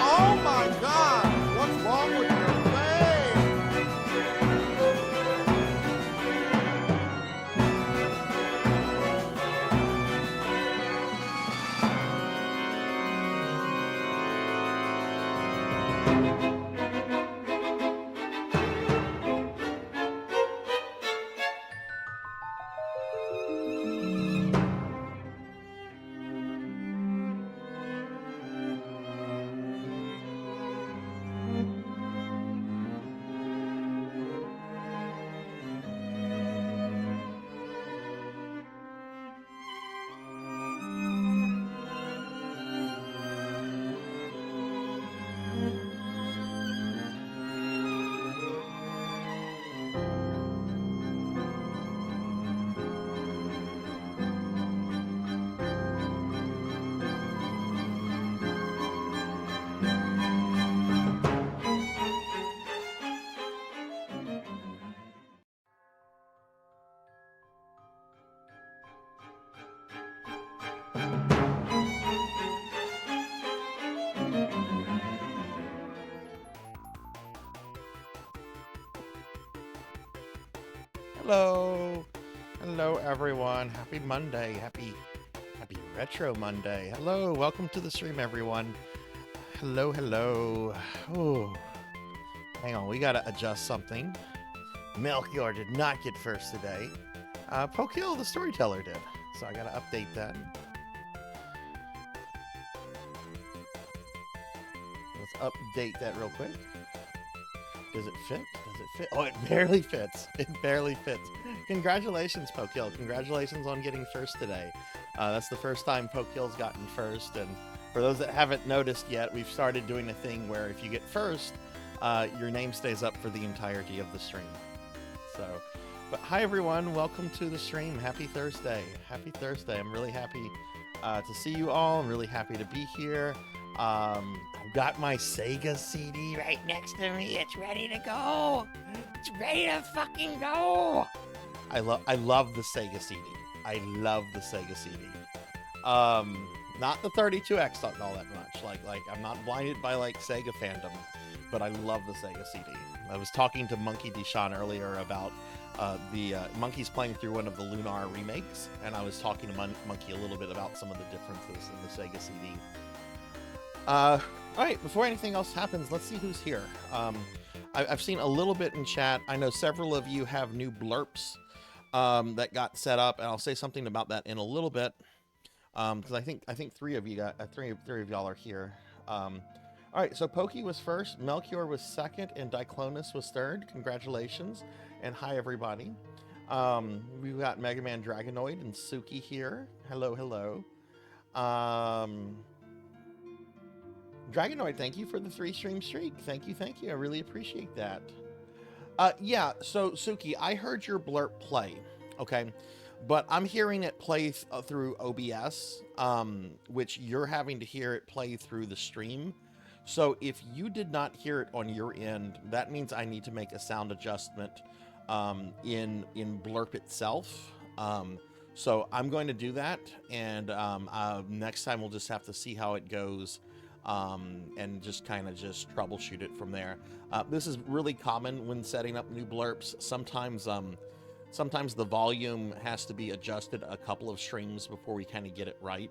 Oh my God! What's wrong with your Hello, hello everyone. Happy Monday. Happy Retro Monday. Hello, welcome to the stream, everyone. Hello, hello. Oh, hang on, we gotta adjust something. Melchior did not get first today. Pokil, the storyteller, did. So I gotta update that. Let's update that real quick. Does it fit? Does it fit? Oh, it barely fits. It barely fits. Congratulations, Pokil. Congratulations on getting first today. That's the first time Pokil's gotten first. And for those that haven't noticed yet, we've started doing a thing where if you get first, your name stays up for the entirety of the stream. So, but hi everyone. Welcome to the stream. Happy Thursday. Happy Thursday. I'm really happy to see you all. I'm really happy to be here. I've got my Sega CD right next to me. It's ready to go. It's ready to fucking go. I love the Sega CD. I love the Sega CD. Not the 32X all that much. Like I'm not blinded by like Sega fandom, but I love the Sega CD. I was talking to Monkey Deshawn earlier about the Monkey's playing through one of the Lunar remakes, and I was talking to Monkey a little bit about some of the differences in the Sega CD. All right, before anything else happens, let's see who's here. I've seen a little bit in chat. I know several of you have new blurps that got set up, and I'll say something about that in a little bit. Because I think three of y'all are here. All right, so Pokey was first, Melchior was second, and Diclonus was third. Congratulations, and hi everybody. We've got Mega Man Dragonoid and Suki here. Hello, hello. Dragonoid, thank you for the 3-stream streak. Thank you, thank you. I really appreciate that. Yeah, so Suki, I heard your blurp play, okay? But I'm hearing it play through OBS, which you're having to hear it play through the stream. So if you did not hear it on your end, that means I need to make a sound adjustment in blurp itself. So I'm going to do that, and next time we'll just have to see how it goes. And just kind of just troubleshoot it from there. This is really common when setting up new blurps. Sometimes the volume has to be adjusted a couple of streams before we kind of get it right,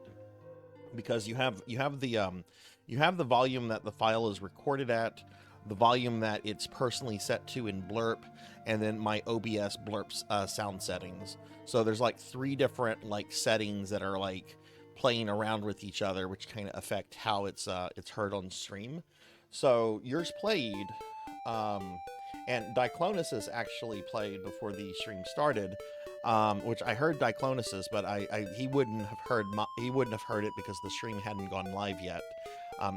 because you have the volume that the file is recorded at, the volume that it's personally set to in Blurp, and then my OBS Blurp's sound settings. So there's like 3 different like settings that are like playing around with each other, which kind of affect how it's heard on stream. So yours played, and Diclonus's actually played before the stream started, which I heard Diclonus's, but he wouldn't have heard it because the stream hadn't gone live yet.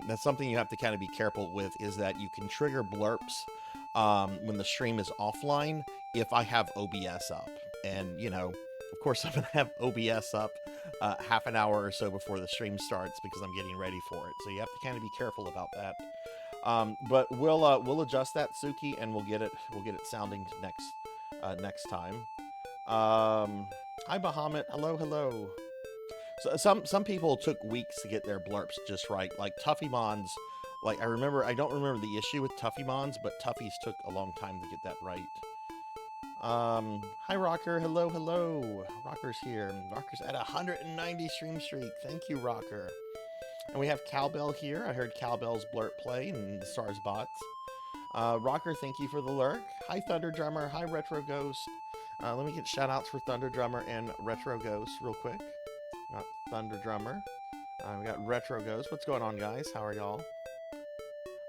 That's something you have to kind of be careful with, is that you can trigger blurps when the stream is offline if I have OBS up. And, you know, of course I'm going to have OBS up half an hour or so before the stream starts because I'm getting ready for it. So you have to kind of be careful about that. But we'll adjust that, Suki, and we'll get it sounding next time. Hi, Bahamut. Hello. So some people took weeks to get their blurps just right. Like Tuffymons, like I don't remember the issue with Tuffymons, but Tuffies took a long time to get that right. Hi Rocker, hello. Rocker's here. Rocker's at 190 stream streak. Thank you, Rocker. And we have Cowbell here. I heard Cowbell's blurp play and the Stars bots. Rocker, thank you for the lurk. Hi Thunder Drummer. Hi Retro Ghost. Let me get shout outs for Thunder Drummer and Retro Ghost real quick. Got Thunder Drummer. We got Retro Ghost. What's going on, guys? How are y'all?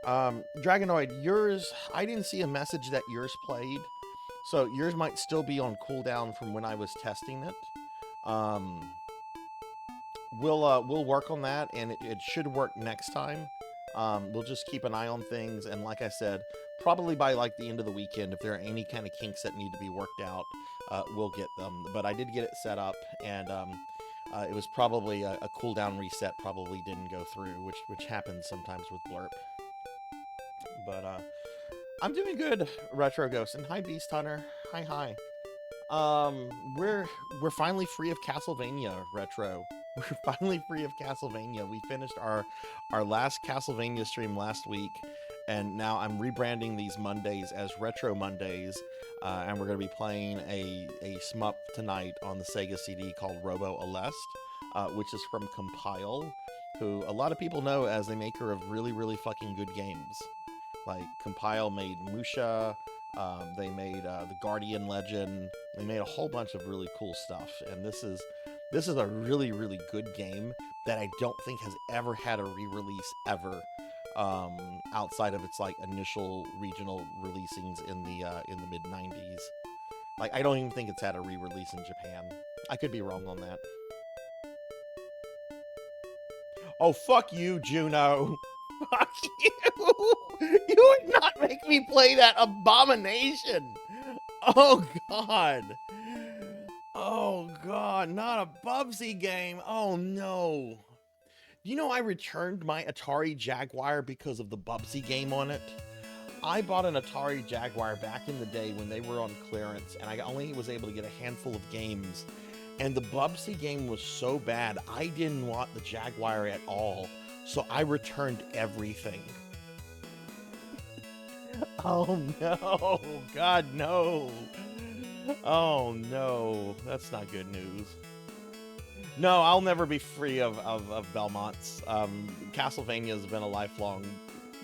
Dragonoid, yours, I didn't see a message that yours played. So yours might still be on cooldown from when I was testing it. We'll work on that, and it should work next time. We'll just keep an eye on things, and like I said, probably by like the end of the weekend, if there are any kind of kinks that need to be worked out, we'll get them. But I did get it set up, and it was probably a cooldown reset probably didn't go through, which happens sometimes with Blurp. But I'm doing good, Retro Ghost, and hi Beast Hunter. Hi. We're finally free of Castlevania, Retro. We're finally free of Castlevania. We finished our last Castlevania stream last week, and now I'm rebranding these Mondays as Retro Mondays, and we're going to be playing a shmup tonight on the Sega CD called Robo Aleste, which is from Compile, who a lot of people know as the maker of really fucking good games. Like, Compile made Musha, they made the Guardian Legend, they made a whole bunch of really cool stuff, and this is a really good game that I don't think has ever had a re-release ever, outside of its like initial regional releasings in the mid-90s. Like, I don't even think it's had a re-release in Japan. I could be wrong on that. Oh, fuck you, Juno. Fuck you! You would not make me play that abomination! Oh, God! Oh, God, not a Bubsy game! Oh, no! You know I returned my Atari Jaguar because of the Bubsy game on it? I bought an Atari Jaguar back in the day when they were on clearance, and I only was able to get a handful of games. And the Bubsy game was so bad, I didn't want the Jaguar at all. So I returned everything. Oh no, God no. Oh no, that's not good news. No, I'll never be free of Belmonts. Castlevania has been a lifelong,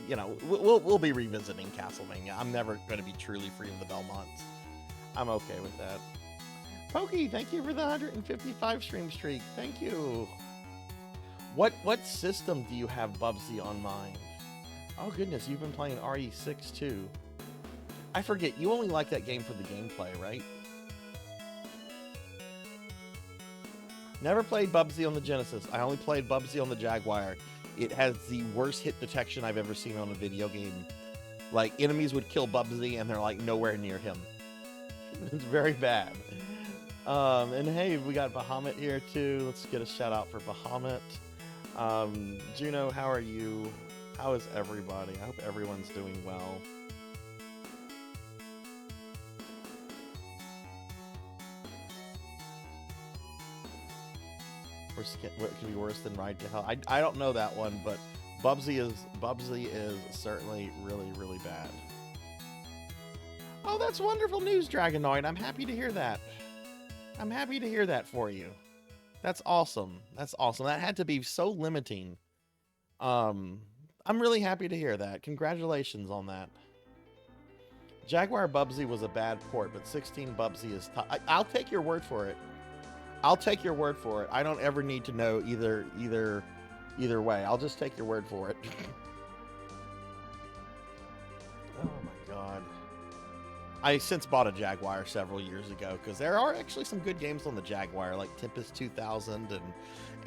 you know, we'll be revisiting Castlevania. I'm never going to be truly free of the Belmonts. I'm okay with that. Pokey, thank you for the 155 stream streak. Thank you. What system do you have Bubsy on mind? Oh goodness, you've been playing RE6 too. I forget, you only like that game for the gameplay, right? Never played Bubsy on the Genesis. I only played Bubsy on the Jaguar. It has the worst hit detection I've ever seen on a video game. Like, enemies would kill Bubsy and they're like nowhere near him. It's very bad. And hey, we got Bahamut here too. Let's get a shout out for Bahamut. Juno, how are you? How is everybody? I hope everyone's doing well. What could be worse than Ride to Hell? I don't know that one, but Bubsy is certainly really bad. Oh, that's wonderful news, Dragonoid. I'm happy to hear that. I'm happy to hear that for you. That's awesome. That's awesome. That had to be so limiting. I I'm really happy to hear that. Congratulations on that. Jaguar Bubsy was a bad port, but 16 Bubsy is tough. I'll take your word for it. I'll take your word for it. I don't ever need to know either way. I'll just take your word for it. Oh my god. I since bought a Jaguar several years ago because there are actually some good games on the Jaguar, like Tempest 2000 and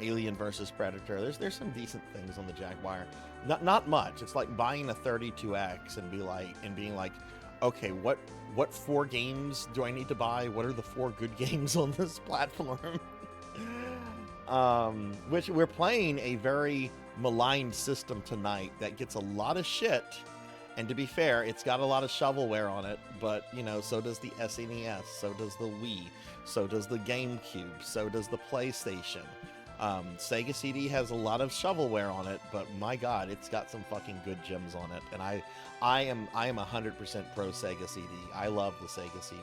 Alien vs Predator. There's some decent things on the Jaguar. Not much. It's like buying a 32X and being like, okay, what 4 games do I need to buy? What are the 4 good games on this platform? Which we're playing a very maligned system tonight that gets a lot of shit. And to be fair, it's got a lot of shovelware on it, but, you know, so does the SNES, so does the Wii, so does the GameCube, so does the PlayStation. Sega CD has a lot of shovelware on it, but my god, it's got some fucking good gems on it. And I am 100% pro Sega CD. I love the Sega CD.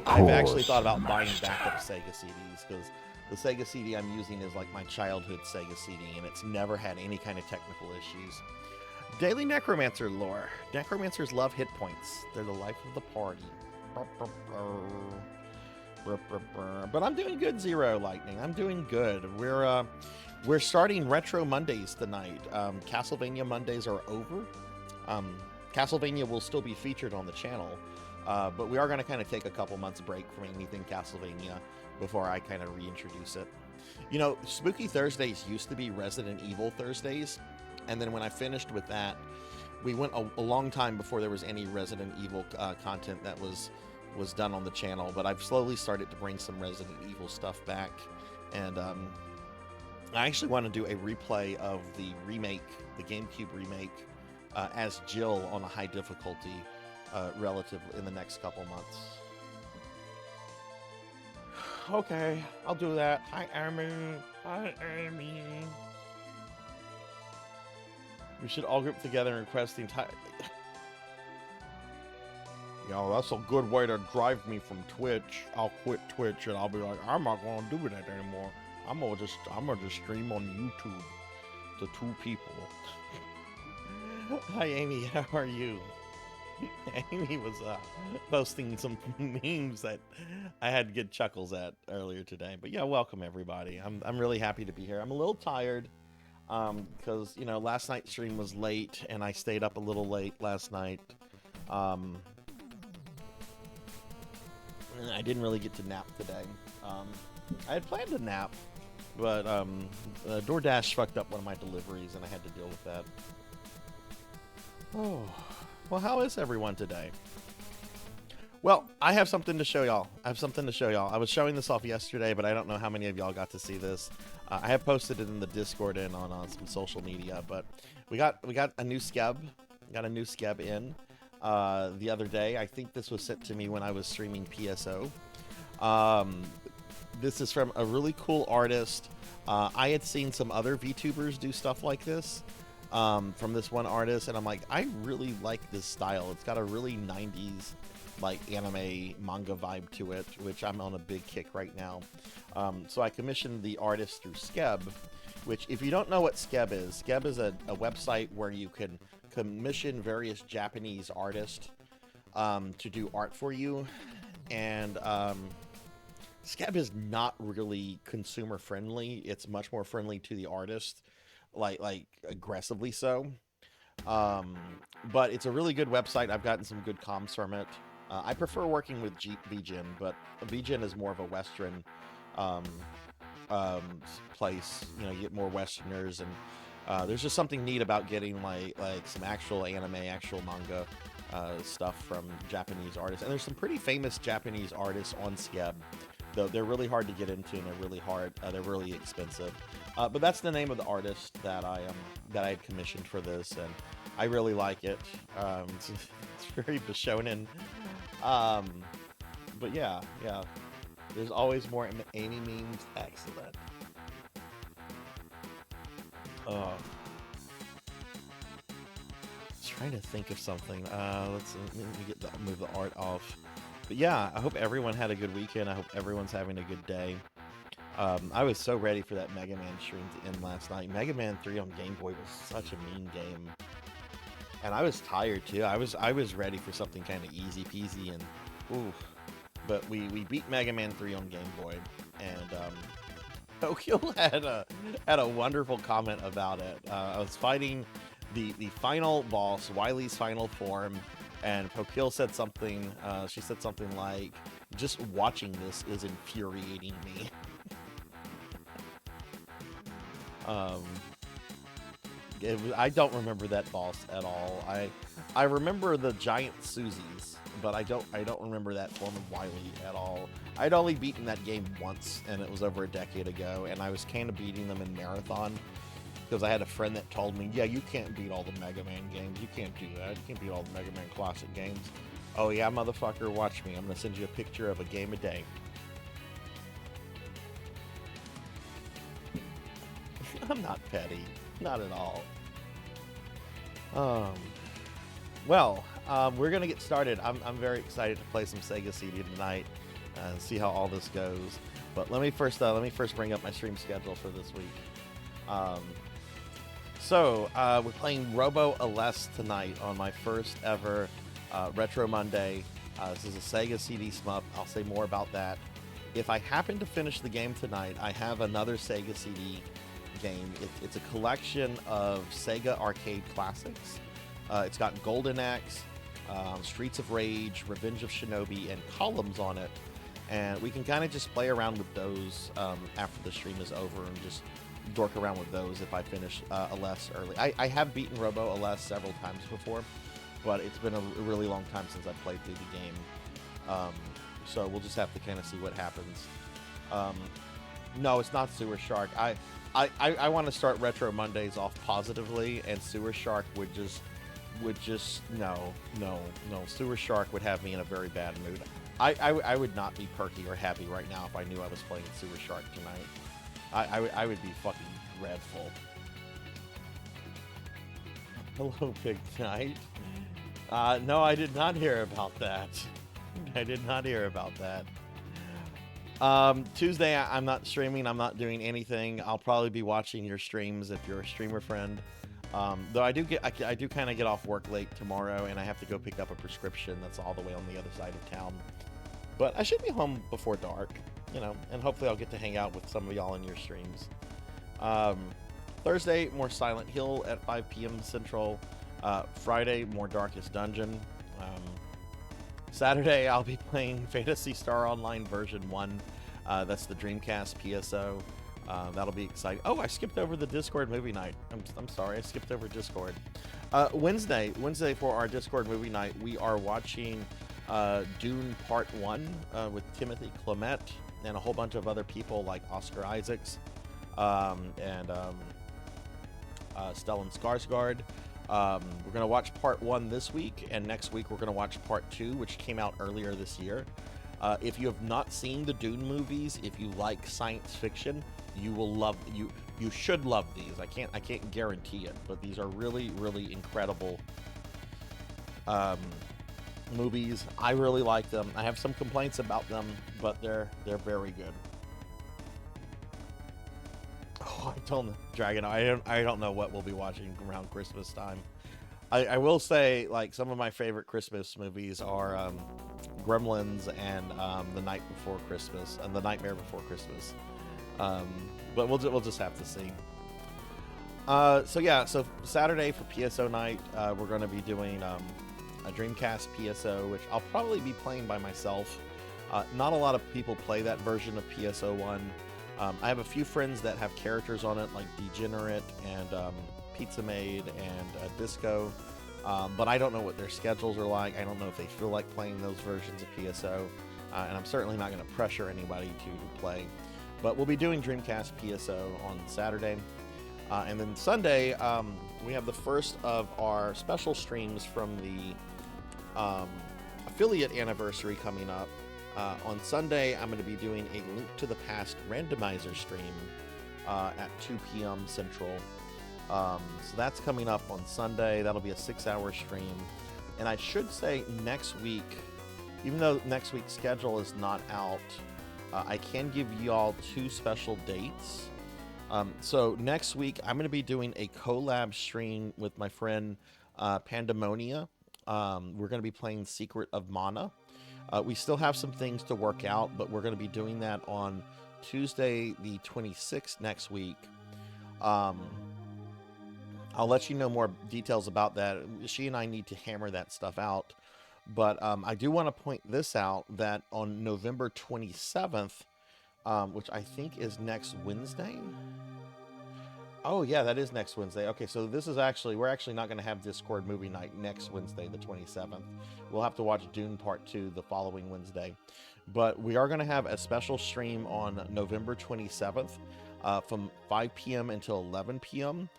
I've actually thought about buying backup Sega CDs, because the Sega CD I'm using is like my childhood Sega CD, and it's never had any kind of technical issues. Daily Necromancer lore. Necromancers love hit points. They're the life of the party. But I'm doing good, Zero Lightning. I'm doing good. We're starting Retro Mondays tonight. Castlevania Mondays are over. Castlevania will still be featured on the channel, but we are going to kind of take a couple months break from anything Castlevania before I kind of reintroduce it. You know, Spooky Thursdays used to be Resident Evil Thursdays, and then when I finished with that, we went a long time before there was any Resident Evil content that was done on the channel, but I've slowly started to bring some Resident Evil stuff back, and I actually want to do a replay of the remake, the GameCube remake, as Jill on a high difficulty relative in the next couple months. Okay, I'll do that. Hi, Amy. Hi, Amy. We should all group together and request the entire... Yo, that's a good way to drive me from Twitch. I'll quit Twitch and I'll be like, I'm not gonna do that anymore. I'm gonna just stream on YouTube to 2 people. Hi, Amy. How are you? Amy was posting some memes that I had good chuckles at earlier today. But yeah, welcome everybody. I'm really happy to be here. I'm a little tired because, you know, last night's stream was late and I stayed up a little late last night. I didn't really get to nap today. I had planned to nap, but DoorDash fucked up one of my deliveries and I had to deal with that. Oh, well, how is everyone today? Well, I have something to show y'all. I was showing this off yesterday, but I don't know how many of y'all got to see this. I have posted it in the Discord and on some social media, but we got a new skeb. Got a new skeb in the other day. I think this was sent to me when I was streaming PSO. This is from a really cool artist. I had seen some other VTubers do stuff like this from this one artist, and I'm like, I really like this style. It's got a really 90s like anime manga vibe to it, which I'm on a big kick right now. So I commissioned the artist through Skeb, which, if you don't know what Skeb is a website where you can commission various Japanese artists to do art for you. And Skeb is not really consumer friendly. It's much more friendly to the artist, like aggressively so. But it's a really good website. I've gotten some good comms from it. I prefer working with VGen, but VGen is more of a Western place. You know, you get more Westerners, and there's just something neat about getting like some actual anime, actual manga stuff from Japanese artists. And there's some pretty famous Japanese artists on Skeb, though they're really hard to get into and they're really expensive. But that's the name of the artist that I had commissioned for this, and I really like it. It's very Bishonen. But yeah. There's always more Amy memes. Excellent. Just trying to think of something. Let me move the art off. But yeah, I hope everyone had a good weekend. I hope everyone's having a good day. I was so ready for that Mega Man stream to end last night. Mega Man 3 on Game Boy was such a mean game. And I was tired too. I was ready for something kind of easy peasy and ooh. But we beat Mega Man 3 on Game Boy, and Tokyo had a wonderful comment about it. I was fighting the final boss, Wily's final form, and Pokil said something. She said something like, "Just watching this is infuriating me." I don't remember that boss at all. I remember the giant Susies, but I don't remember that form of Wily at all. I'd only beaten that game once, and it was over a decade ago, and I was kind of beating them in Marathon because I had a friend that told me, "Yeah, you can't beat all the Mega Man games. You can't do that. You can't beat all the Mega Man classic games." Oh yeah, motherfucker, watch me. I'm gonna send you a picture of a game a day. I'm not petty. Not at all. We're gonna get started. I'm very excited to play some Sega CD tonight and see how all this goes. But let me first bring up my stream schedule for this week. We're playing Robo Aleste tonight on my first ever Retro Monday. This is a Sega CD shmup. I'll say more about that. If I happen to finish the game tonight, I have another Sega CD game. It's a collection of Sega arcade classics. It's got Golden Axe, Streets of Rage, Revenge of Shinobi, and Columns on it. And we can kind of just play around with those after the stream is over and just dork around with those if I finish Aleste early. I have beaten Robo Aleste several times before, but it's been a really long time since I played through the game. So we'll just have to kind of see what happens. No, it's not Sewer Shark. I want to start Retro Mondays off positively, and Sewer Shark would just no. Sewer Shark would have me in a very bad mood. I would not be perky or happy right now if I knew I was playing Sewer Shark tonight. I would be fucking dreadful. Hello, Big Knight. No, I did not hear about that. I did not hear about that. Tuesday, I'm not streaming. I'm not doing anything. I'll probably be watching your streams if you're a streamer friend. Though I do kind of get off work late tomorrow, and I have to go pick up a prescription that's all the way on the other side of town. But I should be home before dark, and hopefully I'll get to hang out with some of y'all in your streams. Thursday, more Silent Hill at 5 p.m. Central. Friday, more Darkest Dungeon. Saturday, I'll be playing Phantasy Star Online version 1. That's the Dreamcast PSO. That'll be exciting. Oh, I skipped over the Discord movie night. I'm sorry, I skipped over Discord. Wednesday for our Discord movie night, we are watching Dune Part 1 with Timothy Clement and a whole bunch of other people like Oscar Isaacs and Stellan Skarsgård. We're going to watch Part 1 this week, and next week we're going to watch Part 2, which came out earlier this year. If you have not seen the Dune movies, if you like science fiction, you will love you should love these. I can't guarantee it, but these are really, really incredible movies. I really like them. I have some complaints about them, but they're very good. Oh, I told Dragon, I don't know what we'll be watching around Christmas time. I will say, like, some of my favorite Christmas movies are Gremlins and The Night Before Christmas and The Nightmare Before Christmas. But we'll just have to see. So Saturday for PSO night, we're going to be doing a Dreamcast PSO, which I'll probably be playing by myself. Not a lot of people play that version of PSO 1. I have a few friends that have characters on it, like Degenerate and Pizza Maid and Disco, but I don't know what their schedules are like. I don't know if they feel like playing those versions of PSO, and I'm certainly not going to pressure anybody to play. But we'll be doing Dreamcast PSO on Saturday, and then Sunday we have the first of our special streams from the affiliate anniversary coming up. On Sunday, I'm going to be doing a Link to the Past randomizer stream at 2 p.m. Central. So that's coming up on Sunday. That'll be a 6-hour stream. And I should say next week, even though next week's schedule is not out, I can give you all 2 special dates. So next week, I'm going to be doing a collab stream with my friend Pandemonia. We're going to be playing Secret of Mana. We still have some things to work out, but we're going to be doing that on Tuesday the 26th next week. I'll let you know more details about that. She and I need to hammer that stuff out. But I do want to point this out, that on November 27th, which I think is next Wednesday. Oh, yeah, that is next Wednesday. Okay, so this is actually, we're actually not going to have Discord movie night next Wednesday, the 27th. We'll have to watch Dune Part 2 the following Wednesday. But we are going to have a special stream on November 27th from 5 p.m. until 11 p.m.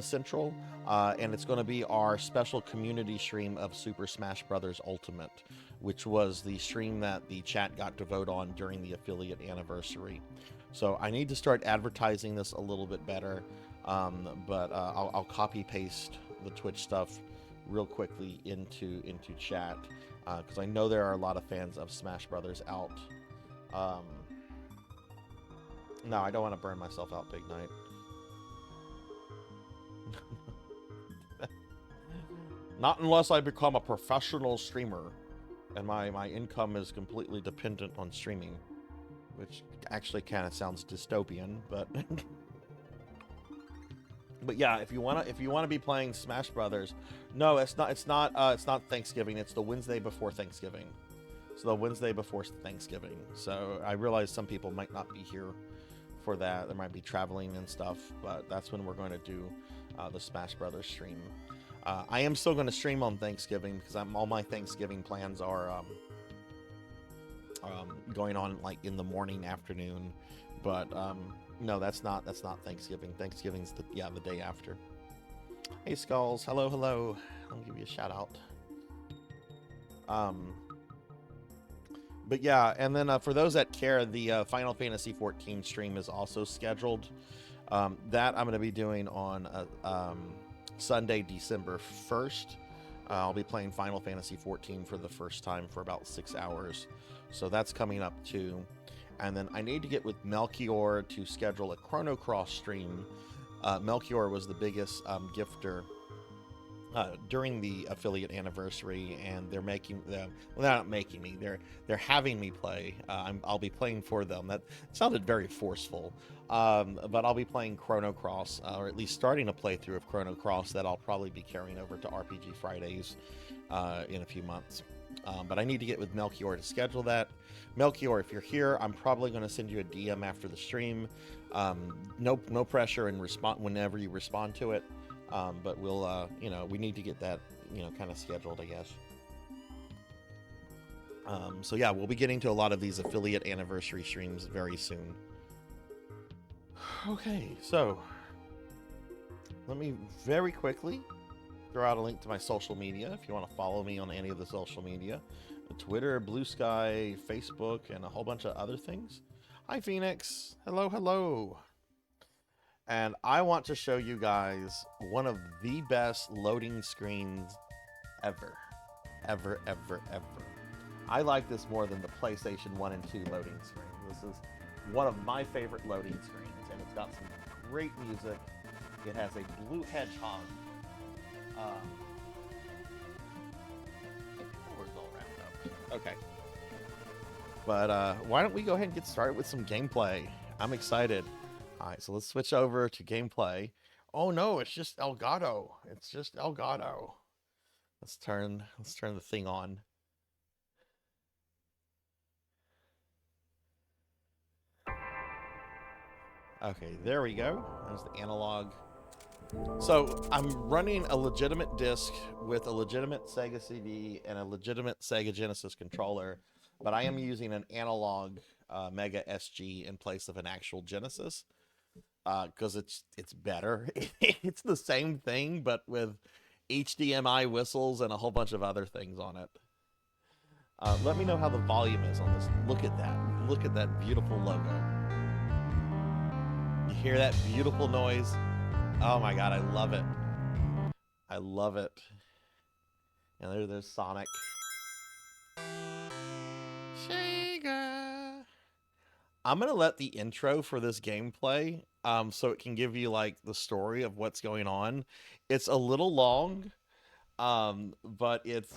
Central. And it's going to be our special community stream of Super Smash Bros. Ultimate, which was the stream that the chat got to vote on during the affiliate anniversary. So I need to start advertising this a little bit better, but I'll copy paste the Twitch stuff real quickly into chat, because I know there are a lot of fans of Smash Brothers out. No, I don't want to burn myself out, Big Night. Not unless I become a professional streamer and my income is completely dependent on streaming, which actually kind of sounds dystopian, but but yeah, if you want to be playing Smash Brothers, no, it's not Thanksgiving. It's the Wednesday before Thanksgiving. So the Wednesday before Thanksgiving. So I realize some people might not be here for that. They might be traveling and stuff, but that's when we're going to do the Smash Brothers stream. I am still going to stream on Thanksgiving because all my Thanksgiving plans are going on like in the morning, afternoon, but no, that's not Thanksgiving. Thanksgiving's the day after. Hey Skulls, hello. I'll give you a shout out. But yeah, and then for those that care, the Final Fantasy 14 stream is also scheduled. That I'm going to be doing on Sunday, December 1st. I'll be playing Final Fantasy 14 for the first time for about 6 hours. So that's coming up too. And then I need to get with Melchior to schedule a Chrono Cross stream. Melchior was the biggest gifter during the affiliate anniversary, and they're making them. Well, they're not making me. They're having me play. I'll be playing for them. That sounded very forceful, but I'll be playing Chrono Cross, or at least starting a playthrough of Chrono Cross that I'll probably be carrying over to RPG Fridays in a few months. But I need to get with Melchior to schedule that. Melchior, if you're here, I'm probably going to send you a DM after the stream. No pressure, and respond whenever you respond to it. But we'll, we need to get that, kind of scheduled, I guess. So yeah, we'll be getting to a lot of these affiliate anniversary streams very soon. Okay, so let me very quickly throw out a link to my social media if you want to follow me on any of the social media. Twitter, Blue Sky, Facebook, and a whole bunch of other things. Hi, Phoenix. Hello. And I want to show you guys one of the best loading screens ever. I like this more than the PlayStation 1 and 2 loading screen. This is one of my favorite loading screens, and it's got some great music. It has a blue hedgehog. Where's all wrapped up? Okay. But why don't we go ahead and get started with some gameplay? I'm excited. All right, so let's switch over to gameplay. Oh no, it's just Elgato. It's just Elgato. Let's turn the thing on. Okay, there we go. There's the analog. So I'm running a legitimate disc with a legitimate Sega CD and a legitimate Sega Genesis controller, but I am using an analog Mega SG in place of an actual Genesis. Because it's better. It's the same thing, but with HDMI whistles and a whole bunch of other things on it. Let me know how the volume is on this. Look at that. Look at that beautiful logo. You hear that beautiful noise? Oh my god, I love it. I love it. And there's Sonic. Sega. I'm gonna let the intro for this gameplay, so it can give you like the story of what's going on. It's a little long, but it's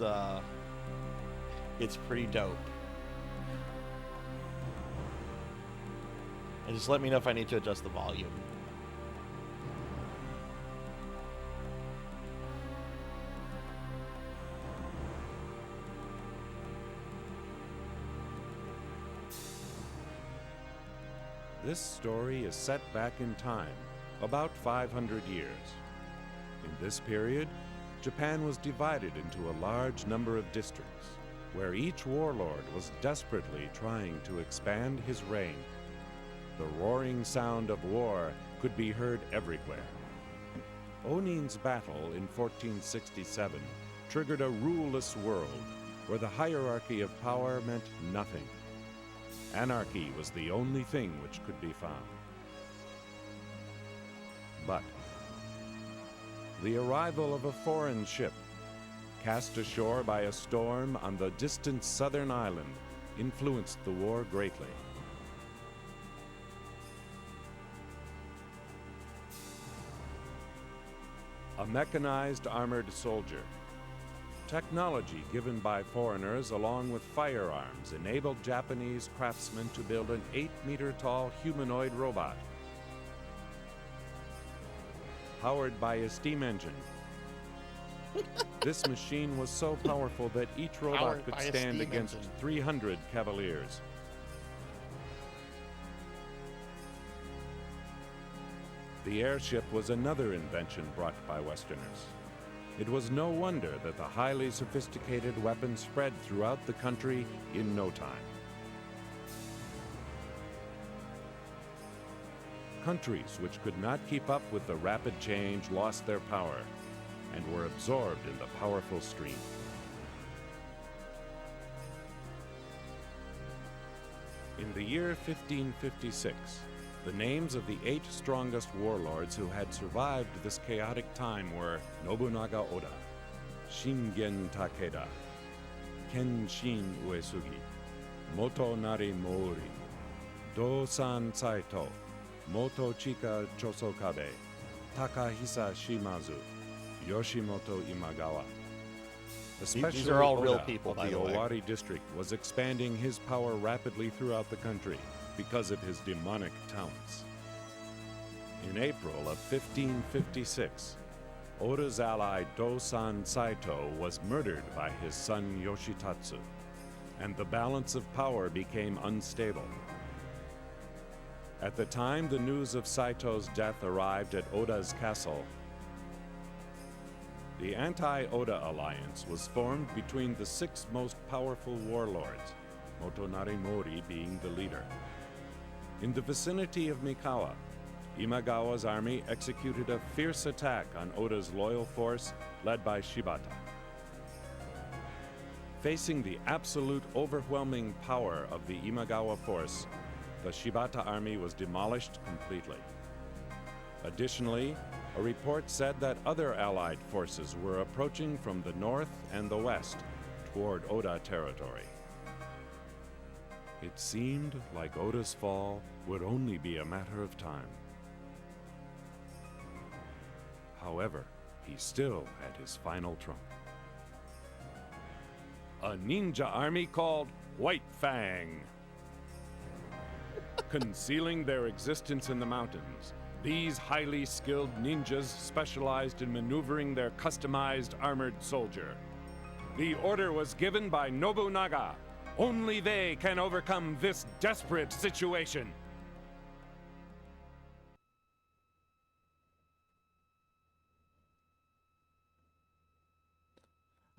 pretty dope. And just let me know if I need to adjust the volume. This story is set back in time, about 500 years. In this period, Japan was divided into a large number of districts, where each warlord was desperately trying to expand his reign. The roaring sound of war could be heard everywhere. Onin's battle in 1467 triggered a ruleless world where the hierarchy of power meant nothing. Anarchy was the only thing which could be found. But the arrival of a foreign ship, cast ashore by a storm on the distant southern island, influenced the war greatly. A mechanized armored soldier. Technology given by foreigners along with firearms enabled Japanese craftsmen to build an 8-meter-tall humanoid robot. Powered by a steam engine. This machine was so powerful that each robot could stand against 300 cavaliers. The airship was another invention brought by Westerners. It was no wonder that the highly sophisticated weapon spread throughout the country in no time. Countries which could not keep up with the rapid change lost their power and were absorbed in the powerful stream. In the year 1556, the names of the 8 strongest warlords who had survived this chaotic time were Nobunaga Oda, Shingen Takeda, Kenshin Uesugi, Motonari Mori, Dosan Saito, Motochika Chosokabe, Takahisa Shimazu, Yoshimoto Imagawa. Especially These are all Oda real people, of by the the way. Owari district was expanding his power rapidly throughout the country because of his demonic talents. In April of 1556, Oda's ally Dosan Saito was murdered by his son Yoshitatsu, and the balance of power became unstable. At the time the news of Saito's death arrived at Oda's castle, the anti-Oda alliance was formed between the 6 most powerful warlords, Motonari Mori being the leader. In the vicinity of Mikawa, Imagawa's army executed a fierce attack on Oda's loyal force led by Shibata. Facing the absolute overwhelming power of the Imagawa force, the Shibata army was demolished completely. Additionally, a report said that other allied forces were approaching from the north and the west toward Oda territory. It seemed like Oda's fall would only be a matter of time. However, he still had his final trump. A ninja army called White Fang. Concealing their existence in the mountains, these highly skilled ninjas specialized in maneuvering their customized armored soldier. The order was given by Nobunaga. Only they can overcome this desperate situation.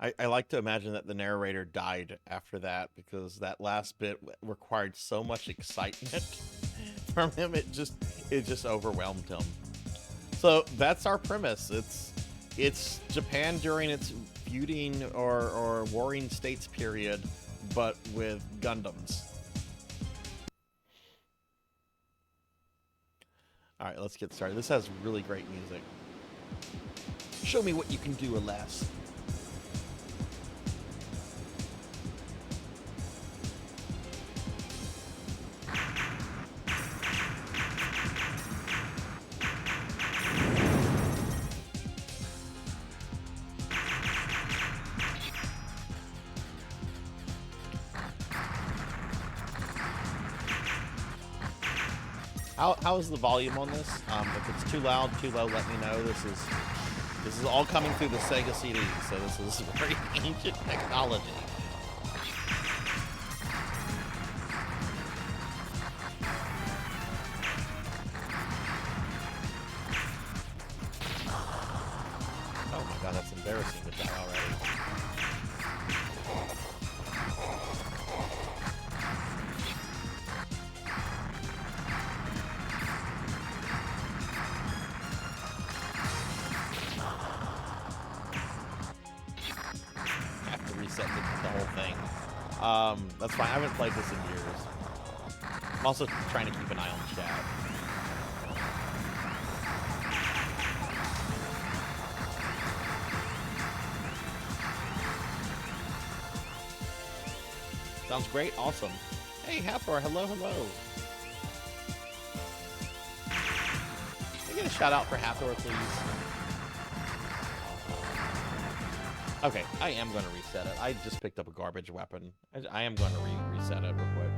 I like to imagine that the narrator died after that because that last bit required so much excitement from him. It just overwhelmed him. So that's our premise. It's Japan during its feuding or warring states period, but with Gundams. All right, let's get started. This has really great music. Show me what you can do, Aleste. How is the volume on this? If it's too loud, too low, let me know. This is all coming through the Sega CD, so this is very ancient technology. Oh my god, that's embarrassing to die already. Have to reset the whole thing. That's fine. I haven't played this in years. I'm also trying to keep an eye on chat. Sounds great. Awesome. Hey, Hathor. Hello, hello. Can I get a shout out for Hathor, please? Okay, I am going to reset it. I just picked up a garbage weapon. I am going to reset it real quick.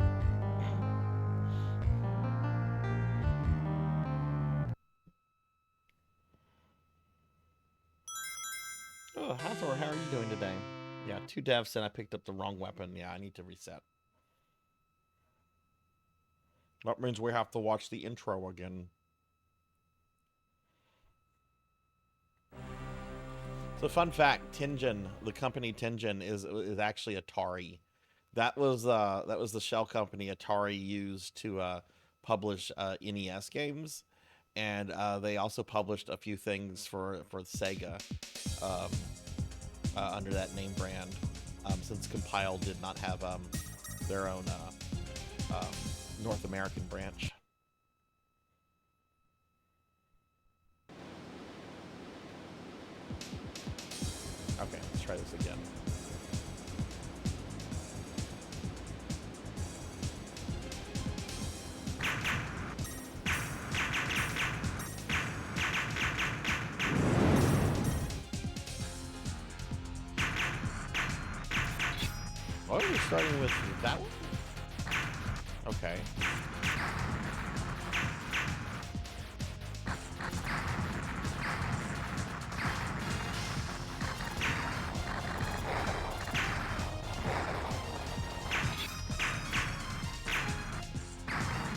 Oh, Hathor, how are you doing today? Yeah, 2 devs said I picked up the wrong weapon. Yeah, I need to reset. That means we have to watch the intro again. So, fun fact: Tengen, the company Tengen, is actually Atari. That was the shell company Atari used to publish NES games, and they also published a few things for Sega under that name brand. Since Compile did not have their own North American branch. Okay, let's try this again. Oh, we're starting with that one? Okay.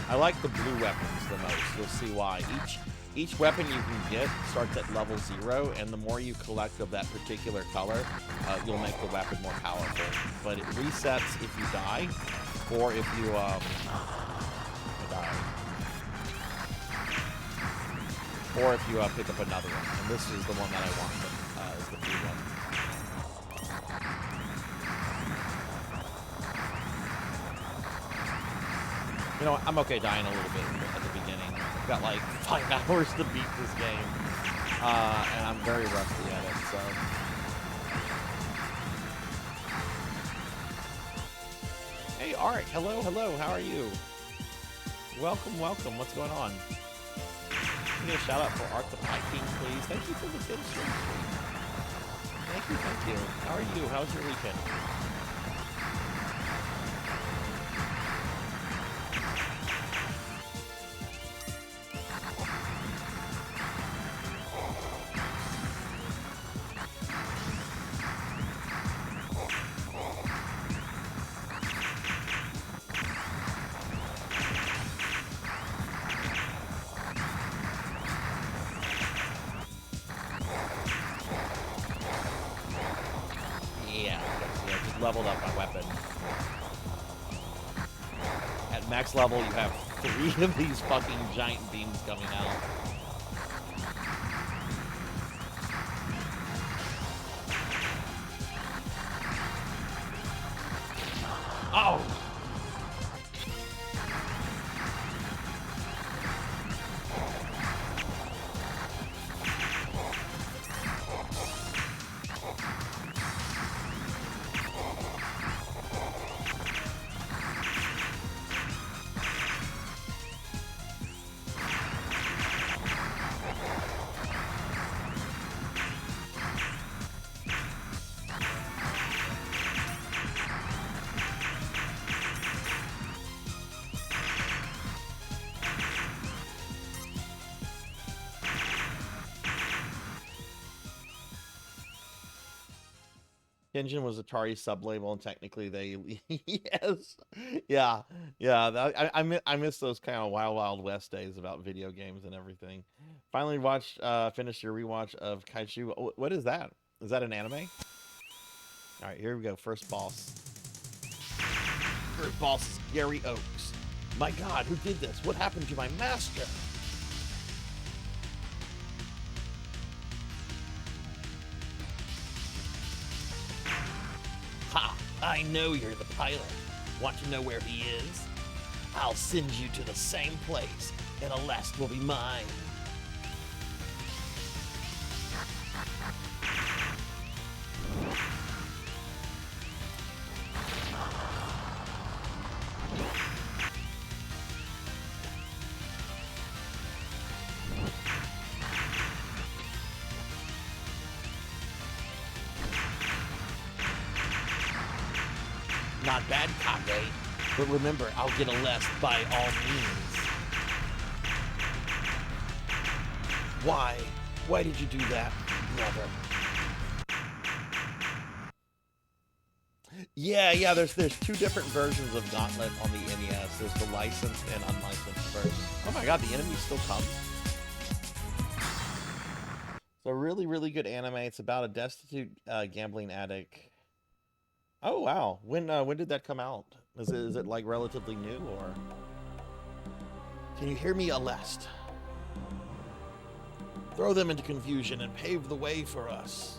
I like the blue weapons the most. You'll see why. Each weapon you can get starts at level 0, and the more you collect of that particular color, you'll make the weapon more powerful. But it resets if you die, or if you die, or if you pick up another one. And this is the one that I want. Is the blue one. You know, I'm okay dying a little bit at the beginning. I've got like 5 hours to beat this game, and I'm very rusty at it, so. Hey, Art, hello, how are you? Welcome, what's going on? Can you get a shout out for Art the Pie King, please? Thank you for the tip stream. Thank you. How are you? How's your weekend? Leveled up my weapon. At max level, you have 3 of these fucking giant beams coming out. Oh! Kenshin was Atari's sub-label, and technically they yes, yeah, yeah. I miss those kind of wild wild west days about video games and everything. Finally watched, finished your rewatch of Kaiju. What is that? Is that an anime? All right, here we go. First boss. First boss is Gary Oaks. My God, who did this? What happened to my master? Ha! I know you're the pilot. Want to know where he is? I'll send you to the same place, and Aleste will be mine. Not bad, Kage. But remember, I'll get Aleste by all means. Why? Why did you do that, brother? Yeah, there's two different versions of Gauntlet on the NES. There's the licensed and unlicensed version. Oh my God, the enemies still come. It's a really, really good anime. It's about a destitute gambling addict. Oh wow, when did that come out? Is it like relatively new, or? Can you hear me, Aleste? Throw them into confusion and pave the way for us.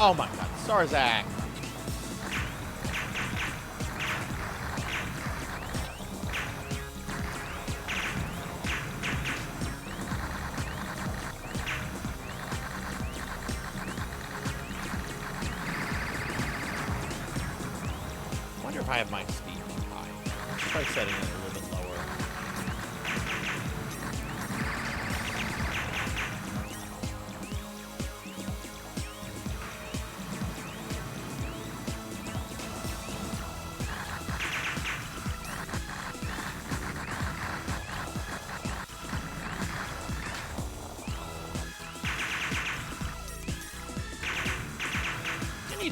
Oh my God, Sarzac. I wonder if I have my speed too high. Let's try setting it a little bit lower.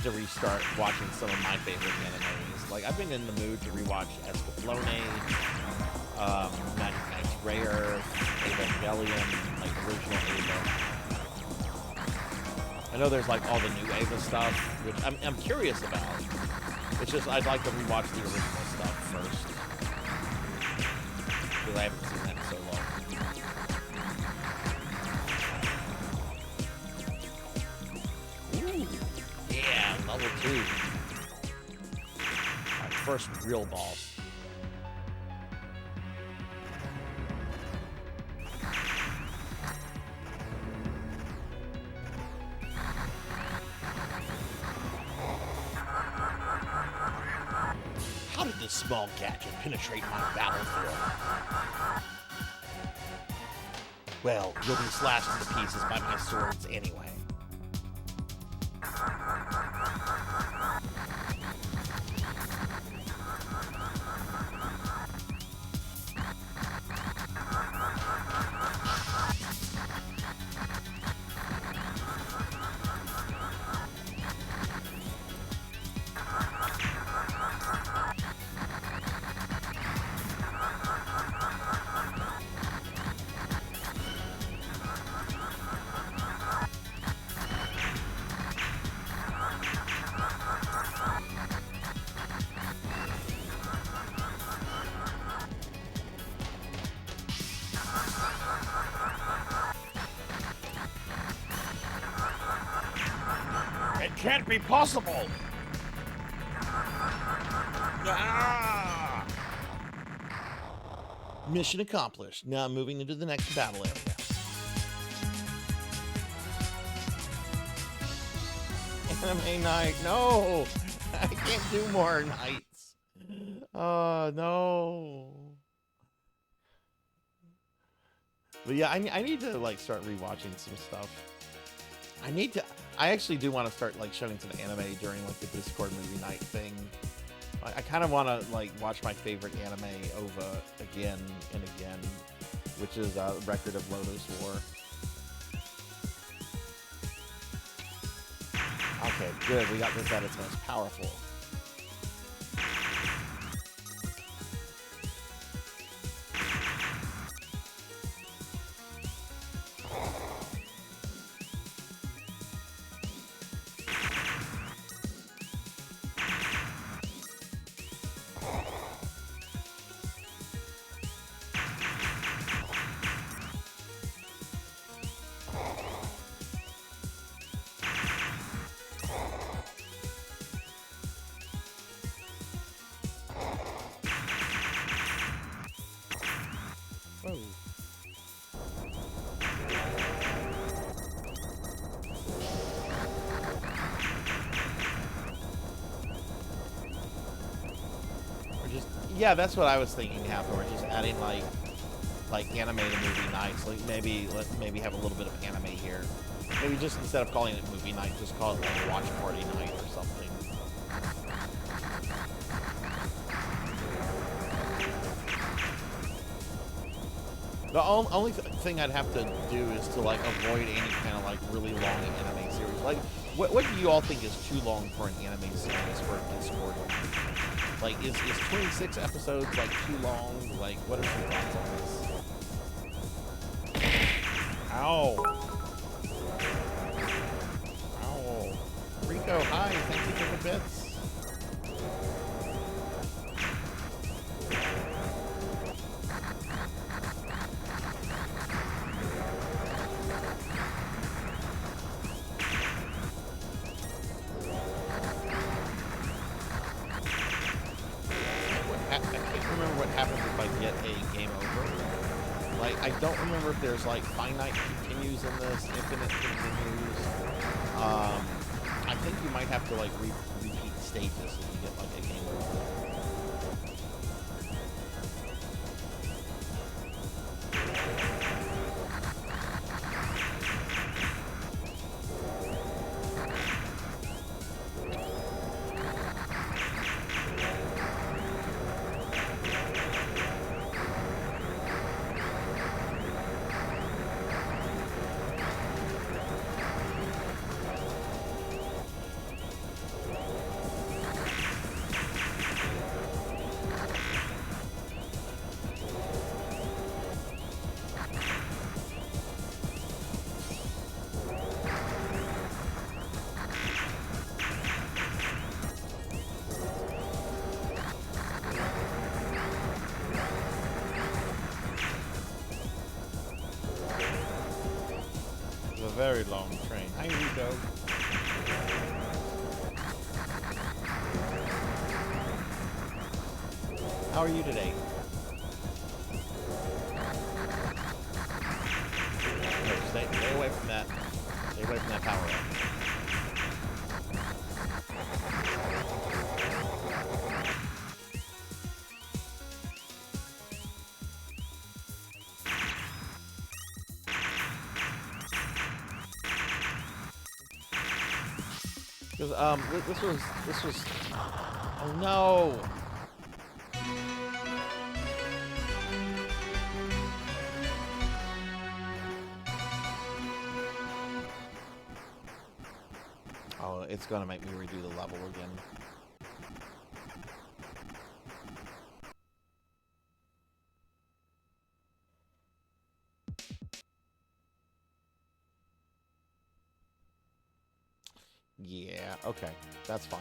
To restart watching some of my favorite animes. Like, I've been in the mood to rewatch Escaflowne, Magic Knights Rare, Evangelion, like original Ava. I know there's like all the new Ava stuff, which I'm curious about. It's just I'd like to rewatch the original stuff first, because I haven't seen that in so long. Level 2. Our first real boss. How did this small gadget penetrate my battlefield? Well, you'll be slashed into pieces by my swords anyway. can't be possible! Ah! Mission accomplished. Now moving into the next battle area. Anime night. No! I can't do more nights. Oh, no. But yeah, I need to, like, start rewatching some stuff. I actually do want to start, like, showing some anime during, like, the Discord movie night thing. I kind of want to, like, watch my favorite anime over again and again, which is Record of Lotus War. Okay, good. We got this at its most powerful. Yeah, that's what I was thinking happen. We're just adding like anime to movie nights. Like maybe have a little bit of anime here. Maybe just instead of calling it movie night, just call it like a watch party night or something. The only thing I'd have to do is to like avoid any kind of like really long anime series. Like, what do you all think is too long for an anime series for a Discord? Like, is 26 episodes, like, too long? Like, what are your thoughts on this? Ow. Ow. Rico, hi. Thank you for the bits. I don't remember if there's like finite continues in this, infinite continues. I think you might have to like repeat stages if you get like a game over. Very long train. Hi, Rico. How are you today? No, stay away from that. Stay away from that power up. Because this was oh no. Oh, it's gonna make me redo the level again. Yeah, okay, that's fine.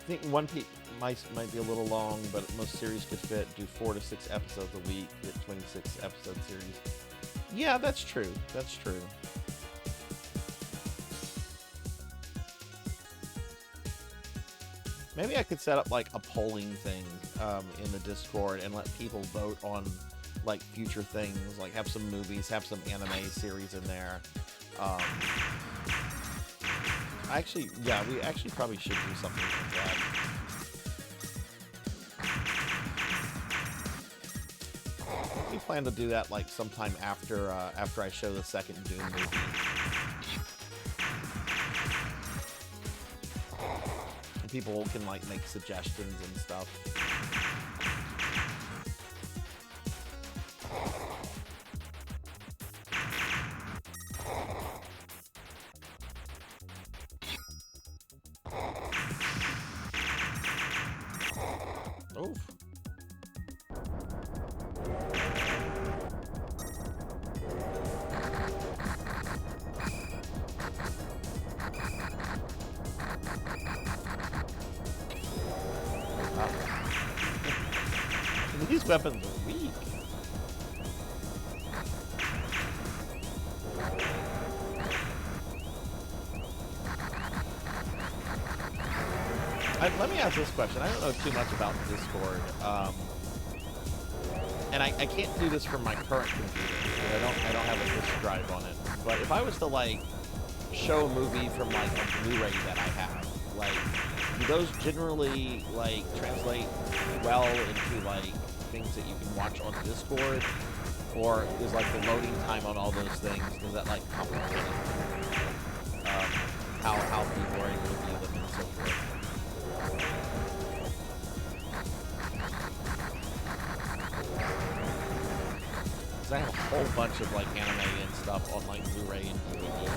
I think One Piece might be a little long, but most series could do 4 to 6 episodes a week, get 26 episode series. Yeah, that's true. That's true. Maybe I could set up like a polling thing in the Discord and let people vote on like future things, like have some movies, have some anime series in there. Actually, yeah, we actually probably should do something like that. We plan to do that like sometime after after I show the second Doom movie. And people can like make suggestions and stuff. Oof. These weapons are weak. Let me ask this question. I don't know too much about Discord, and I can't do this from my current computer because I don't have a disk drive on it. But if I was to like show a movie from like a Blu-ray that I have, like, do those generally like translate well into like things that you can watch on Discord, or is like the loading time on all those things, does that like complicate how people are able to view them and so forth? Because I have a whole bunch of like anime and stuff on like Blu-ray and DVD.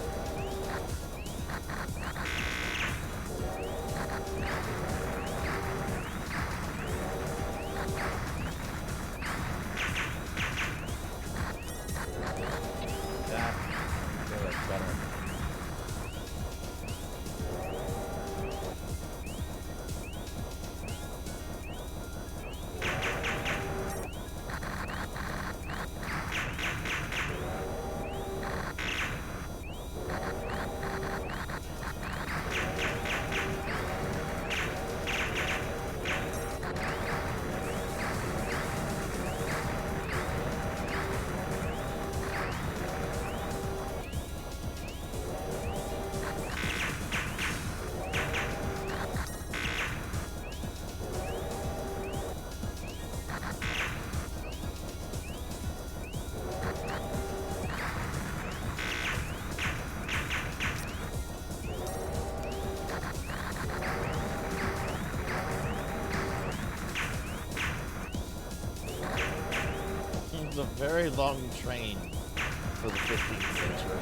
That's better. A very long train for the 15th century.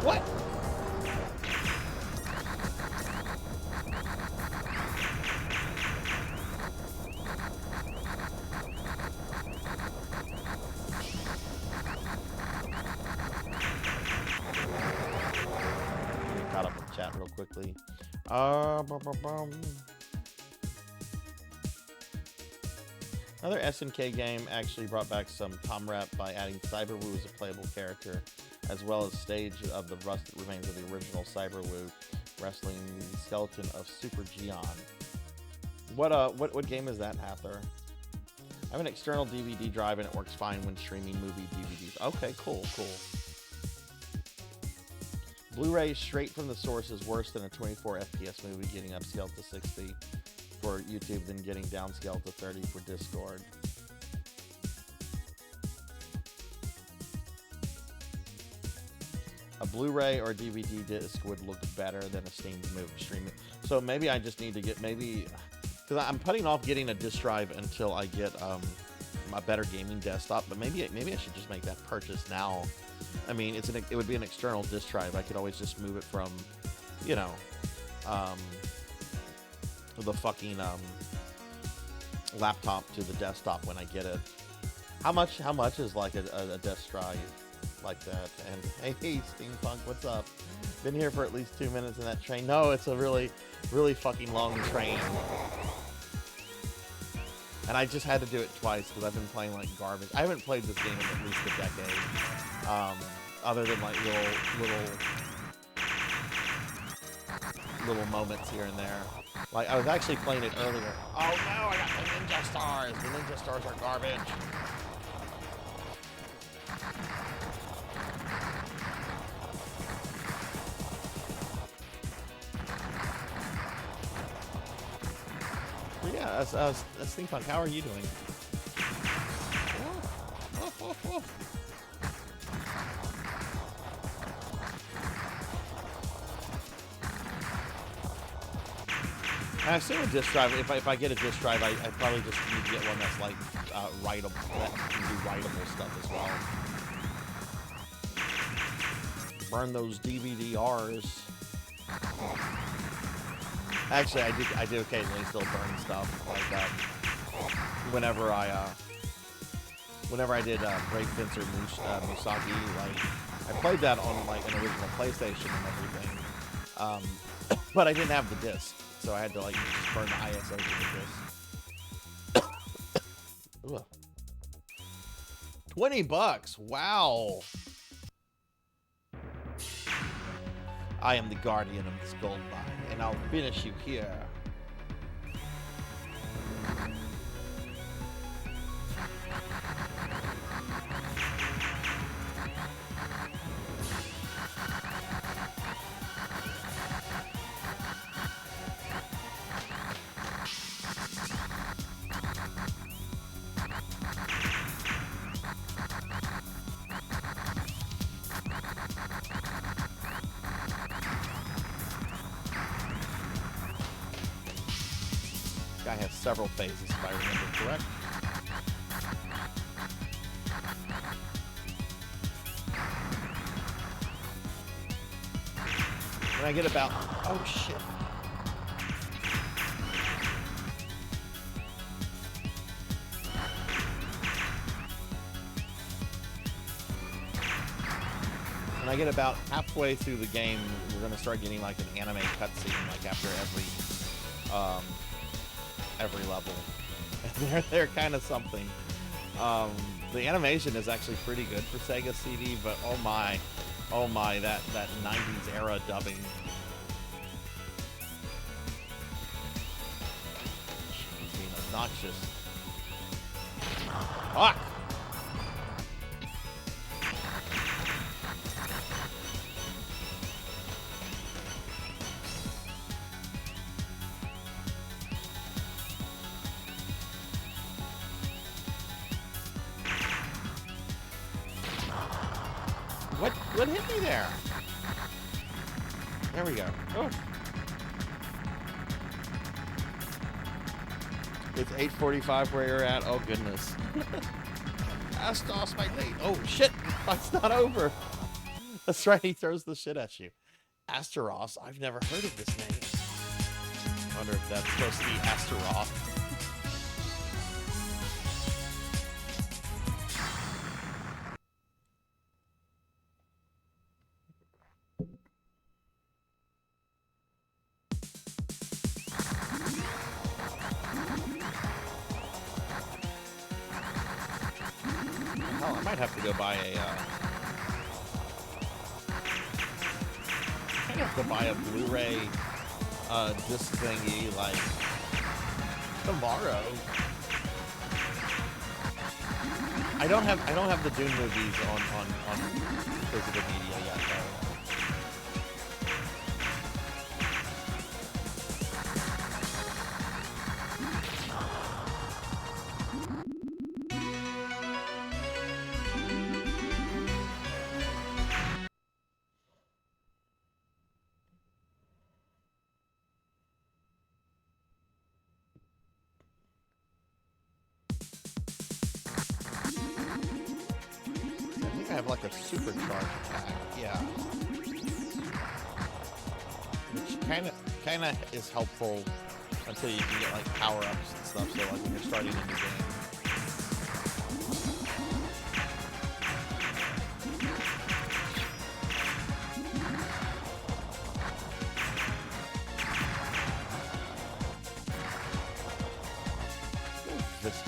What? Caught up with chat real quickly. Another SNK game actually brought back some Tom Rep by adding Cyberwoo as a playable character, as well as stage of the rusted remains of the original Cyberwoo wrestling the skeleton of Super Gion. What game is that, Hather? I have an external DVD drive and it works fine when streaming movie DVDs. Okay, cool. Blu-ray straight from the source is worse than a 24 FPS movie getting upscaled to 60 for YouTube than getting downscaled to 30 for Discord. A Blu-ray or DVD disc would look better than a steamed movie streaming. So maybe I just need to get because I'm putting off getting a disc drive until I get a better gaming desktop. But maybe I should just make that purchase now. I mean, it would be an external disc drive. I could always just move it from, the fucking laptop to the desktop when I get it. How much is like a disc drive like that? And hey, Steampunk, what's up? Been here for at least 2 minutes in that train. No, it's a really, really fucking long train. And I just had to do it twice because I've been playing like garbage. I haven't played this game in at least a decade. Other than like little moments here and there. Like, I was actually playing it earlier. Oh no, I got the Ninja Stars! The Ninja Stars are garbage. But yeah, that's Steampunk. How are you doing? I assume a disk drive, if I get a disk drive, I probably just need to get one that's like writable, that can do writable stuff as well. Burn those DVD-Rs. Actually, I do occasionally still burn stuff, like whenever I did Brave Fencer Musagi, like I played that on like an original PlayStation and everything, but I didn't have the disc. So I had to like just burn the ISO to the disc. $20. Wow. I am the guardian of this gold mine, and I'll finish you here. Guy has several phases, if I remember correct. When I get about... Oh, shit. When I get about halfway through the game, we're going to start getting like an anime cutscene, like after every level. And they're kind of something. The animation is actually pretty good for Sega CD, but oh my, that 90s era dubbing. It's being obnoxious. Fuck! What hit me there? There we go. Oh. It's 8:45 where you're at. Oh, goodness. Astos, my late. Oh, shit. Fight's not over. That's right. He throws the shit at you. Astaroth. I've never heard of this name. I wonder if that's supposed to be Astaroth. I might have to go buy a, I have to buy a Blu-ray, disc thingy, like, tomorrow. I don't have the Dune movies on physical media yet, though. I have like a supercharged attack, yeah. Which kind of is helpful until you can get like power-ups and stuff, so like when you're starting a new game. This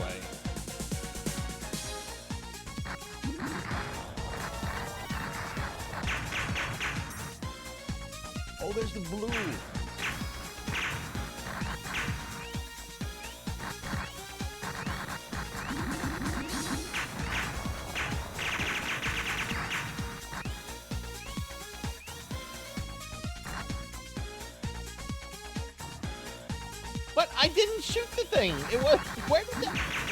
Oh, there's the blue. But I didn't shoot the thing. It was where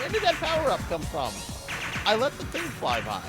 did that power up come from? I let the thing fly by.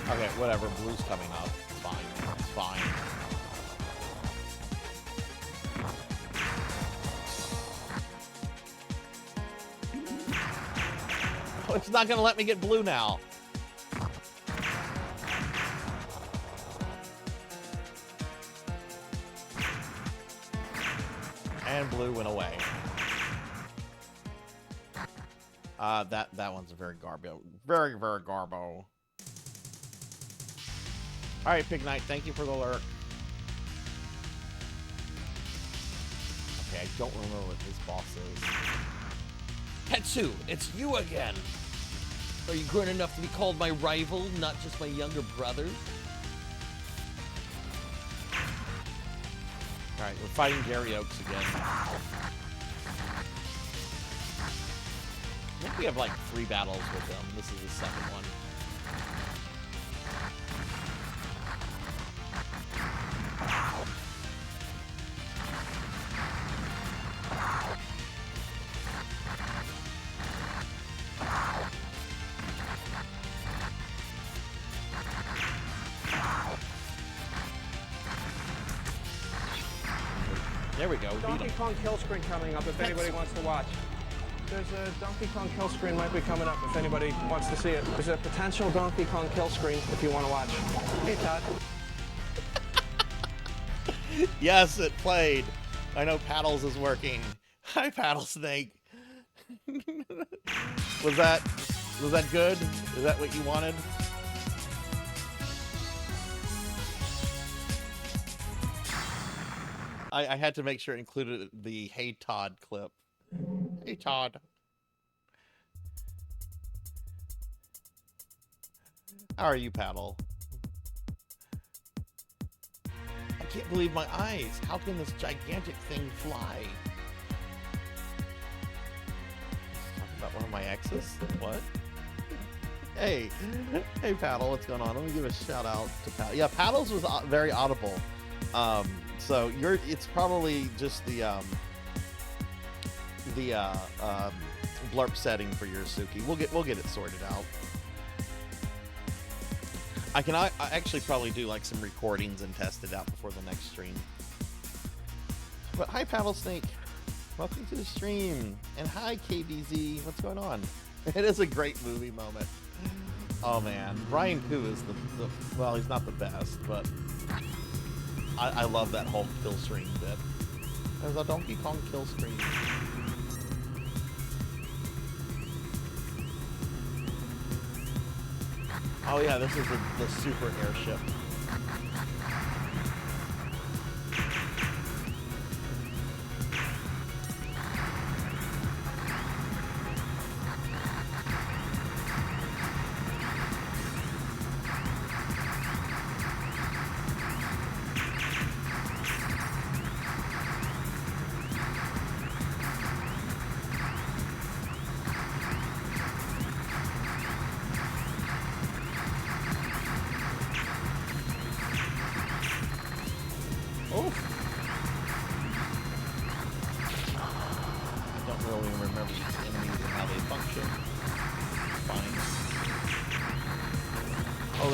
Okay, whatever. Blue's coming up. It's fine. It's fine. Oh, it's not gonna let me get blue now. And blue went away. That one's a very garbo. Very garbo. All right, Pig Knight, thank you for the alert. Okay, I don't remember what his boss is. Hetsu, it's you again. Are you grown enough to be called my rival, not just my younger brother? All right, we're fighting Gary Oaks again. I think we have like 3 battles with him. This is the second one. There we go. Donkey Kong kill screen coming up if anybody wants to watch. There's a Donkey Kong kill screen might be coming up if anybody wants to see it. There's a potential Donkey Kong kill screen if you want to watch. Hey, Todd. Yes, it played. I know Paddles is working. Hi, Paddle Snake. Was that good? Is that what you wanted? I had to make sure it included the Hey Todd clip. Hey Todd. How are you, Paddle? I can't believe my eyes. How can this gigantic thing fly? Talk about one of my exes? What? Hey. Hey, Paddle, what's going on? Let me give a shout out to Paddle. Yeah, Paddles was very audible. So it's probably just the blurp setting for your Suki. We'll get it sorted out. I actually probably do like some recordings and test it out before the next stream. But hi, Paddle Snake. Welcome to the stream. And hi, KBZ. What's going on? It is a great movie moment. Oh man, Brian Koo is the well, he's not the best, but I love that whole kill screen bit. There's a Donkey Kong kill screen. Oh yeah, this is the super airship.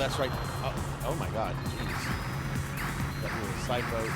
that's right. Oh my God, jeez. Got little side boats.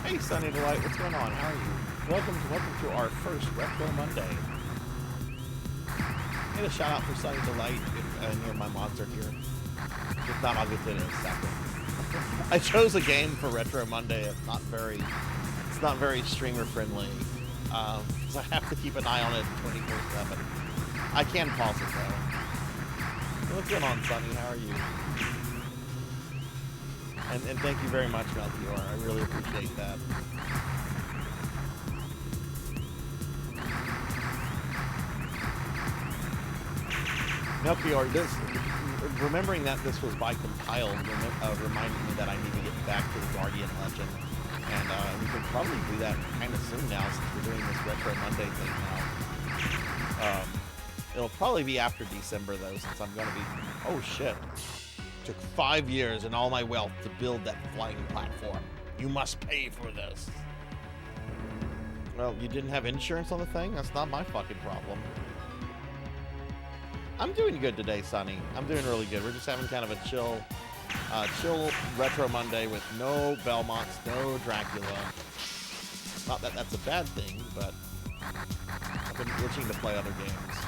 Hey, Sunny Delight, what's going on? How are you? Welcome to our first Retro Monday. Get a shout out for Sunny Delight if my mods are here. If not, I'll get to it in a second. I chose a game for Retro Monday. It's not very streamer friendly. So I have to keep an eye on it 24/7. I can pause it though. What's going on, Sunny? How are you? And thank you very much, Melchior. I really appreciate that. Melchior, remembering that this was by compiled reminded me that I need to get back to the Guardian Legend. And we can probably do that kind of soon now since we're doing this Retro Monday thing now. It'll probably be after December though, since I'm going to be... Oh shit. Took 5 years and all my wealth to build that flying platform. You must pay for this. Well, you didn't have insurance on the thing? That's not my fucking problem. I'm doing good today, Sonny. I'm doing really good. We're just having kind of a chill Retro Monday with no Belmonts, no Dracula. Not that that's a bad thing, but I've been itching to play other games.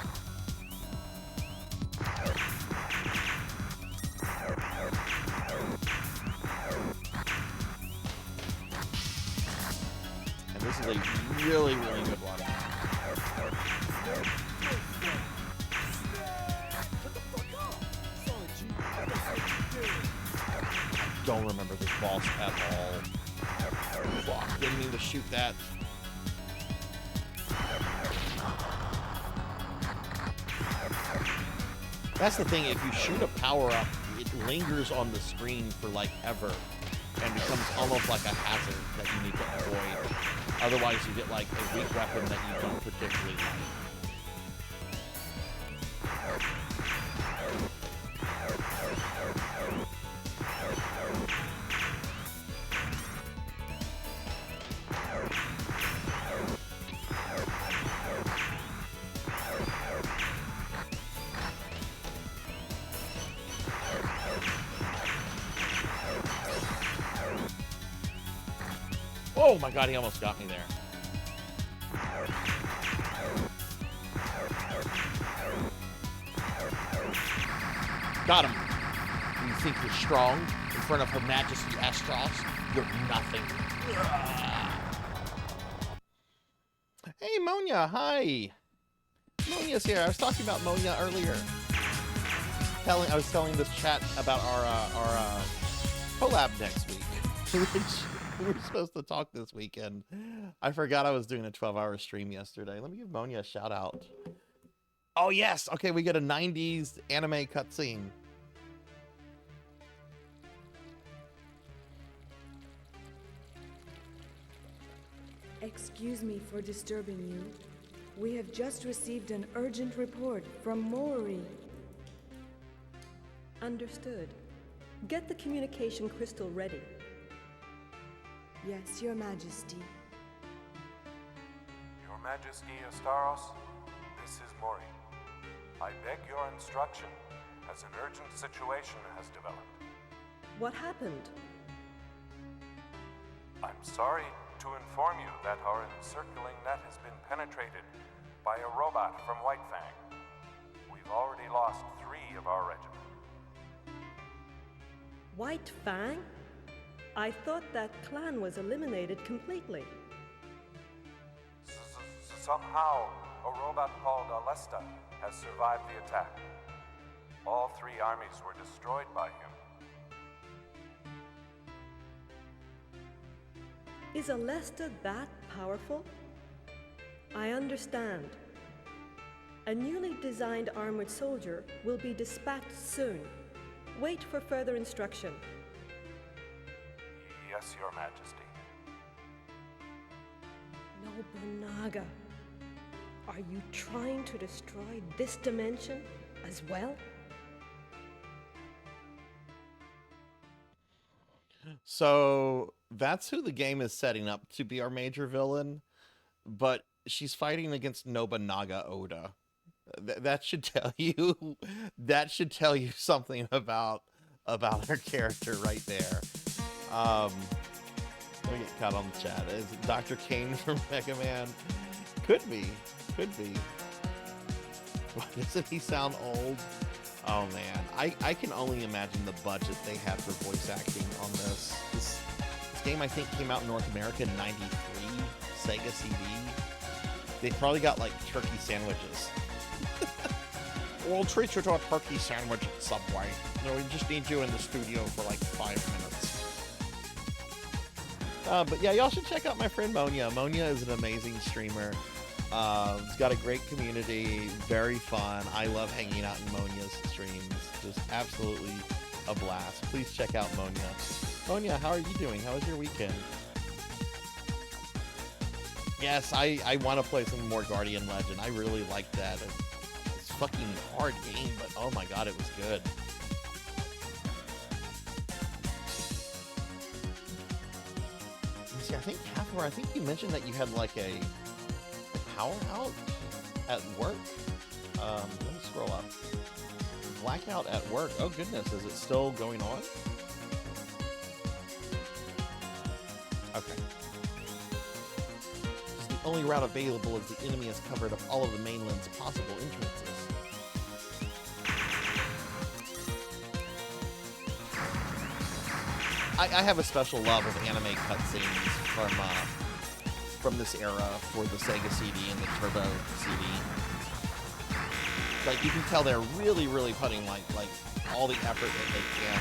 And this is a really, really good one. I don't remember this boss at all. Fuck, didn't mean to shoot that. That's the thing, if you shoot a power-up, it lingers on the screen for like ever and becomes almost like a hazard that you need to avoid. Otherwise you get like a weak weapon that you don't particularly like. Oh my god, he almost got me there. Got him. You think you're strong in front of Her Majesty Astros? You're nothing. Hey, Monia, hi. Monia's here. I was talking about Monia earlier. I was telling this chat about our collab next week. We were supposed to talk this weekend. I forgot I was doing a 12-hour stream yesterday. Let me give Monia a shout out. Oh yes, okay, we get a 90s anime cutscene. Excuse me for disturbing you. We have just received an urgent report from Mori. Understood. Get the communication crystal ready. Yes, Your Majesty. Your Majesty Astaros, this is Mori. I beg your instruction, as an urgent situation has developed. What happened? I'm sorry to inform you that our encircling net has been penetrated by a robot from White Fang. We've already lost 3 of our regiment. White Fang? I thought that clan was eliminated completely. Somehow, a robot called Aleste has survived the attack. All 3 armies were destroyed by him. Is Aleste that powerful? I understand. A newly designed armored soldier will be dispatched soon. Wait for further instruction. Yes, Your Majesty. Nobunaga, are you trying to destroy this dimension as well? So that's who the game is setting up to be our major villain, but she's fighting against Nobunaga Oda. That should tell you something about her character right there. Let me get caught on the chat. Is it Dr. Kane from Mega Man? Could be. Why doesn't he sound old? Oh man, I can only imagine the budget they had for voice acting on this. This game I think came out in North America in '93, Sega CD. They probably got like turkey sandwiches. We'll treat you to a turkey sandwich at Subway. No, we just need you in the studio for like 5 minutes. But yeah, y'all should check out my friend Monia. Monia is an amazing streamer. It's got a great community, very fun. I love hanging out in Monia's streams. Just absolutely a blast. Please check out Monia. Monia, how are you doing? How was your weekend? Yes, I want to play some more Guardian Legend. I really like that. It's a fucking hard game, but oh my god, it was good. See, I think Hathor, I think you mentioned that you had like a power out at work. Let me scroll up. Blackout at work. Oh goodness, is it still going on? Okay. It's the only route available as the enemy has covered up all of the mainland's possible entrances. I have a special love of anime cutscenes from this era for the Sega CD and the Turbo CD. Like you can tell they're really putting like all the effort that they can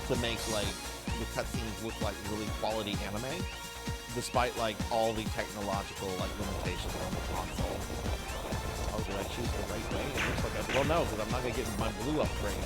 to make like the cutscenes look like really quality anime, despite like all the technological like limitations on the console. Oh, did I choose the right way? It looks like well, no, because I'm not gonna get my blue upgrade.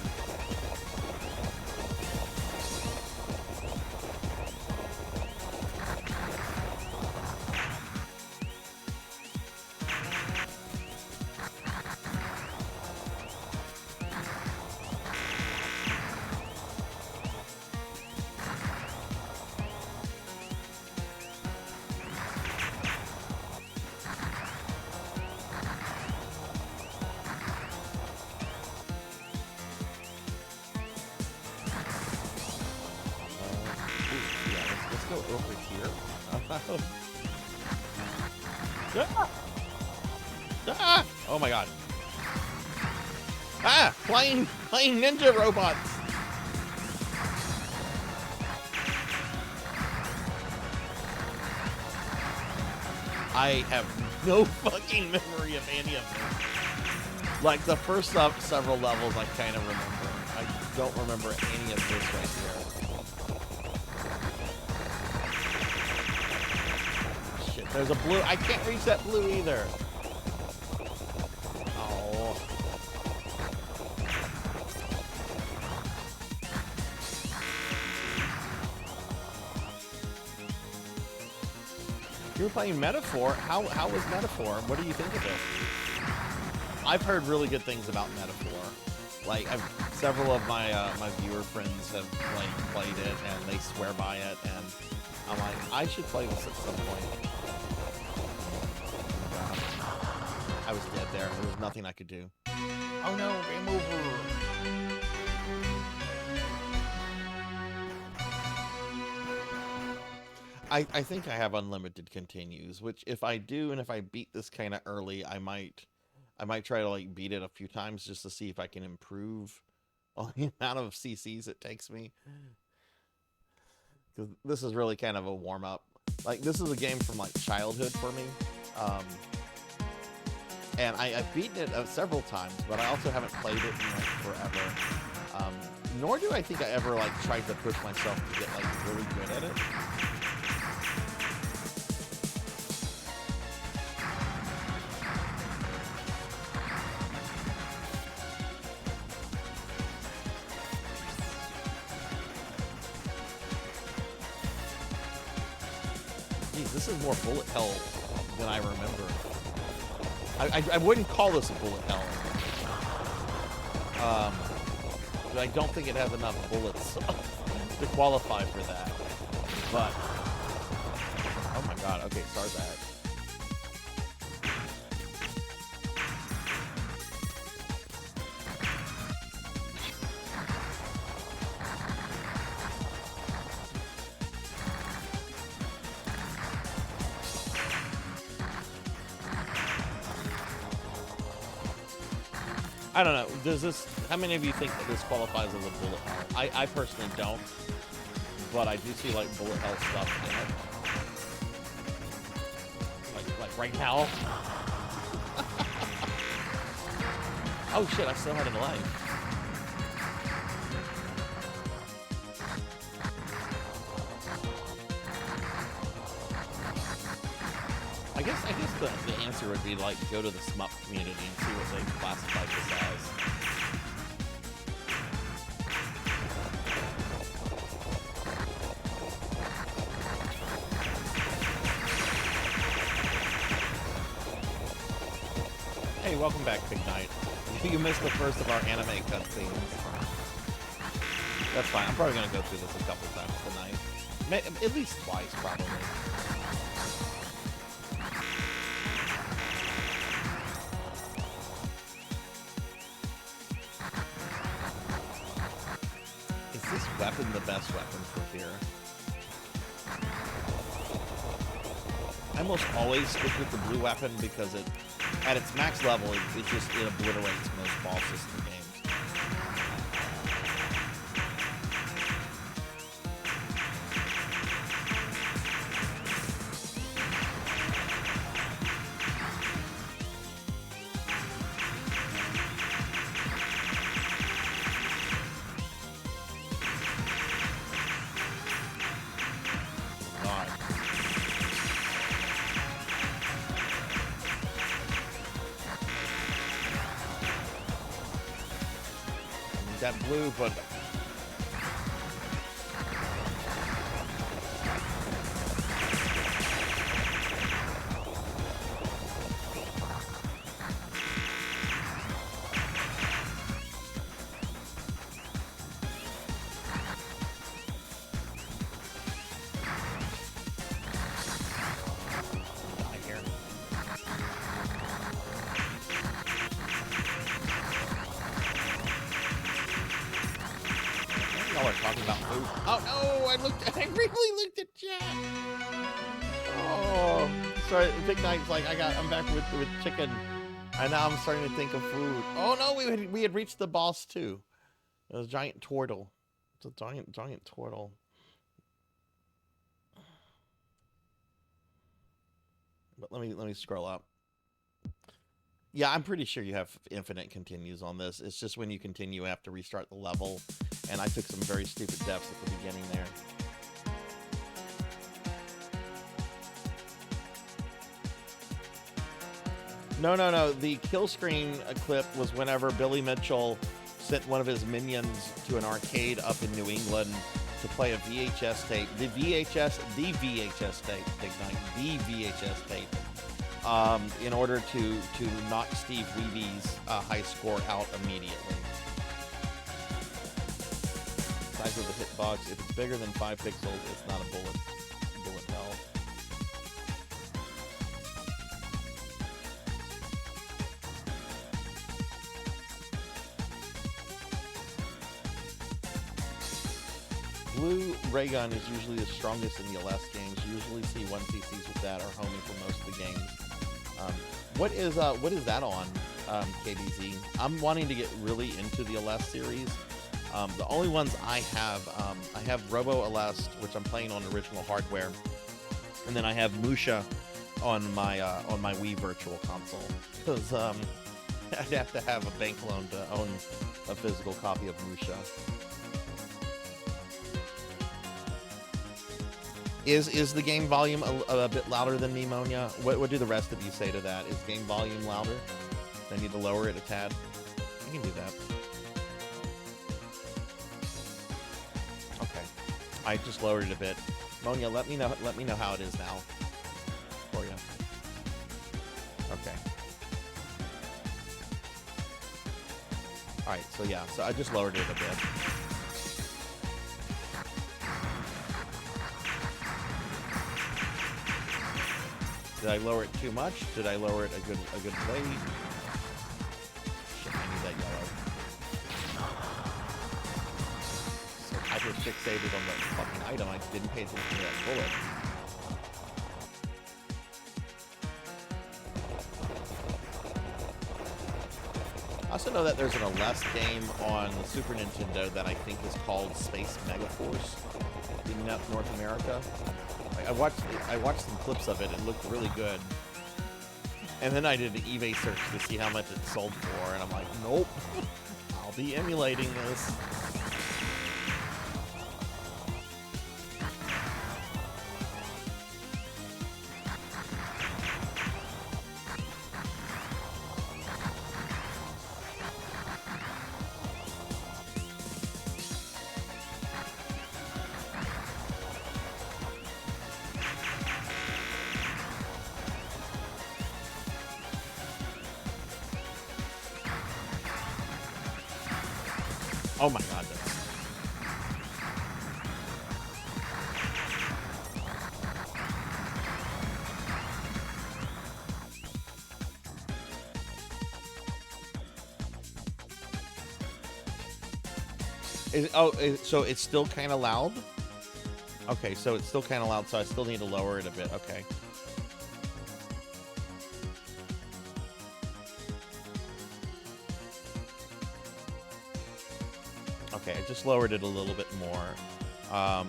Oh my god. Ah! Flying ninja robots! I have no fucking memory of any of this. Like the first several levels I kind of remember. I don't remember any of this right here. Shit, there's a blue. I can't reach that blue either. You were playing Metaphor. How was Metaphor? What do you think of it? I've heard really good things about Metaphor. Like, several of my my viewer friends have like played it and they swear by it, and I'm like, I should play this at some point. I was dead there. There was nothing I could do. Oh no, game over. I think I have unlimited continues, which if I do and if I beat this kind of early, I might try to like beat it a few times just to see if I can improve on the amount of CCs it takes me. Because this is really kind of a warm up. Like this is a game from like childhood for me, and I've beaten it several times, but I also haven't played it in like forever. Nor do I think I ever like tried to push myself to get like really good at it. Geez, this is more bullet hell than I remember. I wouldn't call this a bullet hell. But I don't think it has enough bullets to qualify for that. But, oh my god, okay, Sarzac. I don't know. Does this? How many of you think that this qualifies as a bullet hell? I personally don't, but I do see like bullet hell stuff in it. Like right now. Oh shit! I still had a life. I guess the answer would be like go to the SMUP community and see what they classify this as. Hey, welcome back, Big Knight. You missed the first of our anime cutscenes. That's fine. I'm probably gonna go through this a couple times tonight. At least twice, probably. Weapon the best weapon for fear. I almost always stick with the blue weapon because it, at its max level, it obliterates most bosses in the game. That blue, but I really looked at chat. Oh, sorry. Big Knight's like, I'm back with chicken, and now I'm starting to think of food. Oh no, we had reached the boss too. It was a giant turtle. It's a giant turtle. But let me scroll up. Yeah, I'm pretty sure you have infinite continues on this. It's just when you continue, you have to restart the level, and I took some very stupid deaths at the beginning there. No. The kill screen clip was whenever Billy Mitchell sent one of his minions to an arcade up in New England to play a VHS tape. The VHS tape, Big Night, the VHS tape, in order to knock Steve Weeby's high score out immediately. Size of the hitbox, if it's bigger than 5 pixels, it's not a bullet hell. Blue ray gun is usually the strongest in the Aleste games. You usually see 1cc's with that or homing for most of the games. What is that on, KBZ? I'm wanting to get really into the Aleste series. The only ones I have Robo Aleste, which I'm playing on original hardware, and then I have Musha on my Wii Virtual Console, because I'd have to have a bank loan to own a physical copy of Musha. Is the game volume a bit louder than Pneumonia? What do the rest of you say to that? Is game volume louder? Do I need to lower it a tad? I can do that. Okay, I just lowered it a bit. Monia, let me know how it is now. Alright, so yeah, so I just lowered it a bit. Did I lower it too much? Did I lower it a good way? Shit, I need that yellow. So hyper fixated on the fucking item, I didn't pay attention to that bullet. I also know that there's an Aleste game on the Super Nintendo that I think is called Space Megaforce in North America. I watched some clips of it. It looked really good. And then I did an eBay search to see how much it sold for, and I'm like, nope, I'll be emulating this. Oh my god, so it's still kind of loud? Okay, so it's still kind of loud, so I still need to lower it a bit. Okay. Okay, I just lowered it a little bit more.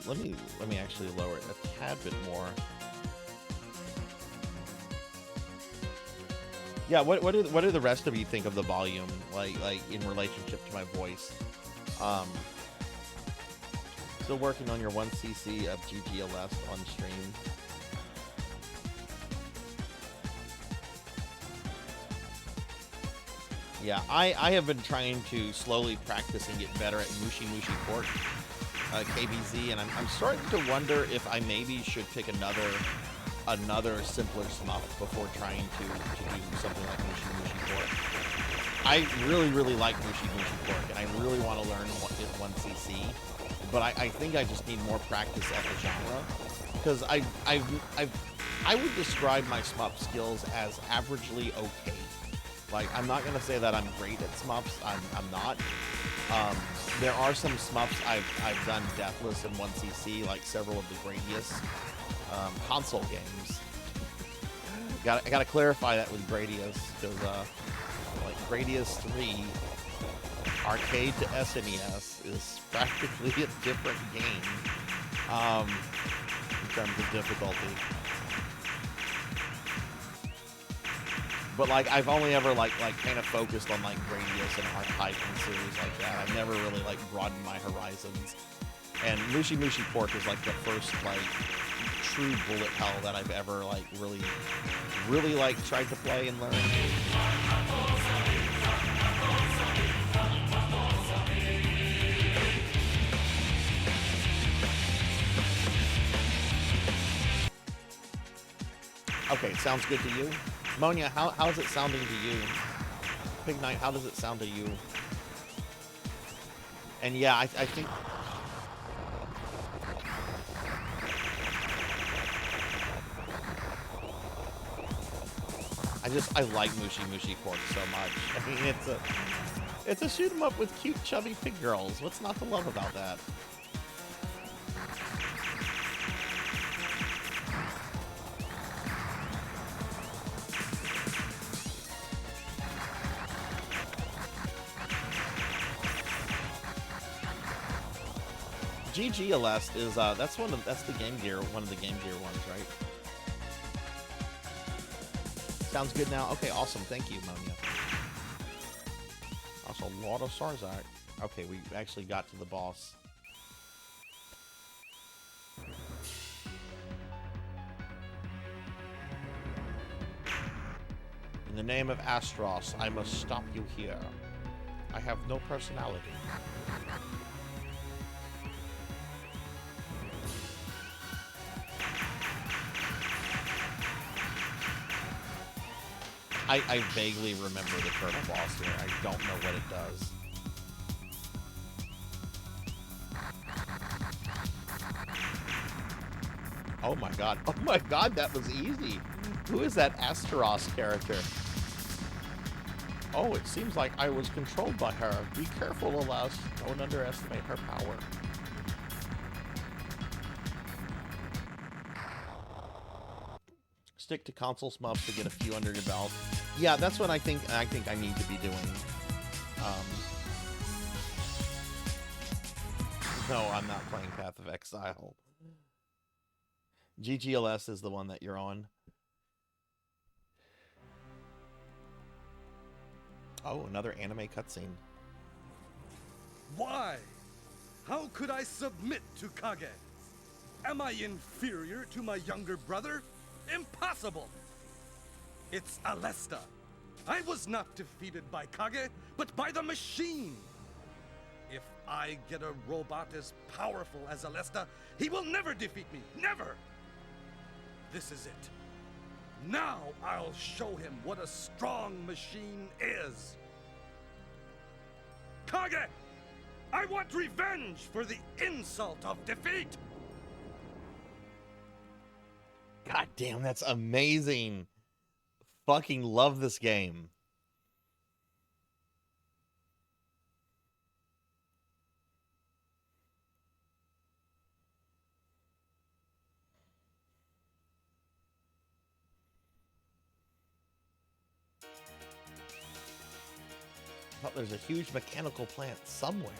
Let me actually lower it a tad bit more. Yeah, what do the rest of you think of the volume, like in relationship to my voice? Still working on your 1cc of GG Aleste on stream. Yeah, I have been trying to slowly practice and get better at Mushy Mushy Pork, KBZ, and I'm starting to wonder if I maybe should pick another simpler smuff before trying to do something like Mushy Mushy Pork. I really like Mushy Mushy Pork, and I really want to learn 1cc, but I think I just need more practice at the genre, because I would describe my smuff skills as averagely okay. Like, I'm not gonna say that I'm great at smuffs. I'm not. There are some smuffs I've done deathless in 1cc, like several of the Gradius console games. I gotta clarify that with Gradius, because like Gradius 3 arcade to SNES is practically a different game in terms of difficulty. But like, I've only ever like kind of focused on like Gradius and Archetype and series like that. I've never really like broadened my horizons. And Mushy Mushy Pork is like the first like true bullet hell that I've ever like really like tried to play and learn. Okay, sounds good to you? Monia, how's it sounding to you? Big Knight, how does it sound to you? And yeah, I think... I like Mushy Mushy Pork so much. I mean, it's a shoot 'em up with cute chubby pig girls. What's not to love about that? GG Aleste is that's the Game Gear, one of the Game Gear ones, right? Sounds good now. Okay, awesome. Thank you, Monia. Also, a lot of Sarzac. Okay, we actually got to the boss. In the name of Astros, I must stop you here. I have no personality. I vaguely remember the turtle boss here. I don't know what it does. Oh my god. Oh my god, that was easy. Who is that Asteros character? Oh, it seems like I was controlled by her. Be careful, Aleste. Don't underestimate her power. Stick to console smubs to get a few under your belt. Yeah, that's what I think I need to be doing. No, I'm not playing Path of Exile. GGLS is the one that you're on. Oh, another anime cutscene. Why? How could I submit to Kage? Am I inferior to my younger brother? Impossible! It's Aleste. I was not defeated by Kage, but by the machine. If I get a robot as powerful as Aleste, he will never defeat me. Never! This is it. Now I'll show him what a strong machine is. Kage! I want revenge for the insult of defeat! God damn, that's amazing. Fucking love this game. I thought there's a huge mechanical plant somewhere.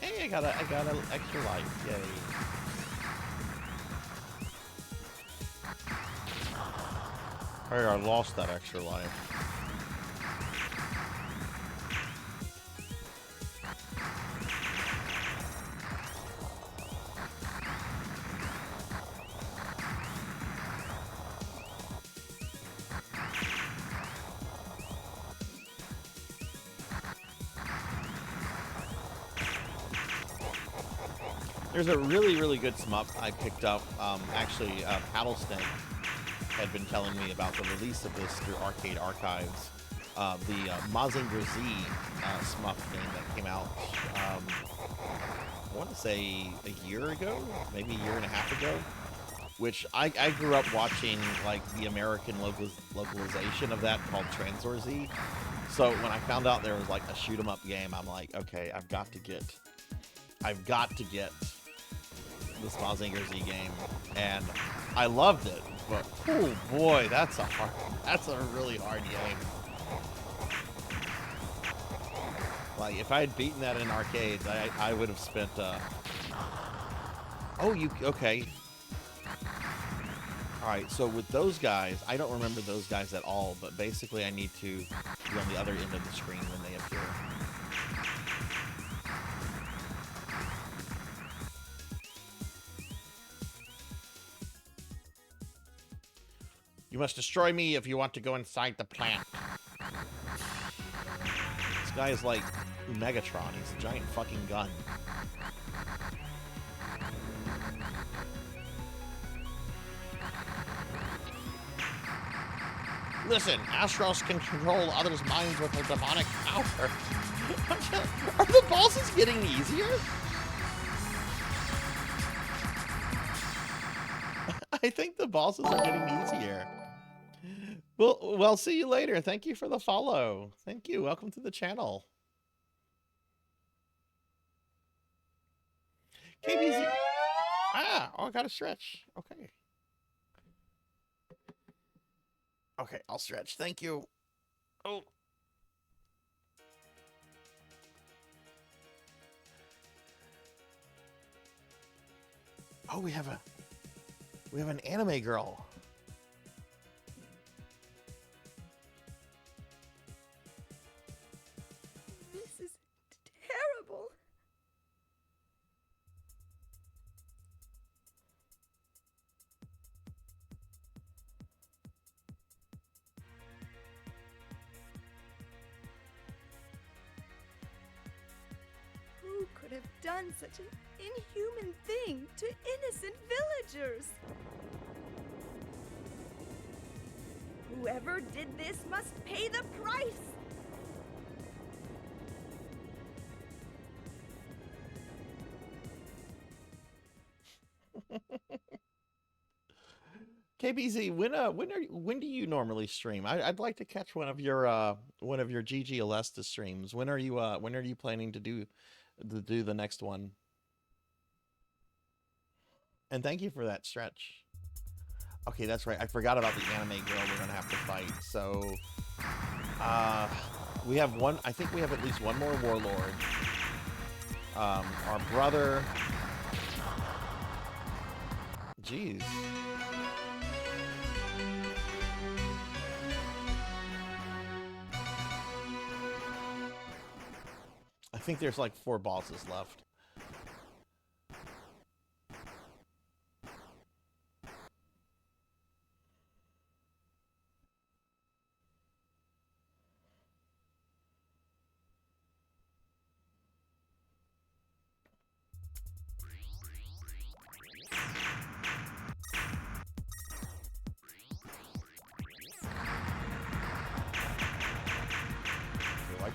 Hey, I got an extra life. Yay. Hey, I lost that extra life. There's a really, really good shmup I picked up. Actually, Paddlesnake had been telling me about the release of this through Arcade Archives. The Mazinger Z shmup game that came out, I want to say a year ago, maybe a year and a half ago, which I grew up watching, like, the American localization of that called Transor Z. So when I found out there was, like, a shoot-'em-up game, I'm like, okay, I've got to get this Mazinger Z game, and I loved it. But oh boy, that's a really hard game. Like, if I had beaten that in arcades, I would have spent. Oh, okay? All right. So with those guys, I don't remember those guys at all. But basically, I need to be on the other end of the screen when they appear. You must destroy me if you want to go inside the plant. This guy is like Megatron. He's a giant fucking gun. Listen, Astros can control others' minds with their demonic power. Are the bosses getting easier? I think the bosses are getting easier. Well, see you later. Thank you for the follow. Thank you. Welcome to the channel. KBZ. Oh, I got to stretch. Okay. Okay, I'll stretch. Thank you. Oh. Oh, we have an anime girl. This is terrible. Who could have done such an inhuman thing to innocent villagers? Whoever did this must pay the price. KBZ, when do you normally stream? I'd like to catch one of your GG Alesta streams. When are you planning to do the next one? And thank you for that stretch. Okay, that's right. I forgot about the anime girl we're gonna have to fight. So we have one. I think we have at least one more warlord. Our brother. Jeez. I think there's like 4 bosses left.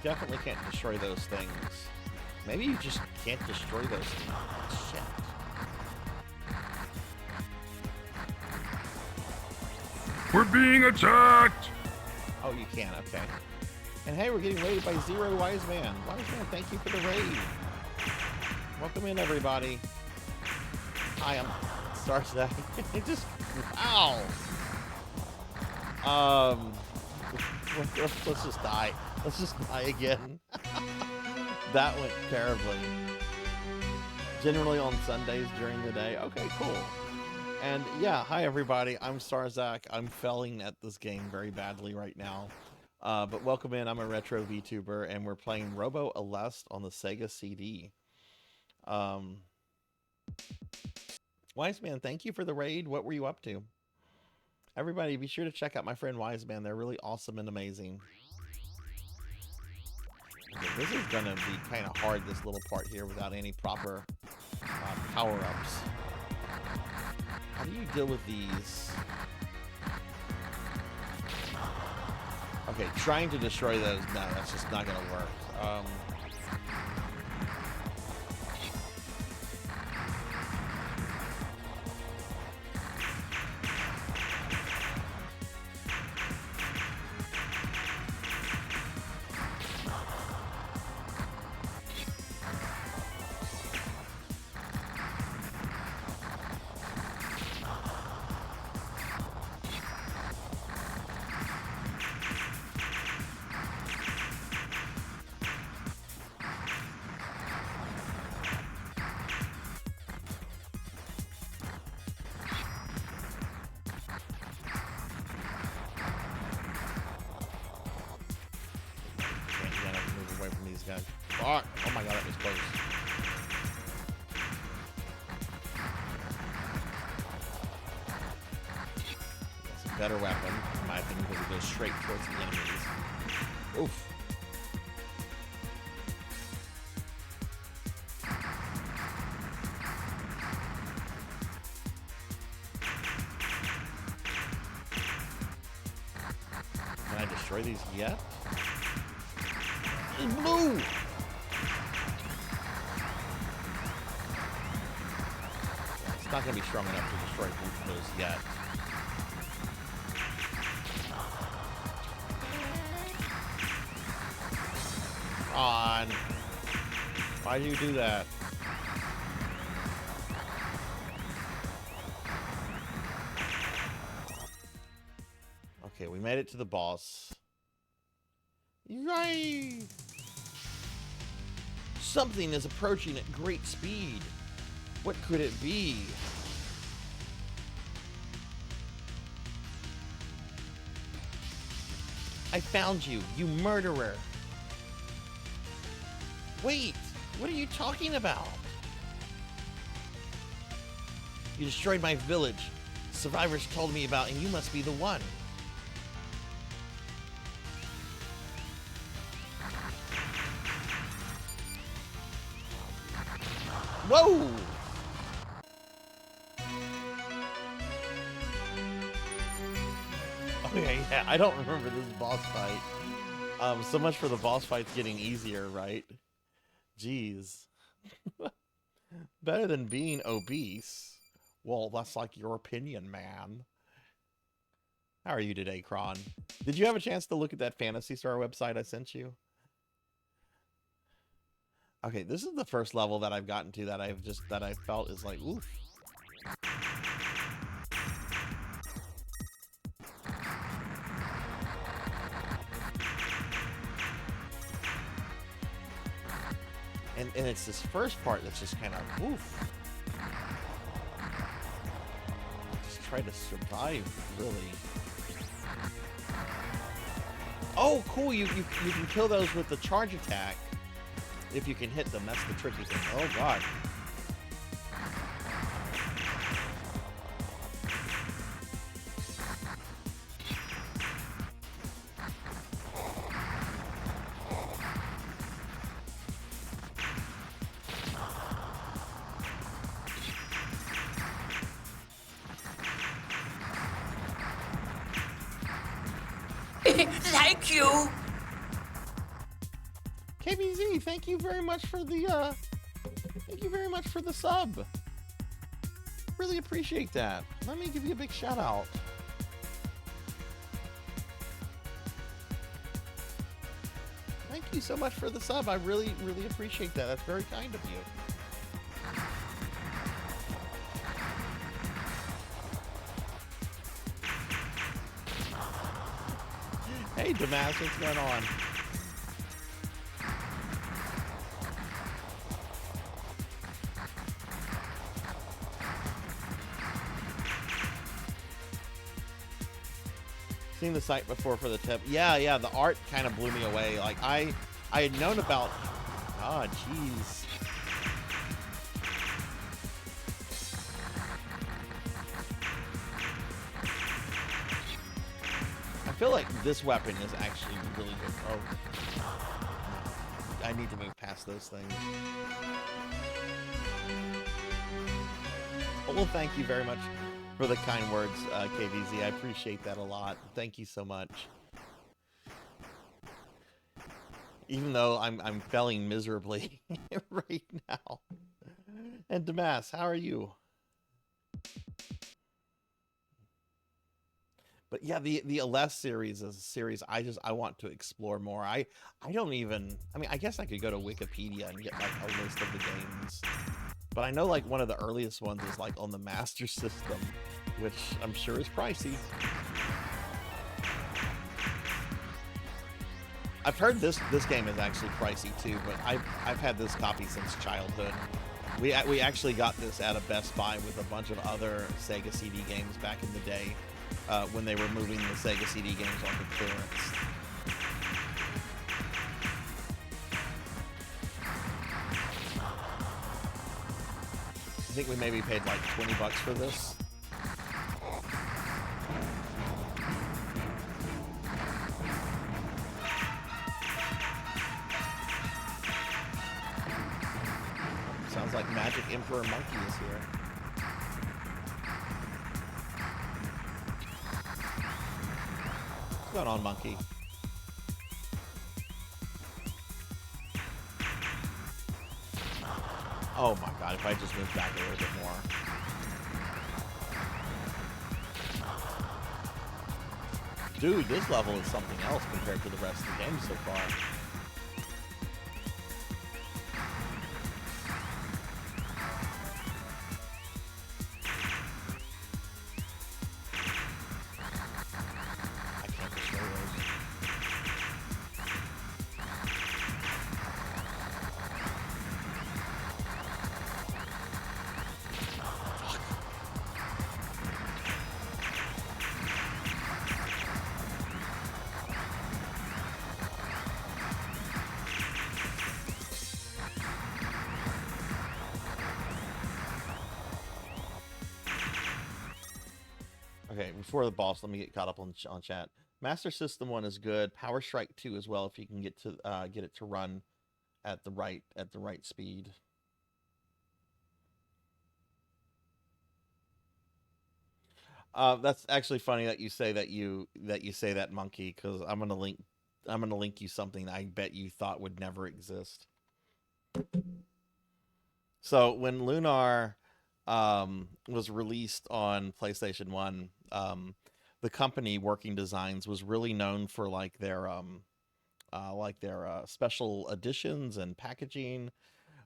Definitely can't destroy those things. Maybe you just can't destroy those things. Shit. We're being attacked! Oh, you can, okay. And hey, we're getting raided by Zero Wise Man. Wise Man, thank you for the raid. Welcome in, everybody. Hi, I'm Sarzac. It just, ow! Let's just die. Let's just die again. That went terribly. Generally on Sundays during the day. Okay, cool. And yeah, hi everybody. I'm Sarzac. I'm failing at this game very badly right now. But welcome in. I'm a retro VTuber, and we're playing Robo Aleste on the Sega CD. Wise Man, thank you for the raid. What were you up to? Everybody, be sure to check out my friend Wise Man. They're really awesome and amazing. Okay, this is gonna be kind of hard, this little part here, without any proper power-ups. How do you deal with these? Okay, trying to destroy those, no, that's just not gonna work. Fuck. Oh my god, that was close. That's a better weapon, in my opinion, because it goes straight towards the enemies. Oof. Can I destroy these yet? It's blue! It's not going to be strong enough to destroy those yet. Come on. Why do you do that? Okay, we made it to the boss. Yay! Something is approaching at great speed. What could it be? I found you, you murderer. Wait, what are you talking about? You destroyed my village. Survivors told me about, and you must be the one. Whoa! Okay, yeah, I don't remember this boss fight. So much for the boss fights getting easier, right? Jeez. Better than being obese. Well, that's like your opinion, man. How are you today, Kron? Did you have a chance to look at that Phantasy Star website I sent you? Okay, this is the first level that I've gotten to that I felt is like, oof. And it's this first part that's just kind of oof. Just try to survive, really. Oh, cool! You can kill those with the charge attack if you can hit them. That's the tricky thing. Oh god. Thank you. KBZ, thank you very much for the sub. Really appreciate that. Let me give you a big shout out. Thank you so much for the sub. I really appreciate that. That's very kind of you. Hey, Damas, what's going on? Seen the site before for the tip. Yeah, the art kind of blew me away. Like, I had known about... Oh, jeez. I feel like this weapon is actually really good. Oh. I need to move past those things. Well, thank you very much for the kind words, KVZ. I appreciate that a lot. Thank you so much. Even though I'm failing miserably right now. And Damas, how are you? But yeah, the Aleste series is a series I want to explore more. I mean, I guess I could go to Wikipedia and get like a list of the games. But I know like one of the earliest ones is like on the Master System, which I'm sure is pricey. I've heard this game is actually pricey too, but I've had this copy since childhood. We actually got this at a Best Buy with a bunch of other Sega CD games back in the day. When they were moving the Sega CD games onto clearance. I think we maybe paid like $20 for this. Sounds like Magic Emperor Monkey is here. What's going on, Monkey? Oh my god, if I just move back a little bit more. Dude, this level is something else compared to the rest of the game so far. Before the boss, let me get caught up on chat. Master System 1 is good. Power Strike 2 as well, if you can get it to run at the right speed. That's actually funny that you say that, Monkey, because I'm gonna link you something I bet you thought would never exist. So when Lunar was released on PlayStation 1, the company Working Designs was really known for like their special editions and packaging.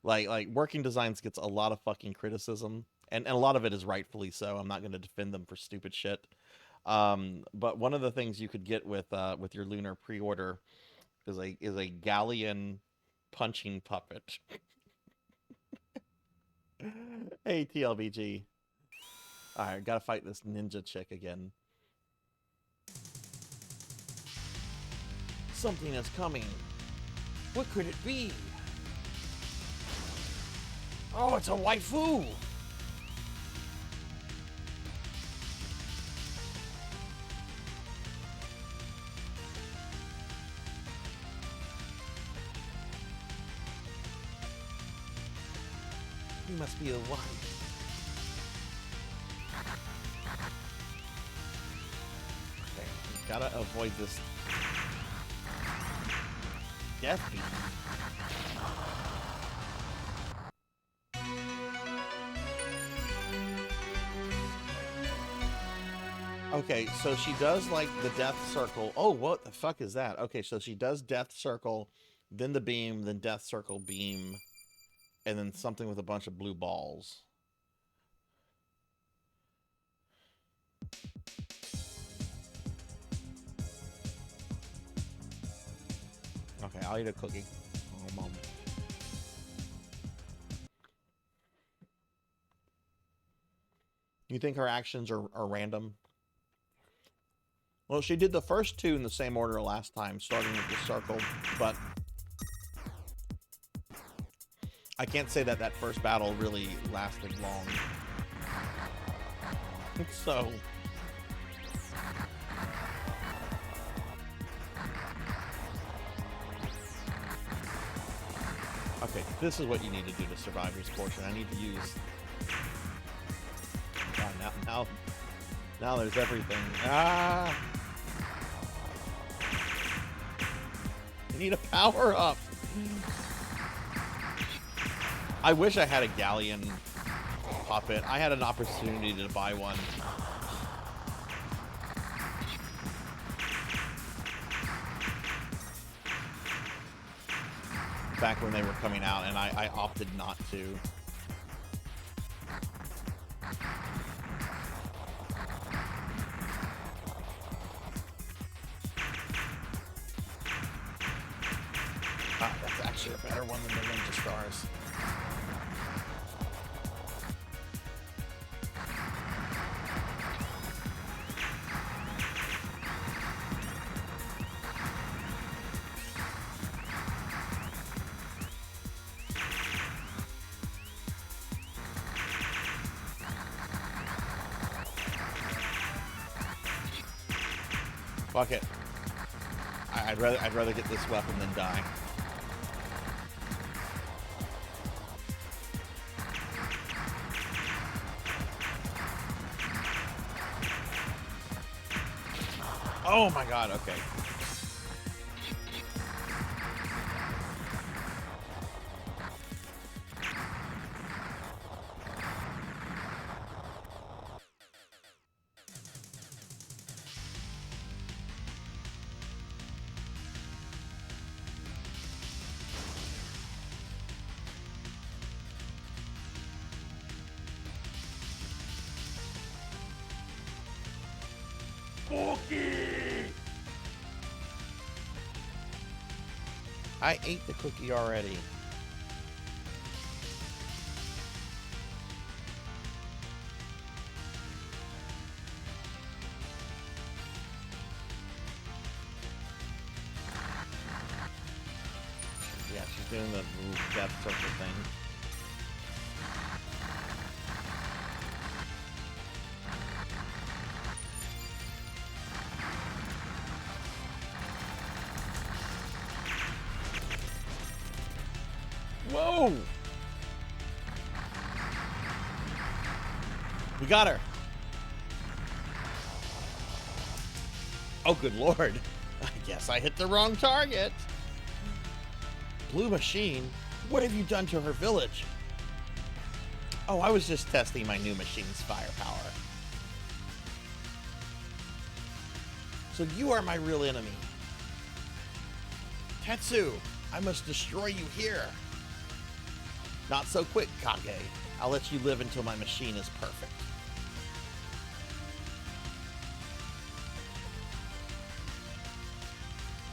Like Working Designs gets a lot of fucking criticism, and a lot of it is rightfully so. I'm not going to defend them for stupid shit. But one of the things you could get with your Lunar pre-order is a galleon punching puppet. Hey TLBG. All right, gotta fight this ninja chick again. Something is coming. What could it be? Oh, it's a waifu! You must be the one. Okay, we gotta avoid this death beam. Okay, so she does like the death circle. Oh, what the fuck is that? Okay, so she does death circle, then the beam, then death circle, beam, and then something with a bunch of blue balls. Okay, I'll eat a cookie. Oh, Mom. You think her actions are random? Well, she did the first two in the same order last time, starting with the circle, but I can't say that that first battle really lasted long. So okay, this is what you need to do to survive this portion. I need to use... God, now there's everything. Ah! I need a power up. I wish I had a galleon puppet. I had an opportunity to buy one. Back when they were coming out, and I opted not to. That's actually a better one than the Ninja Stars. Fuck it. I'd rather get this weapon than die. Oh my god, okay. I ate the cookie already. Yeah, she's doing the death circle thing. Whoa! We got her. Oh, good lord. I guess I hit the wrong target. Blue machine? What have you done to her village? Oh, I was just testing my new machine's firepower. So you are my real enemy. Tetsu, I must destroy you here. Not so quick, Kage. I'll let you live until my machine is perfect.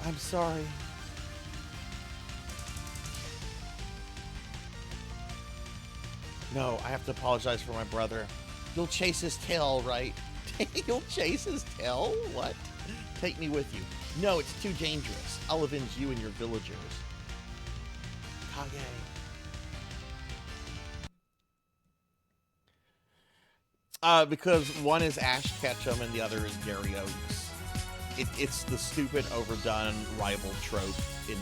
I'm sorry. No, I have to apologize for my brother. You'll chase his tail, right? You'll chase his tail? What? Take me with you. No, it's too dangerous. I'll avenge you and your villagers. Kage. Because one is Ash Ketchum and the other is Gary Oaks. It's the stupid, overdone rival trope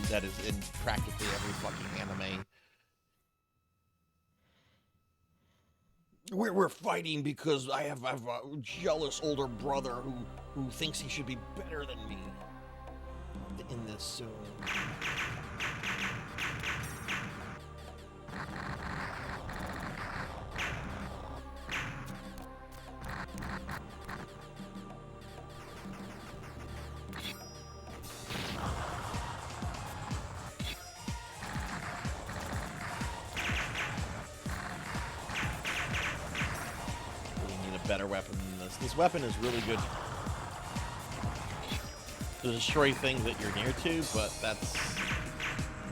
that is in practically every fucking anime. We're fighting because I have a jealous older brother who thinks he should be better than me. In this soon. Better weapon than this. This weapon is really good to destroy things that you're near to, but that's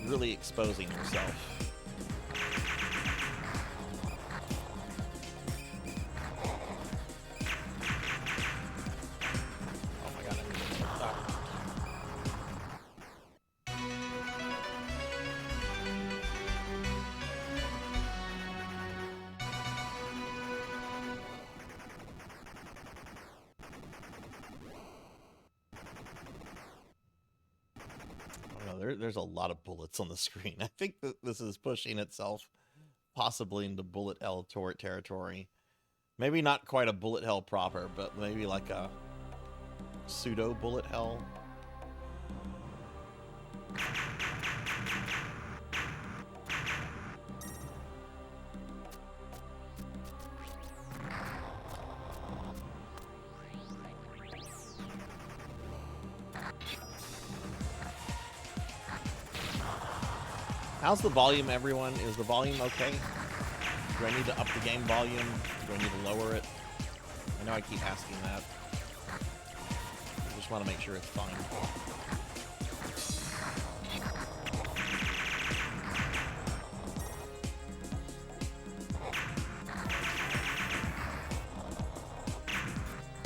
really exposing yourself. Oh my god, I need to stop. There's a lot of bullets on the screen. I think that this is pushing itself possibly into bullet hell territory. Maybe not quite a bullet hell proper, but maybe like a pseudo bullet hell. How's the volume, everyone? Is the volume okay? Do I need to up the game volume? Do I need to lower it? I know I keep asking that. I just want to make sure it's fine.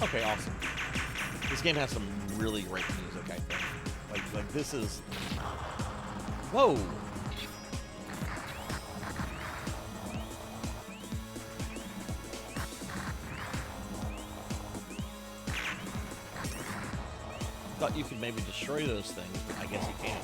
Okay, awesome. This game has some really great music, I think. Like this is... Whoa! Thought you could maybe destroy those things, but I guess you can't.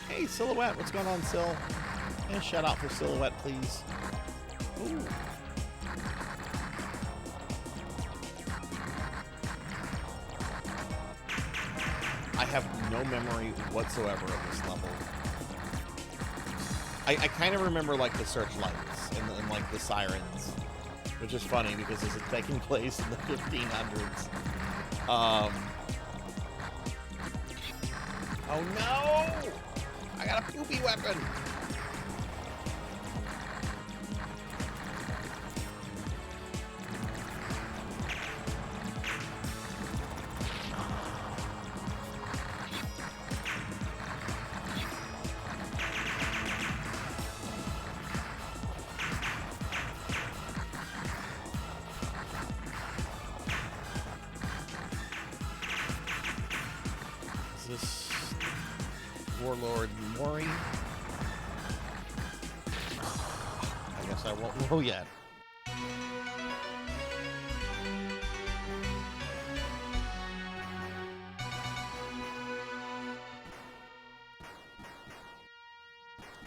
Hey, Silhouette, what's going on, Sil? And shout out for Silhouette, please. Ooh. I have no memory whatsoever of this level. I kind of remember like the searchlights and like the sirens, which is funny because this is taking place in the 1500s. Oh no! I got a poopy weapon! Warlord Mori. I guess I won't know yet.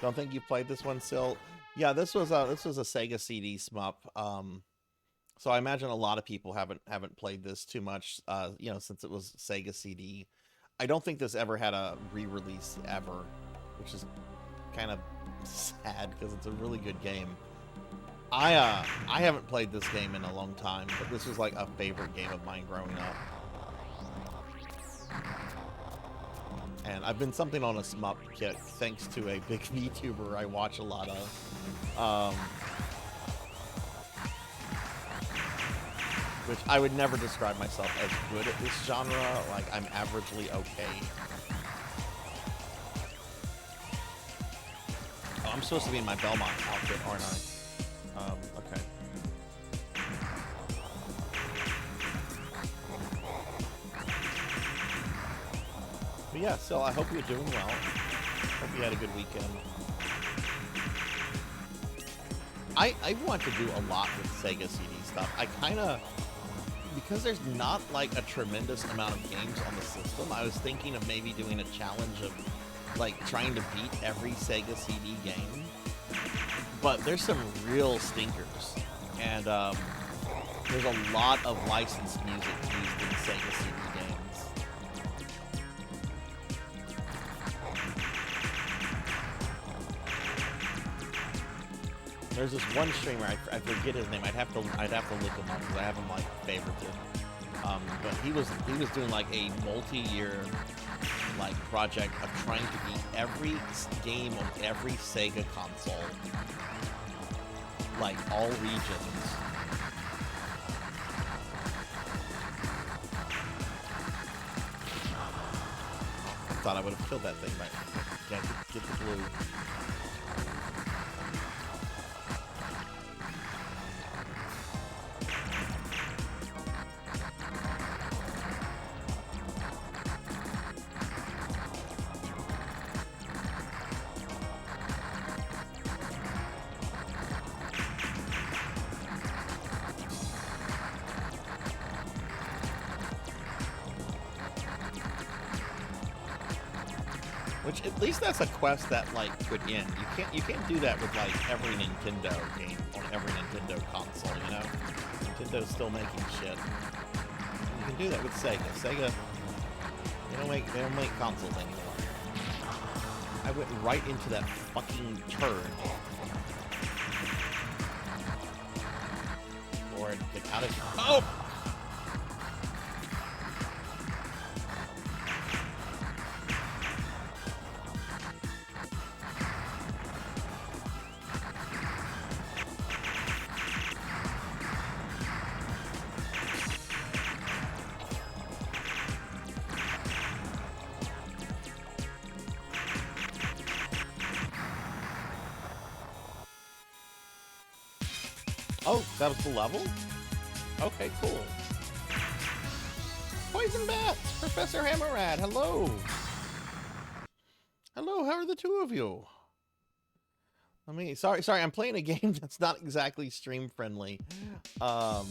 Don't think you played this one, Sil. Yeah, this was a Sega CD shmup. So I imagine a lot of people haven't played this too much. You know, since it was Sega CD. I don't think this ever had a re-release ever, which is kind of sad because it's a really good game. I haven't played this game in a long time, but this was like a favorite game of mine growing up. And I've been something on a shmup kick thanks to a big VTuber I watch a lot of. Which I would never describe myself as good at this genre. Like, I'm averagely okay. Oh, I'm supposed to be in my Belmont outfit, aren't I? Okay. But yeah, so I hope you're doing well. Hope you had a good weekend. I want to do a lot with Sega CD stuff. I kind of... Because there's not like a tremendous amount of games on the system, I was thinking of maybe doing a challenge of like trying to beat every Sega CD game. But there's some real stinkers. And there's a lot of licensed music used in Sega CD games. There's this one streamer, I forget his name. I'd have to look him up because I have him like favorited. But he was doing like a multi-year like project of trying to beat every game on every Sega console, like all regions. I thought I would have killed that thing, but can't get the blue. Which at least that's a quest that like could end. You can't do that with like every Nintendo game on every Nintendo console, you know? Nintendo's still making shit. You can do that with Sega. Sega they don't make consoles anymore. I went right into that fucking turd. Lord, get out of here. Oh! Oh, that was the level? Okay, cool. Poison Bats! Professor Hammerrad, hello! Hello, how are the two of you? Sorry, I'm playing a game that's not exactly stream friendly. Let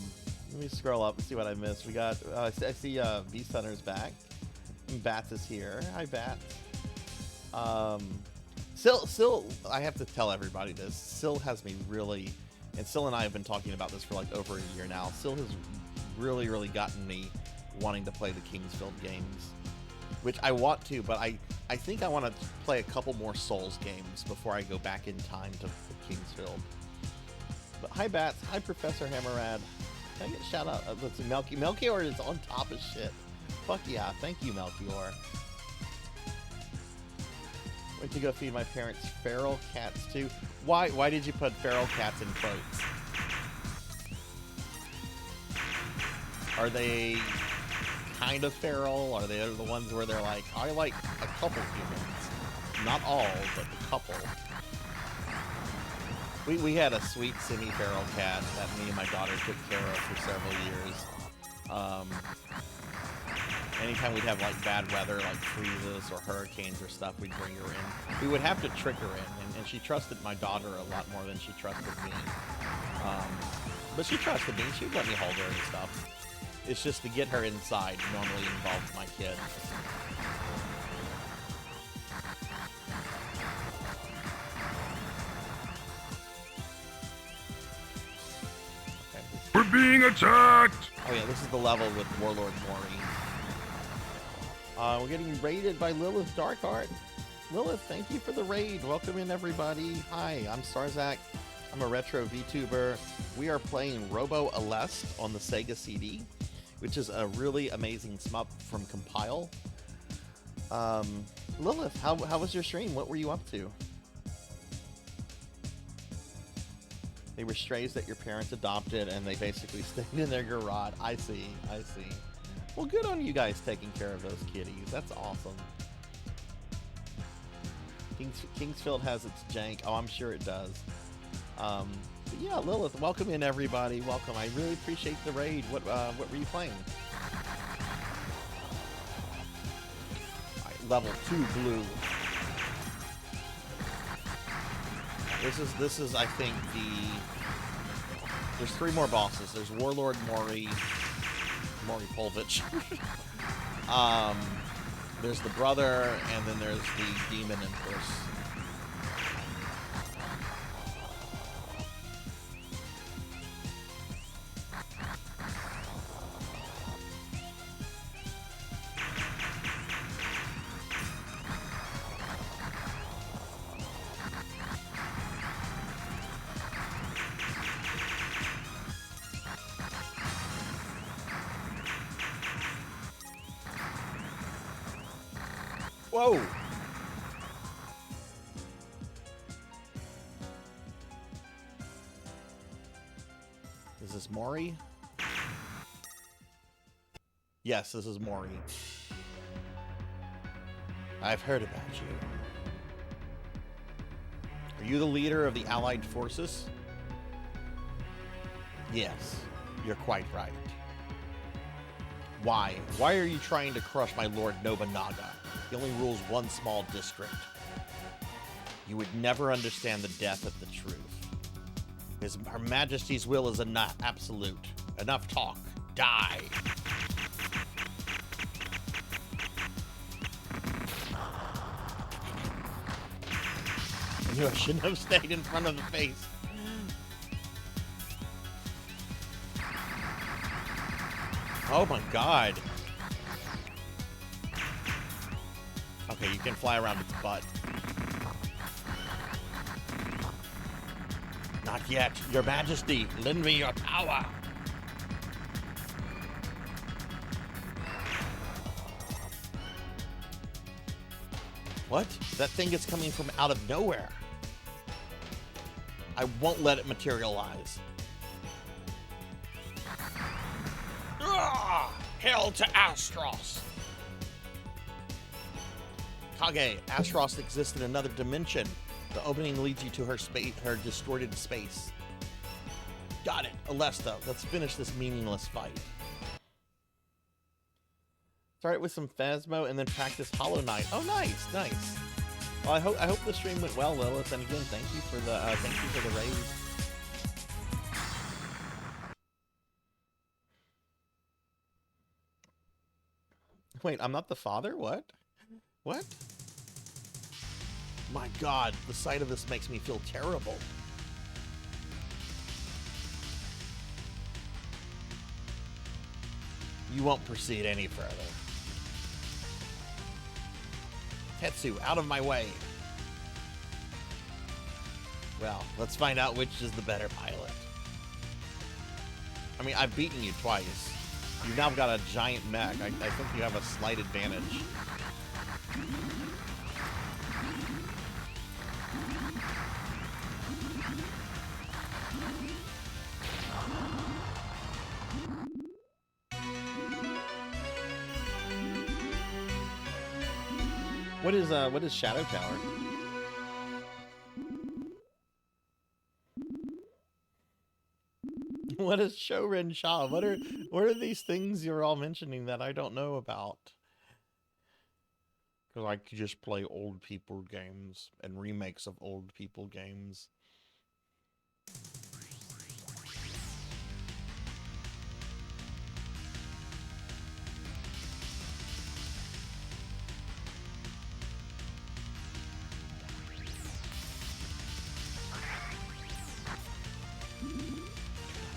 me scroll up and see what I missed. We got, I see Beast Hunter's back. And Bats is here. Hi, Bats. Sil, I have to tell everybody this. Sil has me really... And Sil and I have been talking about this for like over a year now. Sil has really, really gotten me wanting to play the Kingsfield games, which I want to, but I think I want to play a couple more Souls games before I go back in time to Kingsfield. But hi, Bats. Hi, Professor Hammerrad. Can I get a shout out? Let's see, Melchior is on top of shit. Fuck yeah. Thank you, Melchior. Went to go feed my parents feral cats too. Why did you put feral cats in quotes? Are they kind of feral? Are they the ones where they're like, I like a couple humans. Not all, but a couple. We had a sweet semi-feral cat that me and my daughter took care of for several years. anytime we'd have like bad weather, like freezes or hurricanes or stuff, we'd bring her in. We would have to trick her in, and she trusted my daughter a lot more than she trusted me. But she trusted me. She'd let me hold her and stuff. It's just to get her inside normally involves my kid. We're being attacked! Oh yeah, this is the level with Warlord Mori. We're getting raided by Lilith Darkheart. Lilith, thank you for the raid. Welcome in, everybody. Hi, I'm Sarzac. I'm a retro VTuber. We are playing Robo Aleste on the Sega CD, which is a really amazing shmup from Compile. Lilith, how was your stream? What were you up to? They were strays that your parents adopted, and they basically stayed in their garage. I see. Well, good on you guys taking care of those kitties. That's awesome. Kingsfield has its jank. Oh, I'm sure it does. But yeah, Lilith, welcome in, everybody. Welcome. I really appreciate the raid. What were you playing? All right, level 2 blue. This is I think there's 3 more bosses. There's Warlord Mori Polvich. There's the brother, and then there's the demon Empress. Whoa! Is this Mori? Yes, this is Mori. I've heard about you. Are you the leader of the Allied forces? Yes, you're quite right. Why? Why are you trying to crush my Lord Nobunaga? He only rules one small district. You would never understand the depth of the truth. Her Majesty's will is absolute. Enough talk. Die. I knew I shouldn't have stayed in front of the face. Oh my god. Okay, you can fly around its butt. Not yet. Your Majesty, lend me your power. What? That thing is coming from out of nowhere. I won't let it materialize. Hail to Astros! Kage, Astros exists in another dimension. The opening leads you to her distorted space. Got it, Aleste. Let's finish this meaningless fight. Start with some Phasmo and then practice Hollow Knight. Oh, nice. Well, I hope the stream went well, Lilith. And again, thank you for the raid. Wait, I'm not the father? What? What? My god, the sight of this makes me feel terrible. You won't proceed any further. Tetsu, out of my way. Well, let's find out which is the better pilot. I mean, I've beaten you twice. You've now got a giant mech. I think you have a slight advantage. What is Shadow Tower? What is Shorin Sha? What are these things you're all mentioning that I don't know about? Because I could just play old people games and remakes of old people games.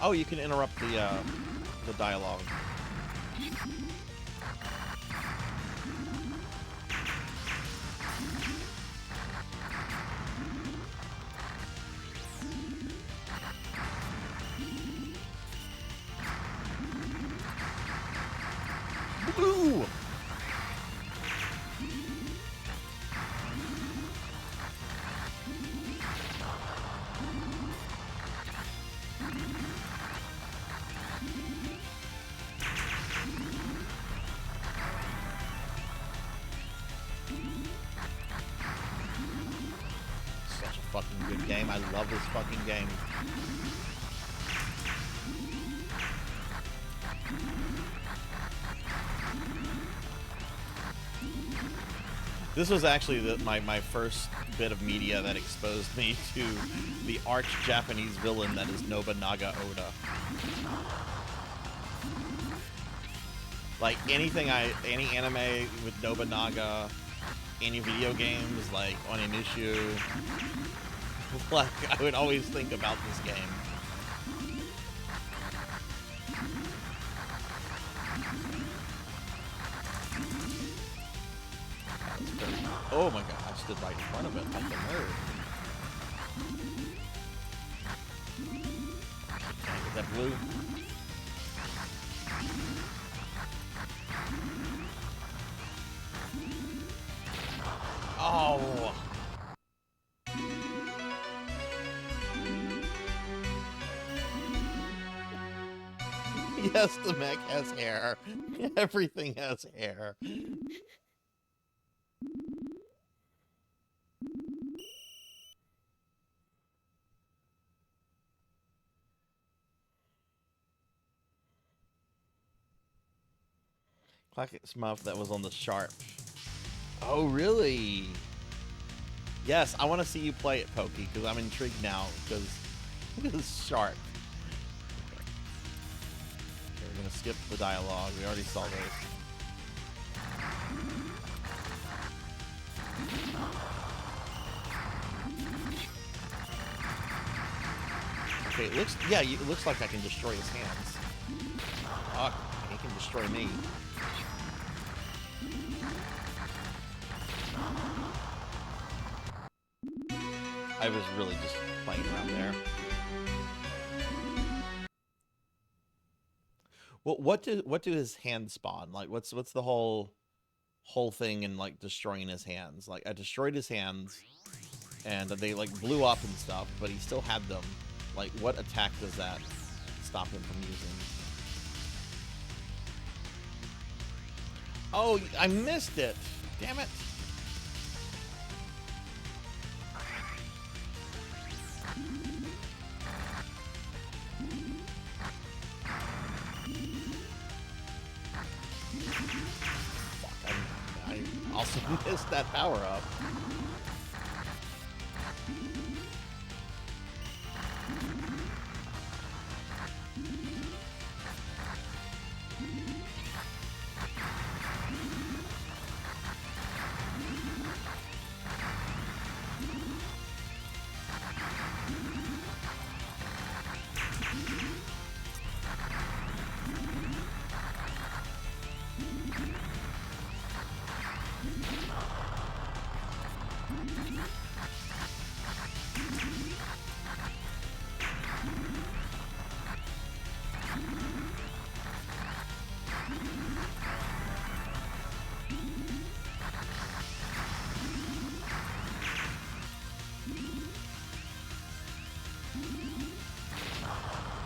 Oh, you can interrupt the dialogue. Blue. Such a fucking good game. I love this fucking game. This was actually my first bit of media that exposed me to the arch Japanese villain that is Nobunaga Oda. Like any anime with Nobunaga, any video games like on an issue, like I would always think about this game. Oh my god, I stood right in front of it like a nerd. Can I get that blue? Oh! Yes, the mech has hair. Everything has hair. Classic Smurf that was on the Sharp. Oh, really? Yes, I want to see you play it, Pokey, because I'm intrigued now, because look at this Sharp. Okay, we're going to skip the dialogue. We already saw this. Okay, it looks like I can destroy his hands. Fuck, he can destroy me. I was really just playing around there. Well, what do his hands spawn? Like, what's the whole thing in like destroying his hands? Like, I destroyed his hands, and they like blew up and stuff, but he still had them. Like, what attack does that stop him from using? Oh, I missed it! Damn it! Fuck, I also missed that power up.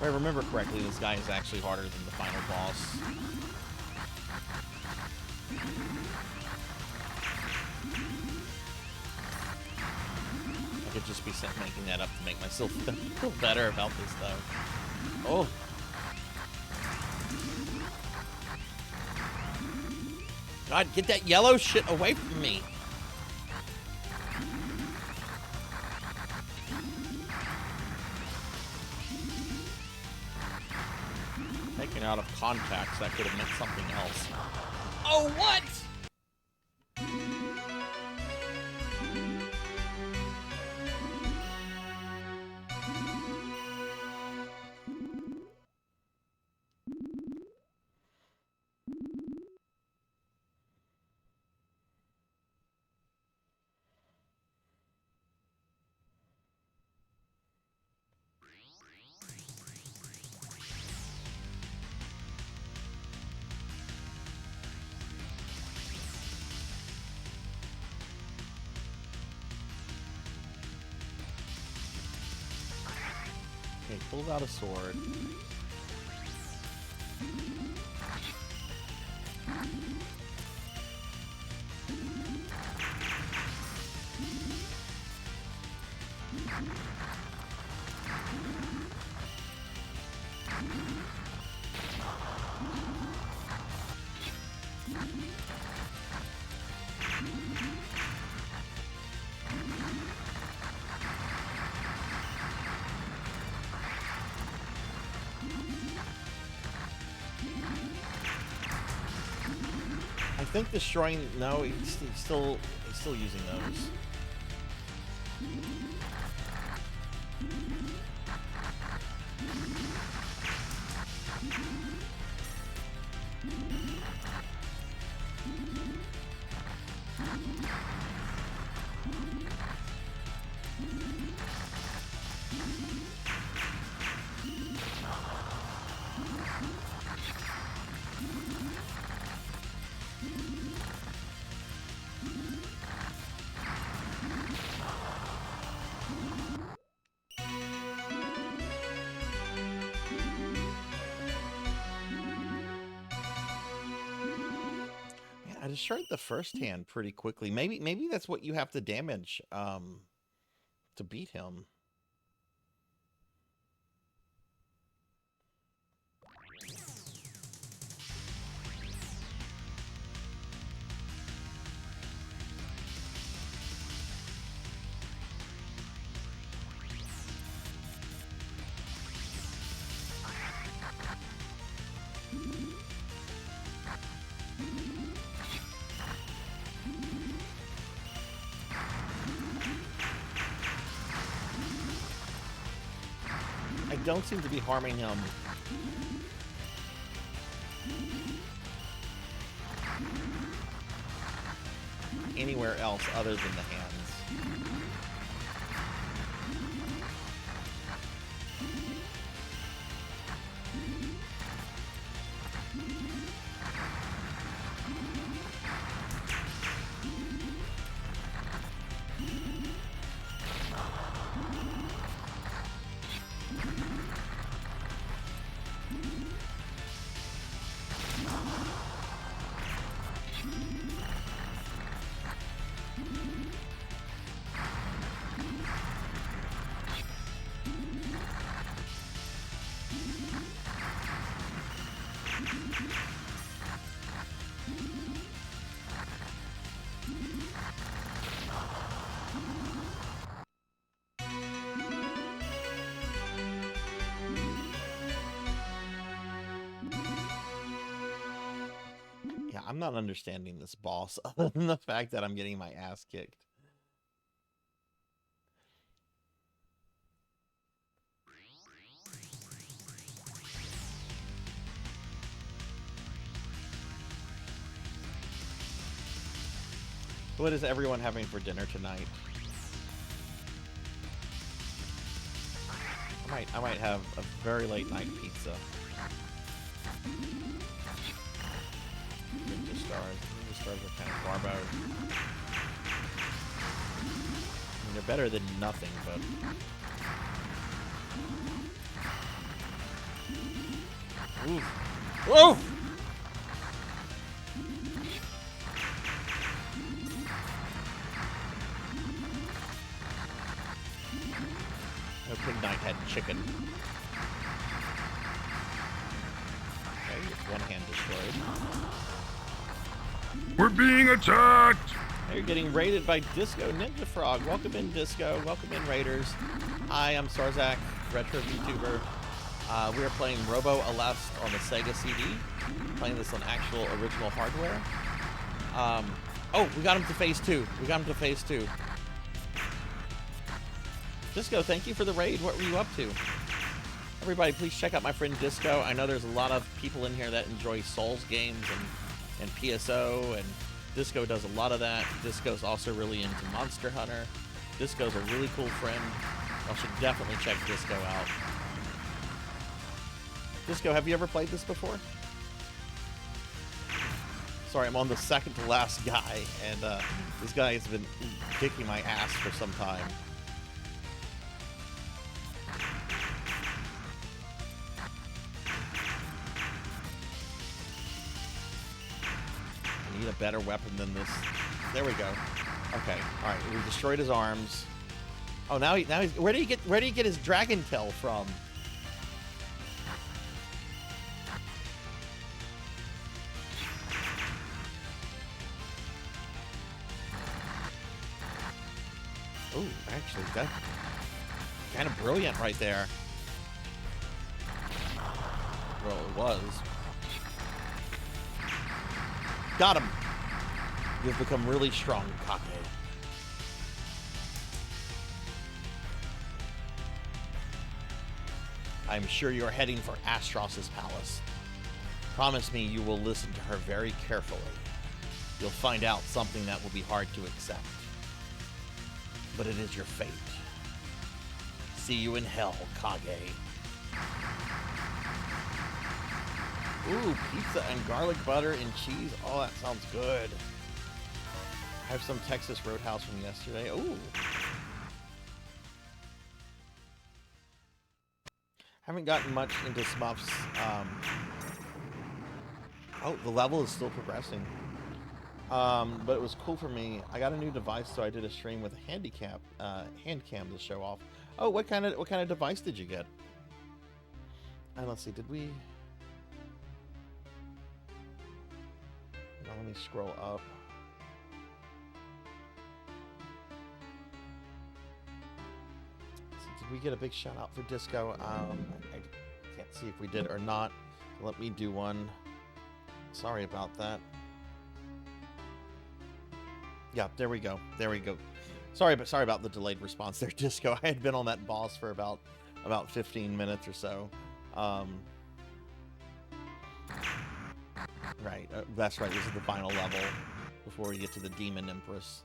If I remember correctly, this guy is actually harder than the final boss. I could just be making that up to make myself feel better about this, though. Oh, God, get that yellow shit away from me. Taken out of context, that could have meant something else. Oh, what? Okay, pulls out a sword. I think destroying. No, he's still using those. I destroyed the first hand pretty quickly. Maybe that's what you have to damage to beat him. I don't seem to be harming him. Anywhere else other than the hands. I'm not understanding this boss other than the fact that I'm getting my ass kicked. What is everyone having for dinner tonight? I might have a very late night pizza. Ninja stars are kind of barbaric. I mean, they're better than nothing, but oof. Whoa! Good night had chicken. Okay, it's one hand destroyed. We're being attacked! You're getting raided by Disco Ninja Frog. Welcome in, Disco. Welcome in, Raiders. Hi, I'm Sarzac, retro VTuber. We are playing Robo Aleste on the Sega CD. Playing this on actual original hardware. Oh, we got him to phase 2. We got him to phase 2. Disco, thank you for the raid. What were you up to? Everybody, please check out my friend Disco. I know there's a lot of people in here that enjoy Souls games and PSO, and Disco does a lot of that. Disco's also really into Monster Hunter. Disco's a really cool friend. Y'all should definitely check Disco out. Disco, have you ever played this before? Sorry, I'm on the second to last guy, and this guy has been kicking my ass for some time. I need a better weapon than this. There we go. Okay, all right. We destroyed his arms. Oh, now he's. Where did he get his dragon tail from? Ooh, actually, that's kind of brilliant right there. Well, it was. Got him. You've become really strong, Kake. I'm sure you're heading for Astros's palace. Promise me you will listen to her very carefully. You'll find out something that will be hard to accept. But it is your fate. See you in hell, Kage. Ooh, pizza and garlic butter and cheese. Oh, that sounds good. I have some Texas Roadhouse from yesterday. Ooh. Haven't gotten much into Smuffs. Oh, the level is still progressing. But it was cool for me. I got a new device, so I did a stream with a hand cam to show off. Oh, what kind of device did you get? And let's see, did we? Now let me scroll up. So did we get a big shout out for Disco? I can't see if we did or not. Let me do one. Sorry about that. Yeah, there we go. There we go. Sorry about the delayed response there, Disco. I had been on that boss for about 15 minutes or so. Right, that's right. This is the final level before we get to the Demon Empress.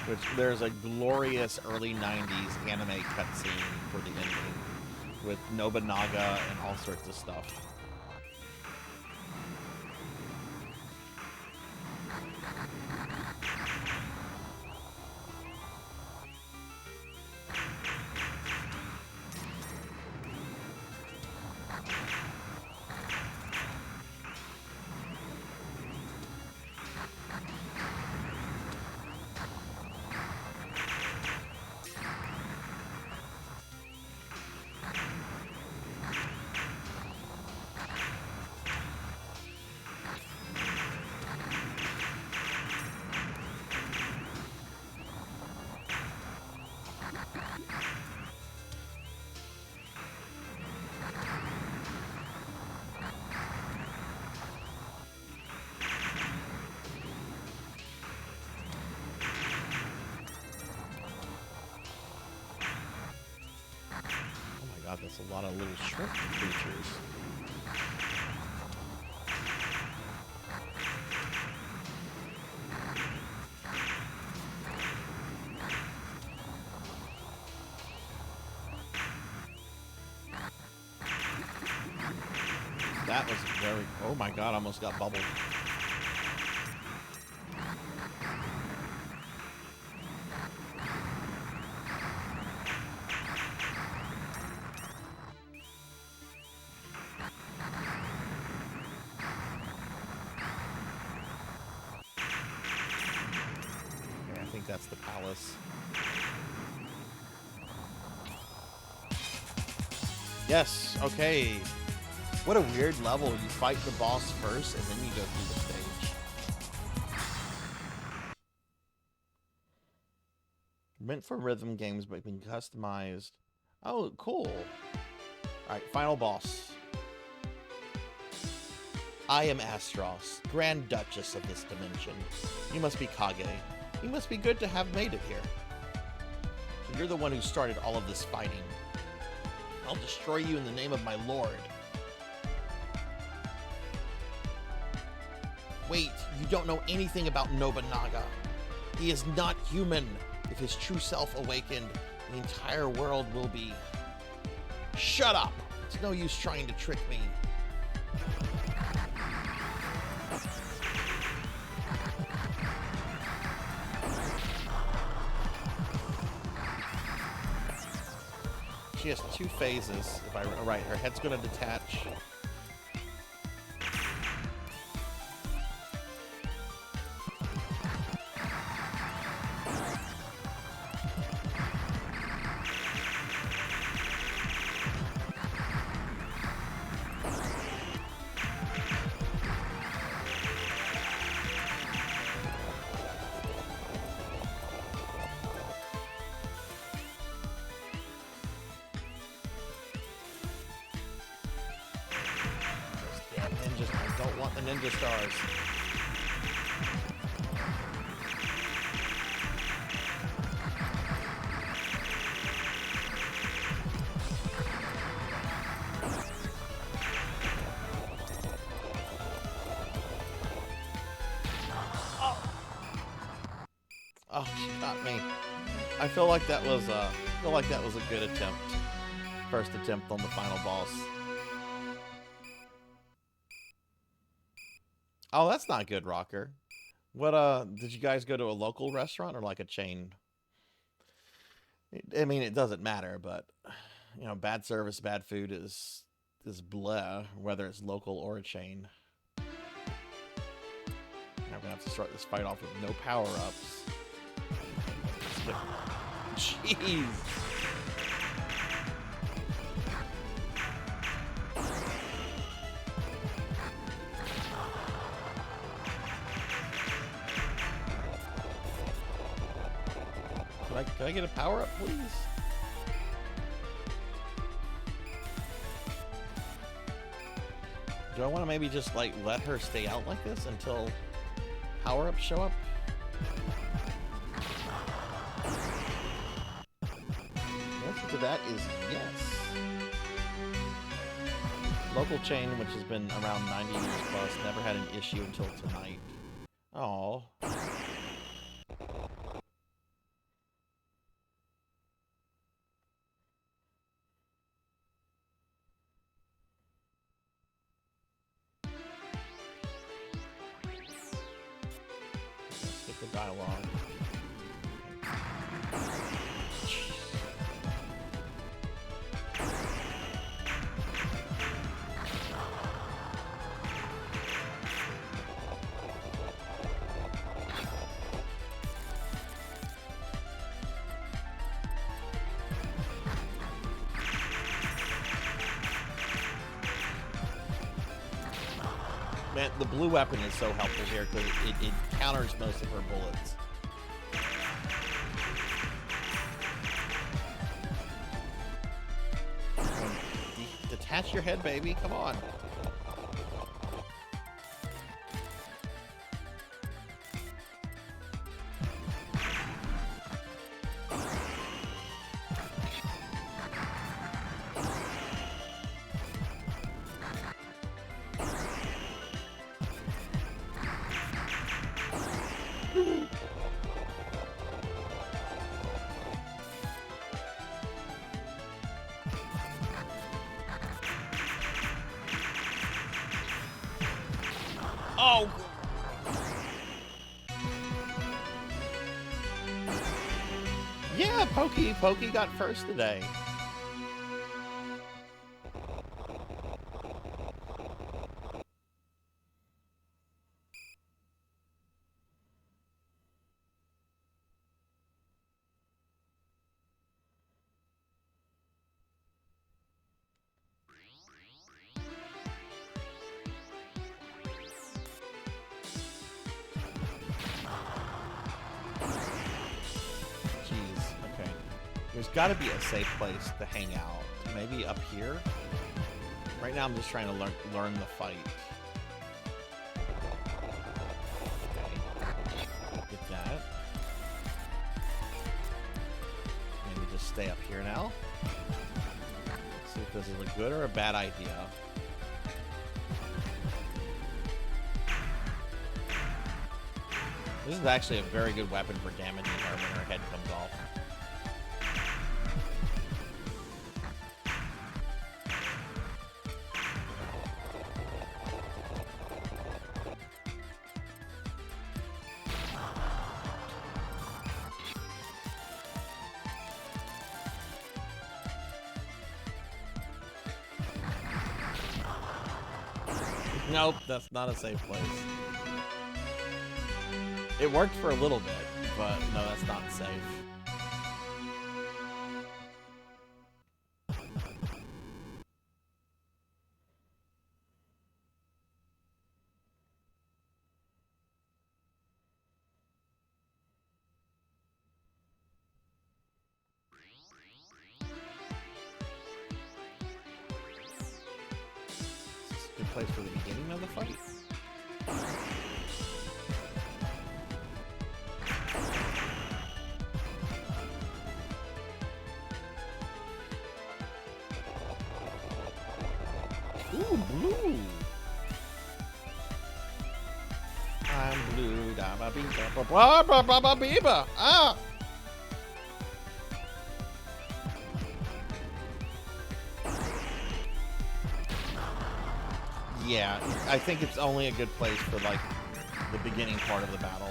Which there's a glorious early 90s anime cutscene for the ending with Nobunaga and all sorts of stuff. God, that's a lot of little shrimp creatures. That was very... Oh my God, I almost got bubbled. think that's the palace. Yes, okay. What a weird level. You fight the boss first, and then you go through the stage. Meant for rhythm games, but being customized. Oh, cool. Alright, final boss. I am Astros, Grand Duchess of this dimension. You must be Kage. You must be good to have made it here. You're the one who started all of this fighting. I'll destroy you in the name of my lord. Wait, you don't know anything about Nobunaga. He is not human. If his true self awakened, the entire world will be... Shut up! It's no use trying to trick me. She has 2 phases, if I right. Her head's gonna detach. Ninja stars. Oh, she got me. I feel like that was a good attempt. First attempt on the final boss. Oh, that's not good, Rocker. What, did you guys go to a local restaurant or like a chain? I mean, it doesn't matter, but, you know, bad service, bad food is bleh, whether it's local or a chain. I'm gonna have to start this fight off with no power-ups. Jeez! Can I get a power-up, please? Do I want to maybe just, like, let her stay out like this until power-ups show up? The answer to that is yes. Local chain, which has been around 90 years plus, never had an issue until tonight. Aww. Dialogue. Man, the blue weapon is so helpful here because it counters most of her bullets. Detach your head, baby. Come on. Oh! Yeah, Pokey got first today. There's got to be a safe place to hang out. Maybe up here? Right now I'm just trying to learn the fight. Okay. Get that. Maybe just stay up here now. Let's see if this is a good or a bad idea. This is actually a very good weapon for damaging her when her head comes off. Nope, that's not a safe place. It worked for a little bit, but no, that's not safe. Good place for the beginning of the fight. Ooh, blue. I'm blue. Da ba bee ba ba ba ba ba bee ba. Ah. Yeah, I think it's only a good place for like the beginning part of the battle.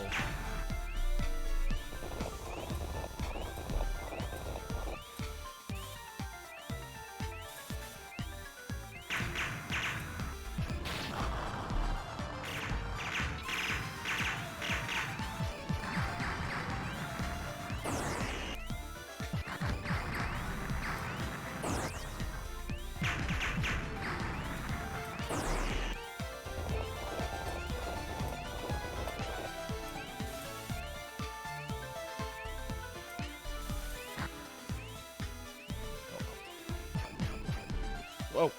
Whoa.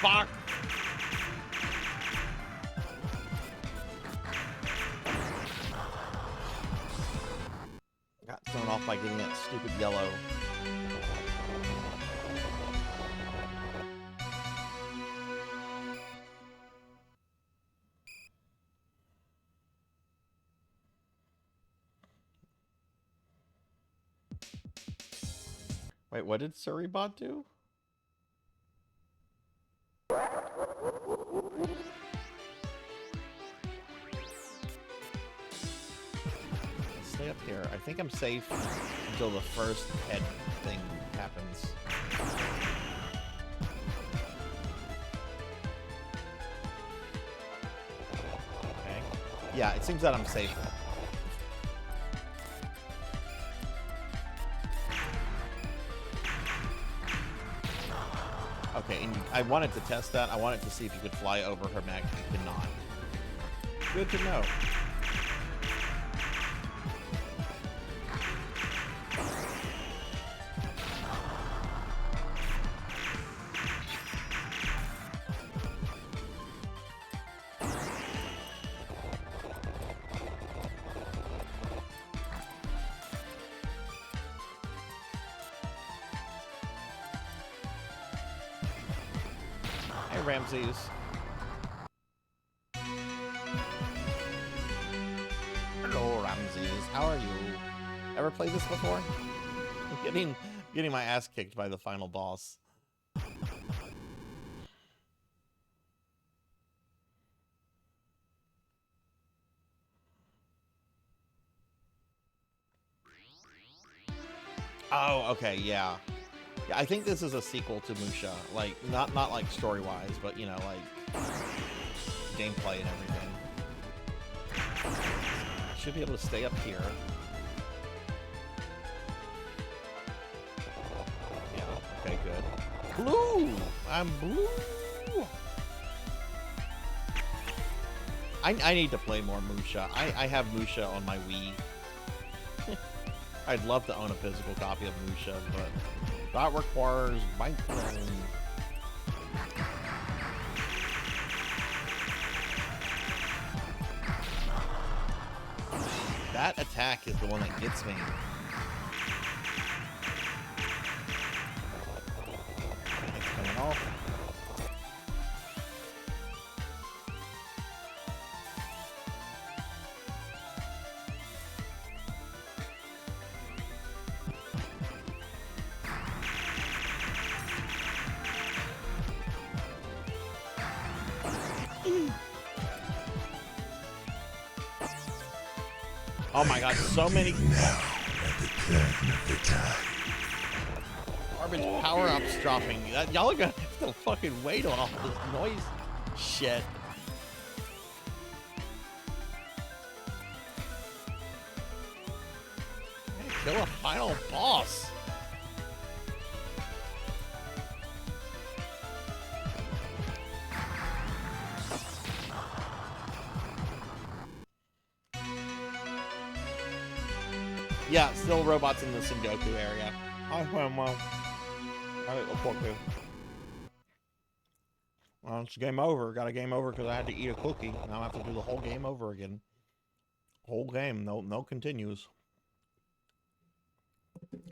Fuck. Got thrown off by getting that stupid yellow. Wait, what did Surrybot do? Let's stay up here. I think I'm safe until the first head thing happens. Okay. Yeah, it seems that I'm safe. Okay, and I wanted to test that. I wanted to see if you could fly over her mag. You could not. Good to know. Hey, Ramses. Hello, Ramses. How are you? Ever played this before? Getting my ass kicked by the final boss. Oh, okay, yeah. Yeah, I think this is a sequel to Musha. Like, not like story-wise, but, you know, like, gameplay and everything. I should be able to stay up here. Yeah, okay, good. Blue! I'm blue! I need to play more Musha. I have Musha on my Wii. I'd love to own a physical copy of Musha, but that requires bankroll. That attack is the one that gets me. It's coming off. Oh my god, so many garbage power-ups dropping. Y'all are gonna have to fucking wait on all this noise shit. Hey, kill a final boss. Yeah, still robots in the Sengoku area. Well, it's game over. Got a game over because I had to eat a cookie. Now I have to do the whole game over again. Whole game. No continues. What's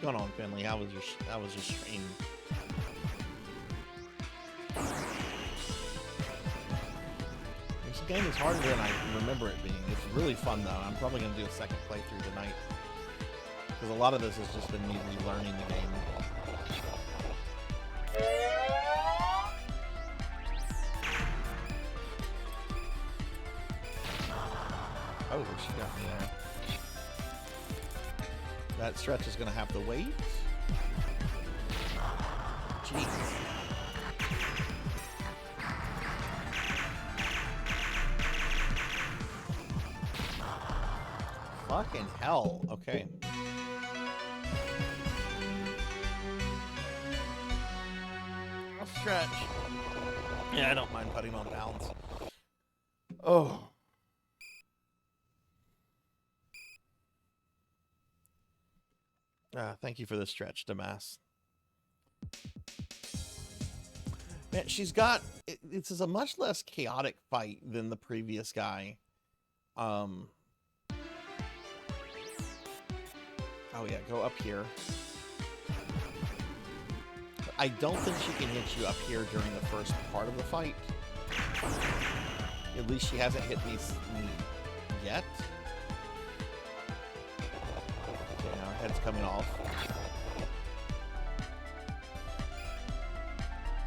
going on, Finley? How was your stream? This game is harder than I remember it being. It's really fun, though. I'm probably going to do a second playthrough tonight. Because a lot of this has just been me relearning the game. Oh, she got me there. That stretch is going to have to wait. Jeez. Fucking hell. Okay. I'll stretch. Yeah, I don't mind putting on balance. Oh. Thank you for the stretch, Damas. Man, she's got... This is a much less chaotic fight than the previous guy. Oh yeah, go up here. I don't think she can hit you up here during the first part of the fight. At least she hasn't hit me yet. Okay, now her head's coming off.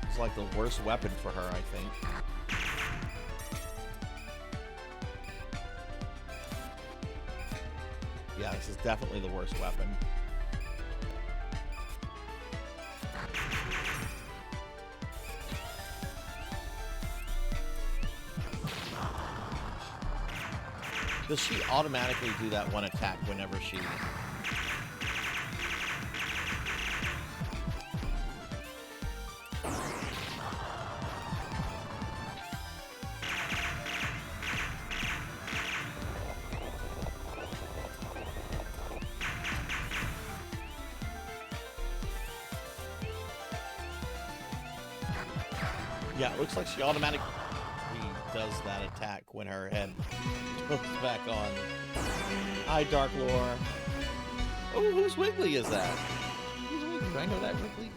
It's like the worst weapon for her, I think. Yeah, this is definitely the worst weapon. Does she automatically do that one attack whenever she... Yeah, it looks like she automatically does that attack when her head goes back on. Hi, Dark Lore. Oh, whose Wiggly is that? Who's Wiggly? Do I know that Wiggly?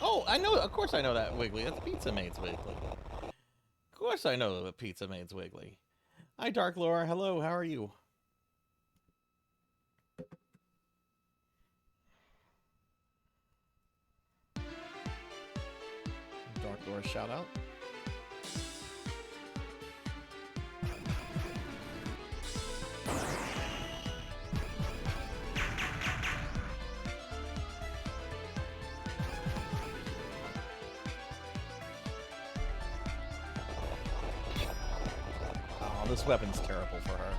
Oh, I know. Of course I know that Wiggly. That's Pizza Mate's Wiggly. Of course I know that Pizza Mate's Wiggly. Hi, Dark Lore. Hello, how are you? Dark Lore shout out. Oh, this weapon's terrible for her.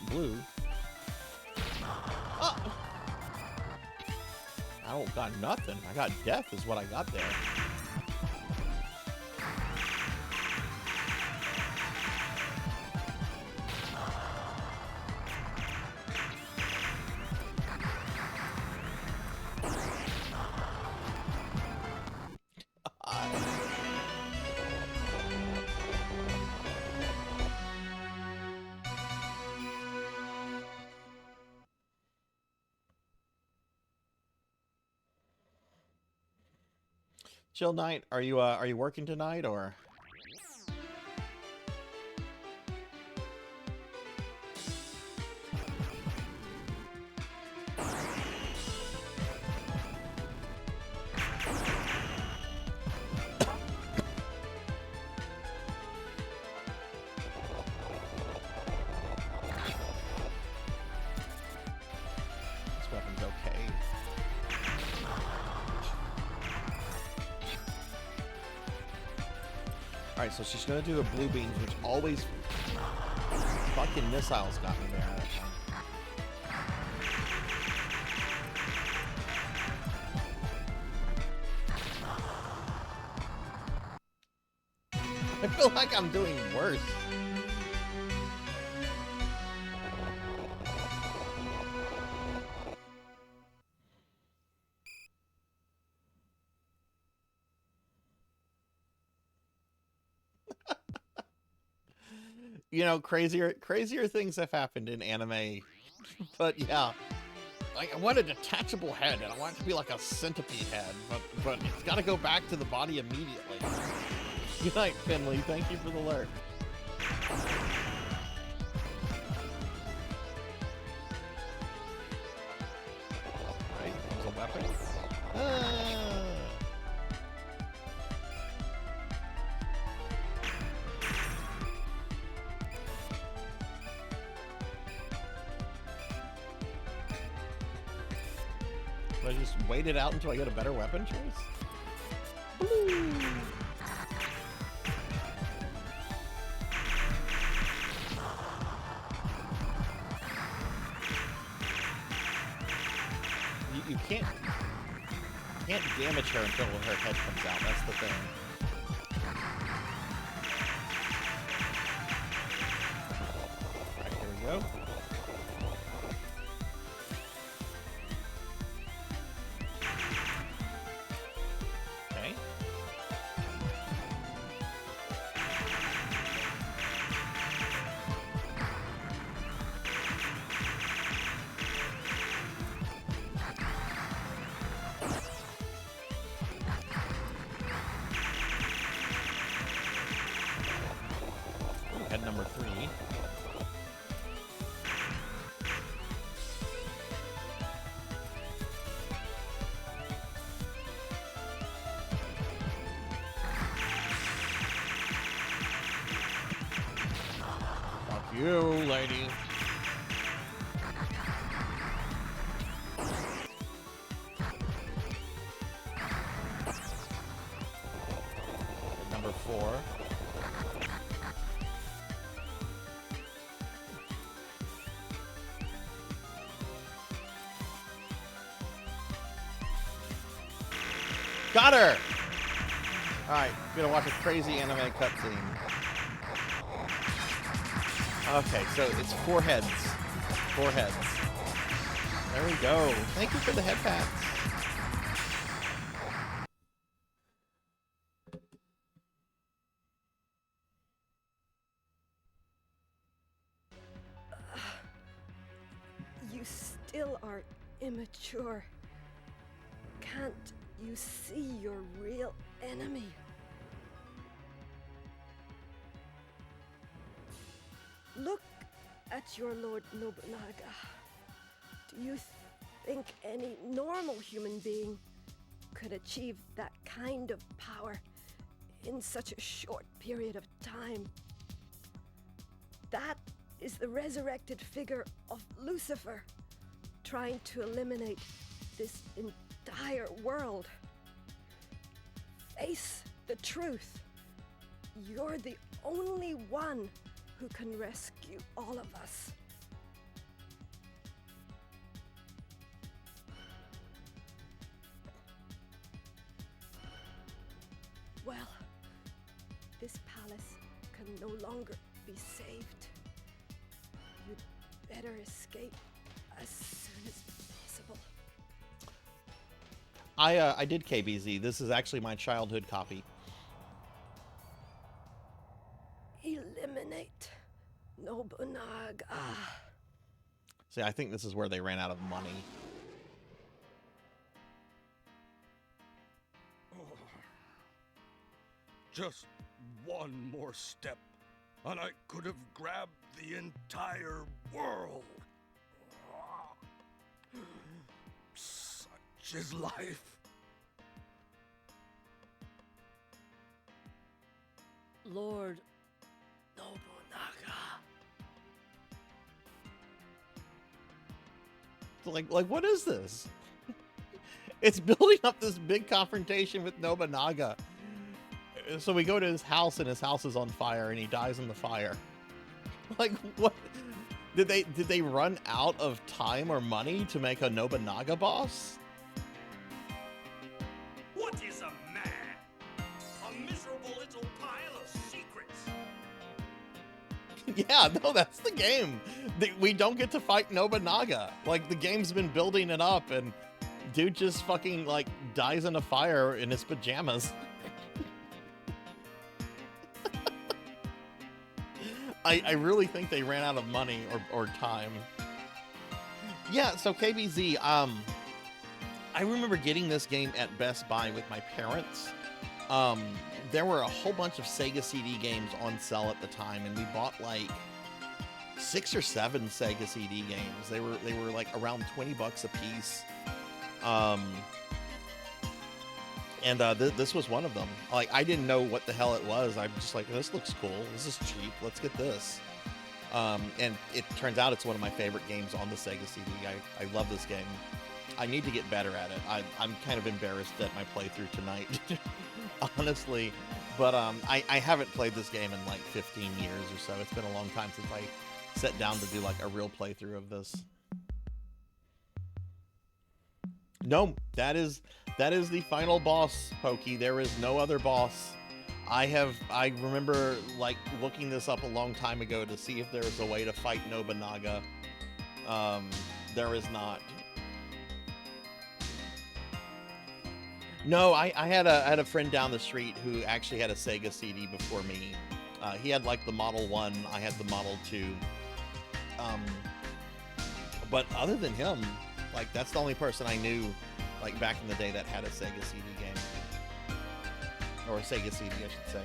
blue. Oh! I don't got nothing. I got death is what I got there. Chill Knight, are you working tonight or? This weapon's okay. Alright, so she's gonna do a blue beams, which always fucking missiles got me there. I feel like I'm doing worse. You know, crazier things have happened in anime. But yeah. Like, I want a detachable head, and I want it to be like a centipede head, but it's gotta go back to the body immediately. Good night, Finley. Thank you for the lurk. Right, there's a weapon. Do I just wait it out until I get a better weapon choice? Woo! You can't damage her until her head comes out. That's the thing. Alright, here we go. Okay. Head number 3. Fuck you, lady. Head number 4. Got her! Alright, gonna watch a crazy anime cutscene. Okay, so it's 4 heads. 4 heads. There we go. Thank you for the head pats. You still are immature. Can't you see your real enemy? Look at your Lord Nobunaga. Do you think any normal human being could achieve that kind of power in such a short period of time? That is the resurrected figure of Lucifer, trying to eliminate this entire world. Face the truth. You're the only one who can rescue all of us. well. This palace can no longer be saved. You'd better escape as soon as possible. I did KBZ. This is actually my childhood copy. Eliminate Nobunaga. See, I think this is where they ran out of money. Just one more step, and I could have grabbed the entire world. Such is life. Lord Nobunaga. Like what is this? It's building up this big confrontation with Nobunaga. So we go to his house and his house is on fire and he dies in the fire. Like what? Did they run out of time or money to make a Nobunaga boss? What is a man? A miserable little pile of secrets. Yeah, no, that's the game. We don't get to fight Nobunaga. Like the game's been building it up and dude just fucking like dies in a fire in his pajamas. I really think they ran out of money or time. Yeah, so KBZ, I remember getting this game at Best Buy with my parents. There were a whole bunch of Sega CD games on sale at the time, and we bought like 6 or 7 Sega CD games. They were like around 20 bucks a piece. This was one of them. Like, I didn't know what the hell it was. I'm just like, this looks cool. This is cheap. Let's get this. And it turns out it's one of my favorite games on the Sega CD. I love this game. I need to get better at it. I'm kind of embarrassed at my playthrough tonight, honestly. But I haven't played this game in like 15 years or so. It's been a long time since I sat down to do like a real playthrough of this. No, that is the final boss, Pokey. There is no other boss. I remember like looking this up a long time ago to see if there was a way to fight Nobunaga. There is not. No, I had a friend down the street who actually had a Sega CD before me. He had like the Model 1, I had the Model 2. But other than him, like that's the only person I knew like back in the day that had a Sega CD game. Or a Sega CD, I should say.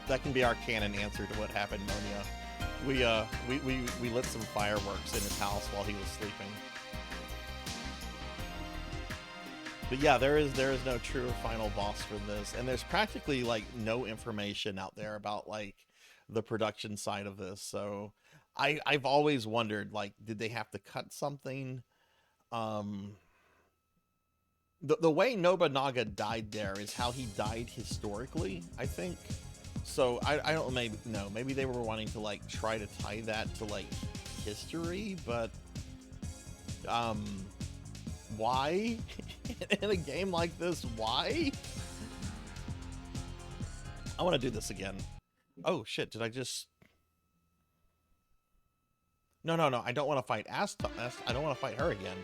That can be our canon answer to what happened, Monia. We lit some fireworks in his house while he was sleeping. But yeah, there is no true or final boss for this, and there's practically like no information out there about like the production side of this. So I've always wondered, like, did they have to cut something? The way Nobunaga died there is how he died historically, I think. So I don't maybe they were wanting to like try to tie that to like history, but why in a game like this? Why? I want to do this again. Oh shit! Did I just? No. I don't want to fight Asta. I don't want to fight her again.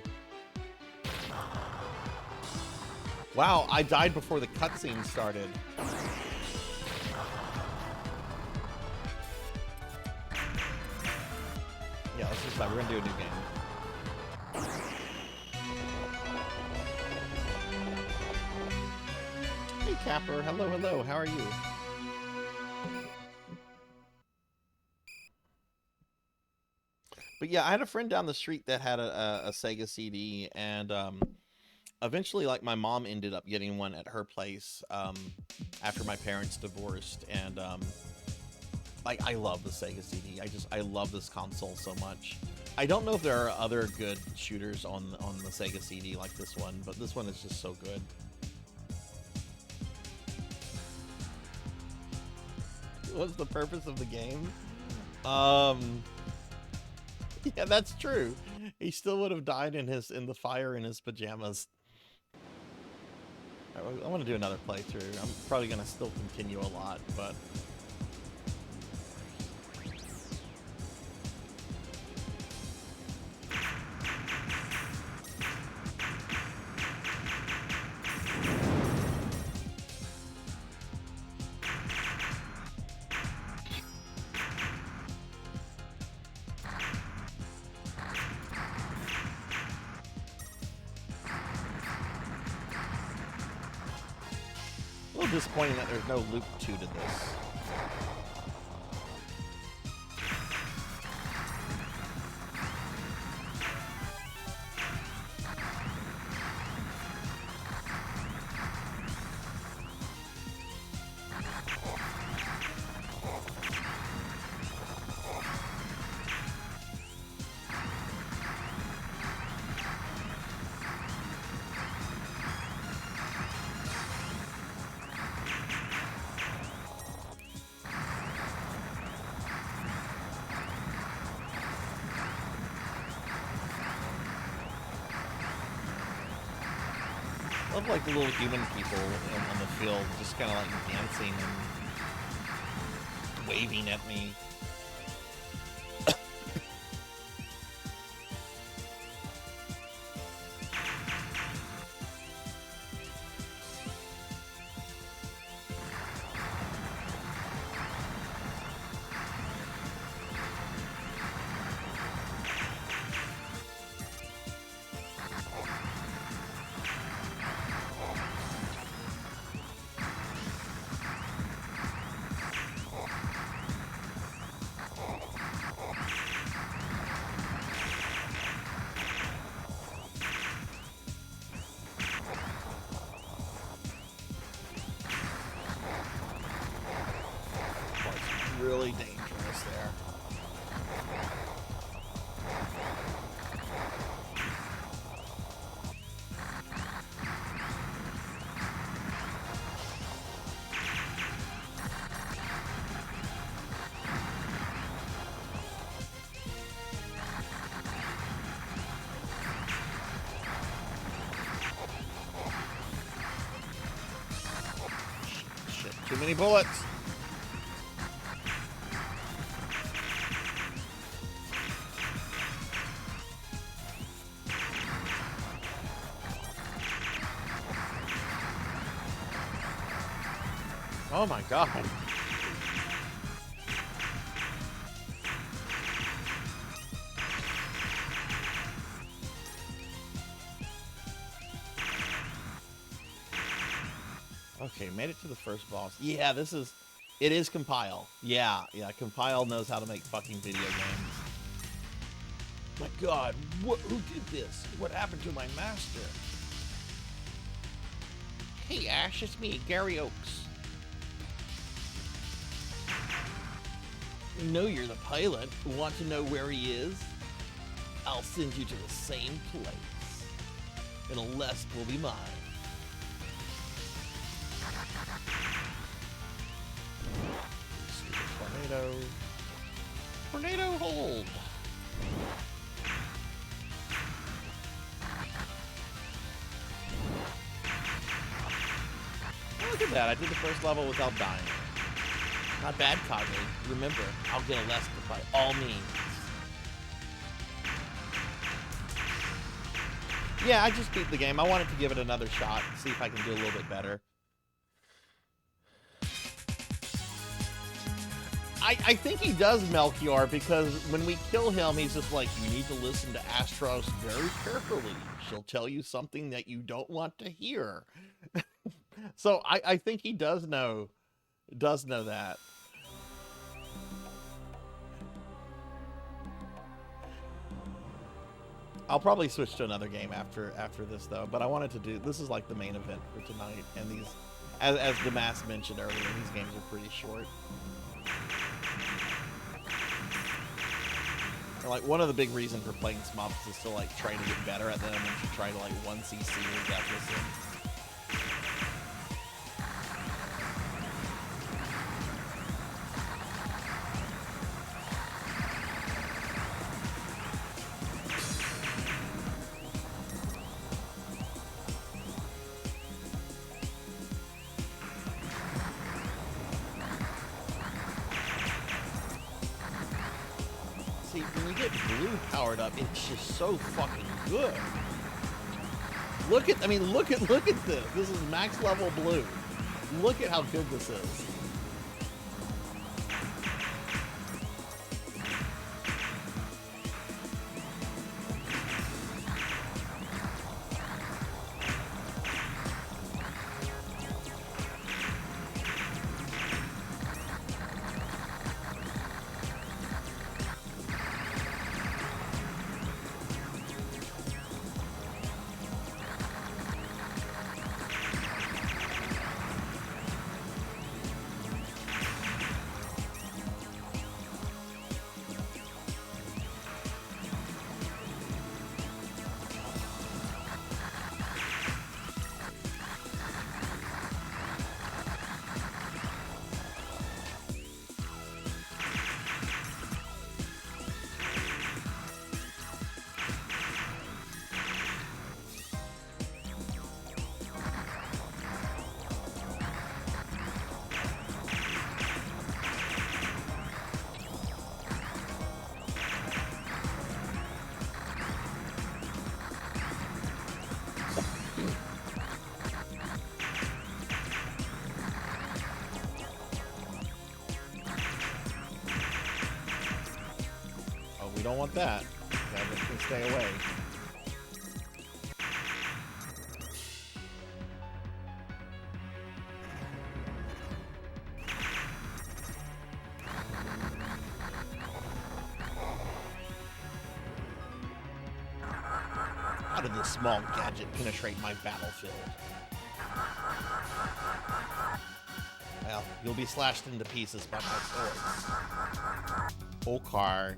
Wow, I died before the cutscene started. Yeah, let's just we're gonna do a new game. Hey Capper, hello, how are you? But yeah, I had a friend down the street that had a Sega CD, and eventually, like, my mom ended up getting one at her place after my parents divorced, and like, I love the Sega CD. I love this console so much. I don't know if there are other good shooters on the Sega CD like this one, but this one is just so good. What's the purpose of the game? Yeah, that's true. He still would have died in the fire in his pajamas. I want to do another playthrough. I'm probably gonna still continue a lot, but a little disappointing that there's no loop 2 to this. I love like the little human people on the field just kind of like dancing and waving at me. Really dangerous there. Shit, too many bullets. Oh my god. Okay, made it to the first boss. Yeah, it is Compile. Yeah, Compile knows how to make fucking video games. My god, who did this? What happened to my master? Hey Ash, it's me, Gary Oakes. Know you're the pilot. Want to know where he is? I'll send you to the same place. And Aleste will be mine. Stupid tornado. Tornado hold. Oh, look at that. I did the first level without dying. Not bad, Kage. Remember, I'll get Aleste by all means. Yeah, I just beat the game. I wanted to give it another shot, see if I can do a little bit better. I think he does Melchior, because when we kill him, he's just like, you need to listen to Astros very carefully. She'll tell you something that you don't want to hear. So I think he does know that. I'll probably switch to another game after this though, but I wanted to do, this is like the main event for tonight, and these, as Damas mentioned earlier, these games are pretty short. And like one of the big reasons for playing Smops is to like try to get better at them and to try to like 1cc or deathless them. see, when you get blue powered up, it's just so fucking good. Look at this. This is max level blue. Look at how good this is. We don't want that. That can stay away. How did this small gadget penetrate my battlefield? Well, you'll be slashed into pieces by my swords. Okay.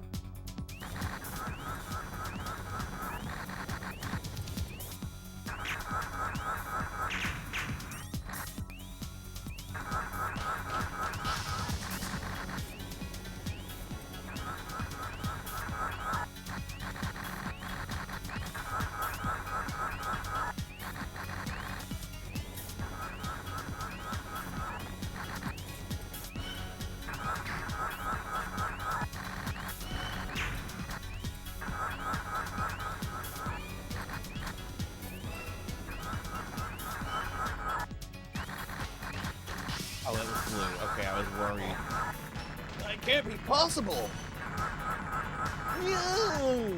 Oh, that was blue. Okay, I was worried. That can't be possible! No!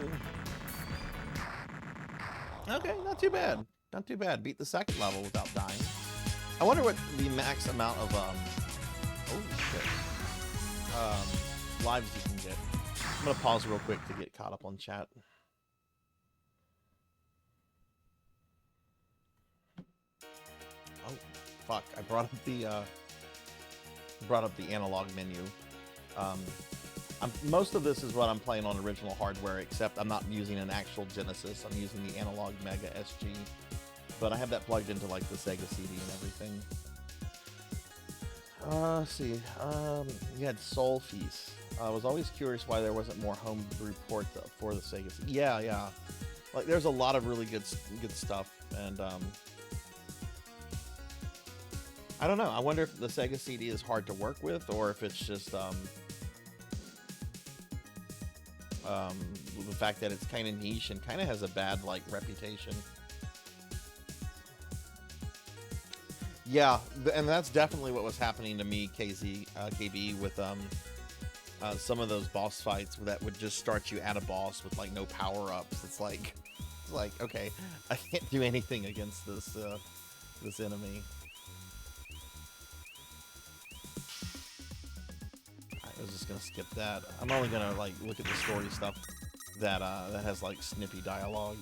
Okay, not too bad. Not too bad. Beat the second level without dying. I wonder what the max amount of, oh shit. Lives you can get. I'm gonna pause real quick to get caught up on chat. Oh, fuck. I brought up the analog menu. Most of this is what I'm playing on original hardware, except I'm not using an actual Genesis. I'm using the analog Mega SG, but I have that plugged into like the Sega CD and everything. Let's see. You had Soul Feast. I was always curious why there wasn't more homebrew port for the Sega CD. Yeah. Like there's a lot of really good stuff, and I don't know. I wonder if the Sega CD is hard to work with, or if it's just the fact that it's kind of niche and kind of has a bad like reputation. Yeah, and that's definitely what was happening to me, KB, with some of those boss fights that would just start you at a boss with like no power-ups. It's like okay, I can't do anything against this this enemy. I was just gonna skip that. I'm only gonna like look at the story stuff that that has like snippy dialogue.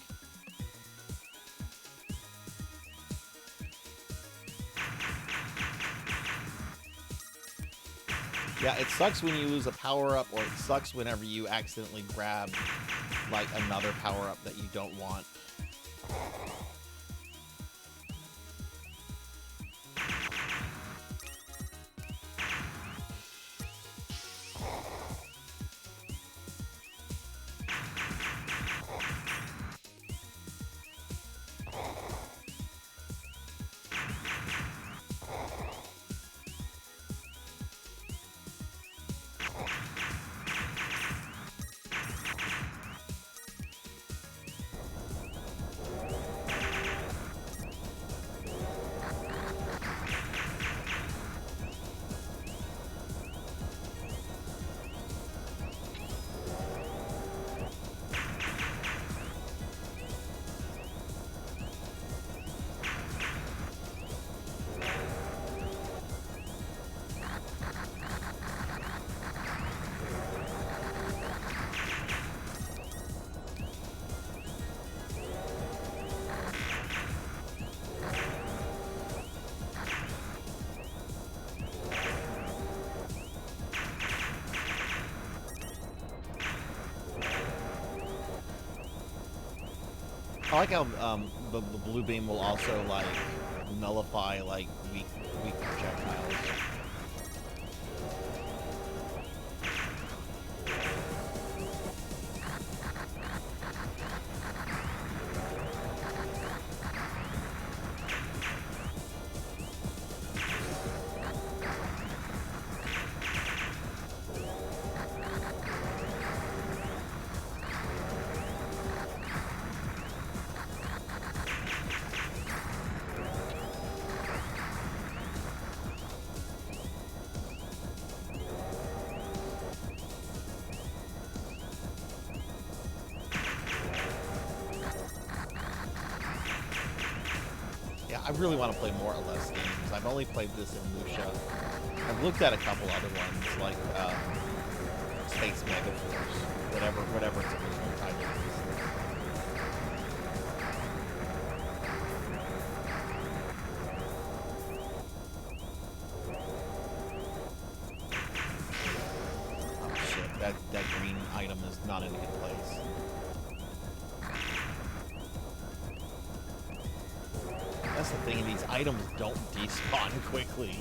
Yeah, it sucks when you lose a power-up, or it sucks whenever you accidentally grab like another power-up that you don't want. I like how the blue beam will also like nullify like weak projectiles. I really want to play more Aleste games. I've only played this in Lucia. I've looked at a couple other ones, like Space Megaforce, whatever its original title is. Oh shit, that green item is not in a good place. That's the thing, these items don't despawn quickly.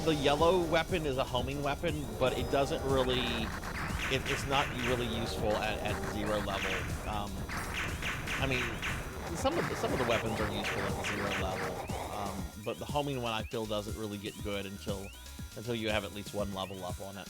The yellow weapon is a homing weapon, but it doesn't really... It's not really useful at 0 level. I mean, some of the weapons are useful at 0 level, but the homing one I feel doesn't really get good until you have at least 1 level up on it.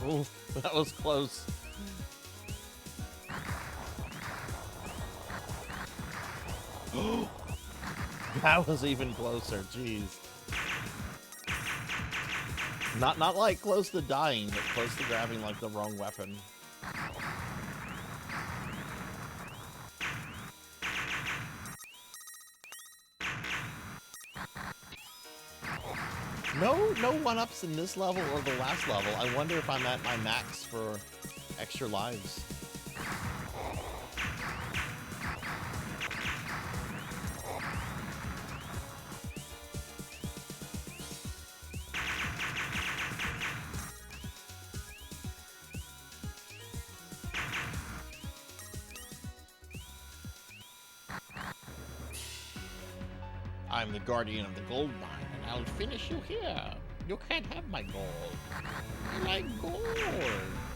Oof, that was close. That was even closer, jeez. Not like close to dying, but close to grabbing like the wrong weapon. No one-ups in this level or the last level. I wonder if I'm at my max for extra lives. I'm the guardian of the gold mine, and I'll finish you here. You can't have my gold. I like gold,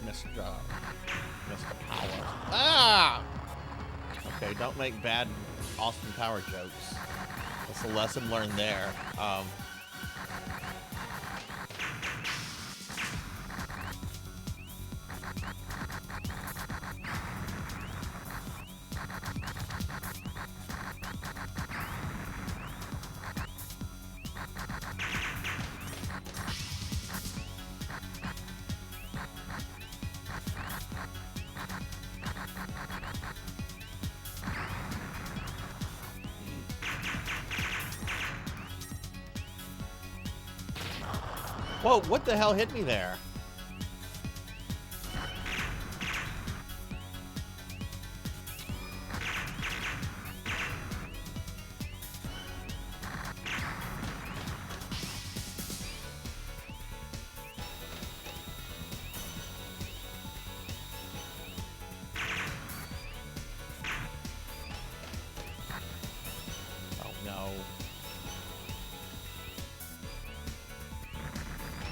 Mr. Power. Ah! Okay, don't make bad Austin Power jokes. That's a lesson learned there. Whoa, what the hell hit me there?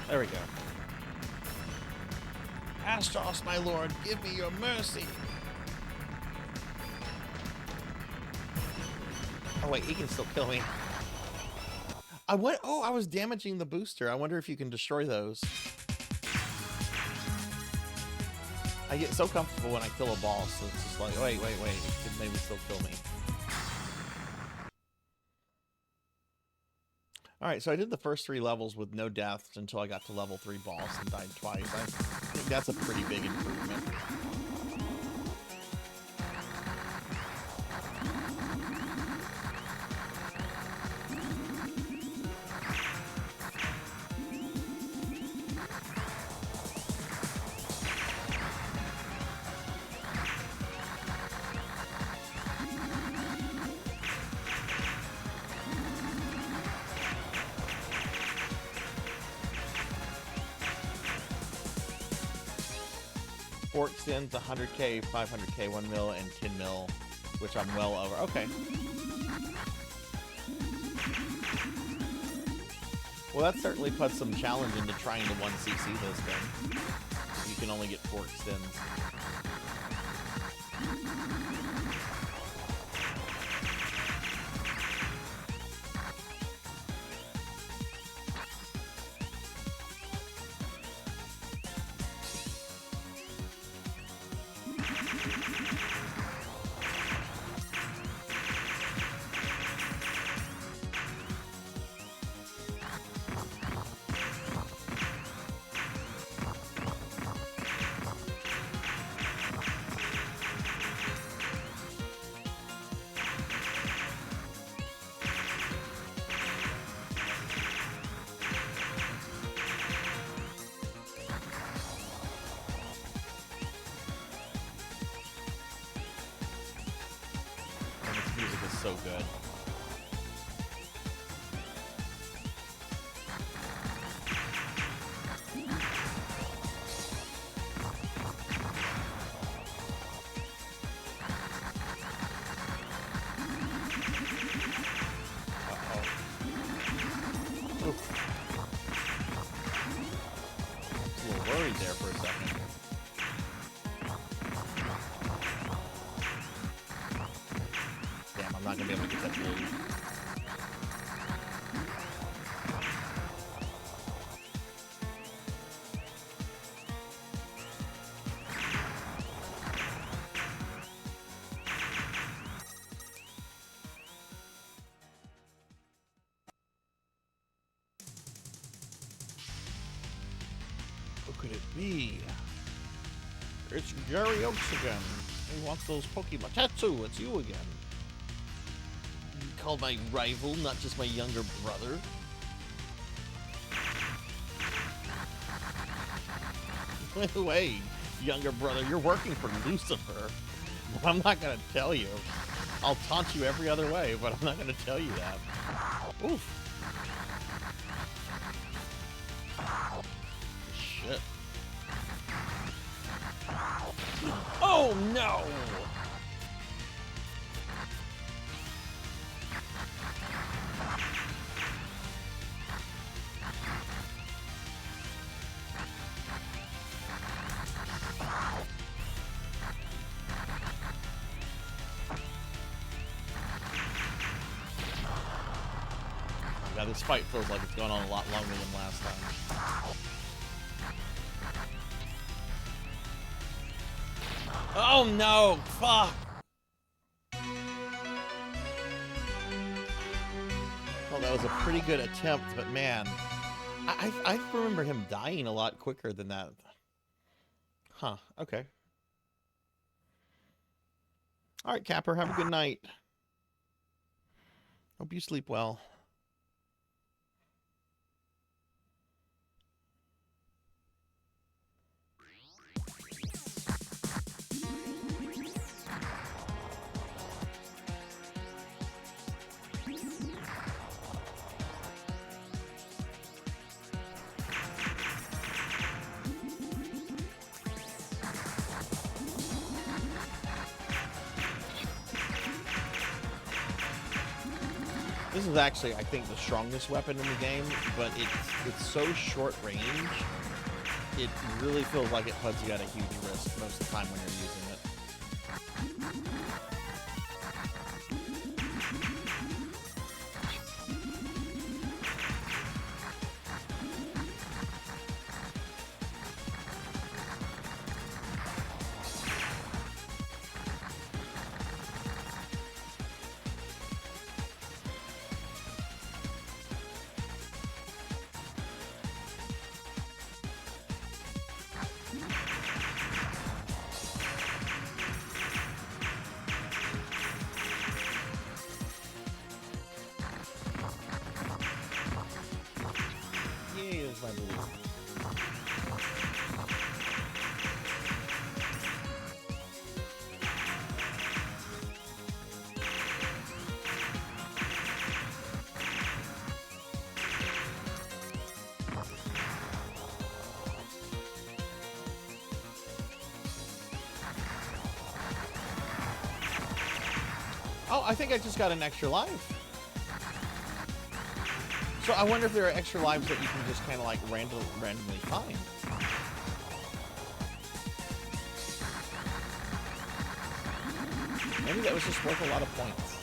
There we go. Astros, my lord, give me your mercy. Oh wait, he can still kill me. I was damaging the booster. I wonder if you can destroy those. I get so comfortable when I kill a boss, so it's just like, wait, it could maybe still kill me. Alright, so I did the first 3 levels with no deaths until I got to level 3 boss and died twice. I think that's a pretty big improvement. Fork extends 100k, 500k, 1 mil, and 10 mil, which I'm well over. Okay. Well, that certainly puts some challenge into trying to 1cc this thing. You can only get 4 extends. So good. A little worried there for a second. I'm not gonna be able to get that blue. Who could it be? It's Gary Oaks again. He wants those Pokemon. Tattoo, it's you again. Called my rival, not just my younger brother. Wait, younger brother, you're working for Lucifer. I'm not gonna tell you. I'll taunt you every other way, but I'm not gonna tell you that. Oof. Shit. Oh no! Yeah, this fight feels like it's going on a lot longer than last time. Oh no! Fuck! Well, that was a pretty good attempt, but man, I remember him dying a lot quicker than that. Huh, okay. Alright, Capper, have a good night. Hope you sleep well. This is actually, I think, the strongest weapon in the game, but it's so short range, it really feels like it puts you at a huge risk most of the time when you're using it. Yay, there's my blue. Oh, I think I just got an extra life. So I wonder if there are extra lives that you can just kind of like randomly find. Maybe that was just worth a lot of points.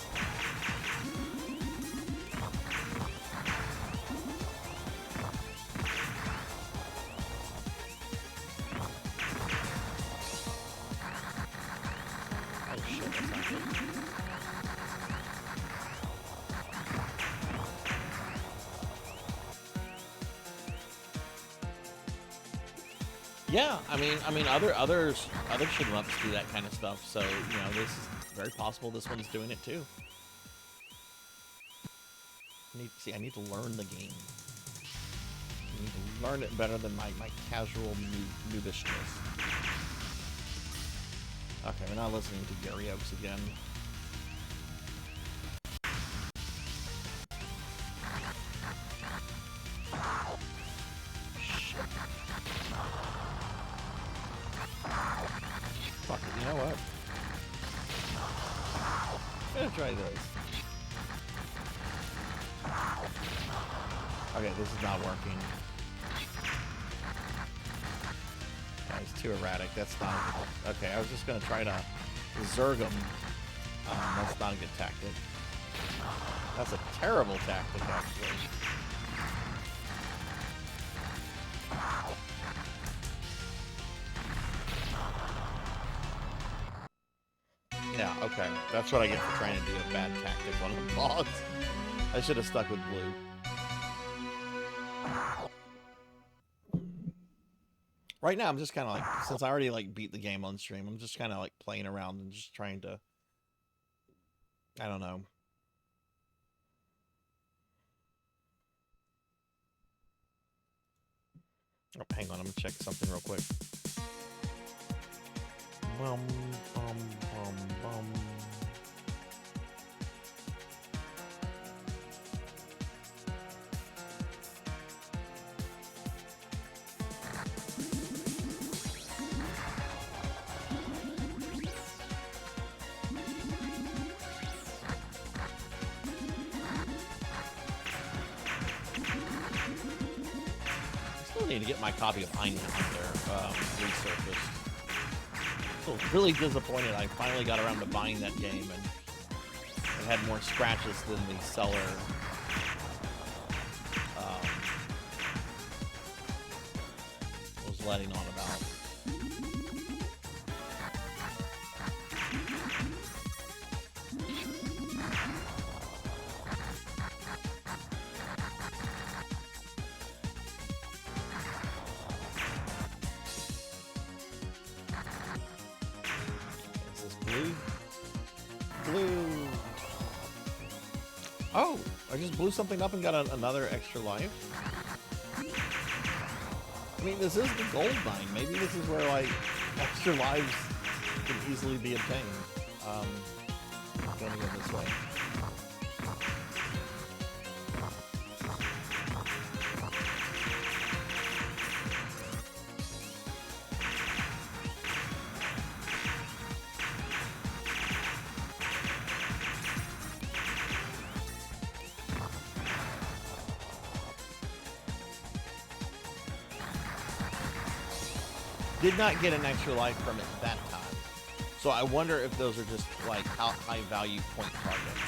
Oh shit, that's not good. Yeah, I mean, others should love to do that kind of stuff. So you know, this is very possible. This one's doing it too. I need to learn the game. I need to learn it better than my casual noobishness. Okay, we're not listening to Gary Oaks again. Fuck it, you know what? I'm gonna try this. Okay, this is not working. Yeah, it's too erratic. That's not good. Okay, I was just gonna try to zerg him. That's not a good tactic. That's a terrible tactic, actually. Yeah, okay. That's what I get for trying to do a bad tactic on the boss. I should have stuck with blue. Right now, I'm just kind of like, since I already like beat the game on stream, I'm just kind of like playing around and just trying to, I don't know. Oh, hang on, I'm gonna check something real quick. Bum, bum, bum, bum. Still need to get my copy of Einhunter resurfaced. Really disappointed I finally got around to buying that game, and it had more scratches than the seller was letting on about. Blue. Oh, I just blew something up and got another extra life. I mean, this is the gold mine. Maybe this is where like extra lives can easily be obtained. I'm going to go this way. Did not get an extra life from it that time. So I wonder if those are just like high value point targets.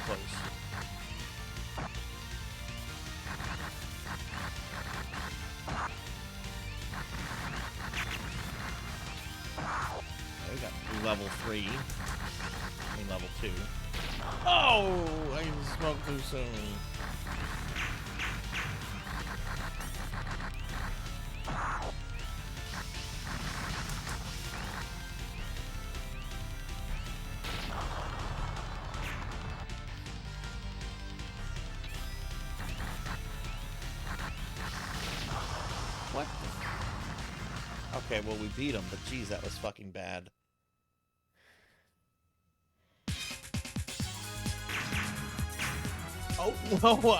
close. Okay, we got level 3. I mean level 2. Oh! I smoked too soon. What? Okay, well we beat him, but geez, that was fucking bad. Oh no,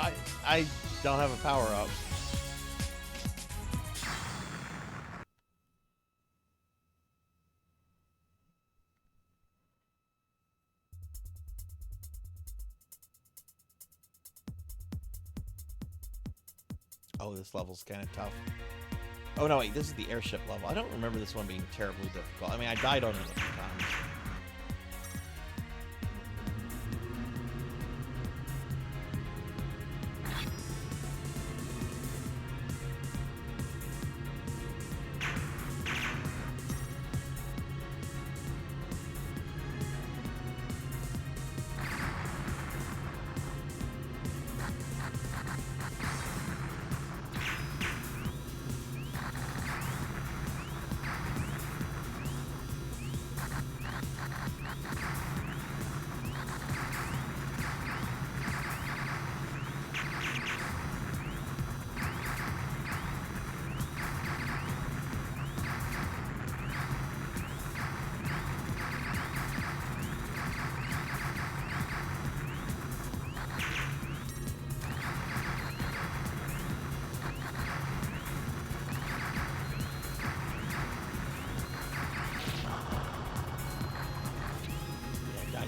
I don't have a power up. Oh, this level's kind of tough. Oh no, wait, this is the airship level. I don't remember this one being terribly difficult. I mean, I died on it a few times.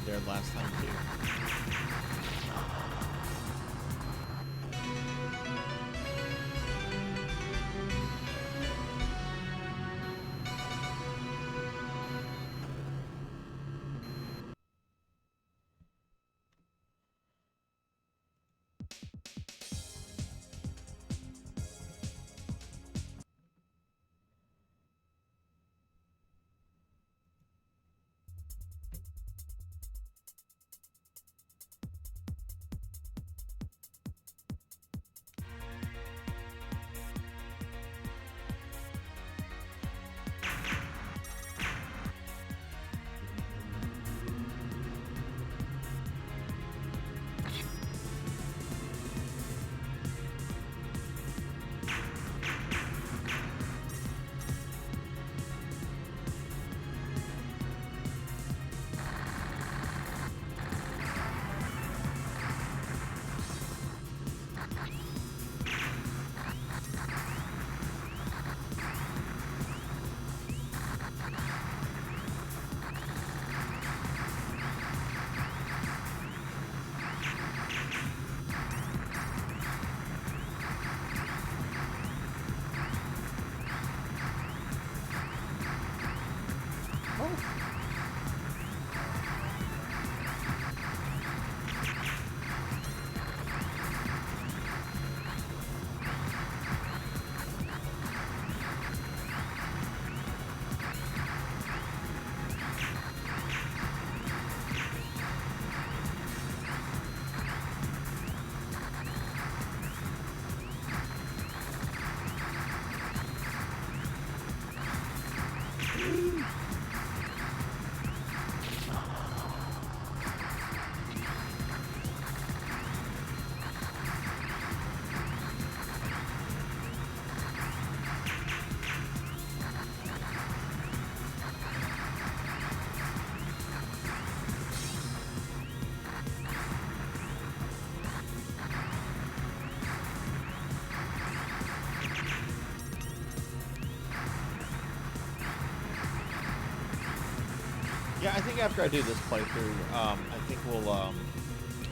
There last time too. Yeah, I think after I do this playthrough, I think we'll, I'll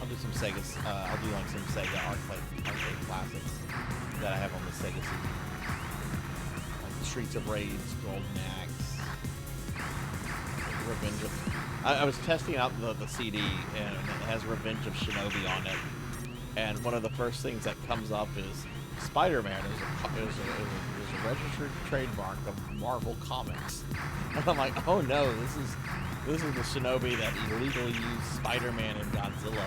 do some Sega, I'll do like some Sega arcade classics that I have on the Sega CD. Like the Streets of Rage, Golden Axe, Revenge of... I was testing out the CD, and it has Revenge of Shinobi on it. And one of the first things that comes up is Spider-Man is a registered trademark of Marvel Comics. And I'm like, oh no, this is the Shinobi that illegally used Spider-Man and Godzilla.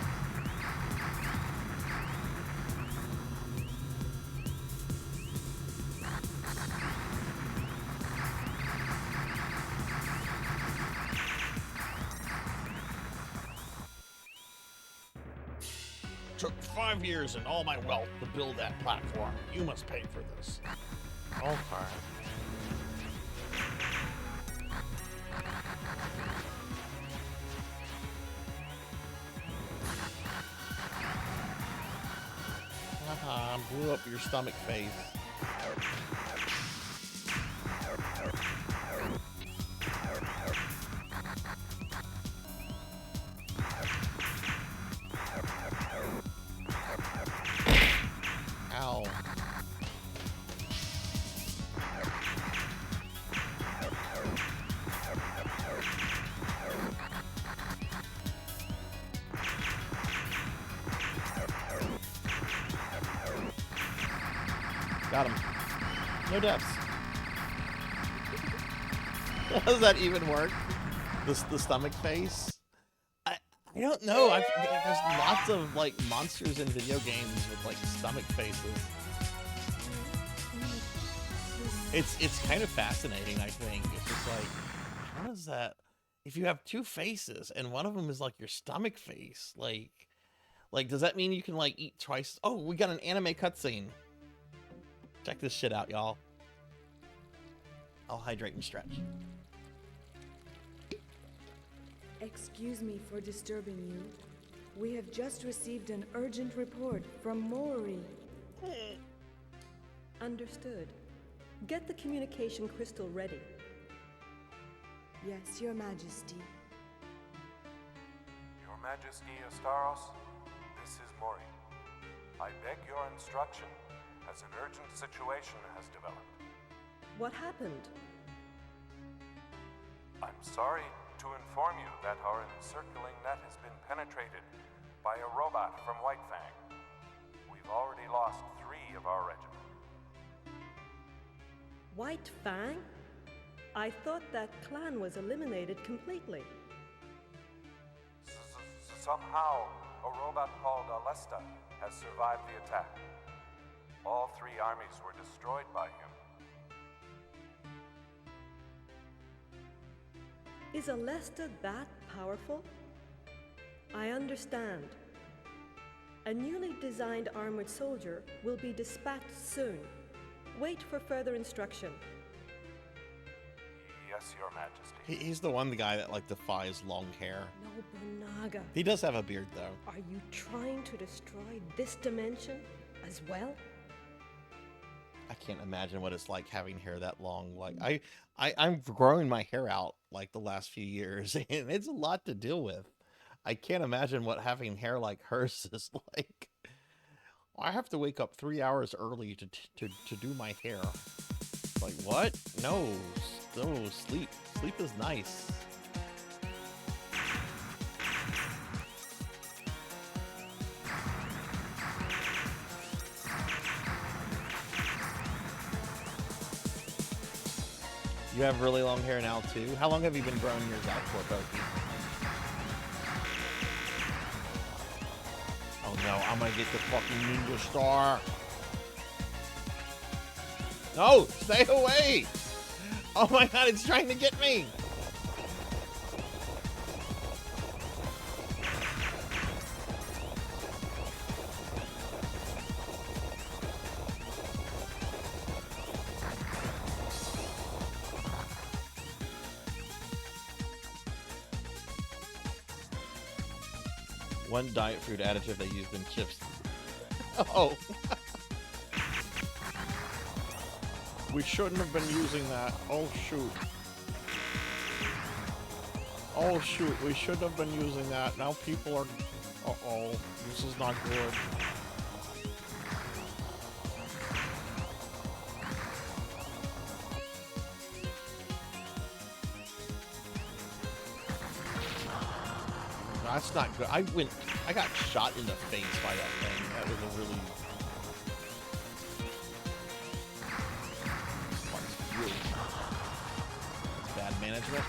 Took 5 years and all my wealth to build that platform. You must pay for this. Okay. Blew up your stomach face. Ow. Got him. No deaths. How does that even work? The stomach face? I don't know. There's lots of like monsters in video games with like stomach faces. It's kind of fascinating, I think. It's just like, how does that... If you have two faces and one of them is like your stomach face, like does that mean you can like eat twice? Oh, we got an anime cutscene. Check this shit out, y'all. I'll hydrate and stretch. Excuse me for disturbing you. We have just received an urgent report from Mori. Understood. Get the communication crystal ready. Yes, Your Majesty. Your Majesty Astaros, this is Mori. I beg your instruction, as an urgent situation has developed. What happened? I'm sorry to inform you that our encircling net has been penetrated by a robot from White Fang. We've already lost 3 of our regiment. White Fang? I thought that clan was eliminated completely. Somehow, a robot called Aleste has survived the attack. All 3 armies were destroyed by him. Is Aleste that powerful? I understand. A newly designed armored soldier will be dispatched soon. Wait for further instruction. Yes, Your Majesty. He's the guy that like defies long hair. Nobunaga. He does have a beard though. Are you trying to destroy this dimension as well? I can't imagine what it's like having hair that long. Like I'm growing my hair out like the last few years, and it's a lot to deal with. I can't imagine what having hair like hers is like. I have to wake up 3 hours early to do my hair. Like what? No, sleep. Sleep is nice. You have really long hair now too? How long have you been growing yours out for, Pokey? Oh no, I'm gonna get the fucking ninja star. No, stay away! Oh my god, it's trying to get me! One diet food additive they used in chips. Oh. We shouldn't have been using that. Oh shoot. Oh shoot, we shouldn't have been using that. Now people are... Uh-oh. This is not good. That's not good. I got shot in the face by that thing. That was a really... That's bad management.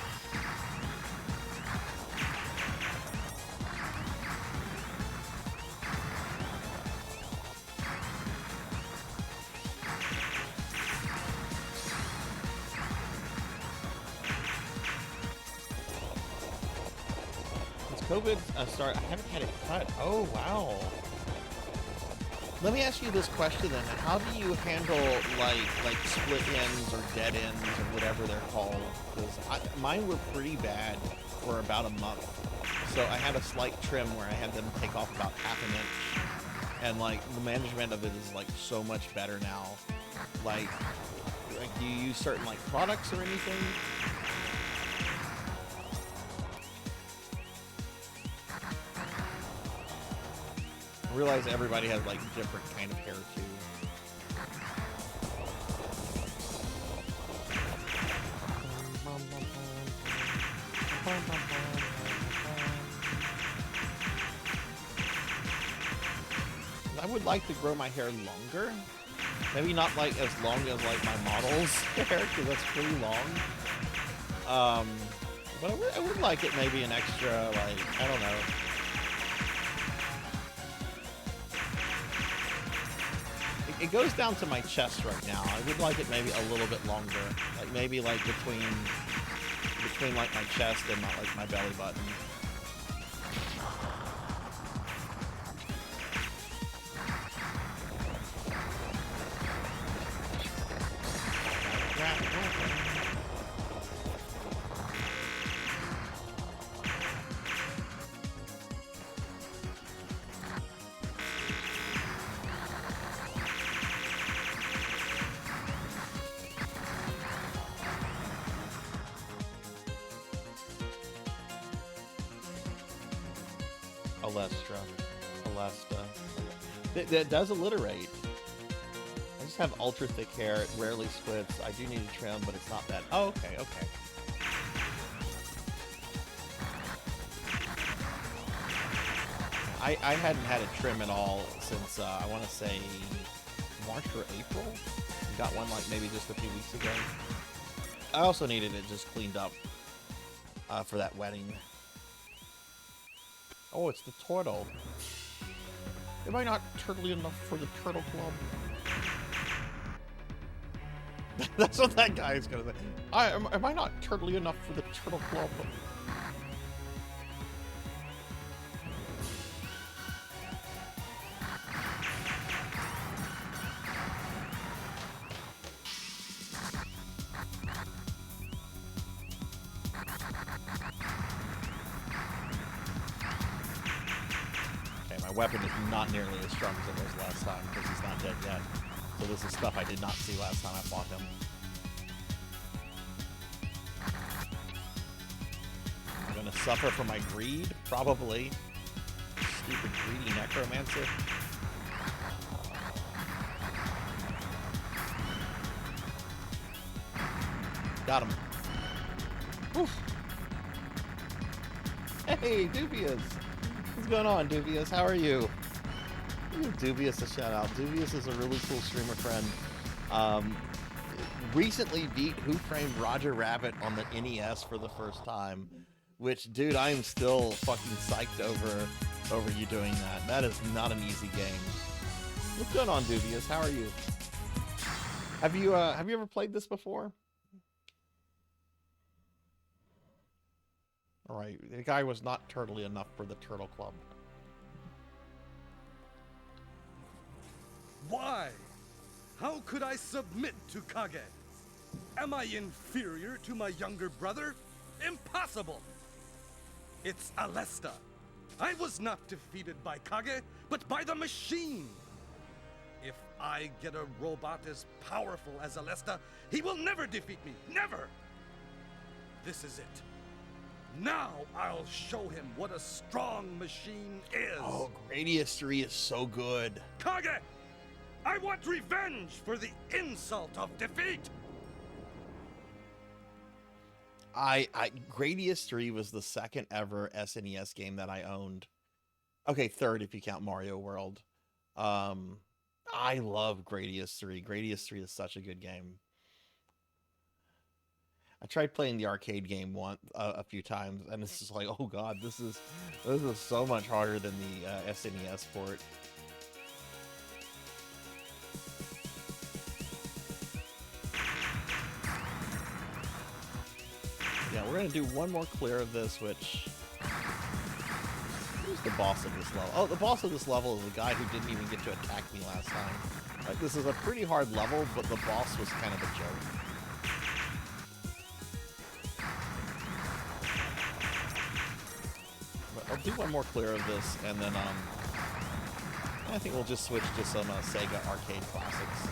COVID start. I haven't had it cut. Oh wow. Let me ask you this question then: how do you handle like split ends or dead ends or whatever they're called? Because mine were pretty bad for about a month. So I had a slight trim where I had them take off about ½ an inch, and like the management of it is like so much better now. Like do you use certain like products or anything? I realize everybody has like different kind of hair too. I would like to grow my hair longer. Maybe not like as long as like my model's hair, because that's pretty long. But I would like it maybe an extra, like, I don't know. It goes down to my chest right now. I would like it maybe a little bit longer. Like maybe like between like my chest and like my belly button. Alesta. That does alliterate. I just have ultra thick hair. It rarely splits. I do need a trim, but it's not bad. Oh, okay, okay. I hadn't had a trim at all since, I want to say, March or April. Got one like maybe just a few weeks ago. I also needed it just cleaned up for that wedding. Oh, it's the turtle. Am I not turtly enough for the turtle club? That's what that guy is gonna say. Am I not turtly enough for the turtle club? Weapon is not nearly as strong as it was last time because he's not dead yet. So this is stuff I did not see last time I fought him. I'm gonna suffer from my greed, probably. Stupid greedy necromancer. Got him. Oof. Hey, Dubious. What's going on, Dubious? How are you? Give Dubious a shout out. Dubious is a really cool streamer friend. Recently beat Who Framed Roger Rabbit on the NES for the first time. Which, dude, I am still fucking psyched over you doing that. That is not an easy game. What's going on, Dubious? How are you? Have you ever played this before? Alright, the guy was not turtly enough for the Turtle Club. Why? How could I submit to Kage? Am I inferior to my younger brother? Impossible! It's Alesta. I was not defeated by Kage, but by the machine. If I get a robot as powerful as Alesta, he will never defeat me. Never! This is it. Now I'll show him what a strong machine is. Oh, Gradius 3 is so good. Kage! I want revenge for the insult of defeat! Gradius 3 was the second ever SNES game that I owned. Okay, third if you count Mario World. I love Gradius 3. Gradius 3 is such a good game. I tried playing the arcade game a few times, and it's just like, oh god, this is so much harder than the SNES port. Yeah, we're gonna do one more clear of this, which... Who's the boss of this level? Oh, the boss of this level is the guy who didn't even get to attack me last time. Like, this is a pretty hard level, but the boss was kind of a joke. But I'll do one more clear of this, and then, I think we'll just switch to some Sega arcade classics.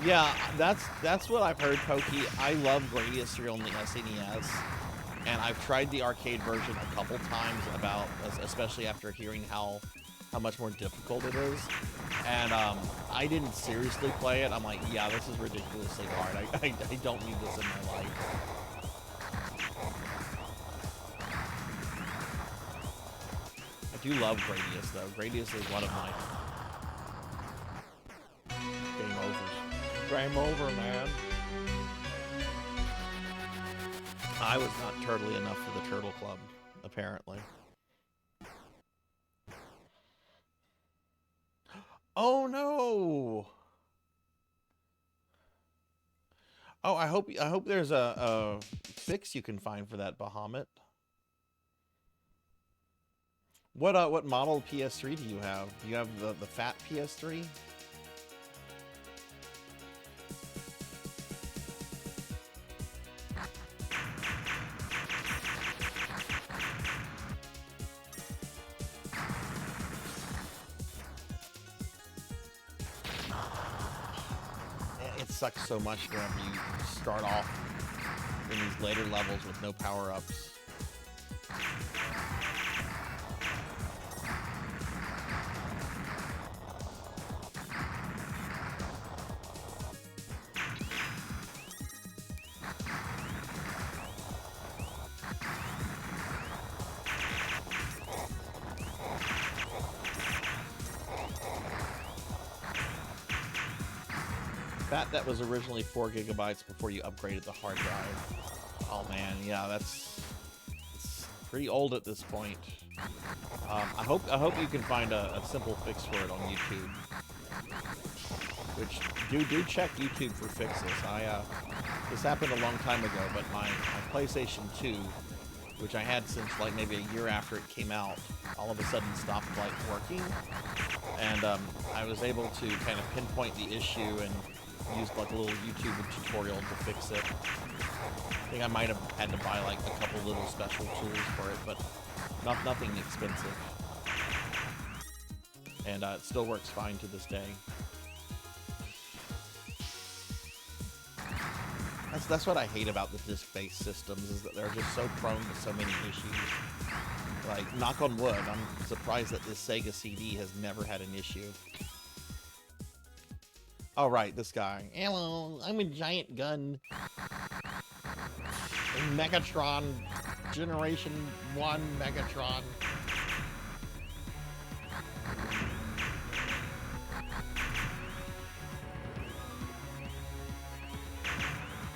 Yeah, that's what I've heard, Pokey. I love Gradius 3 on the SNES, and I've tried the arcade version a couple times, especially after hearing how much more difficult it is. And I didn't seriously play it. I'm like, yeah, this is ridiculously hard. I don't need this in my life. I do love Gradius, though. Gradius is one of my game overs. Game over, man. I was not turtly enough for the Turtle Club, apparently. Oh no! Oh, I hope there's a fix you can find for that Bahamut. What model PS3 do you have? Do you have the fat PS3? Sucks so much whenever you start off in these later levels with no power-ups. That was originally 4 gigabytes before you upgraded the hard drive. Oh man, yeah, it's pretty old at this point. I hope you can find a simple fix for it on YouTube. Which do check YouTube for fixes. This happened a long time ago, but my PlayStation 2, which I had since like maybe a year after it came out, all of a sudden stopped like working, and I was able to kind of pinpoint the issue and used like a little YouTube tutorial to fix it. I think I might have had to buy like a couple little special tools for it, but nothing expensive. And it still works fine to this day. That's what I hate about the disc-based systems, is that they're just so prone to so many issues. Like, knock on wood, I'm surprised that this Sega CD has never had an issue. Oh, right, this guy. Hello, I'm a giant gun. Megatron, Generation 1 Megatron.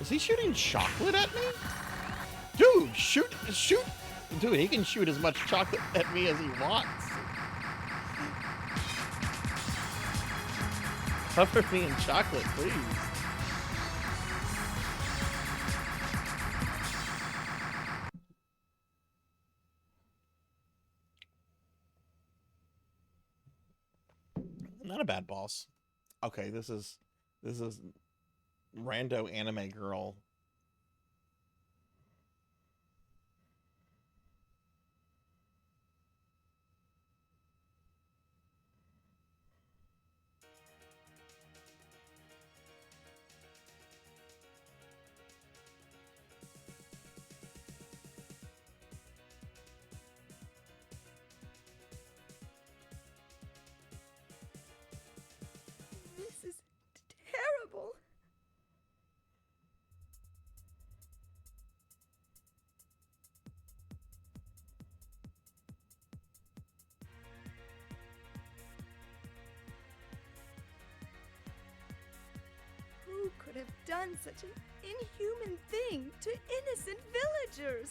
Is he shooting chocolate at me? Dude, shoot! Dude, he can shoot as much chocolate at me as he wants. Cover me in chocolate, please. Not a bad boss. Okay, this is rando anime girl. done such an inhuman thing to innocent villagers?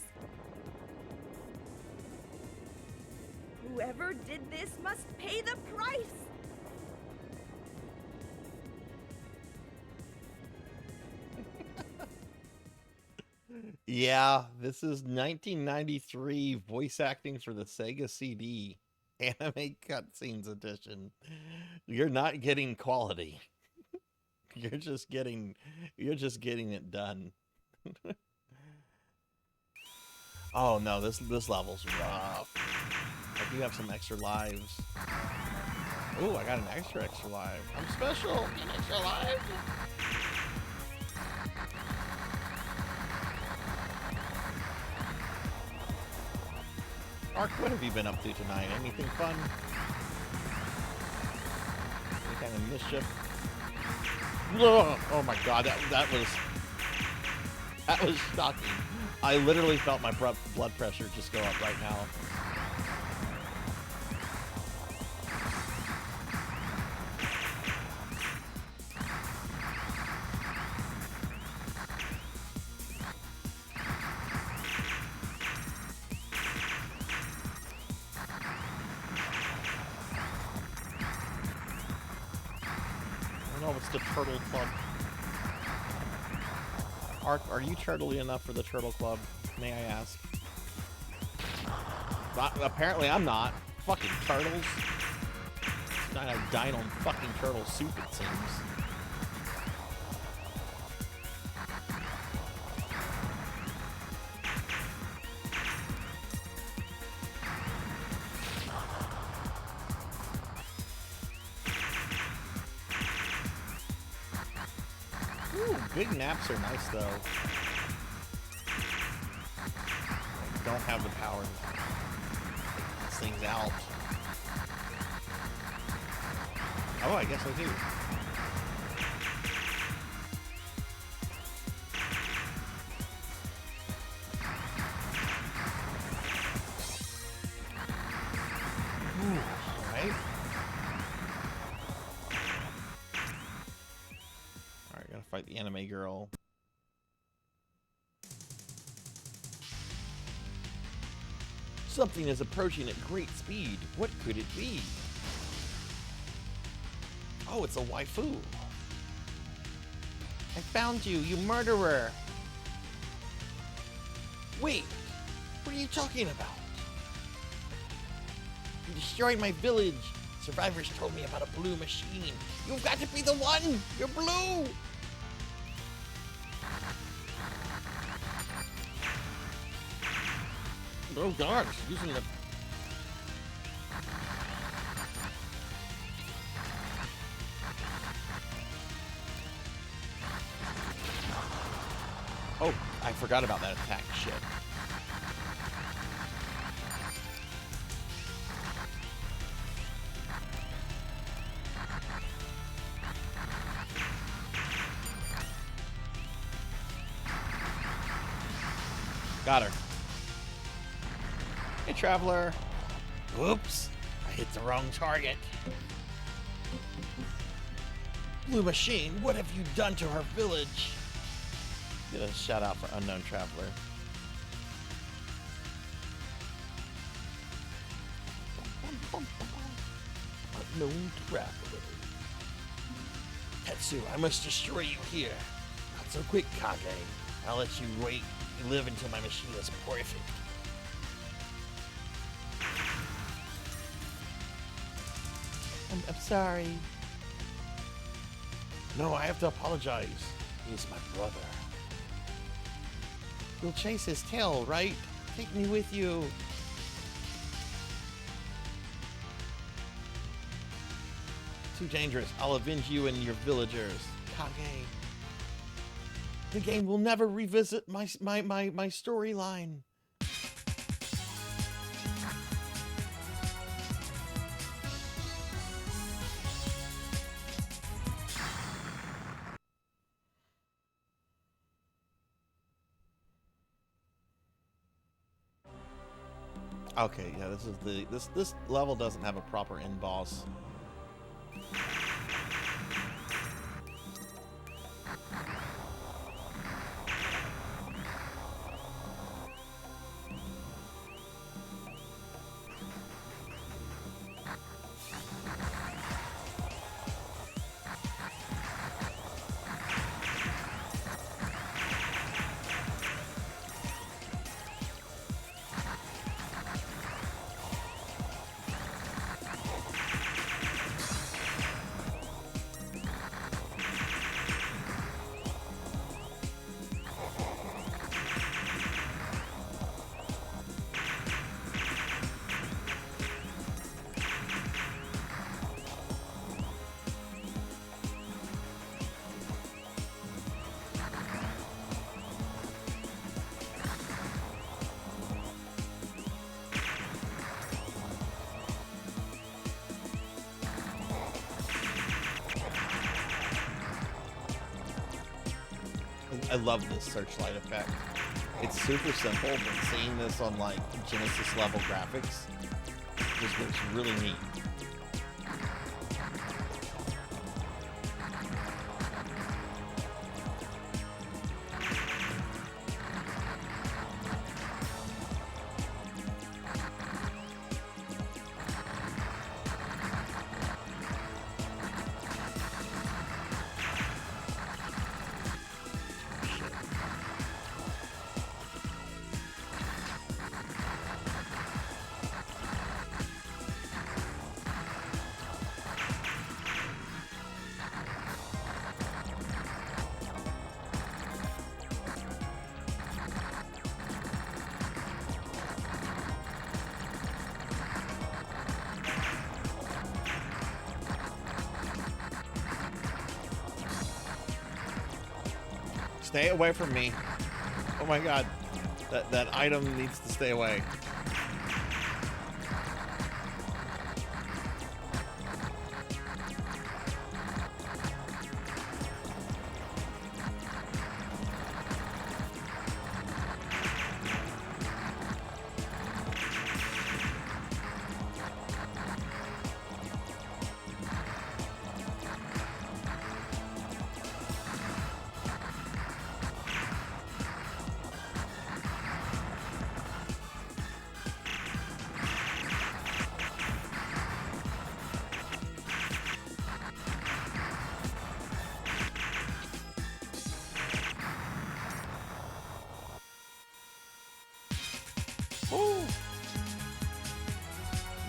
Whoever did this must pay the price! Yeah, this is 1993 voice acting for the Sega CD anime cutscenes edition. You're not getting quality. You're just getting it done. Oh no, this level's rough. I do have some extra lives. Oh, I got an extra life. I'm special. An extra life. Mark, what have you been up to tonight? Anything fun? Any kind of mischief? Ugh! Oh my god, that was shocking. I literally felt my blood pressure just go up right now. The Turtle Club. Ark, are you turtley enough for the Turtle Club? May I ask? Apparently I'm not. Fucking turtles. I dine on fucking turtle soup, it seems. Big naps are nice, though. I don't have the power to take these things out. Oh, I guess I do. Alright. Fight the anime girl. Something is approaching at great speed. What could it be? Oh, it's a waifu. I found you, you murderer. Wait, what are you talking about? You destroyed my village. Survivors told me about a blue machine. You've got to be the one. You're blue. Oh gosh, using the... Oh, I forgot about that attack. Shit. Got her. Hey, traveler. Oops, I hit the wrong target. Blue Machine, what have you done to her village? Get a shout out for unknown traveler. Unknown traveler. Tetsu, I must destroy you here. Not so quick, Kage. I'll let you live until my machine is perfect. I'm sorry. No, I have to apologize. He's my brother. You'll chase his tail, right? Take me with you. Too dangerous. I'll avenge you and your villagers. Kage. The game will never revisit my storyline. Okay, yeah, this is this level doesn't have a proper end boss. I love this searchlight effect. It's super simple, but seeing this on like Genesis level graphics just looks really neat. Stay away from me. Oh my god. That item needs to stay away.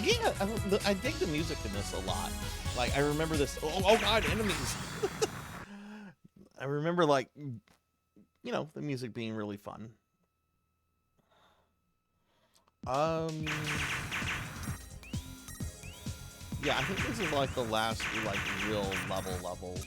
Yeah, I dig the music in this a lot. Like, I remember this. Oh god, enemies! I remember, like, you know, the music being really fun. Yeah, I think this is like the last, like, real level.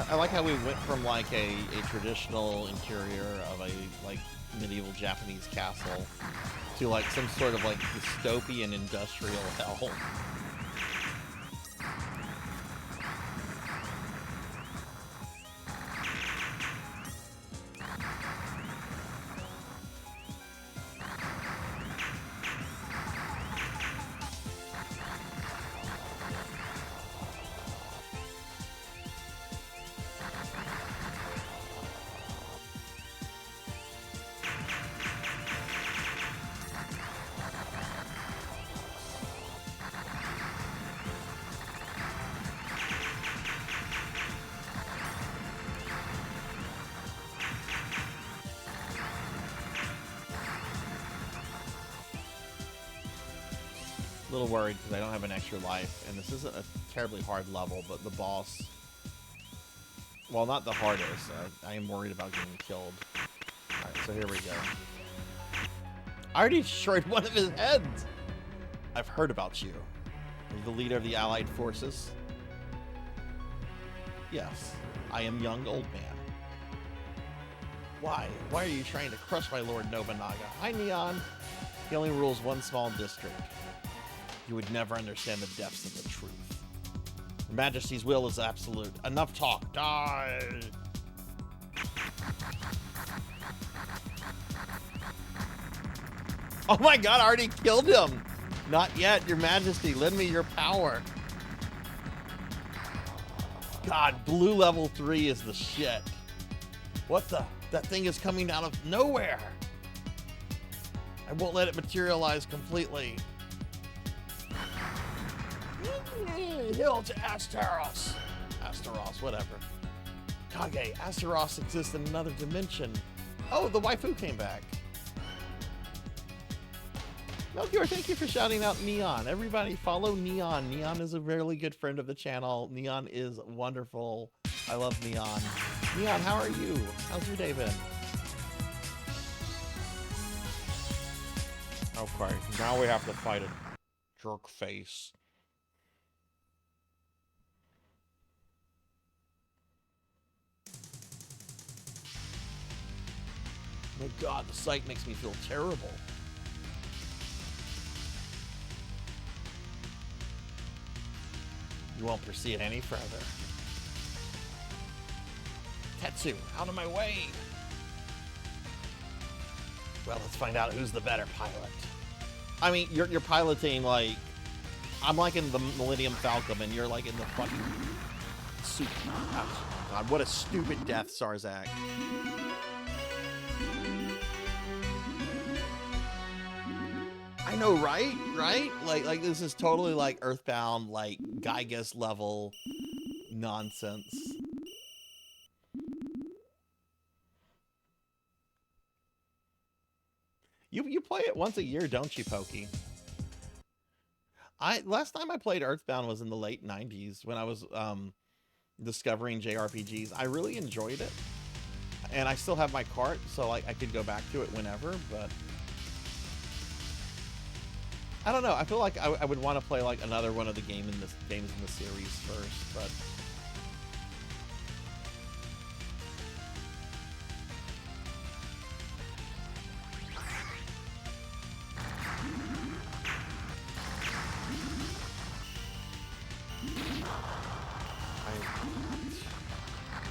I like how we went from like a traditional interior of a like medieval Japanese castle to like some sort of like dystopian industrial hell. A little worried because I don't have an extra life, and this isn't a terribly hard level, but the boss, well, not the hardest. I am worried about getting killed. Alright, so here we go. I already destroyed one of his heads! I've heard about you. Are you the leader of the Allied forces? Yes, I am young old man. Why? Why are you trying to crush my Lord Nobunaga? Hi, Neon. He only rules one small district. You would never understand the depths of the truth. Your Majesty's will is absolute. Enough talk. Die! Oh my god, I already killed him! Not yet, Your Majesty. Lend me your power. God, blue level 3 is the shit. What the? That thing is coming out of nowhere. I won't let it materialize completely. Hail to Asteros. Asteros, whatever. Kage, Asteros exists in another dimension. Oh, the waifu came back. Melchior, thank you for shouting out Neon. Everybody follow Neon. Neon is a really good friend of the channel. Neon is wonderful. I love Neon. Neon, how are you? How's your day been? Okay, now we have to fight a jerk face. My God, the sight makes me feel terrible. You won't proceed any further. Tetsu, out of my way! Well, let's find out who's the better pilot. I mean, you're piloting like... I'm like in the Millennium Falcon, and you're like in the fucking... suit. Oh, God, what a stupid death, Sarzac. I know, right? Right? Like this is totally like Earthbound, like Gygas level nonsense. You play it once a year, don't you, Pokey? Last time I played Earthbound was in the late 90s when I was discovering JRPGs. I really enjoyed it. And I still have my cart, so like I could go back to it whenever, but I don't know. I feel like I would want to play like another one of the games in the series first, but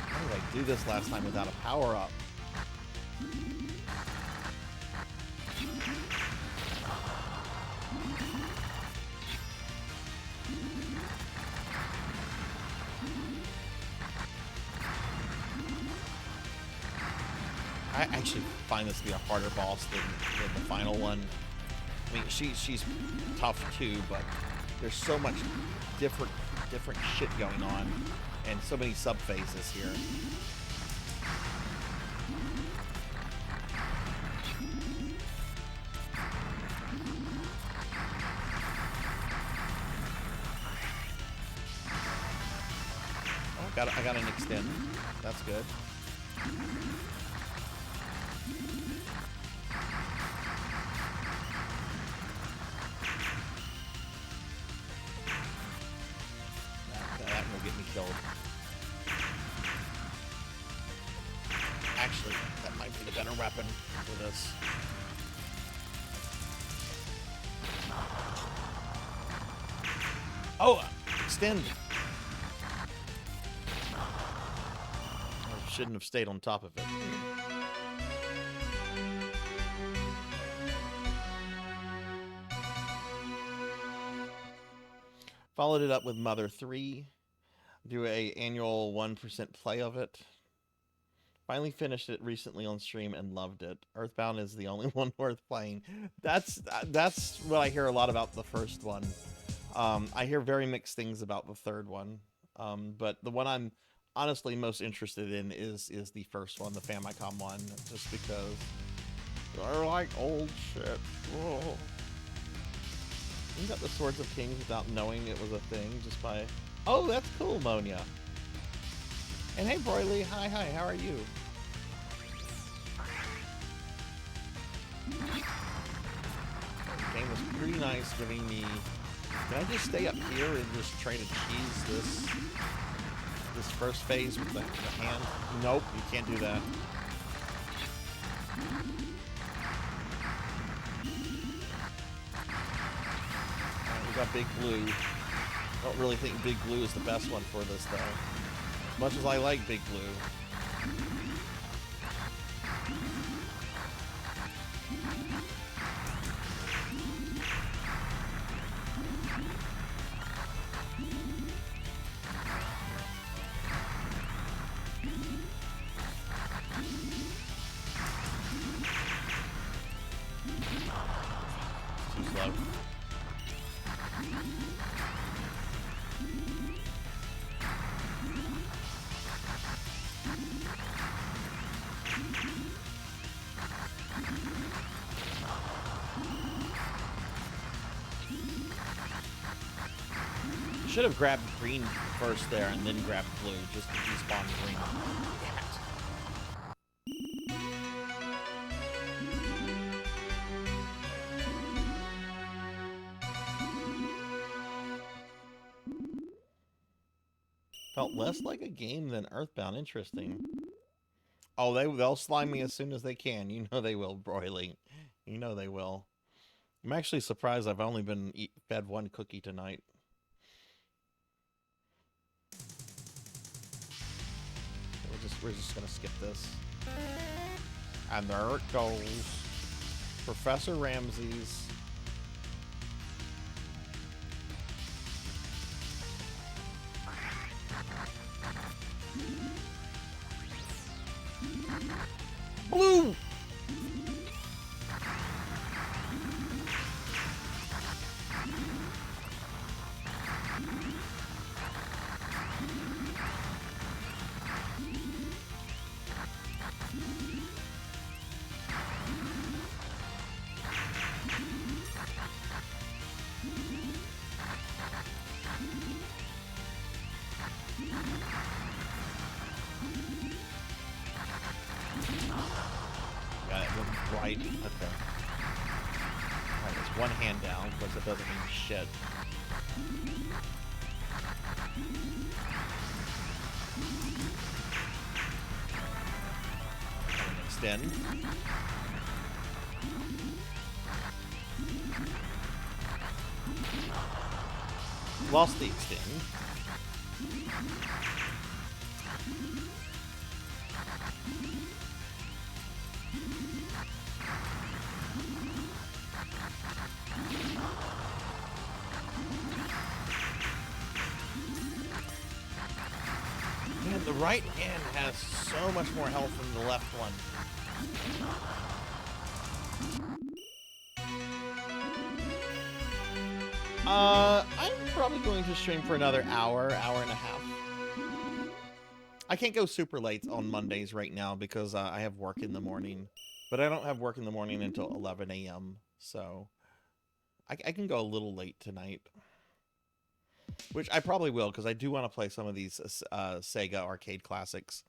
how did I do this last time without a power-up? I actually find this to be a harder boss than the final one. I mean, she's tough too, but there's so much different shit going on, and so many sub phases here. Oh, I got an extend. That's good. That will get me killed. Actually, that might be the better weapon for this. Oh, extend. I shouldn't have stayed on top of it. Followed it up with Mother 3. Do a annual 1% play of it. Finally finished it recently on stream and loved it. Earthbound is the only one worth playing. That's what I hear a lot about the first one. I hear very mixed things about the third one. But the one I'm honestly most interested in is the first one, the Famicom one, just because I like old shit. Whoa. You got the Swords of Kings without knowing it was a thing, just by... Oh, that's cool, Monia. And hey, Broily, hi, how are you? The game was pretty nice giving me... Can I just stay up here and just try to cheese this first phase with the hand? Nope, you can't do that. We got Big Blue. I don't really think Big Blue is the best one for this, though. As much as I like Big Blue. Too slow. should have grabbed green first there and then grabbed blue just to despawn green. Damn it. Felt less like a game than Earthbound. Interesting. Oh, they'll slime me as soon as they can. You know they will, Broiling. You know they will. I'm actually surprised I've only been fed one cookie tonight. We're just gonna skip this. And there it goes. Professor Ramsey's. Blue! Right. Okay. Alright, it's one hand down. Of course, that doesn't mean shit. Extend. Lost the extend. Man, the right hand has so much more health than the left one. I'm probably going to stream for another hour and a half. I can't go super late on Mondays right now because I have work in the morning. But I don't have work in the morning until 11 a.m. So I can go a little late tonight. Which I probably will, because I do want to play some of these Sega arcade classics.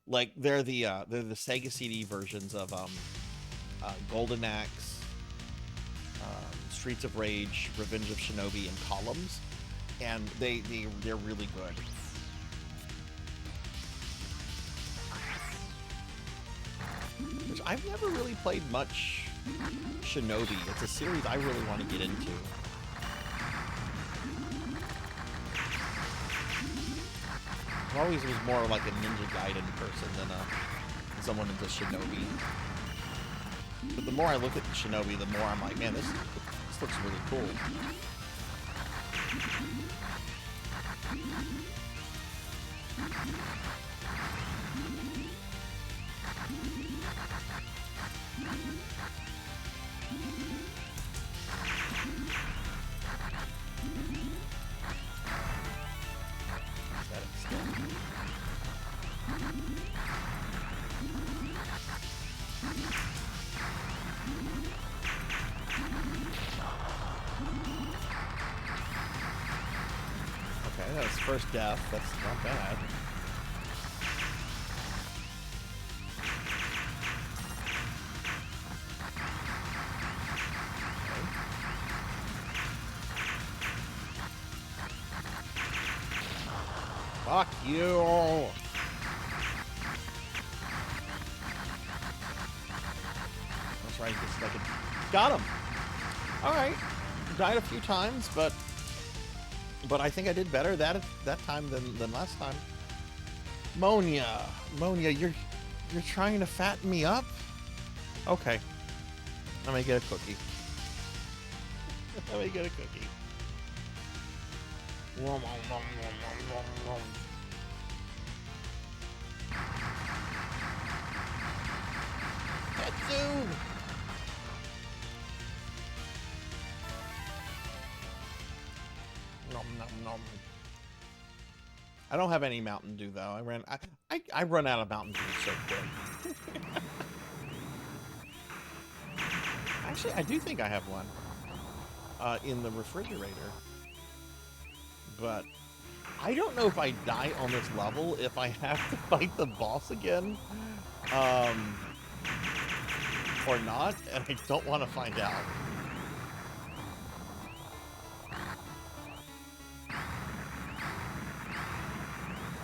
Like they're the Sega CD versions of Golden Axe, Streets of Rage, Revenge of Shinobi, and Columns, and they're really good. Which I've never really played much Shinobi. It's a series I really want to get into. I always was more like a Ninja Gaiden person than someone into Shinobi. But the more I look at the Shinobi, the more I'm like, man, this looks really cool. Okay, that was first death. That's not bad. Fuck you! That's right, just like a... Got him! Alright. Died a few times, but I think I did better that time than last time. Monia, you're trying to fatten me up? Okay. Let me get a cookie. Let me get a cookie. Tetsu! Nom nom nom. I don't have any Mountain Dew though. I run out of Mountain Dew so quick. Actually, I do think I have one in the refrigerator. but I don't know if I die on this level if I have to fight the boss again, or not, and I don't want to find out.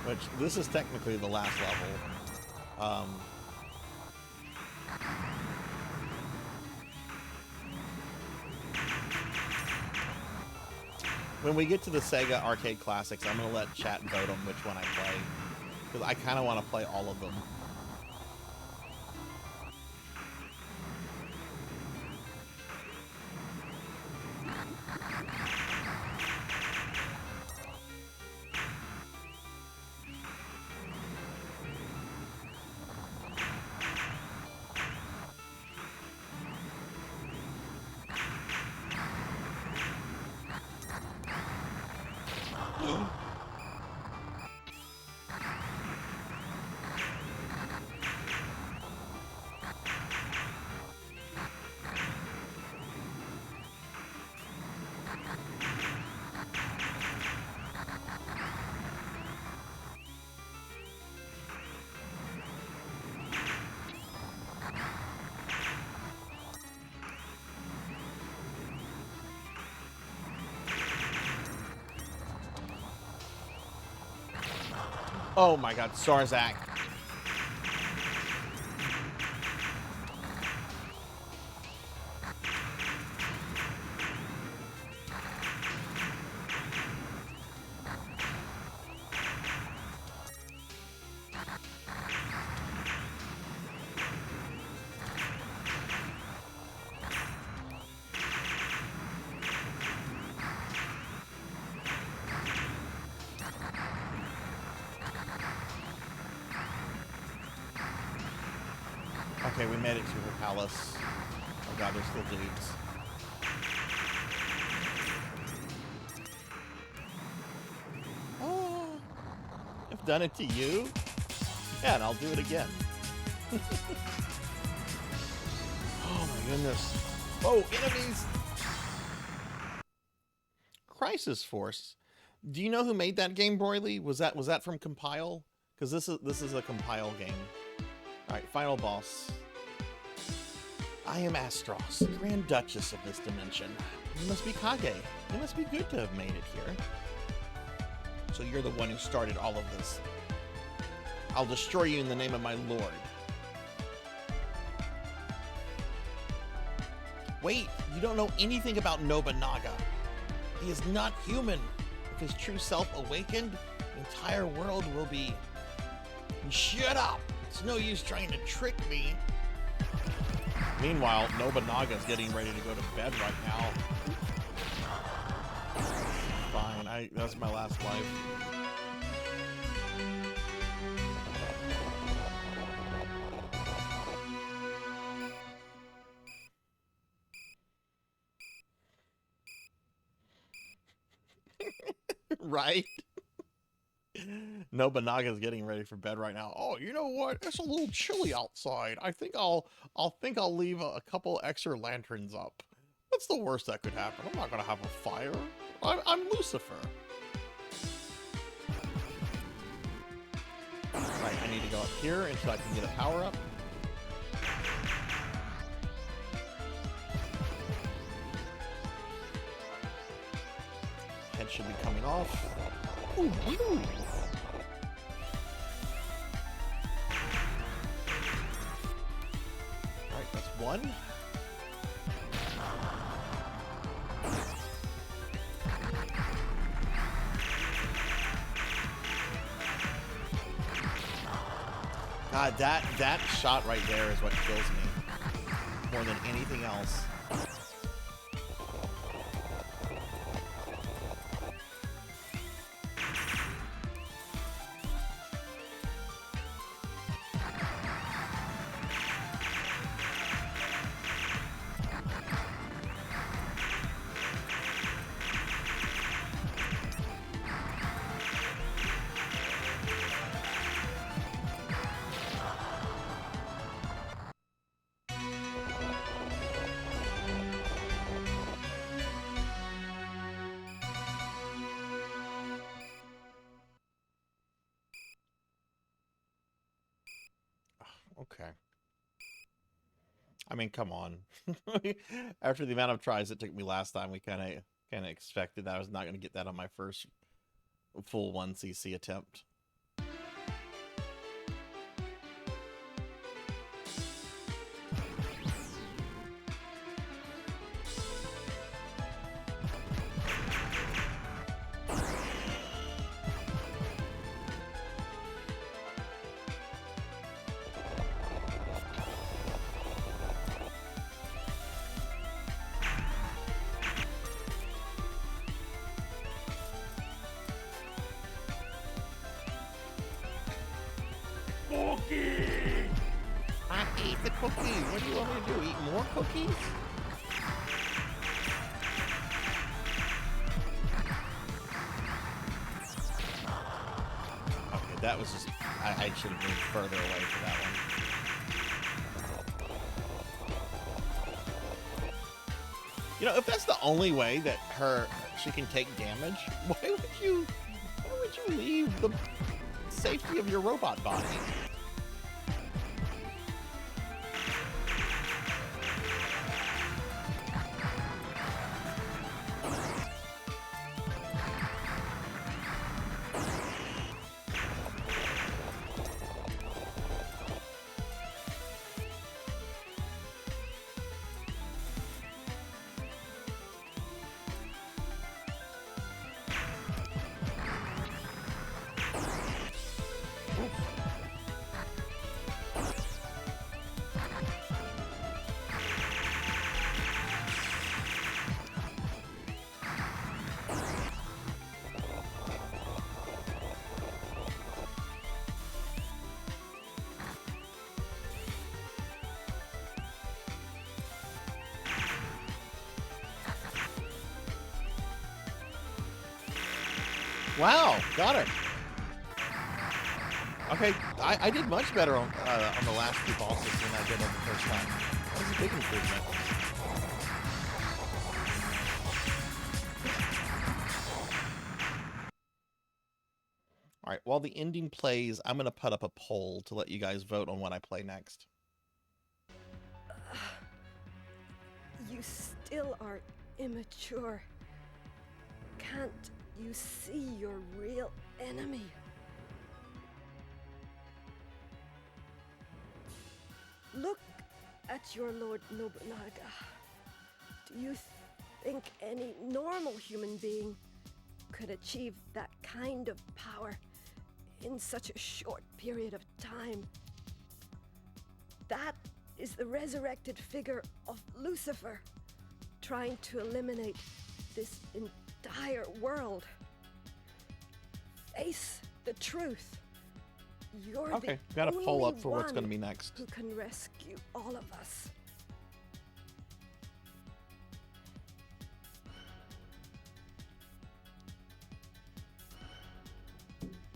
Which, this is technically the last level. When we get to the Sega Arcade Classics, I'm going to let chat vote on which one I play. Because I kind of want to play all of them. Oh my god, Sarzac. Okay, we made it to her palace. Oh god, there's still dudes. Oh, I've done it to you? Yeah, and I'll do it again. Oh my goodness. Oh, enemies! Crisis Force. Do you know who made that game, Broily? Was that from Compile? Because this is a Compile game. Alright, final boss. I am Astros, Grand Duchess of this dimension. You must be Kage. You must be good to have made it here. So you're the one who started all of this. I'll destroy you in the name of my lord. Wait, you don't know anything about Nobunaga. He is not human. If his true self awakened, the entire world will be... Shut up! It's no use trying to trick me. Meanwhile, Nobunaga's getting ready to go to bed right now. Fine, that's my last life. Right? Nobunaga's getting ready for bed right now. Oh, you know what? It's a little chilly outside. I think I'll leave a couple extra lanterns up. What's the worst that could happen? I'm not gonna have a fire. I'm Lucifer. Right, I need to go up here until I can get a power up. Head should be coming off. Ooh, blue. Alright, that's one. God, that shot right there is what kills me more than anything else. Okay. I mean, come on. After the amount of tries it took me last time, we kind of expected that I was not going to get that on my first full 1cc attempt. I ate the cookie. What do you want me to do? Eat more cookies? Okay, that was just... I should have moved further away for that one. You know, if that's the only way that she can take damage, why would you leave the safety of your robot body? Wow, got it. Okay, I did much better on the last two bosses than I did on the first time. That was a big improvement. All right, while the ending plays, I'm going to put up a poll to let you guys vote on what I play next. You still are immature. Can't you see your real enemy? Look at your Lord Nobunaga. Do you think any normal human being could achieve that kind of power in such a short period of time? That is the resurrected figure of Lucifer, trying to eliminate this entire world. Face the truth. You're okay, the got a poll only up for what's one going to be next. who can rescue all of us.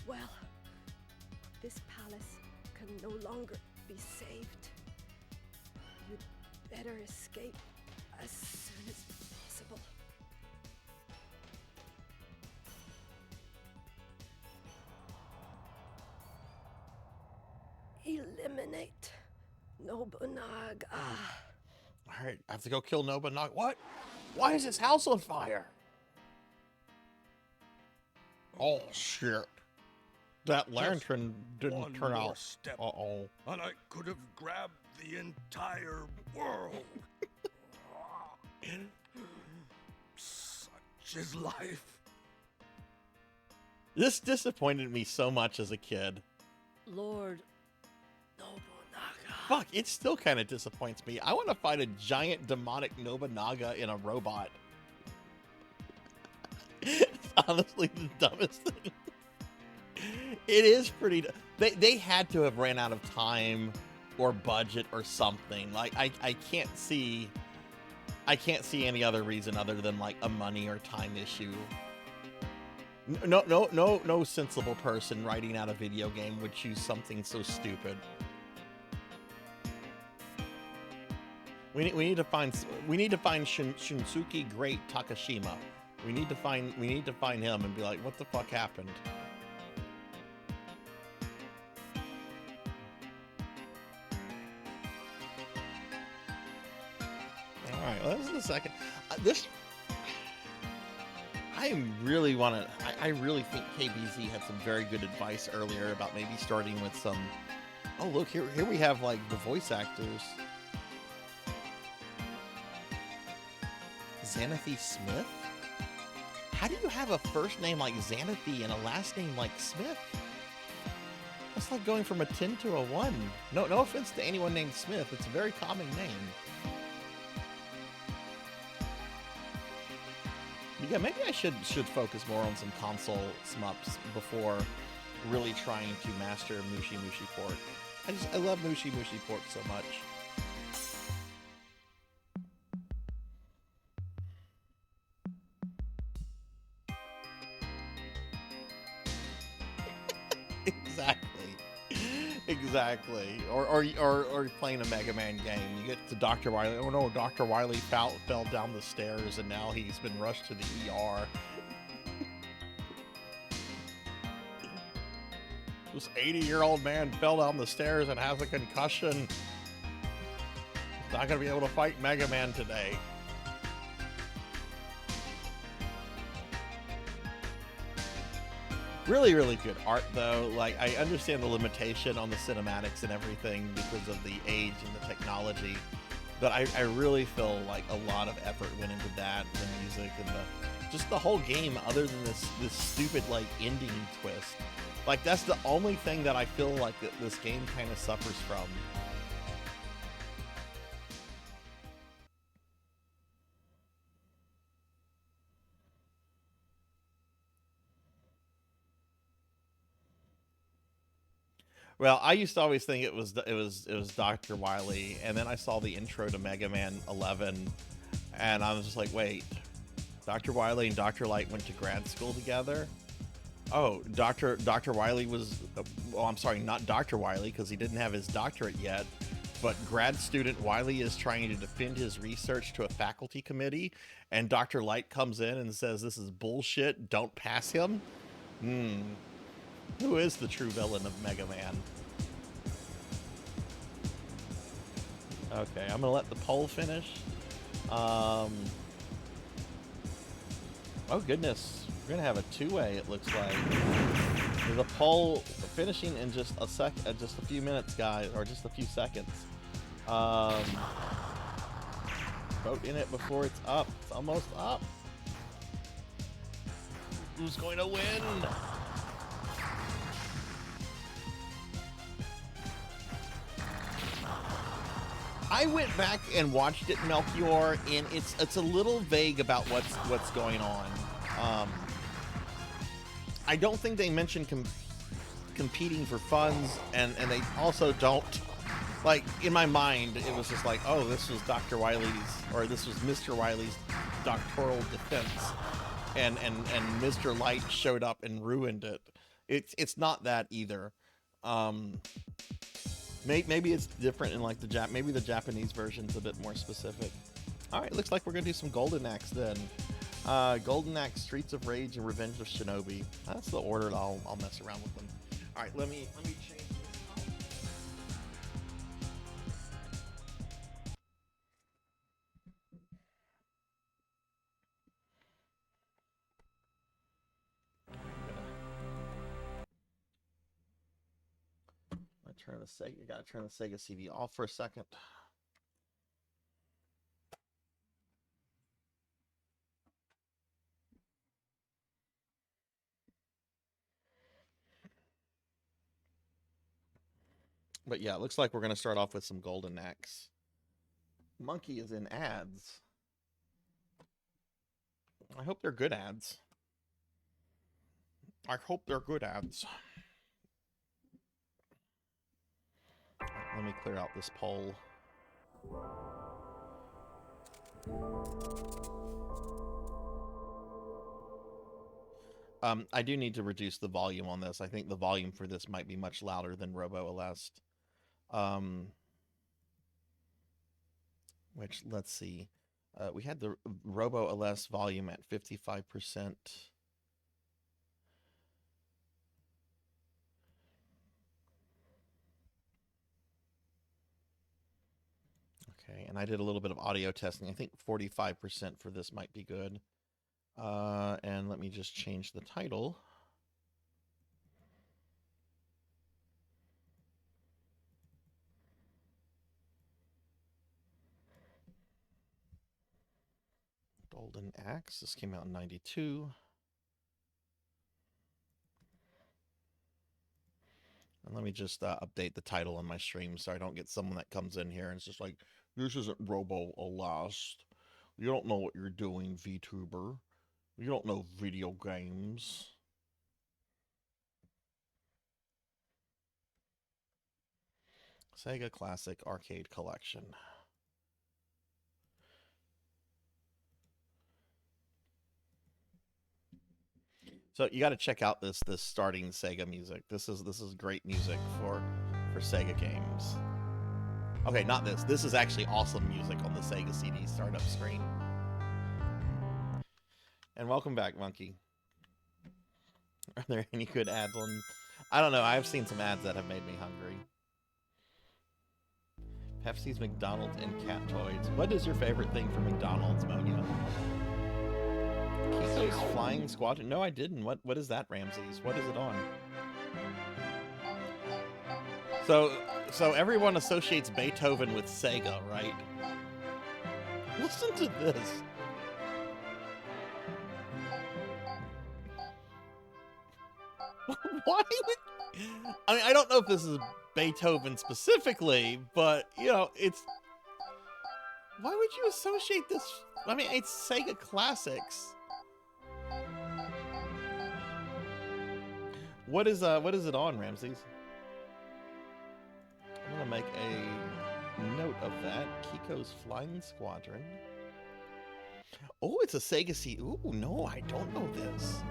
Well, this palace can no longer be saved. You'd better escape as soon as possible. Eliminate Nobunaga. All right, I have to go kill Nobunaga. What? Why is his house on fire? Oh, shit. That lantern didn't turn out. Step, Uh-oh. and I could have grabbed the entire world. Such is life. This disappointed me so much as a kid. Lord Nobunaga. Fuck, it still kind of disappoints me. I want to fight a giant demonic Nobunaga in a robot. It's honestly the dumbest thing. It is pretty... They had to have ran out of time or budget or something. Like, I can't see... I can't see any other reason other than, like, a money or time issue. No sensible person writing out a video game would choose something so stupid. We need to find Shunsuke Great Takashima. We need to find him and be like, what the fuck happened? All right, well, this is the second. This I really want to. I really think KBZ had some very good advice earlier about maybe starting with some. Oh, look here! Here we have like the voice actors. Xanathy Smith. How do you have a first name like Xanathy and a last name like Smith? That's like going from a 10 to a 1. No offense to anyone named Smith. It's a very common name. Yeah, maybe I should focus more on some console smups before really trying to master Mushi Mushi Port. I love Mushi Mushi Port so much. Exactly. Or playing a Mega Man game. You get to Dr. Wily. Oh no, Dr. Wily fell down the stairs and now he's been rushed to the ER. This 80-year-old man fell down the stairs and has a concussion. He's not going to be able to fight Mega Man today. Really, really good art, though. Like, I understand the limitation on the cinematics and everything because of the age and the technology, but I really feel like a lot of effort went into that, the music and just the whole game, other than this stupid, like, ending twist. Like, that's the only thing that I feel like that this game kind of suffers from. Well, I used to always think it was Dr. Wily, and then I saw the intro to Mega Man 11, and I was just like, wait, Dr. Wily and Dr. Light went to grad school together? Oh, Dr. Wily was, well, I'm sorry, not Dr. Wily, because he didn't have his doctorate yet, but grad student Wily is trying to defend his research to a faculty committee, and Dr. Light comes in and says, this is bullshit, don't pass him? Who is the true villain of Mega Man? Okay, I'm gonna let the poll finish. Oh goodness, we're gonna have a two-way. It looks like there's a poll finishing in just a few minutes, guys, or just a few seconds. Vote in it before it's up. It's almost up. Who's going to win? I went back and watched it, Melchior, and it's a little vague about what's going on. I don't think they mentioned competing for funds, and they also don't, like, in my mind, it was just like, oh, this was Dr. Wily's, or this was Mr. Wily's doctoral defense, and Mr. Light showed up and ruined it. It's not that either. Maybe it's different in like maybe the Japanese version's a bit more specific. All right, looks like we're gonna do some Golden Axe then. Golden Axe, Streets of Rage, and Revenge of Shinobi. That's the order that I'll mess around with them. All right, let me change this. Gotta turn the Sega CD off for a second. But yeah, it looks like we're gonna start off with some Golden Axe. Monkey is in ads. I hope they're good ads. I hope they're good ads. Let me clear out this poll. I do need to reduce the volume on this. I think the volume for this might be much louder than Robo Aleste. Which, let's see. We had the Robo Aleste volume at 55%. Okay, and I did a little bit of audio testing. I think 45% for this might be good. And let me just change the title. Golden Axe. This came out in 92. And let me just update the title on my stream so I don't get someone that comes in here and it's just like, this isn't Robo Aleste. You don't know what you're doing, VTuber. You don't know video games. Sega Classic Arcade Collection. So you got to check out this starting Sega music. This is great music for Sega games. Okay, not this. This is actually awesome music on the Sega CD startup screen. And welcome back, Monkey. Are there any good ads on? I don't know. I've seen some ads that have made me hungry. Pepsi's, McDonald's, and cat toys. What is your favorite thing from McDonald's, Monia? Kiko's Flying Squadron? No, I didn't. What is that, Ramses? What is it on? So everyone associates Beethoven with Sega, right? Listen to this. Why would... I mean, I don't know if this is Beethoven specifically, but, you know, it's... Why would you associate this... I mean, it's Sega Classics. What is it on, Ramses? I'm gonna make a note of that. Kiko's Flying Squadron. Oh, it's a Sega CD. Ooh, no, I don't know this.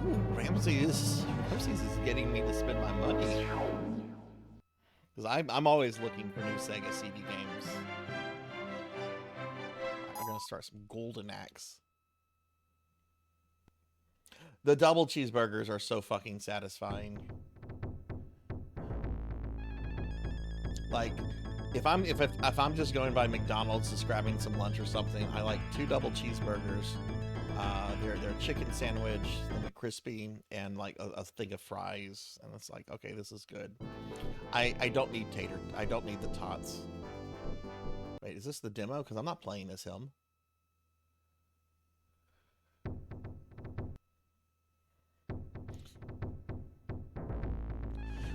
Ooh, Ramses is getting me to spend my money. Because I'm always looking for new Sega CD games. I'm gonna start some Golden Axe. The double cheeseburgers are so fucking satisfying. Like, if I'm just going by McDonald's, just grabbing some lunch or something, I like 2 double cheeseburgers, their chicken sandwich, the crispy, and like a thing of fries, and it's like, okay, this is good. I don't need I don't need the tots. Wait, is this the demo? Because I'm not playing as him.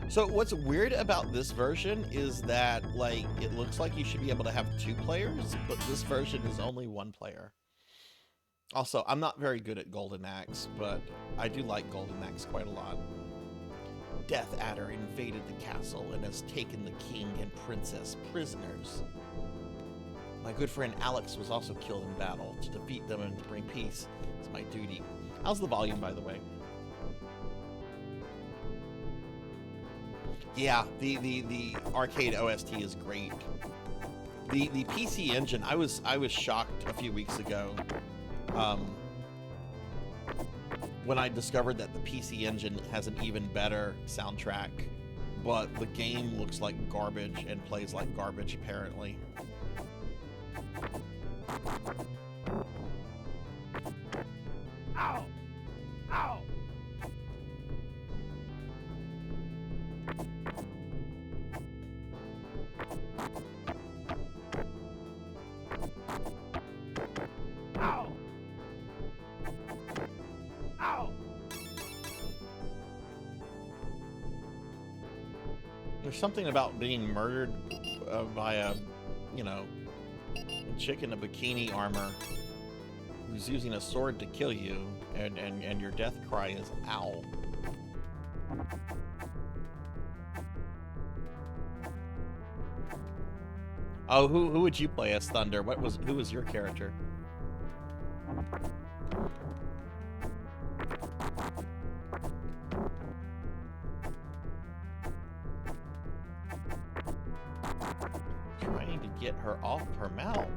So what's weird about this version is that, like, it looks like you should be able to have 2 players, but this version is only 1 player. Also, I'm not very good at Golden Axe, but I do like Golden Axe quite a lot. Death Adder invaded the castle and has taken the king and princess prisoners. My good friend Alex was also killed in battle. To defeat them and to bring peace is my duty. How's the volume, by the way? Yeah, the arcade OST is great. The PC Engine, I was shocked a few weeks ago when I discovered that the PC Engine has an even better soundtrack, but the game looks like garbage and plays like garbage apparently. Ow! Ow! Ow! Ow! There's something about being murdered by a, you know, chick in a bikini armor who's using a sword to kill you, and your death cry is ow. Oh, who would you play as Thunder? Who was your character? Trying to get her off her mount.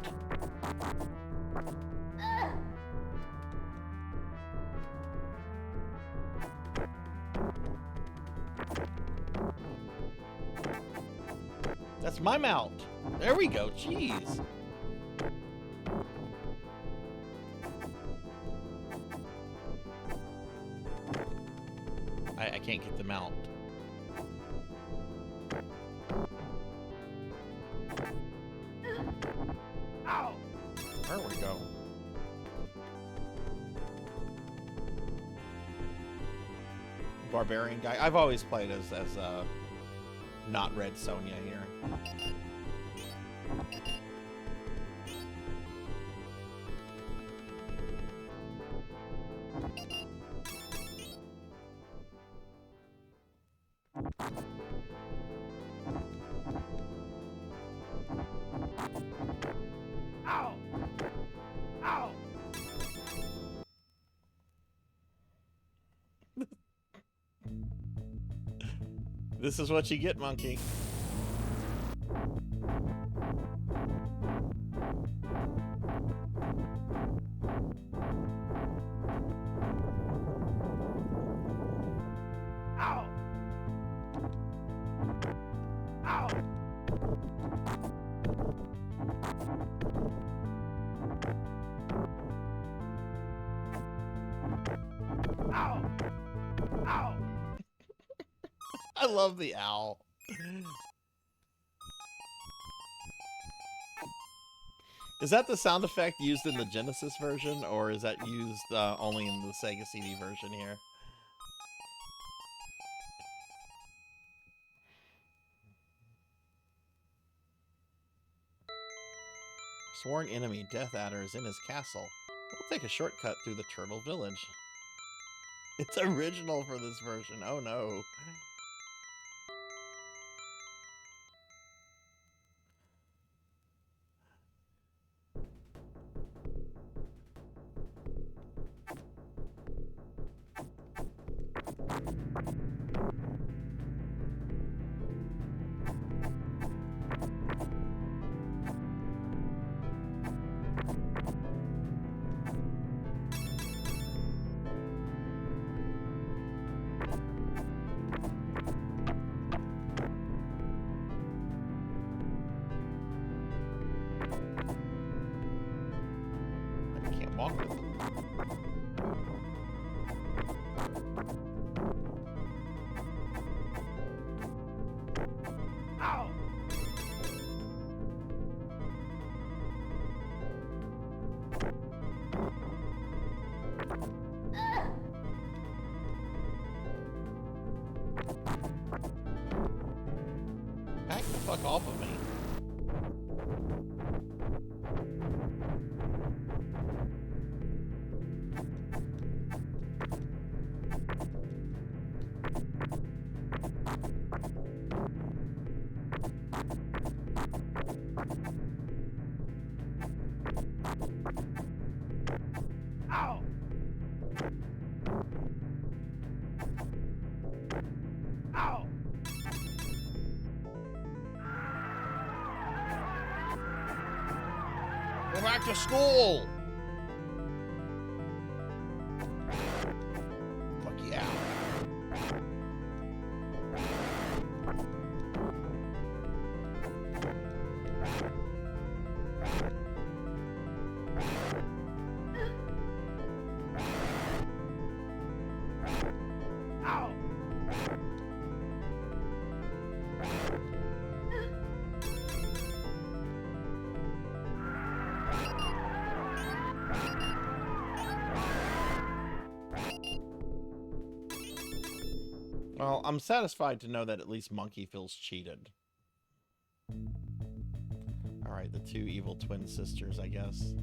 That's my mount. There we go. Jeez. I can't get them out. Ow! There we go. Barbarian guy. I've always played as not Red Sonja here. Ow! Ow! This is what you get, monkey. Ow! Ow! Ow! Ow! I love the owl. Is that the sound effect used in the Genesis version, or is that used only in the Sega CD version here? Sworn enemy Death Adder is in his castle. We'll take a shortcut through the Turtle Village. It's original for this version. Oh no. Walk with them. Ow! Back the fuck off of me. Ow! Ow! Go back to school! Fuck yeah. Ow! Well, I'm satisfied to know that at least Monkey feels cheated. Alright, the two evil twin sisters, I guess.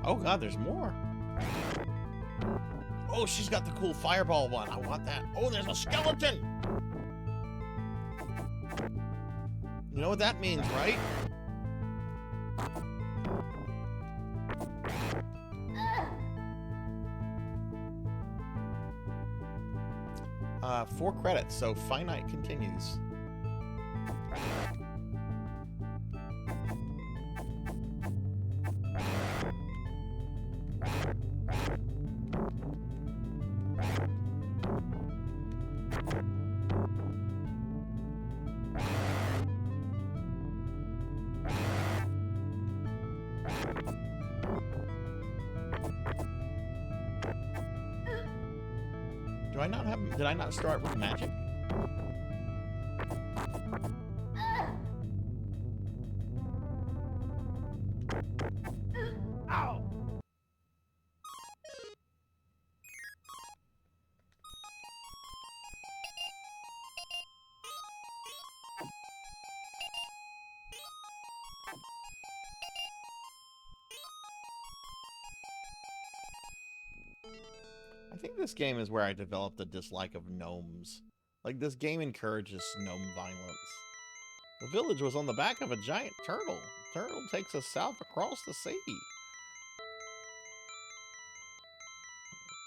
Oh god, there's more. Oh, she's got the cool fireball one. I want that. Oh, there's a skeleton. You know what that means, right? 4 credits, so finite continues. Did I not start with magic? Ow! I think this game is where I developed a dislike of gnomes. Like, this game encourages gnome violence. The village was on the back of a giant turtle. The turtle takes us south across the sea.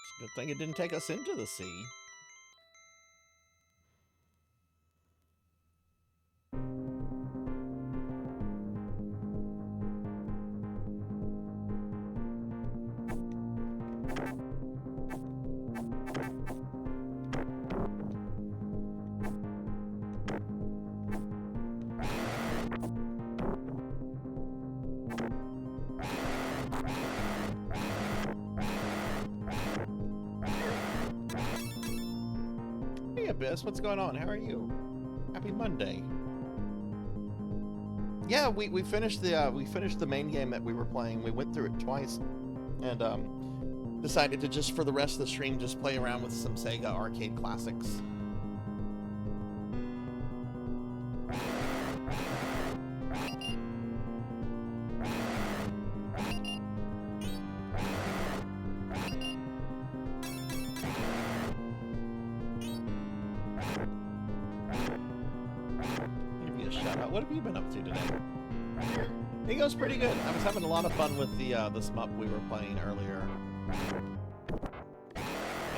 It's a good thing it didn't take us into the sea. Abyss, what's going on? How are you? Happy Monday. Yeah, we finished the main game that we were playing. We went through it twice, and decided to just for the rest of the stream just play around with some Sega arcade classics. What have you been up to today? It goes pretty good. I was having a lot of fun with the SMUP we were playing earlier.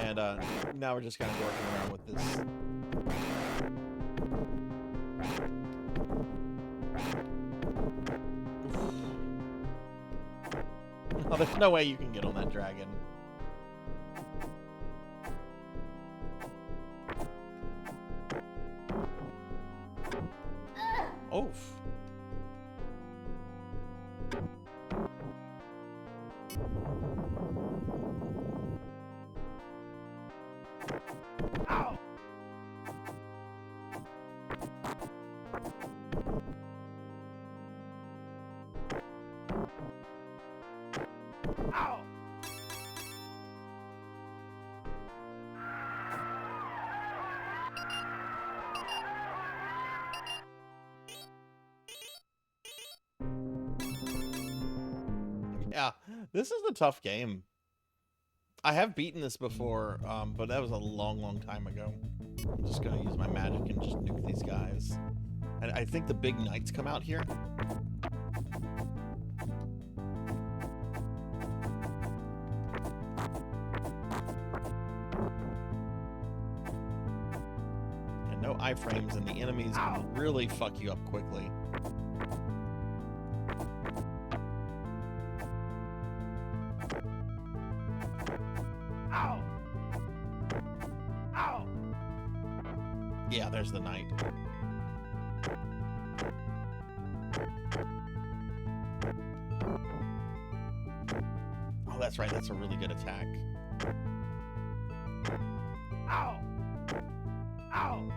And now we're just kind of working around with this. Oh, there's no way you can get on that dragon. Oof. Ow. Ow. Yeah, this is a tough game. I have beaten this before, but that was a long, long time ago. I'm just gonna use my magic and just nuke these guys. And I think the big knights come out here. And no iframes, and the enemies can really fuck you up quickly. Ow! Ow! Yeah, there's the knight. Oh, that's right. That's a really good attack. Ow! Ow!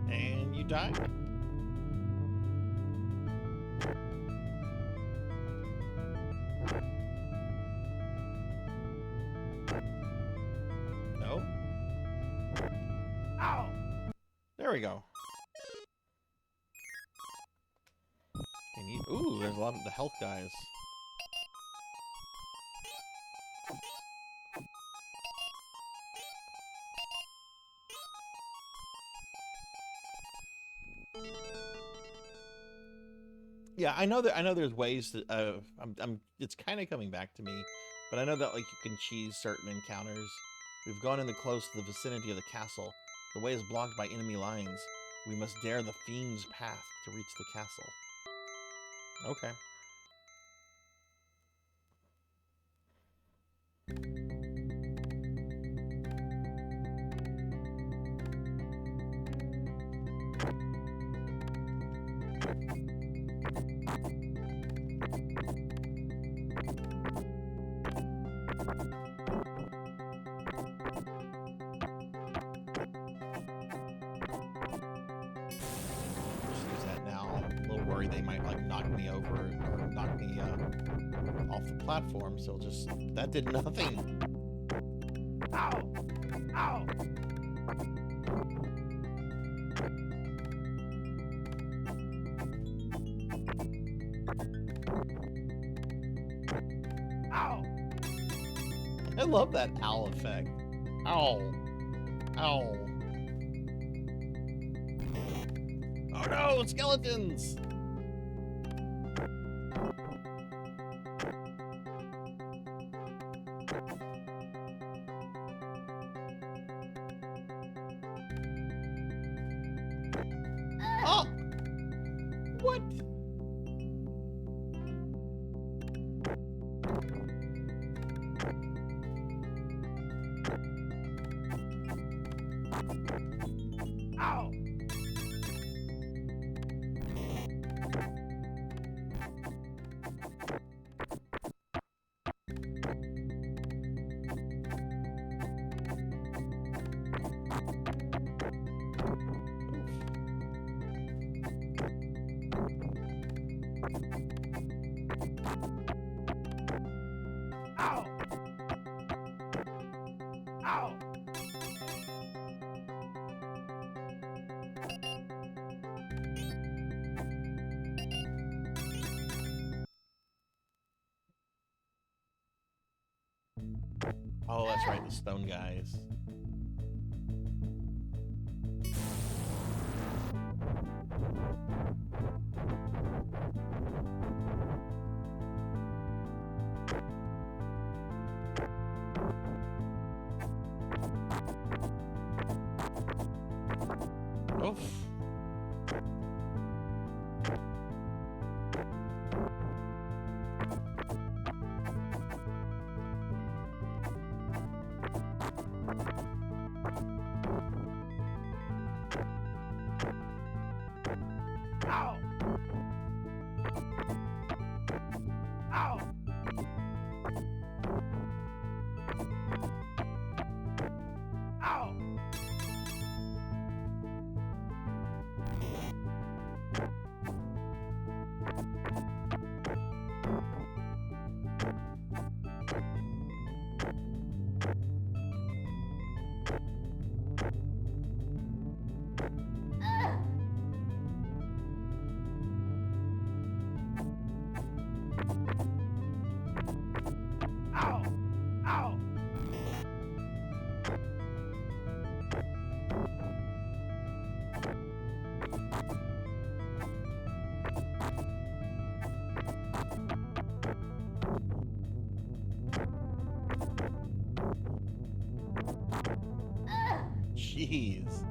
And you die. No. Ow! There we go. Okay, need. Ooh, there's a lot of the health guys. Yeah, I know that. I know there's ways that it's kind of coming back to me, but I know that like you can cheese certain encounters. We've gone in the close to the vicinity of the castle. The way is blocked by enemy lines. We must dare the fiend's path to reach the castle. Okay. They might like knock me over or knock me off the platform, so just that did nothing. Ow! Ow! Ow! I love that owl effect. Ow! Ow! Oh no, skeletons! Oh! What? Ow! Ow! Ow! Oh, that's right, the stone guys. Oof. Ow! Ow! Ow! Ow! Ow! Jeez.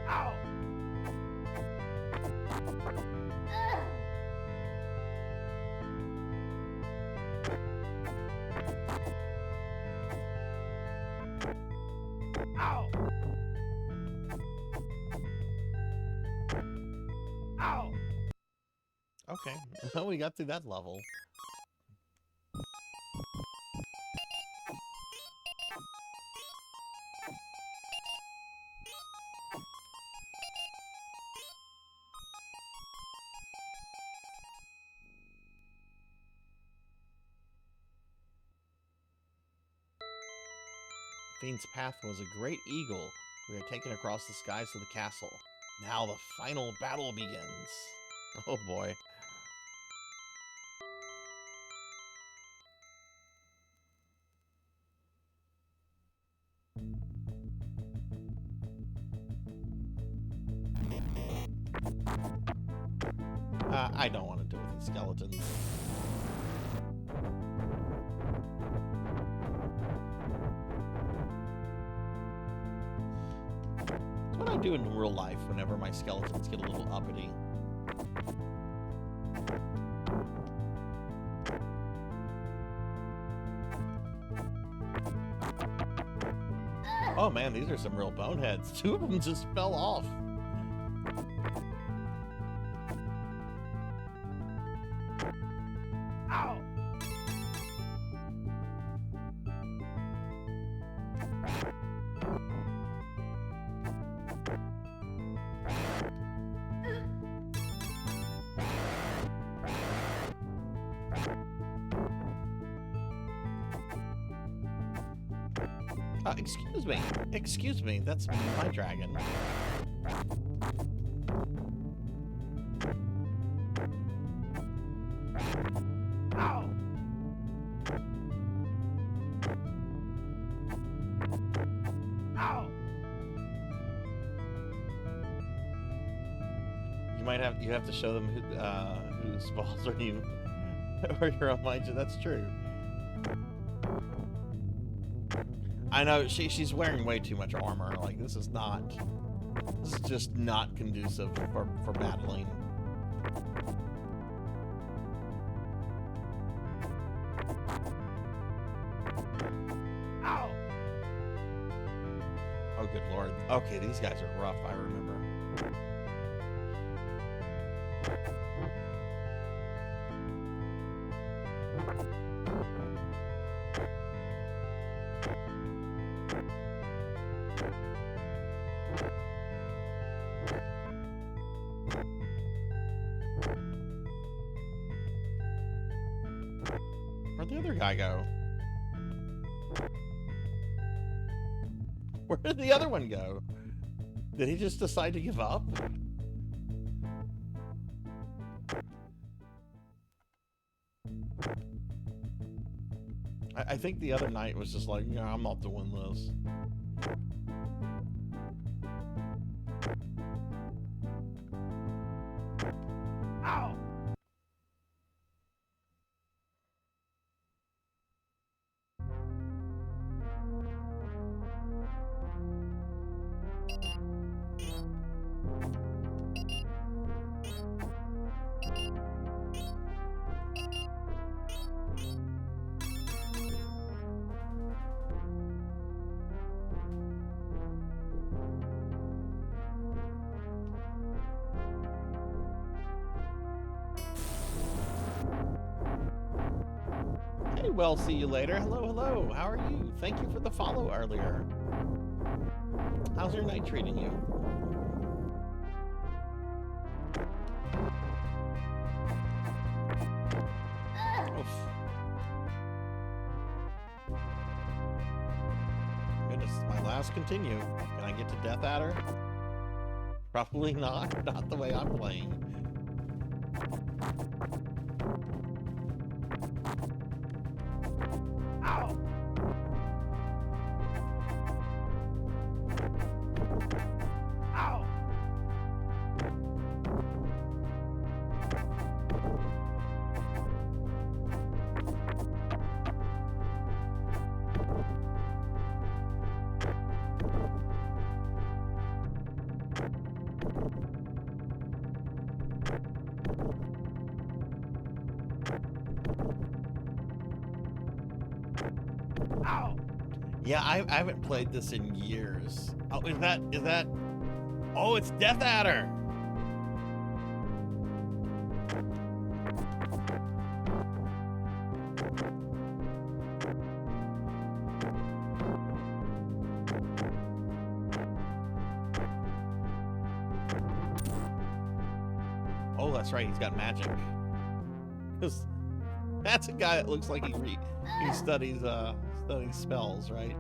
Ow! Ow! Ow! Okay, we got through that level. Fiend's path was a great eagle. We are taken across the skies to the castle. Now the final battle begins. Oh boy. I don't want to deal with these skeletons. It's what I do in real life whenever my skeletons get a little uppity. Oh man, these are some real boneheads. Two of them just fell off. Ow! Excuse me. Excuse me. That's my dragon. Ow! Ow! You have to show them whose balls are you or you're on my. That's true. I know she's wearing way too much armor. Like this is just not conducive for battling. Ow! Oh good lord. Okay, these guys are rough, I remember. Where'd the other guy go? Where did the other one go? Did he just decide to give up? I think the other knight was just like, no, I'm not doing this. Ow! Well, see you later. Hello, hello. How are you? Thank you for the follow earlier. How's your night treating you? Oof. Goodness, my last continue. Can I get to Death Adder? Probably not. Not the way I'm playing. Ow! Ow! Ow! Yeah, I haven't played this in years. Oh, is that? Oh, it's Death Adder. Oh, that's right. He's got magic. Because that's a guy that looks like he studies spells, right?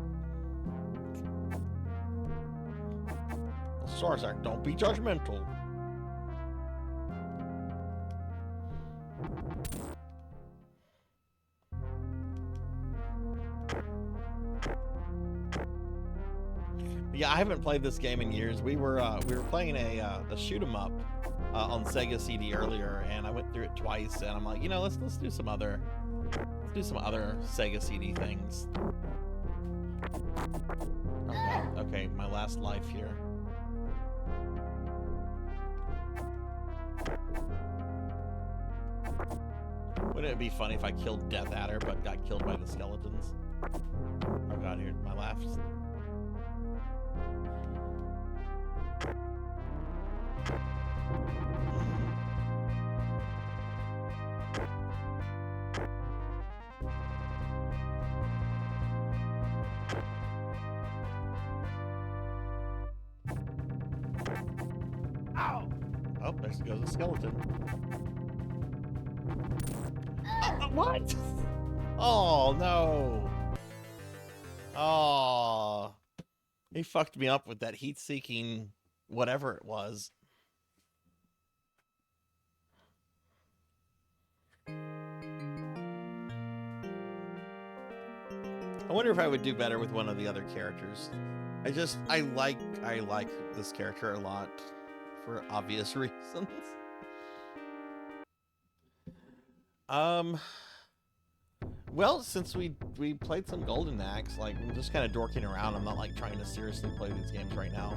Sarzac, don't be judgmental. Yeah, I haven't played this game in years. We were playing a shoot 'em up on Sega CD earlier, and I went through it twice. And I'm like, you know, let's do some other Sega CD things. Okay, my last life here. Wouldn't it be funny if I killed Death Adder but got killed by the skeletons? Oh god, here my last. Ow! Oh, there goes a skeleton. What? Oh no! Oh, he fucked me up with that heat-seeking whatever it was. I wonder if I would do better with one of the other characters. I like this character a lot for obvious reasons. Well, since we played some Golden Axe, like I'm just kind of dorking around. I'm not like trying to seriously play these games right now.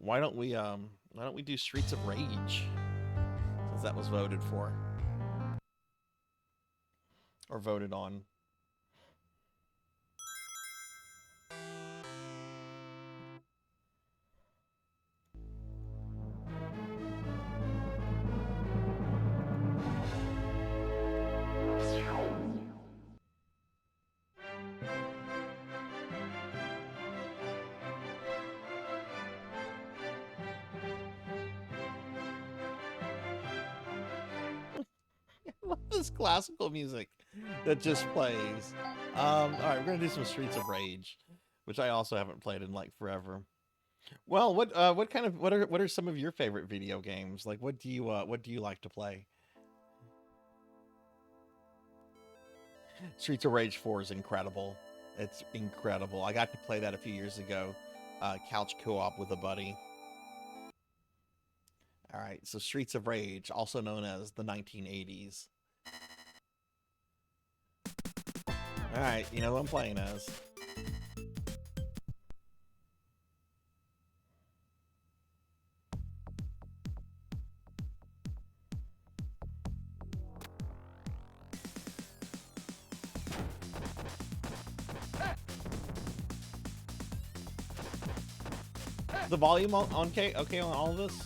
Why don't we do Streets of Rage? Since that was voted for. Or voted on. This classical music that just plays. All right, we're gonna do some Streets of Rage, which I also haven't played in like forever. Well, what are some of your favorite video games? Like, what do you like to play? Streets of Rage 4 is incredible. It's incredible. I got to play that a few years ago, couch co-op with a buddy. All right, so Streets of Rage, also known as the 1980s. All right, you know what I'm playing as. The volume on okay on all of this?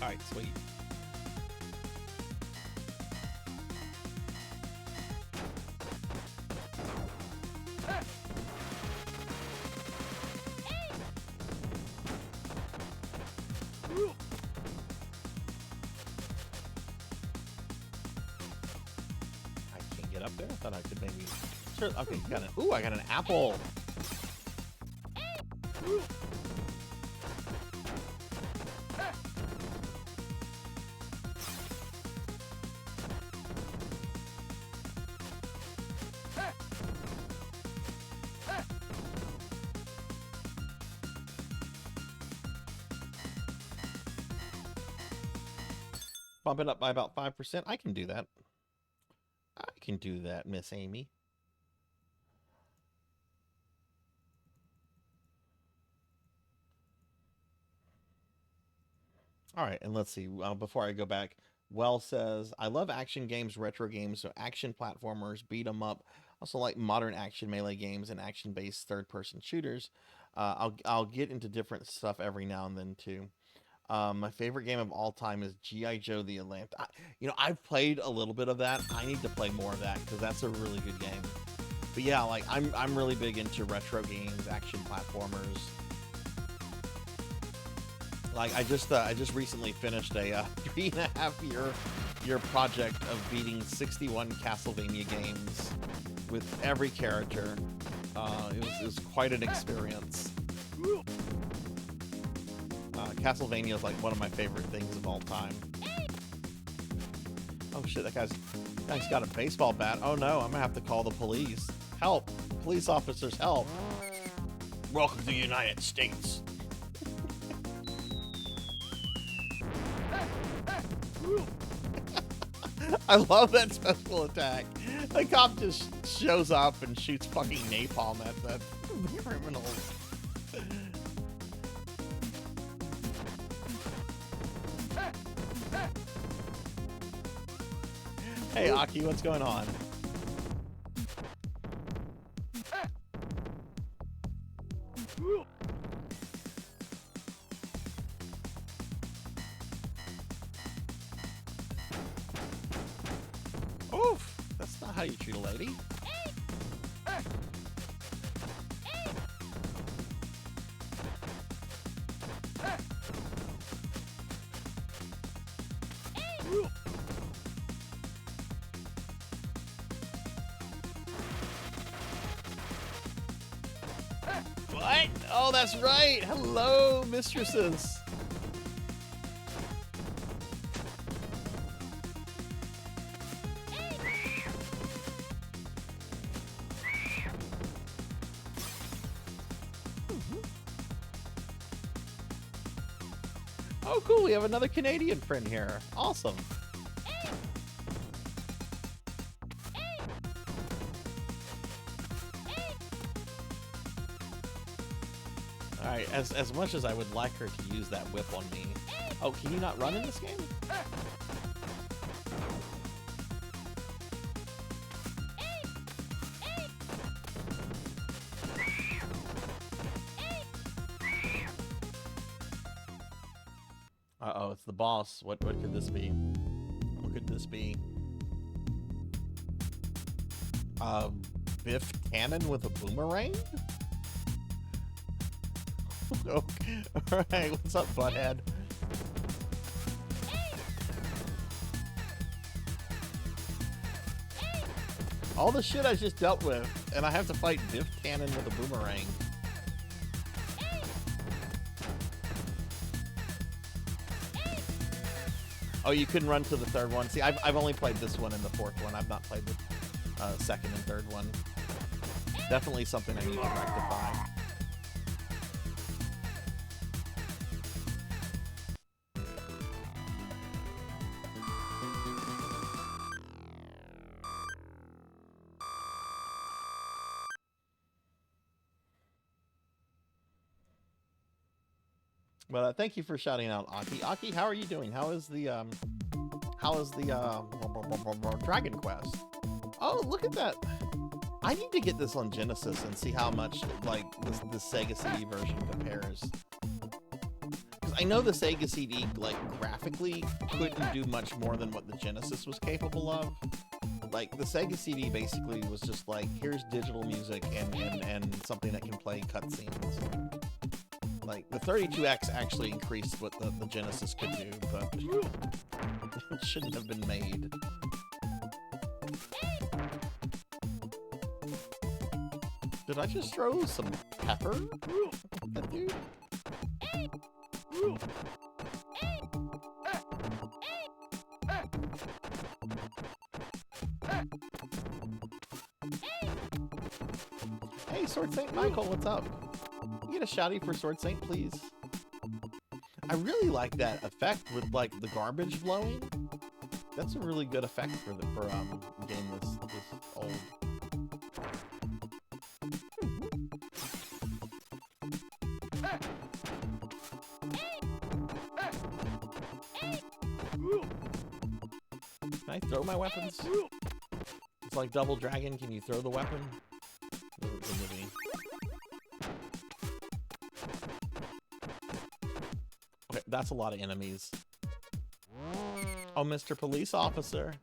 Alright, sweet. I can't get up there. I thought I could maybe. Sure. Okay, got it. Ooh, I got an apple. Bump it up by about 5%. I can do that. I can do that, Miss Amy. All right, and let's see. Before I go back, Well says, I love action games, retro games, so action platformers, beat 'em up. Also like modern action melee games and action-based third-person shooters. I'll get into different stuff every now and then too. My favorite game of all time is G.I. Joe the Atlanta. I've played a little bit of that. I need to play more of that because that's a really good game. But yeah, like I'm really big into retro games, action platformers. Like I just recently finished a 3.5 year project of beating 61 Castlevania games with every character. It was quite an experience. Castlevania is like one of my favorite things of all time. Oh shit, that guy's got a baseball bat. Oh no, I'm gonna have to call the police. Help! Police officers, help! Welcome to the United States. I love that special attack. The cop just shows up and shoots fucking napalm at the criminals. Hey Aki, what's going on? Oof, that's not how you treat a lady. What? Oh, that's right. Hello, mistresses. Oh, cool. We have another Canadian friend here. Awesome. Alright, as much as I would like her to use that whip on me. Oh, can you not run in this game? Uh-oh, it's the boss. What could this be? What could this be? Biff Tannen with a boomerang? Okay. Alright, what's up, butthead? All the shit I just dealt with, and I have to fight Biff Tannen with a boomerang. Oh, you couldn't run to the third one? See, I've only played this one and the fourth one. I've not played the second and third one. Definitely something I need to rectify. Well, thank you for shouting out, Aki. Aki, how are you doing? How is the Dragon Quest? Oh, look at that! I need to get this on Genesis and see how much like the Sega CD version compares. Because I know the Sega CD like graphically couldn't do much more than what the Genesis was capable of. Like the Sega CD basically was just like, here's digital music and something that can play cutscenes. Like, the 32X actually increased what the Genesis could do, but it shouldn't have been made. Did I just throw some pepper at that dude? Hey, Sword St. Michael, what's up? Can you get a shouty for Sword Saint, please? I really like that effect with like the garbage blowing. That's a really good effect for a game this old. Can I throw my weapons? It's like Double Dragon. Can you throw the weapon? Okay, that's a lot of enemies. Oh, Mr. Police Officer.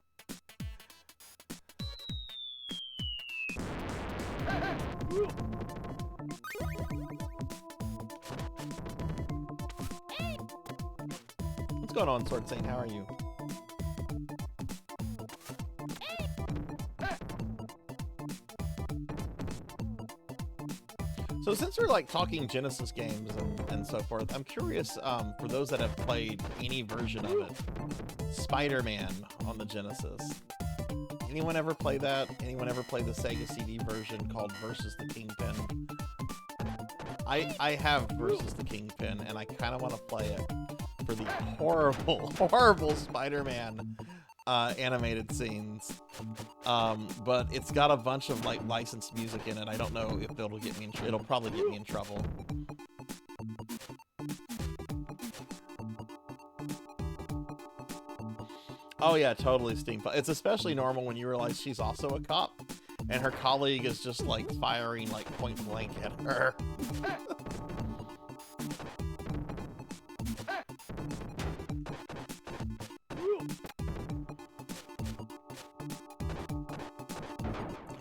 going on, Sword Saint? How are you? So since we're like talking Genesis games and so forth, I'm curious, for those that have played any version of it, Spider-Man on the Genesis. Anyone ever play that? Anyone ever play the Sega CD version called Versus the Kingpin? I have Versus the Kingpin, and I kind of want to play it for the horrible, horrible Spider-Man animated scenes. But it's got a bunch of like licensed music in it. I don't know if it'll get me in it'll probably get me in trouble. Oh yeah, totally steampunk. It's especially normal when you realize she's also a cop and her colleague is just like firing like point blank at her.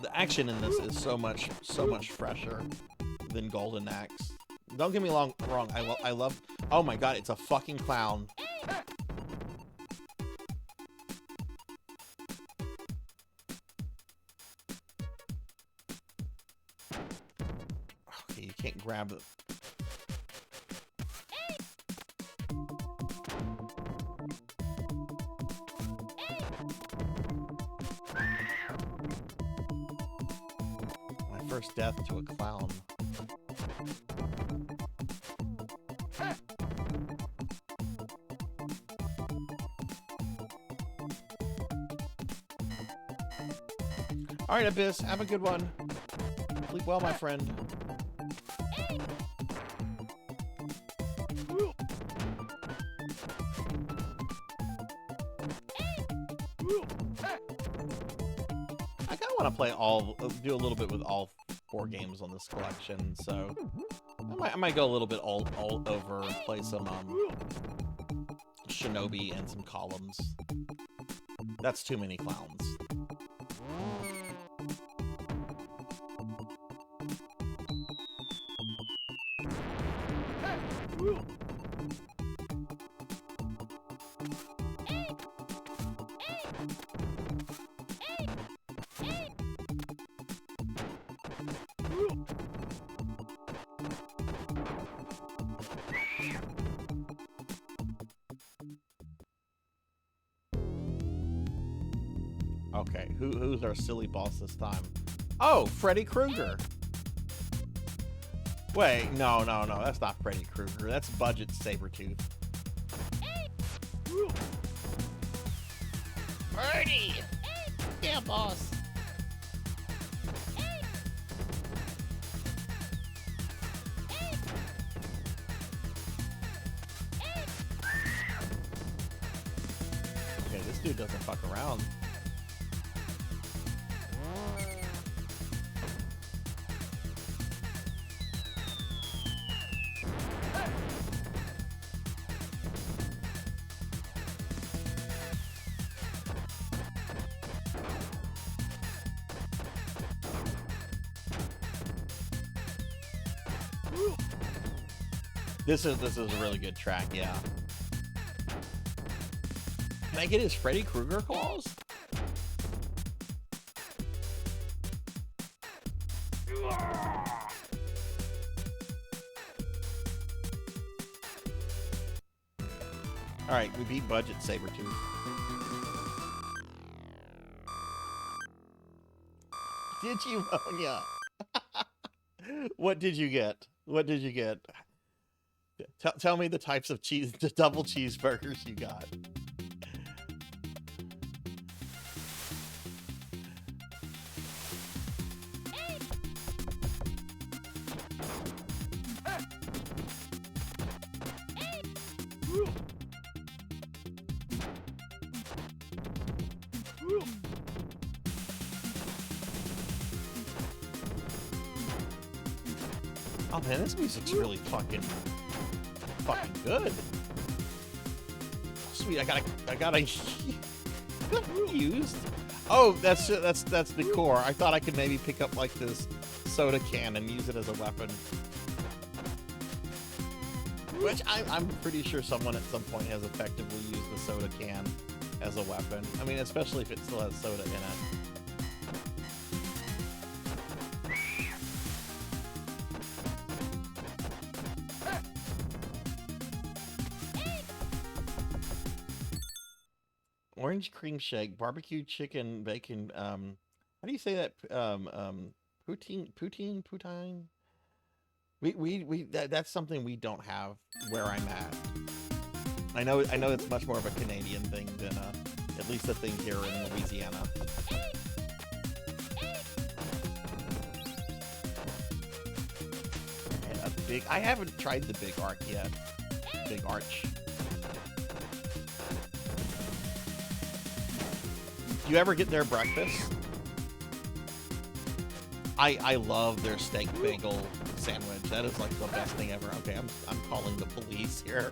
The action in this is so much fresher than Golden Axe. Don't get me wrong. I love. Oh my god, it's a fucking clown. Okay, you can't grab it. First death to a clown. All right, Abyss, have a good one. Sleep well, my friend. I kind of want to play do a little bit with all 4 games on this collection, so I might go a little bit all over and play some Shinobi and some Columns. That's too many clowns. Okay, who's our silly boss this time? Oh, Freddy Krueger. Wait, no, that's not Freddy Krueger. That's Budget Sabretooth. Freddy! Yeah, boss. Okay, this dude doesn't fuck around. This is a really good track, yeah. Can I get his Freddy Krueger claws? Alright, we beat Budget Sabretooth. Did you? Oh, yeah. What did you get? What did you get? Tell me the types of the double cheeseburgers you got. Oh man, this music's really fucking good. Sweet, I gotta used. Oh, that's the core. I thought I could maybe pick up like this soda can and use it as a weapon. Which I'm pretty sure someone at some point has effectively used the soda can as a weapon. I mean, especially if it still has soda in it. Orange cream shake, barbecue chicken, bacon. How do you say that? Poutine. That's something we don't have where I'm at. I know it's much more of a Canadian thing than at least a thing here in Louisiana. And a big. I haven't tried the big arc yet. Big arch. You ever get their breakfast? I love their steak bagel sandwich. That is like the best thing ever. Okay, I'm calling the police here.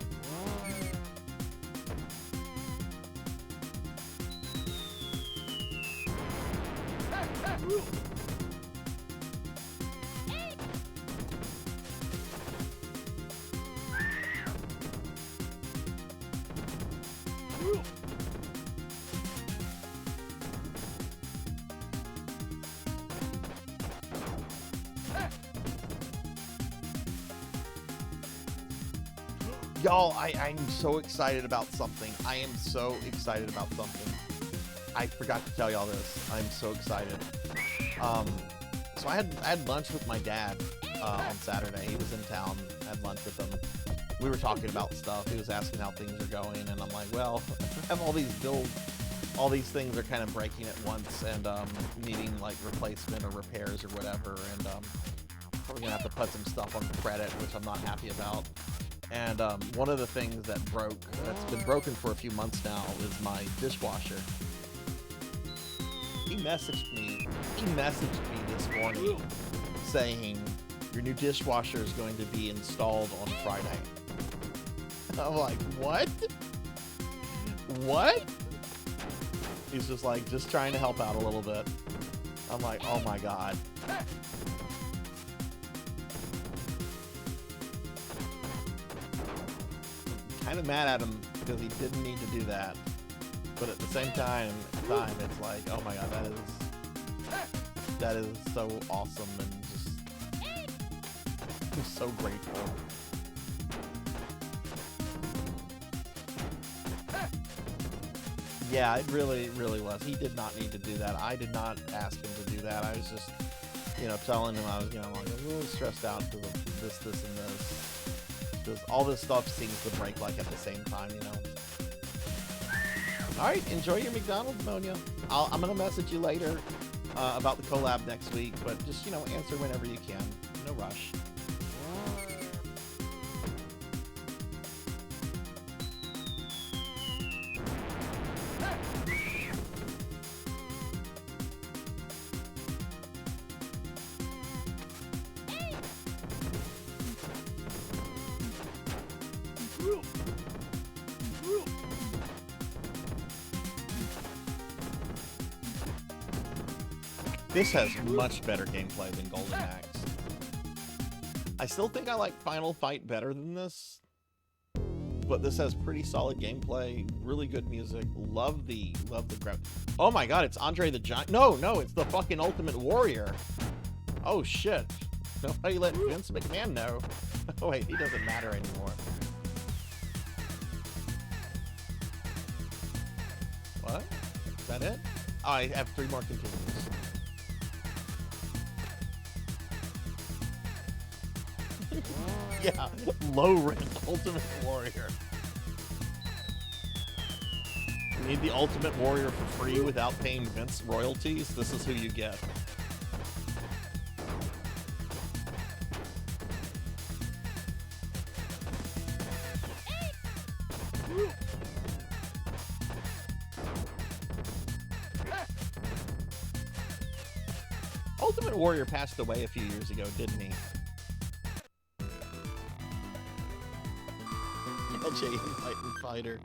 Y'all, I'm so excited about something. I am so excited about something. I forgot to tell y'all this. I'm so excited. So I had lunch with my dad on Saturday. He was in town. I had lunch with him. We were talking about stuff. He was asking how things are going, and I'm like, well, I have all these bills. All these things are kind of breaking at once and needing like replacement or repairs or whatever. And we're gonna have to put some stuff on credit, which I'm not happy about. And one of the things that's been broken for a few months now is my dishwasher. He messaged me this morning saying, your new dishwasher is going to be installed on Friday. I'm like, what? What? He's just like, just trying to help out a little bit. I'm like, oh my God. Kind of mad at him because he didn't need to do that, but at the same time it's like, oh my God, that is so awesome, and just I'm so grateful. Yeah, it really was. He did not need to do that. I did not ask him to do that. I was just, telling him I was, like a little stressed out because of this, and this. Because all this stuff seems to break like at the same time, Alright, enjoy your McDonald's, Monia. I'm going to message you later about the collab next week, but just, answer whenever you can. No rush. This has much better gameplay than Golden Axe. I still think I like Final Fight better than this, but this has pretty solid gameplay, really good music. Love the grab. Oh my God, it's Andre the Giant. No, it's the fucking Ultimate Warrior. Oh shit. Nobody let Vince McMahon know. Oh wait, he doesn't matter anymore. What? Is that it? Oh, I have 3 more continues. Yeah, low rent Ultimate Warrior. You need the Ultimate Warrior for free without paying Vince royalties? This is who you get. Ultimate Warrior passed away a few years ago, didn't he? LJ in Fighting Fighter.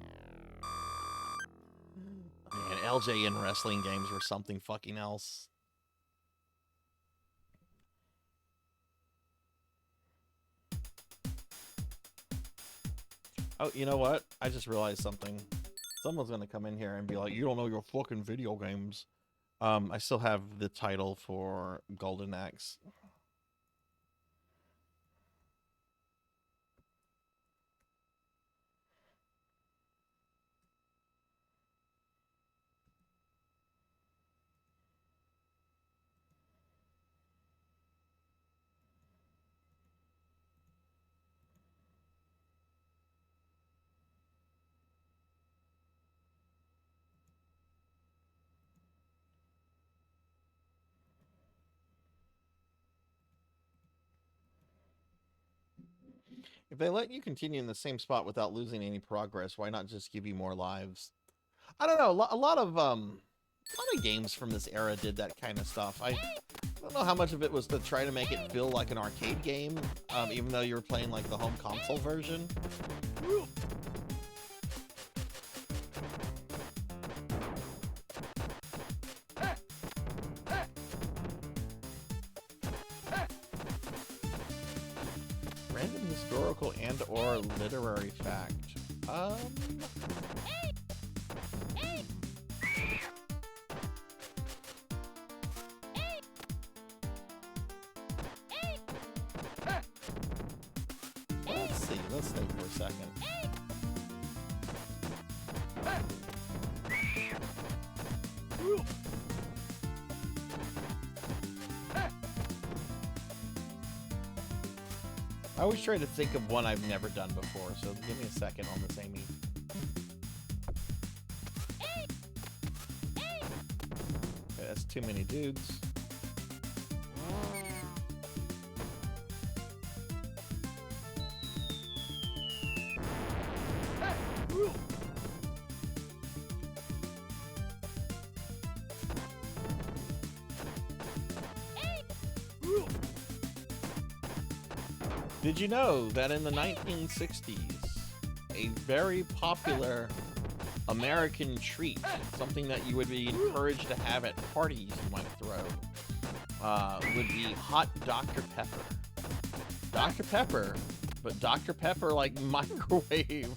Man, LJ in wrestling games were something fucking else. Oh, you know what? I just realized something. Someone's gonna come in here and be like, "You don't know your fucking video games." I still have the title for Golden Axe. If they let you continue in the same spot without losing any progress, why not just give you more lives? I don't know. A lot of games from this era did that kind of stuff. I don't know how much of it was to try to make it feel like an arcade game, even though you were playing like the home console version. Random historical and/or literary fact. Let's see. Let's think for a second. I always try to think of one I've never done before, so give me a second on this, Amy. Okay, that's too many dudes. Did you know that in the 1960s, a very popular American treat, something that you would be encouraged to have at parties you might throw, would be hot Dr. Pepper. Dr. Pepper, but Dr. Pepper like microwaved,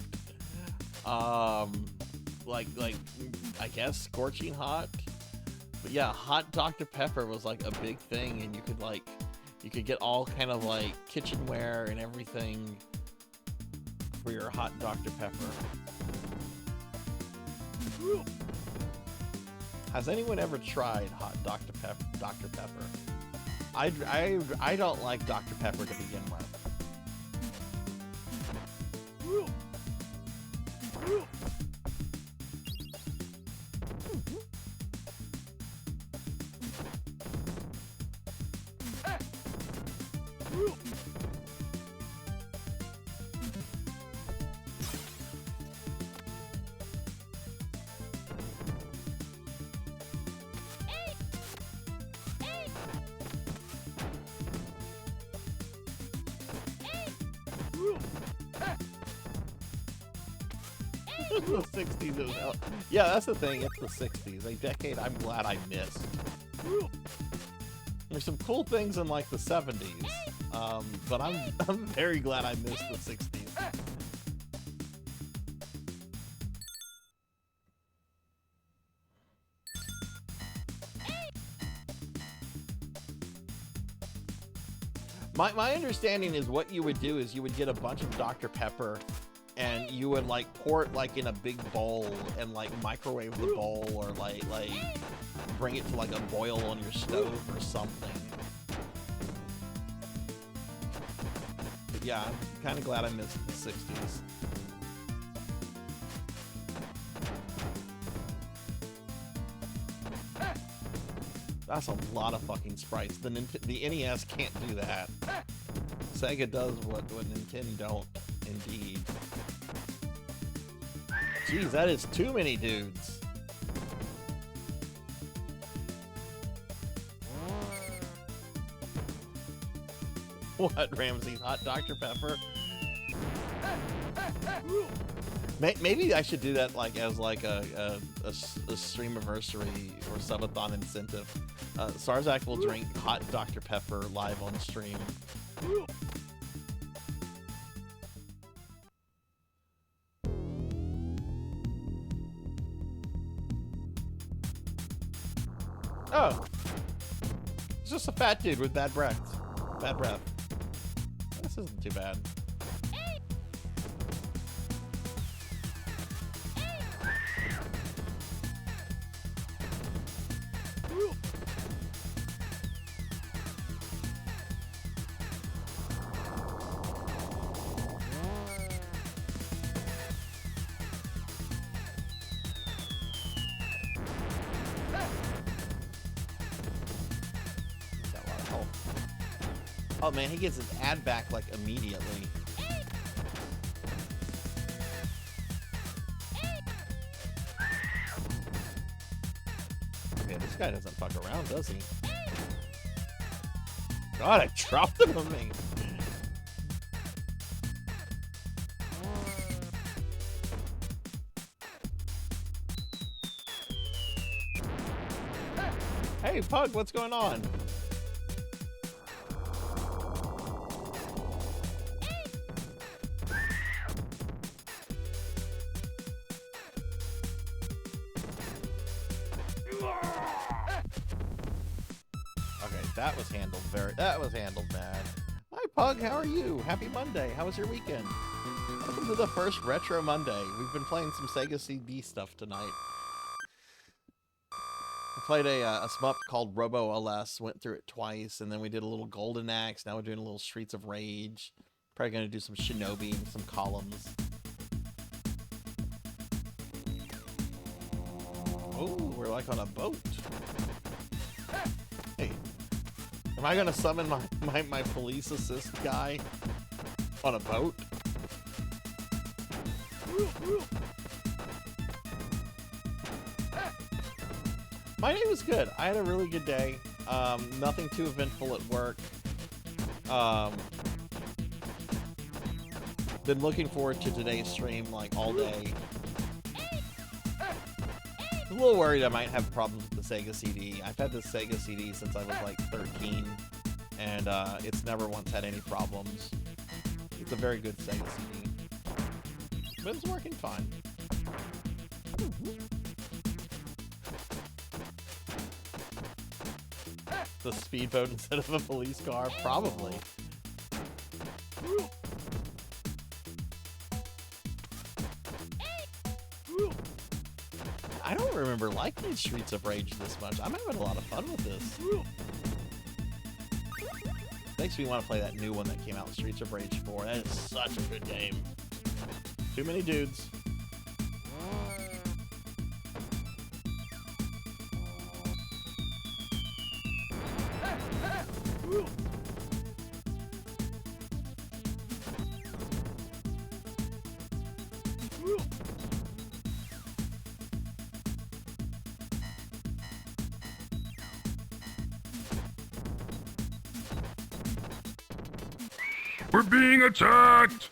like I guess scorching hot. But yeah, hot Dr. Pepper was like a big thing, and you could get all kind of like kitchenware and everything for your hot Dr. Pepper. Has anyone ever tried hot Dr. Pepper? I don't like Dr. Pepper to begin with. The 60s is out. Yeah, that's the thing. It's the 60s, a decade I'm glad I missed. There's some cool things in like the 70s, but I'm very glad I missed the 60s. My understanding is what you would do is you would get a bunch of Dr. Pepper and you would like pour it like in a big bowl and like microwave the bowl, or like bring it to like a boil on your stove or something. But yeah, I'm kind of glad I missed the 60s. That's a lot of fucking sprites. The NES can't do that. Sega does what Nintendo don't, indeed. Jeez, that is too many dudes. What, Ramsey? Hot Dr. Pepper? Maybe I should do that like as like a streamiversary or subathon incentive. Sarzac will drink hot Dr. Pepper live on stream. Oh. It's just a fat dude with bad breath. Bad breath. This isn't too bad. Oh man, he gets his ad back like immediately. Yeah, this guy doesn't fuck around, does he? God, I dropped him on me. Hey, Pug, what's going on? That was handled bad. Hi, Pug. How are you? Happy Monday. How was your weekend? Welcome to the first Retro Monday. We've been playing some Sega CD stuff tonight. We played a shmup called Robo Aleste. Went through it twice, and then we did a little Golden Axe. Now we're doing a little Streets of Rage. Probably going to do some Shinobi and some Columns. Oh, we're like on a boat. Hey. Am I gonna summon my police assist guy on a boat? My day was good. I had a really good day. Nothing too eventful at work. Been looking forward to today's stream like all day. I'm a little worried I might have problems with the Sega CD. I've had this Sega CD since I was like 13, and it's never once had any problems. It's a very good Sega CD. But it's working fine. The speedboat instead of a police car? Probably. I don't remember liking Streets of Rage this much. I'm having a lot of fun with this. Makes me want to play that new one that came out, Streets of Rage 4. That is such a good game. Too many dudes. We're being attacked!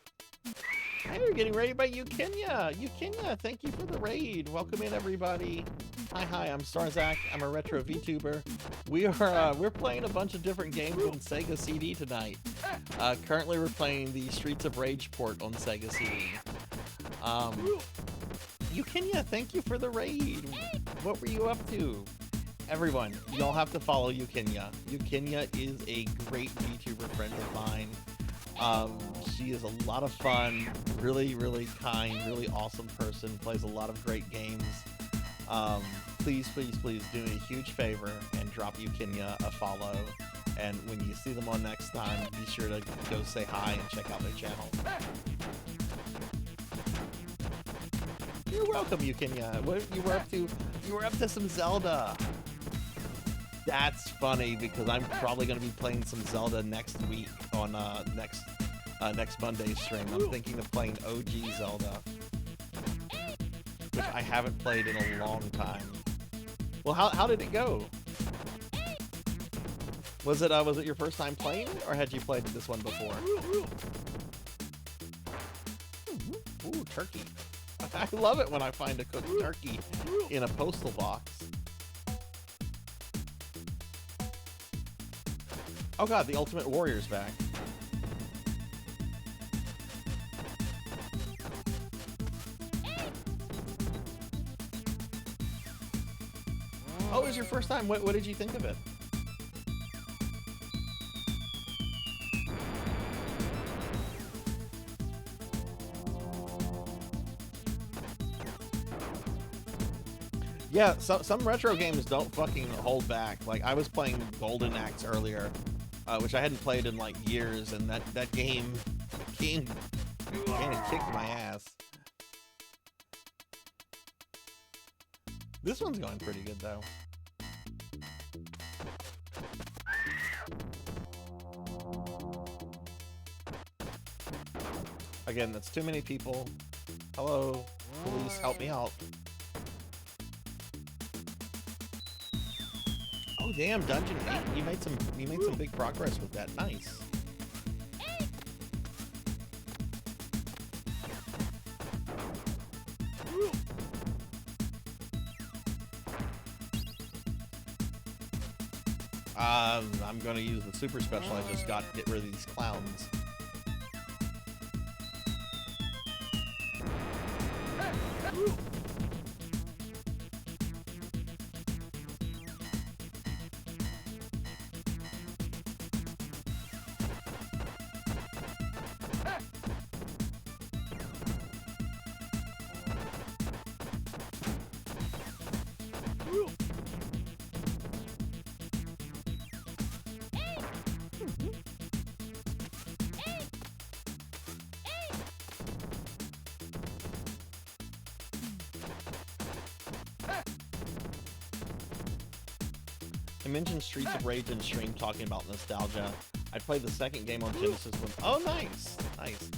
Hey, we're getting ready by Ukenya. Ukenya, thank you for the raid. Welcome in, everybody. Hi, I'm Sarzac. I'm a retro VTuber. We're playing a bunch of different games on Sega CD tonight. Currently, we're playing the Streets of Rage port on Sega CD. Ukenya, thank you for the raid. What were you up to? Everyone, y'all have to follow Ukenya. Ukenya is a great VTuber friend of mine. She is a lot of fun, really, really kind, really awesome person, plays a lot of great games. Please do me a huge favor and drop Ukenya a follow. And when you see them on next time, be sure to go say hi and check out their channel. You're welcome, Ukenya. What you were up to? You were up to some Zelda. That's funny because I'm probably going to be playing some Zelda next week on next Monday's stream. I'm thinking of playing OG Zelda, which I haven't played in a long time. Well, how did it go? Was it your first time playing it, or had you played this one before? Ooh, turkey. I love it when I find a cooked turkey in a postal box. Oh god, the Ultimate Warrior's back. Oh, it was your first time. What did you think of it? Yeah, some retro games don't fucking hold back. Like, I was playing Golden Axe earlier, which I hadn't played in like years, and that game kind of kicked my ass. This one's going pretty good though. Again, that's too many people. Hello, police, help me out. Oh damn, Dungeon 8. You made some big progress with that. Nice. I'm gonna use the super special I just got to get rid of these clowns. I mentioned Streets of Rage in stream talking about nostalgia. I played the second game on Genesis one. Oh, nice, nice.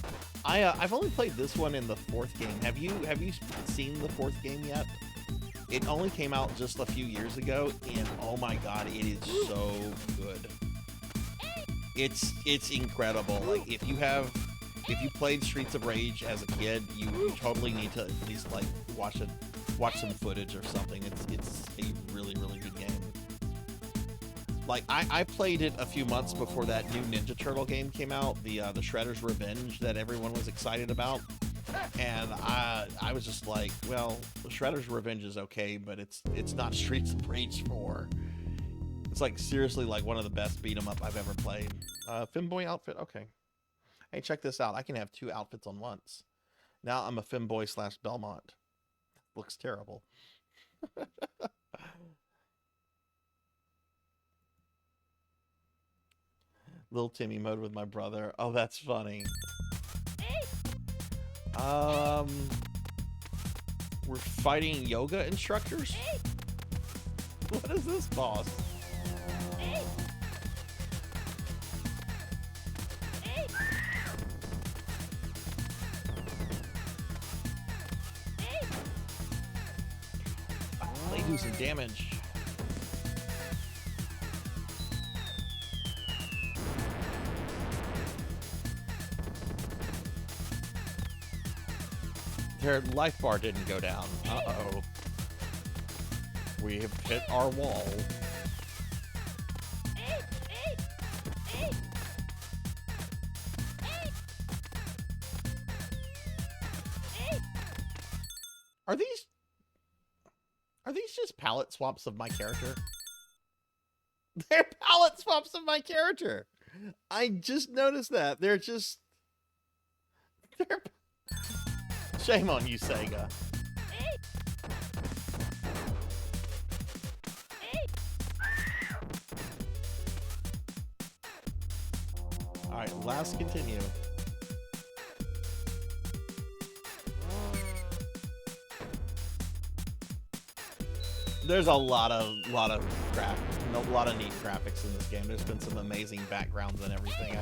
I've only played this one in the fourth game. Have you seen the fourth game yet? It only came out just a few years ago, and oh my god, it is so good. It's incredible. Like if you played Streets of Rage as a kid, you totally need to at least like watch some footage or something. It's a really good game. Like I played it a few months before that new Ninja Turtle game came out, the Shredder's Revenge that everyone was excited about, and I was just like, well, Shredder's Revenge is okay, but it's not Streets of Rage 4. It's like seriously like one of the best beat 'em up I've ever played. Femboy outfit, okay. Hey, check this out. I can have two outfits on once. Now I'm a femboy / Belmont. Looks terrible. Little Timmy mode with my brother. Oh, that's funny. We're fighting yoga instructors? What is this, boss? They do some damage. Their life bar didn't go down. Uh-oh. We have hit our wall. Are these just palette swaps of my character? They're palette swaps of my character. I just noticed that. They're shame on you, Sega. Alright, last continue. There's a lot of neat graphics in this game. There's been some amazing backgrounds and everything.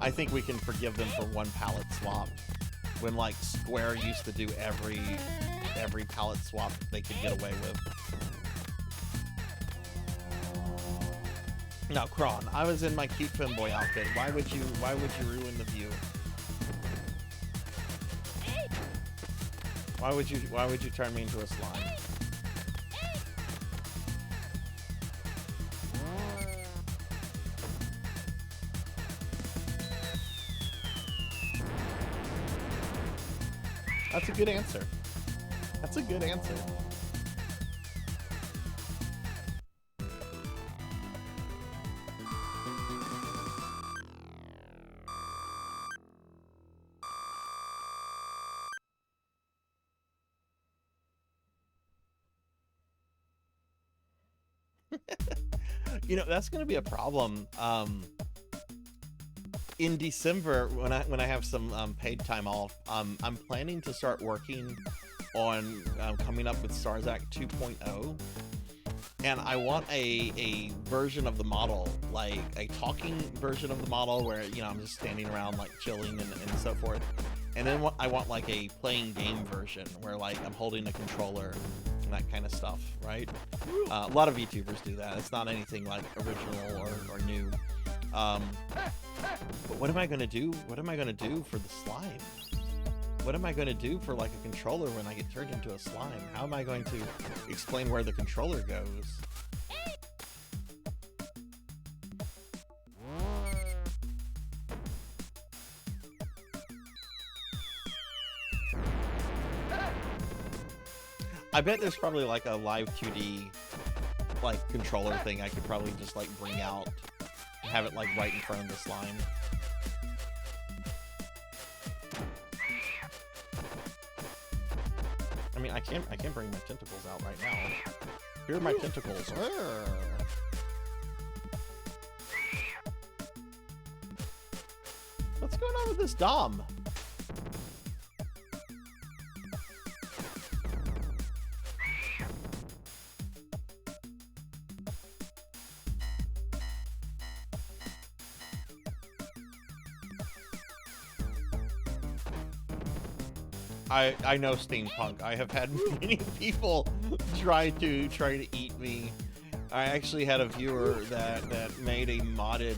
I think we can forgive them for one palette swap. When like Square used to do every palette swap they could get away with. Now, Kron, I was in my cute femboy outfit. Why would you ruin the view? Why would you turn me into a slime? That's a good answer. That's a good answer. You know, that's going to be a problem. In December, when I have some paid time off, I'm planning to start working on coming up with Sarzac 2.0. And I want a version of the model, like a talking version of the model where, you know, I'm just standing around like chilling and so forth. And then I want like a playing game version where like I'm holding a controller and that kind of stuff, right? A lot of VTubers do that. It's not anything like original or new. But what am I gonna do? What am I gonna do for the slime? What am I going to do for like a controller when I get turned into a slime? How am I going to explain where the controller goes? I bet there's probably like a live 2D like controller thing I could probably just like bring out and have it like right in front of the slime. I mean, I can't bring my tentacles out right now. Here are my tentacles. What's going on with this Dom? I know steampunk. I have had many people try to eat me. I actually had a viewer that made a modded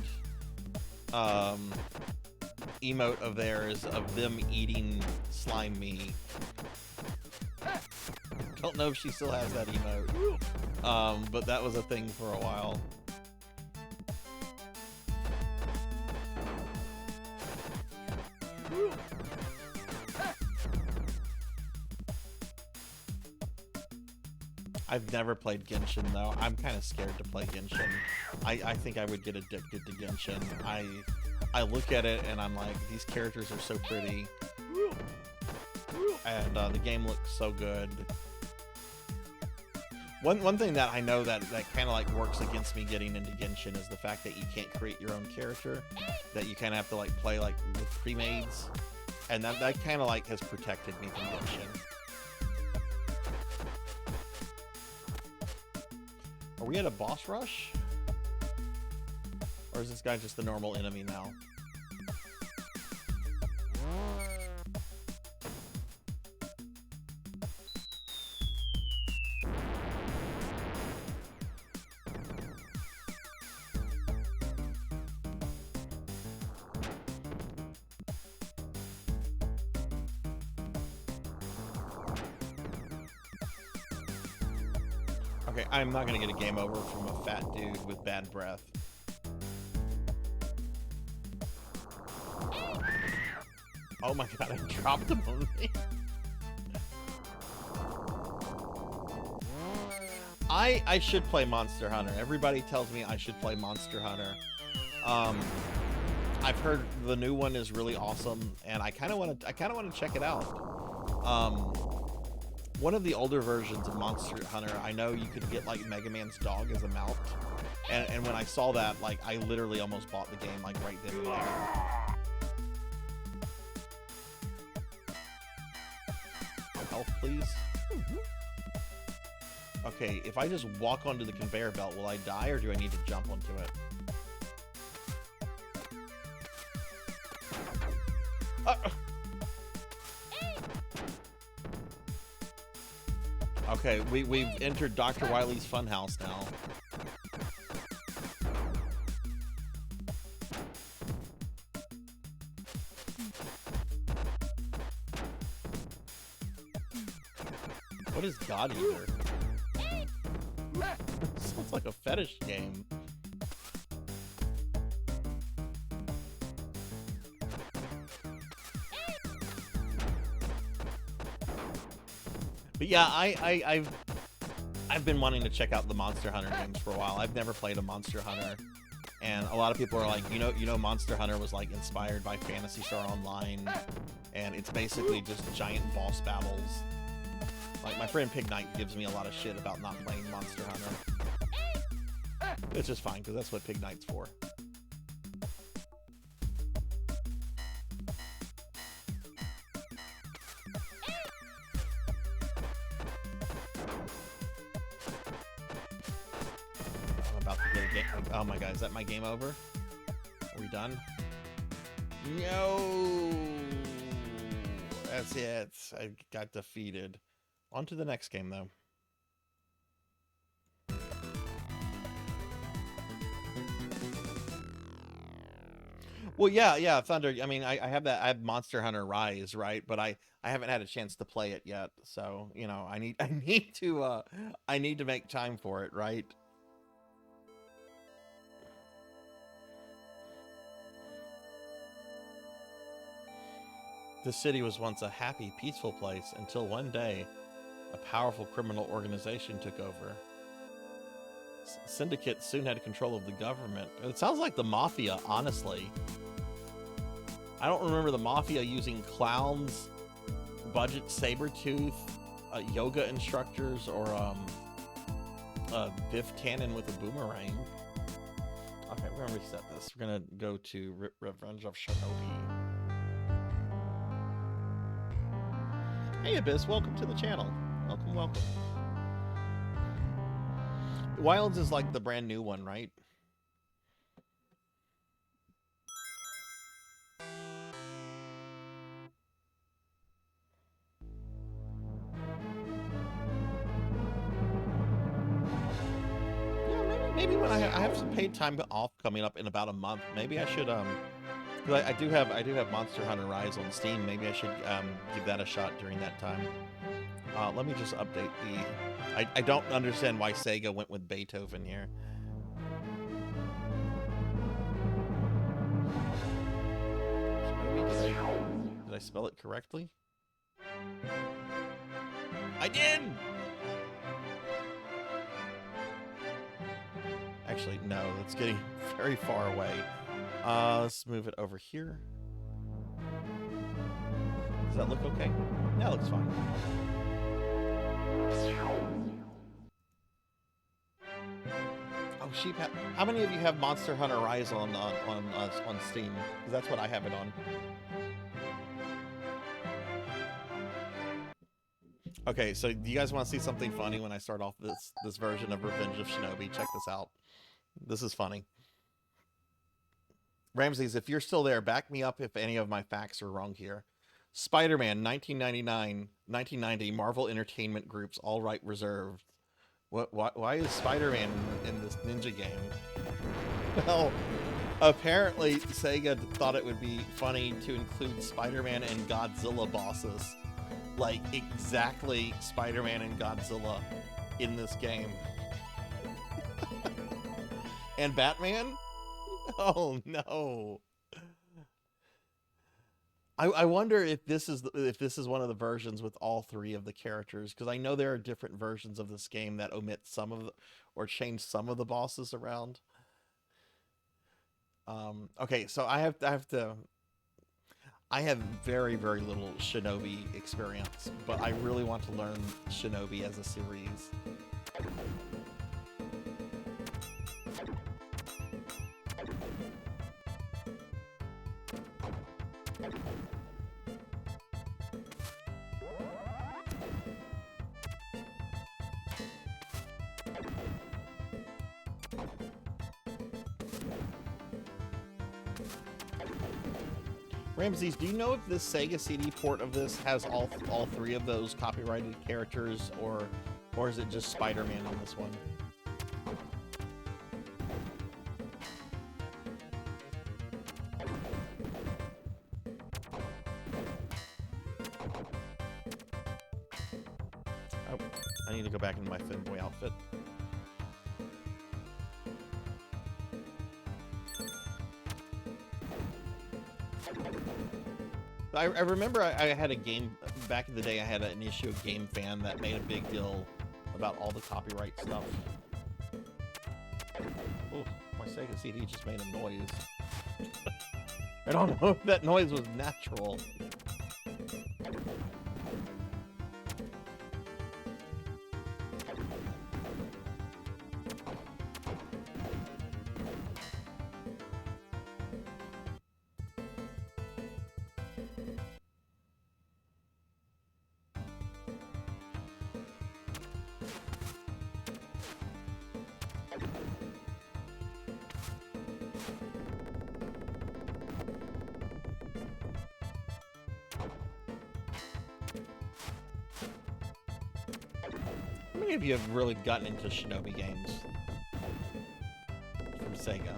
emote of theirs of them eating slime me. Don't know if she still has that emote, but that was a thing for a while. I've never played Genshin though. I'm kind of scared to play Genshin. I think I would get addicted to Genshin. I look at it and I'm like, these characters are so pretty, and the game looks so good. One thing that I know that kind of like works against me getting into Genshin is the fact that you can't create your own character. That you kind of have to like play like with pre-mades, and that kind of like has protected me from Genshin. Are we at a boss rush? Or is this guy just the normal enemy now? Okay, I'm not gonna get a game over from a fat dude with bad breath. Oh my god, I dropped him on me. I should play Monster Hunter. Everybody tells me I should play Monster Hunter. I've heard the new one is really awesome, and I kind of want to check it out. One of the older versions of Monster Hunter, I know you could get like Mega Man's dog as a mount, and when I saw that, like I literally almost bought the game like right then and there. Health, please. Okay, if I just walk onto the conveyor belt, will I die, or do I need to jump onto it? Okay, we've entered Dr. Wily's funhouse now. What is God Eater? Sounds like a fetish game. But yeah, I've been wanting to check out the Monster Hunter games for a while. I've never played a Monster Hunter, and a lot of people are like, you know, Monster Hunter was like inspired by Phantasy Star Online, and it's basically just giant boss battles. Like my friend Pig Knight gives me a lot of shit about not playing Monster Hunter. Which is fine, because that's what Pig Night's for. I'm about to get a game. Oh my god, is that my game over? Are we done? No! That's it. I got defeated. On to the next game, though. Well, yeah, Thunder. I mean, I have that. I have Monster Hunter Rise, right? But I haven't had a chance to play it yet. So, you know, I need to make time for it, right? The city was once a happy, peaceful place until one day, a powerful criminal organization took over. Syndicate soon had control of the government. It sounds like the Mafia, honestly. I don't remember the Mafia using clowns, budget Sabretooth, yoga instructors, or Biff Tannen with a boomerang. Okay, we're gonna reset this. We're gonna go to Revenge of Shinobi. Hey Abyss, welcome to the channel. Welcome, welcome. Wilds is like the brand new one, right? Maybe when I have some paid time off coming up in about a month, maybe I should because I do have Monster Hunter Rise on Steam. Maybe I should give that a shot during that time. Let me just update the. I don't understand why Sega went with Beethoven here. Did I spell it correctly? I did. Actually, no, that's getting very far away. Let's move it over here. Does that look okay? That looks fine. Oh, sheep. How many of you have Monster Hunter Rise on Steam? Because that's what I have it on. Okay, so do you guys want to see something funny when I start off this version of Revenge of Shinobi? Check this out. This is funny. Ramses, if you're still there, back me up if any of my facts are wrong here. Spider-Man, 1990, Marvel Entertainment Group's All Right Reserved. Why is Spider-Man in this ninja game? Well, apparently Sega thought it would be funny to include Spider-Man and Godzilla bosses. Like, exactly Spider-Man and Godzilla in this game. And Batman? Oh no! I wonder if this is one of the versions with all three of the characters, because I know there are different versions of this game that omit some of or change some of the bosses around. Okay, so I have very, very little Shinobi experience, but I really want to learn Shinobi as a series. Ramses, do you know if this Sega CD port of this has all three of those copyrighted characters, or is it just Spider-Man on this one? Oh, I need to go back into my Finboy outfit. I remember I had a game back in the day. I had an issue of Game Fan that made a big deal about all the copyright stuff. Oh, my Sega CD just made a noise. I don't know if that noise was natural. many of you have really gotten into Shinobi games from Sega?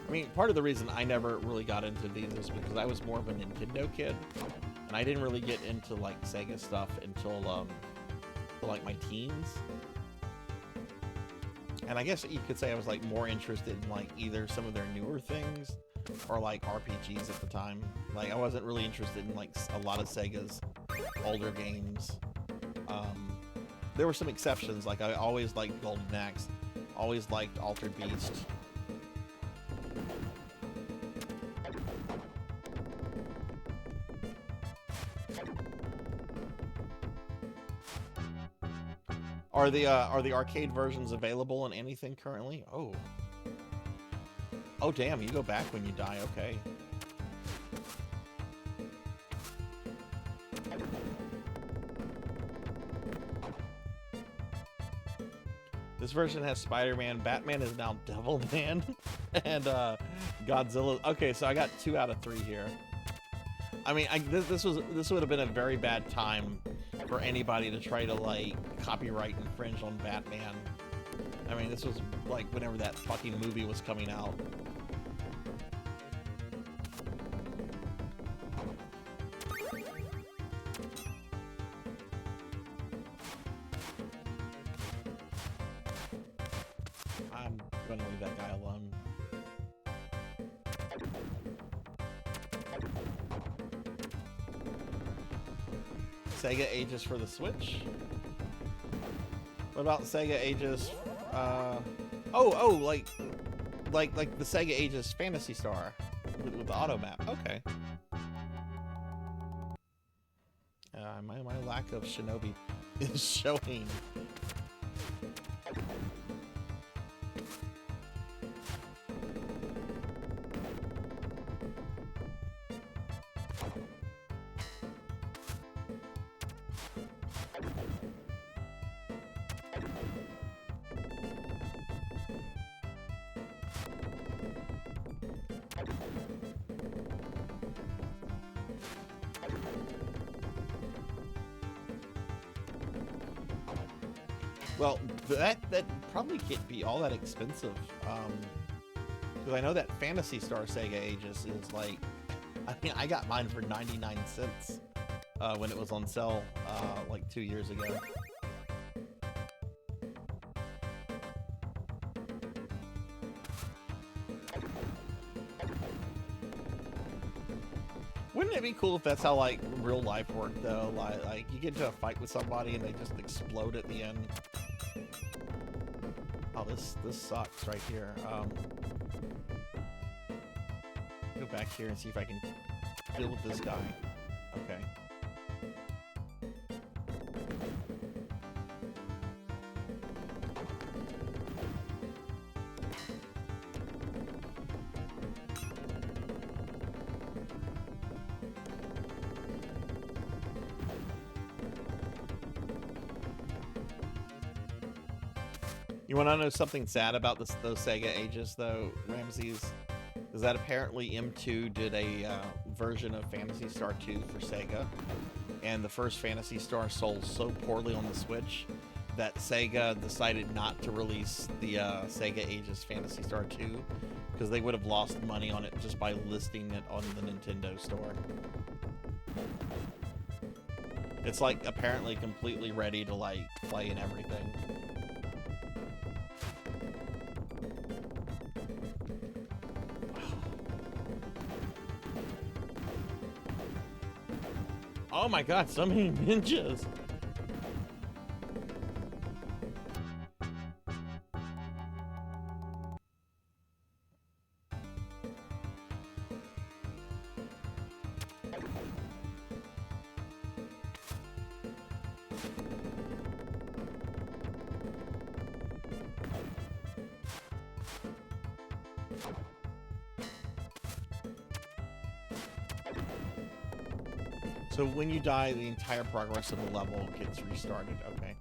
I mean, part of the reason I never really got into these is because I was more of a Nintendo kid, and I didn't really get into like Sega stuff until like my teens. And I guess you could say I was like more interested in like either some of their newer things or like RPGs at the time. Like I wasn't really interested in like a lot of Sega's older games. There were some exceptions, like I always liked Golden Axe, always liked Altered Beast. Are the arcade versions available in anything currently? Oh. Oh damn, you go back when you die, okay. This version has Spider-Man, Batman is now Devilman, and Godzilla. Okay, so I got 2 out of 3 here. I mean, this would have been a very bad time for anybody to try to like copyright infringe on Batman. I mean, this was like whenever that fucking movie was coming out. I'm gonna leave that guy alone. Sega Aegis for the Switch. What about Sega Aegis? Like the Sega Aegis Fantasy Star with the auto map. Okay. My lack of Shinobi is showing. Well, that probably can't be all that expensive, because I know that Fantasy Star Sega Aegis is like, I mean, I got mine for 99 cents when it was on sale like 2 years ago. Wouldn't it be cool if that's how like real life worked though? Like you get into a fight with somebody and they just explode at the end. Oh, this sucks right here. Go back here and see if I can deal with this guy. Okay. You want to know something sad about those Sega Aegis, though, Ramses? Is that apparently M2 did a version of Phantasy Star 2 for Sega, and the first Phantasy Star sold so poorly on the Switch that Sega decided not to release the Sega Aegis Phantasy Star 2 because they would have lost money on it just by listing it on the Nintendo store. It's like apparently completely ready to like play and everything. Oh my god, so many ninjas! So when you die, the entire progress of the level gets restarted. Okay.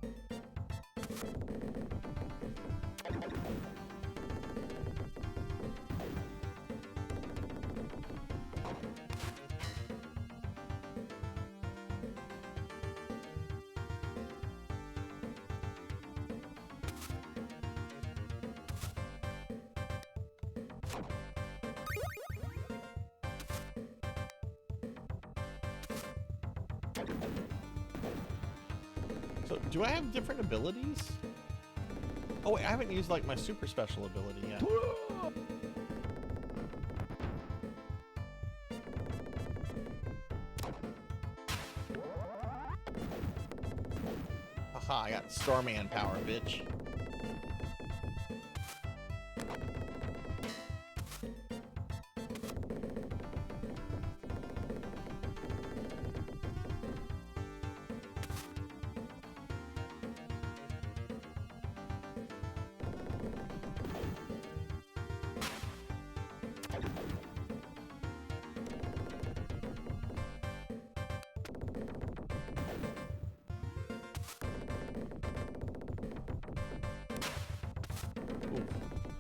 So, do I have different abilities? Oh wait, I haven't used like my super special ability yet. Haha, I got Starman power, bitch.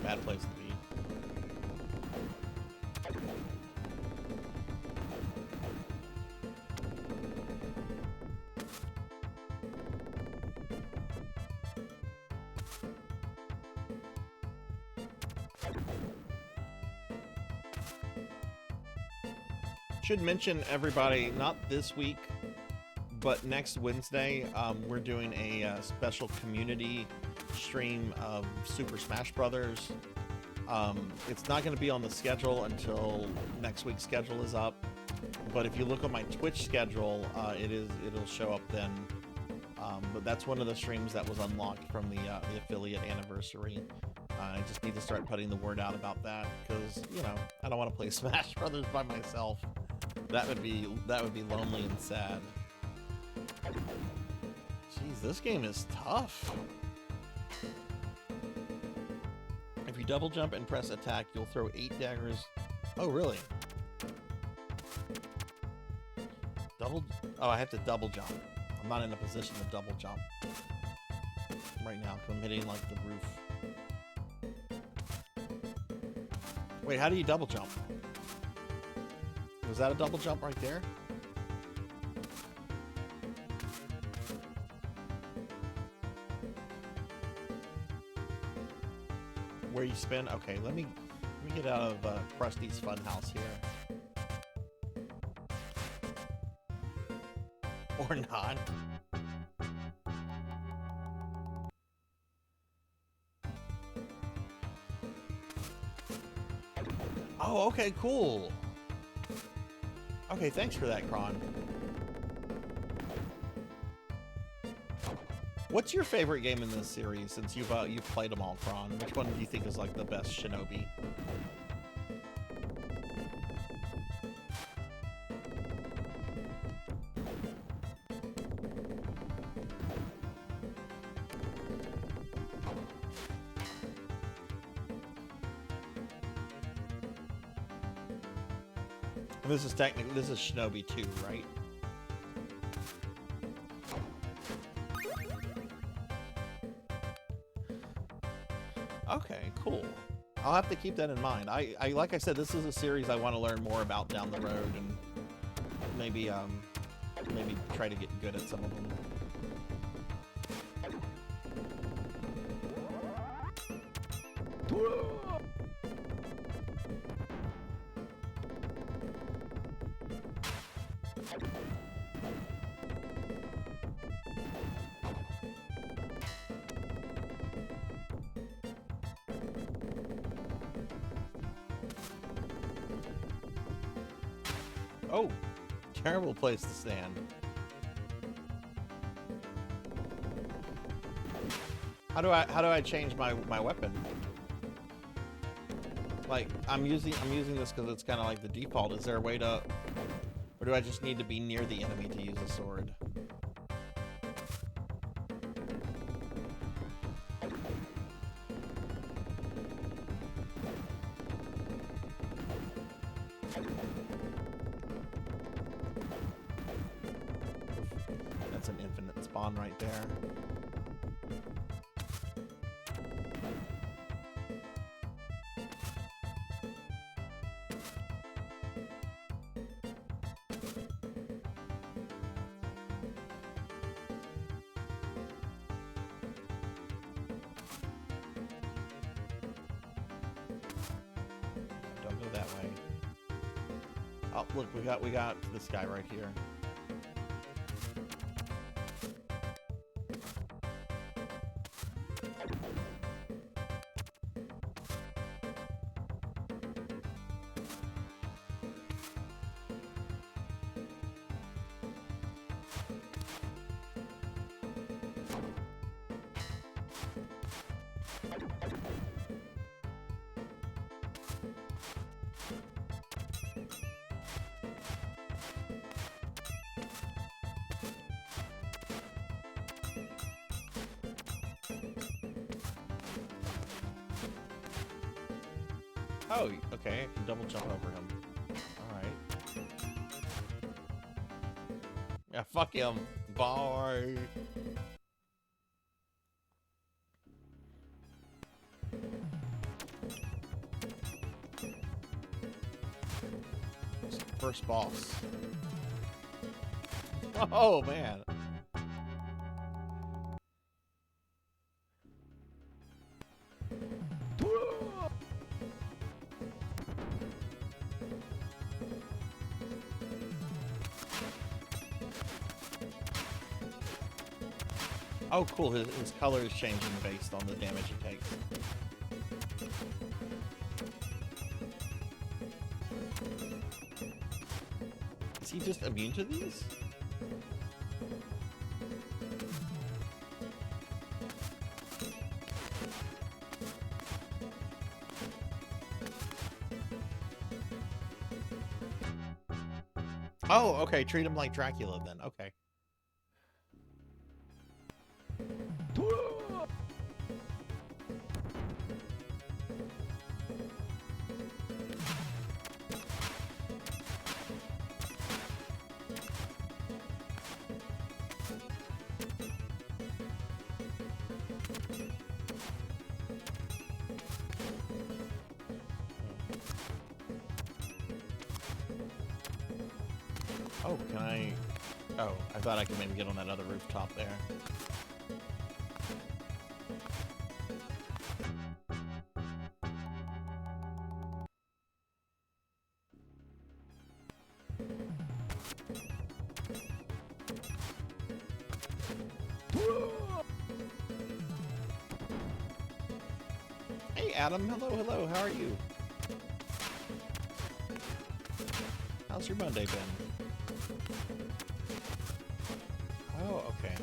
Bad place to be. Should mention, everybody, not this week, but next Wednesday, we're doing a special community stream of Super Smash Brothers. It's not going to be on the schedule until next week's schedule is up, but if you look on my Twitch schedule, it'll show up then. But that's one of the streams that was unlocked from the affiliate anniversary. I just need to start putting the word out about that because, you know, I don't want to play Smash Brothers by myself. That would be lonely and sad. Jeez, this game is tough. If you double jump and press attack, you'll throw 8 daggers. Oh, really? Oh, I have to double jump. I'm not in a position to double jump right now because I'm hitting like the roof. Wait, how do you double jump? Was that a double jump right there? Where you spin? Okay, let me get out of Krusty's Funhouse here. Or not. Oh, okay, cool. Okay, thanks for that, Kron. What's your favorite game in this series since you've played them all, Kron? Which one do you think is like the best Shinobi? This is Shinobi 2, right? Okay, cool. I'll have to keep that in mind. I like I said, this is a series I want to learn more about down the road, and maybe try to get good at some of them. Oh, terrible place to stand. How do I change my weapon? Like I'm using this because it's kind of like the default. Is there a way to, or do I just need to be near the enemy to use a sword? That's an infinite spawn right there. Oh, look, we got this guy right here. Oh, okay, I can double jump over him. Alright. Yeah, fuck him. Bye. First boss. Oh, man. Oh, cool. His color is changing based on the damage he takes. Is he just immune to these? Oh, okay. Treat him like Dracula then. Okay. Oh, can I... Oh, I thought I could maybe get on that other rooftop there. Hey, Adam. Hello, hello. How are you? How's your Monday been? Oh, okay.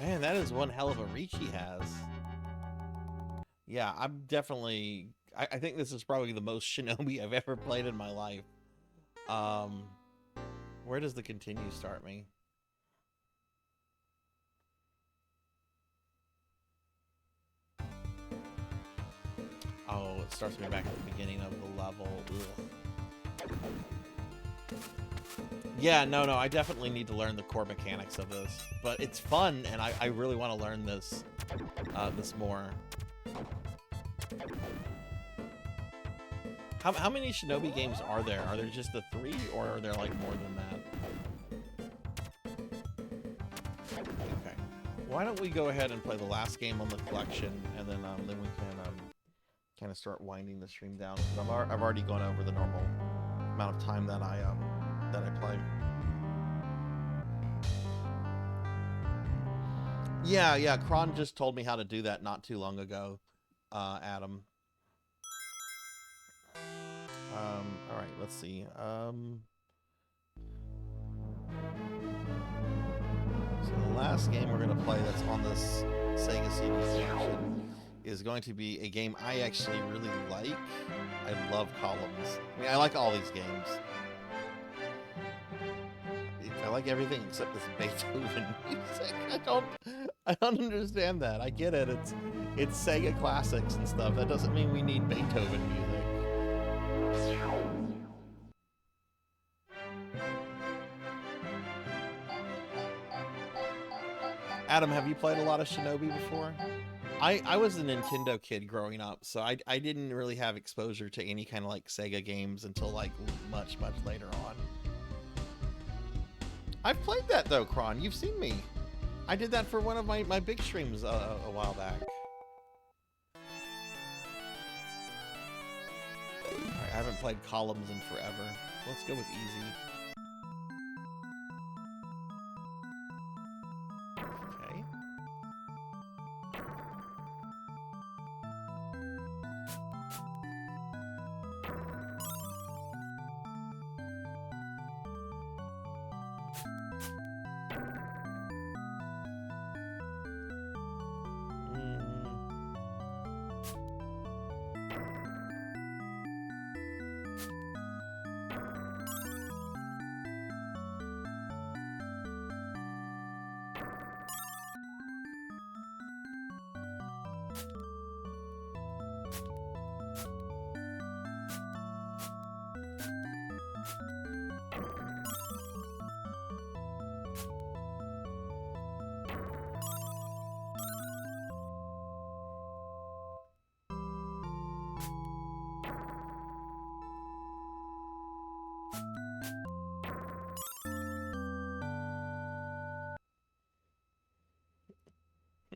Man, that is one hell of a reach he has. Yeah, I'm definitely... I think this is probably the most Shinobi I've ever played in my life. Where does the continue start me? Oh, it starts me back at the beginning of the level. Ugh. Yeah, no, I definitely need to learn the core mechanics of this. But it's fun, and I really want to learn this, this more. How many Shinobi games are there? Are there just the 3, or are there, like, more than that? Okay. Why don't we go ahead and play the last game on the collection, and then we can, kind of start winding the stream down. I've already gone over the normal amount of time that I play. Yeah, Kron just told me how to do that not too long ago, Adam. All right, let's see. So the last game we're gonna play that's on this Sega CD collection is going to be a game I actually really like. I love Columns. I mean, I like all these games. I like everything except this Beethoven music. I don't understand that. I get it. It's Sega classics and stuff. That doesn't mean we need Beethoven music. Adam, have you played a lot of Shinobi before? I was a Nintendo kid growing up, so I didn't really have exposure to any kind of like Sega games until like much later on. I've played that though, Kron. You've seen me. I did that for one of my big streams a while back. Alright, I haven't played Columns in forever. Let's go with easy. Okay.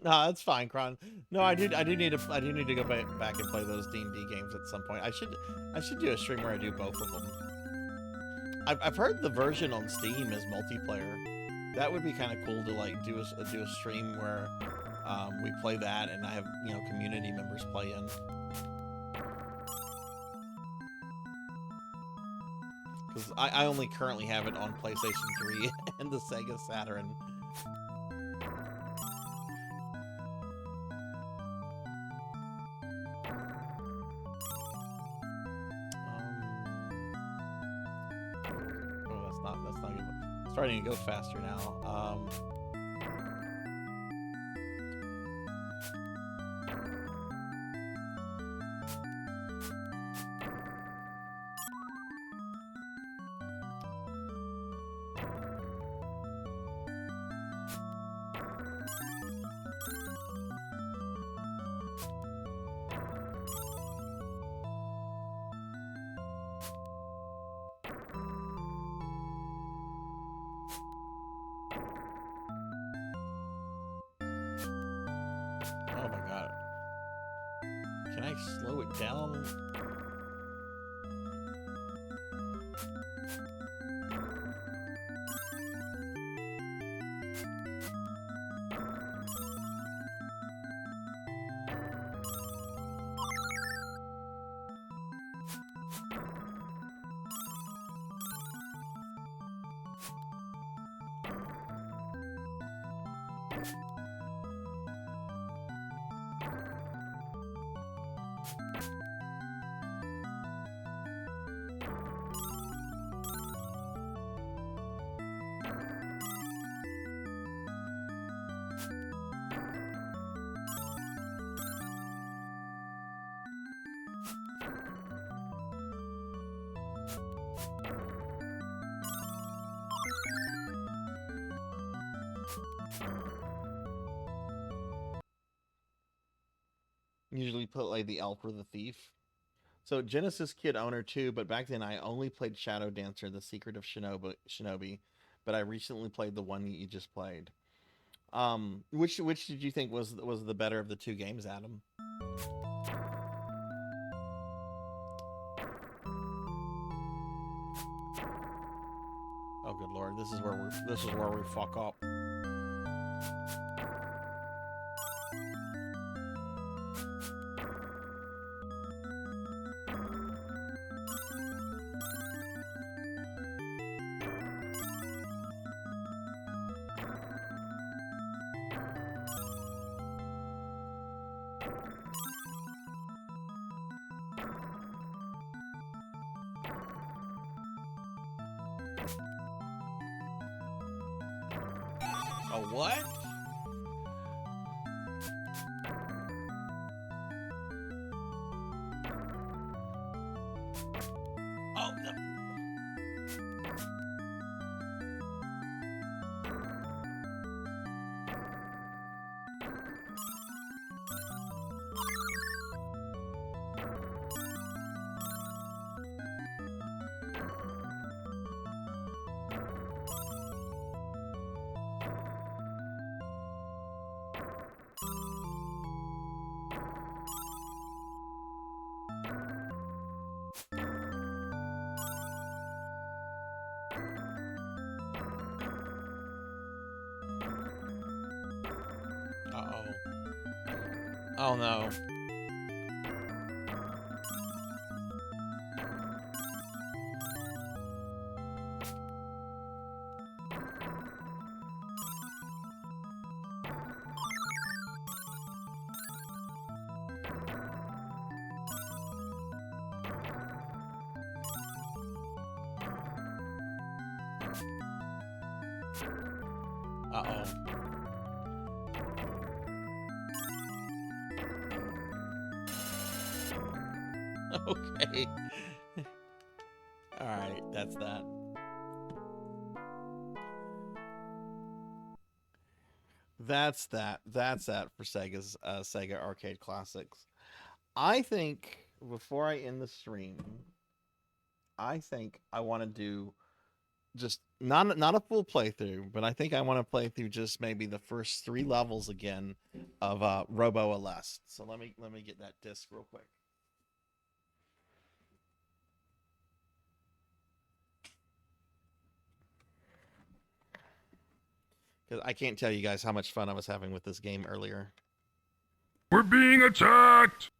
No, that's fine, Kron. No, I do need to go back and play those D&D games at some point. I should do a stream where I do both of them. I've heard the version on Steam is multiplayer. That would be kind of cool to like do a stream where we play that and I have, you know, community members play in. Because I only currently have it on PlayStation 3 and the Sega Saturn. Starting to go faster now. Oh my god. Can I slow it down? Usually put like the elf or the thief. So Genesis Kid Owner 2, but back then I only played Shadow Dancer, The Secret of Shinobi, but I recently played the one you just played. Which did you think was the better of the two games, Adam? Oh good lord, this is where we fuck up. A what? Oh no. Oh no. Uh-oh. Okay. All right, that's that. That's that. That's that for Sega's Sega Arcade Classics. I think before I end the stream, I think I want to do just not a full playthrough, but I think I want to play through just maybe the first 3 levels again of Robo Aleste. So let me get that disc real quick. Because I can't tell you guys how much fun I was having with this game earlier. We're being attacked!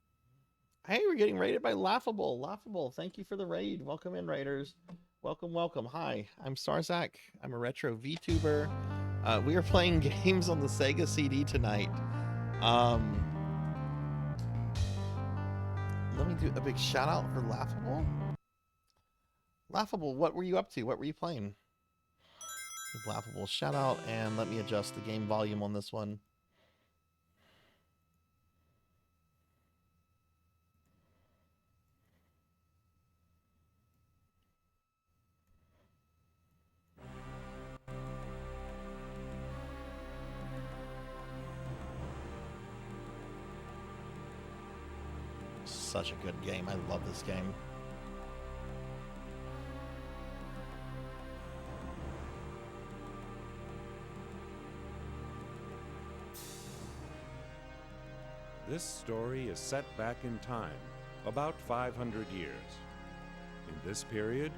Hey, we're getting raided by Laughable. Laughable, thank you for the raid. Welcome in, raiders. Welcome, welcome. Hi, I'm Sarzac. I'm a retro VTuber. We are playing games on the Sega CD tonight. Let me do a big shout out for Laughable. Laughable, what were you up to? What were you playing? Laughable shout out, and let me adjust the game volume on this one. Such a good game. I love this game. This story is set back in time, about 500 years. In this period,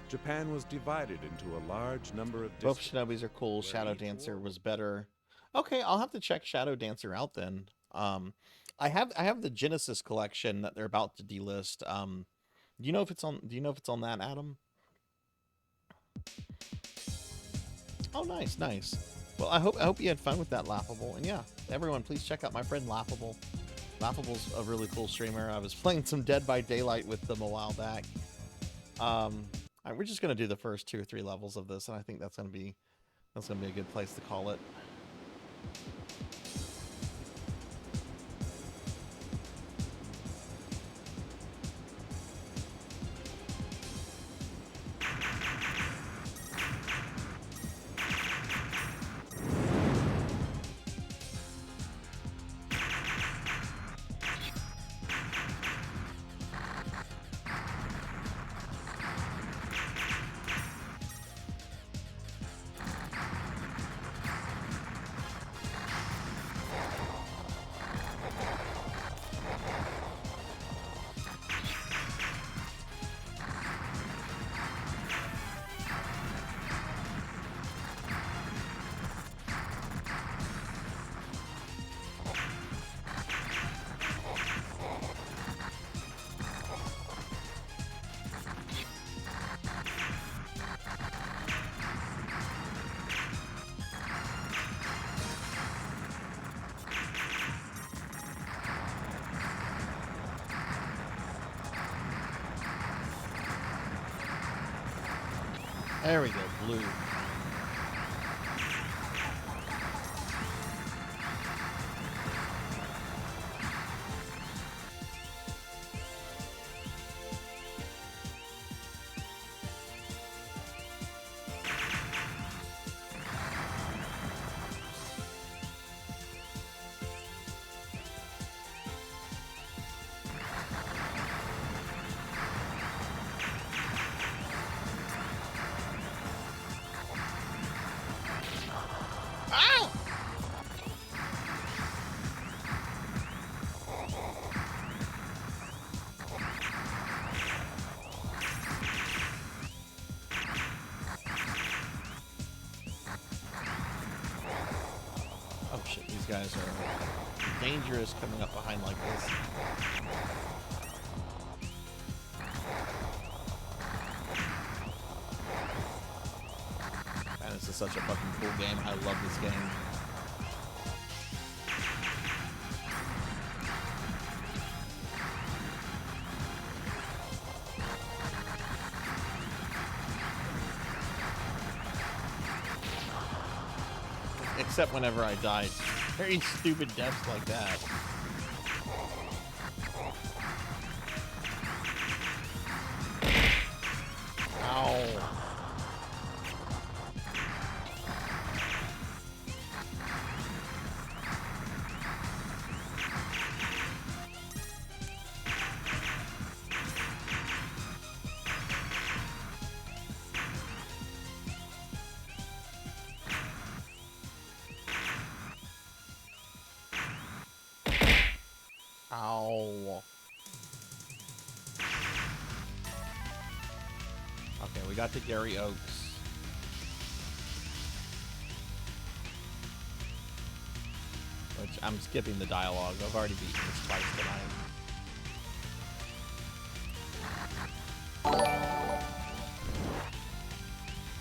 Japan was divided into a large number of Both districts. Shinobis are cool. Shadow Dancer was better. Okay, I'll have to check Shadow Dancer out then. I have the Genesis collection that they're about to delist. Do you know if it's on that, Adam? Oh, nice, nice. Well, I hope you had fun with that, Laughable. And yeah, everyone, please check out my friend Laughable. Laughable's a really cool streamer. I was playing some Dead by Daylight with them a while back. We're just gonna do the first 2 or 3 levels of this, and I think that's gonna be a good place to call it. There we go, blue. shit, these guys are dangerous coming up behind like this. Man, this is such a fucking cool game. I love this game. Except whenever I died. Very stupid deaths like that. Ow. Ow. Okay, we got to Gary Oaks. Which I'm skipping the dialogue. I've already beaten this twice tonight.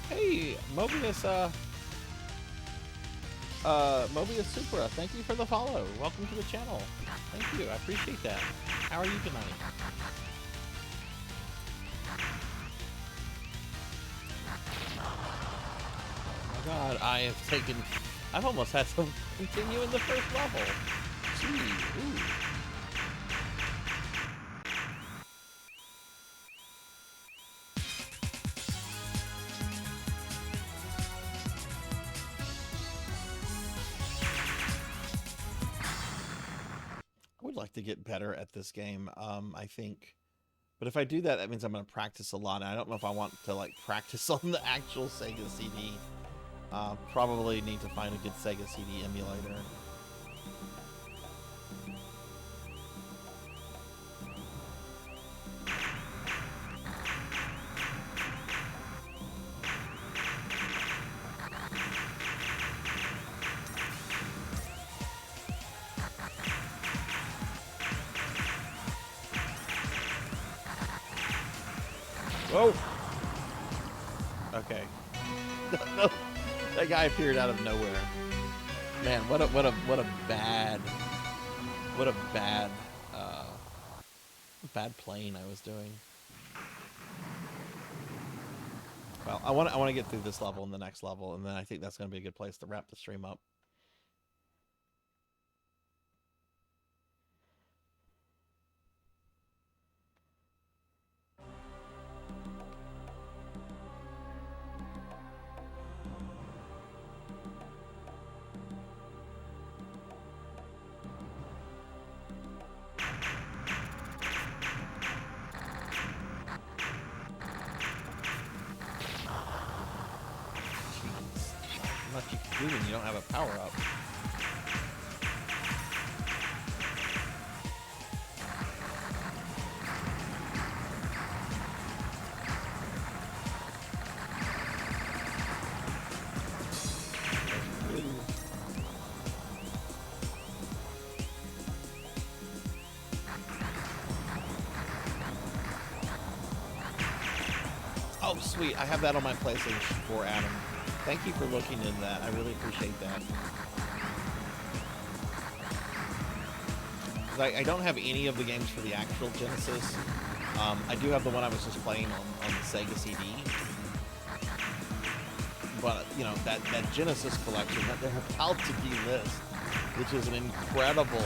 Hey, Mobius, Mobius Supra, thank you for the follow. Welcome to the channel. Thank you, I appreciate that. How are you tonight? Oh my god, I've almost had to continue in the first level. Gee, ooh. I would like to get better at this game, I think. But if I do that, that means I'm going to practice a lot. And I don't know if I want to, like, practice on the actual Sega CD. Probably need to find a good Sega CD emulator. Whoa! Okay. That guy appeared out of nowhere. Man, what a bad plane I was doing. Well, I want to get through this level and the next level, and then I think that's going to be a good place to wrap the stream up. You don't have a power-up. Oh, sweet. I have that on my PlayStation 4, Adam. Thank you for looking into that. I really appreciate that. I don't have any of the games for the actual Genesis. I do have the one I was just playing on the Sega CD. But, you know, that Genesis collection that they're about to delist, which is an incredible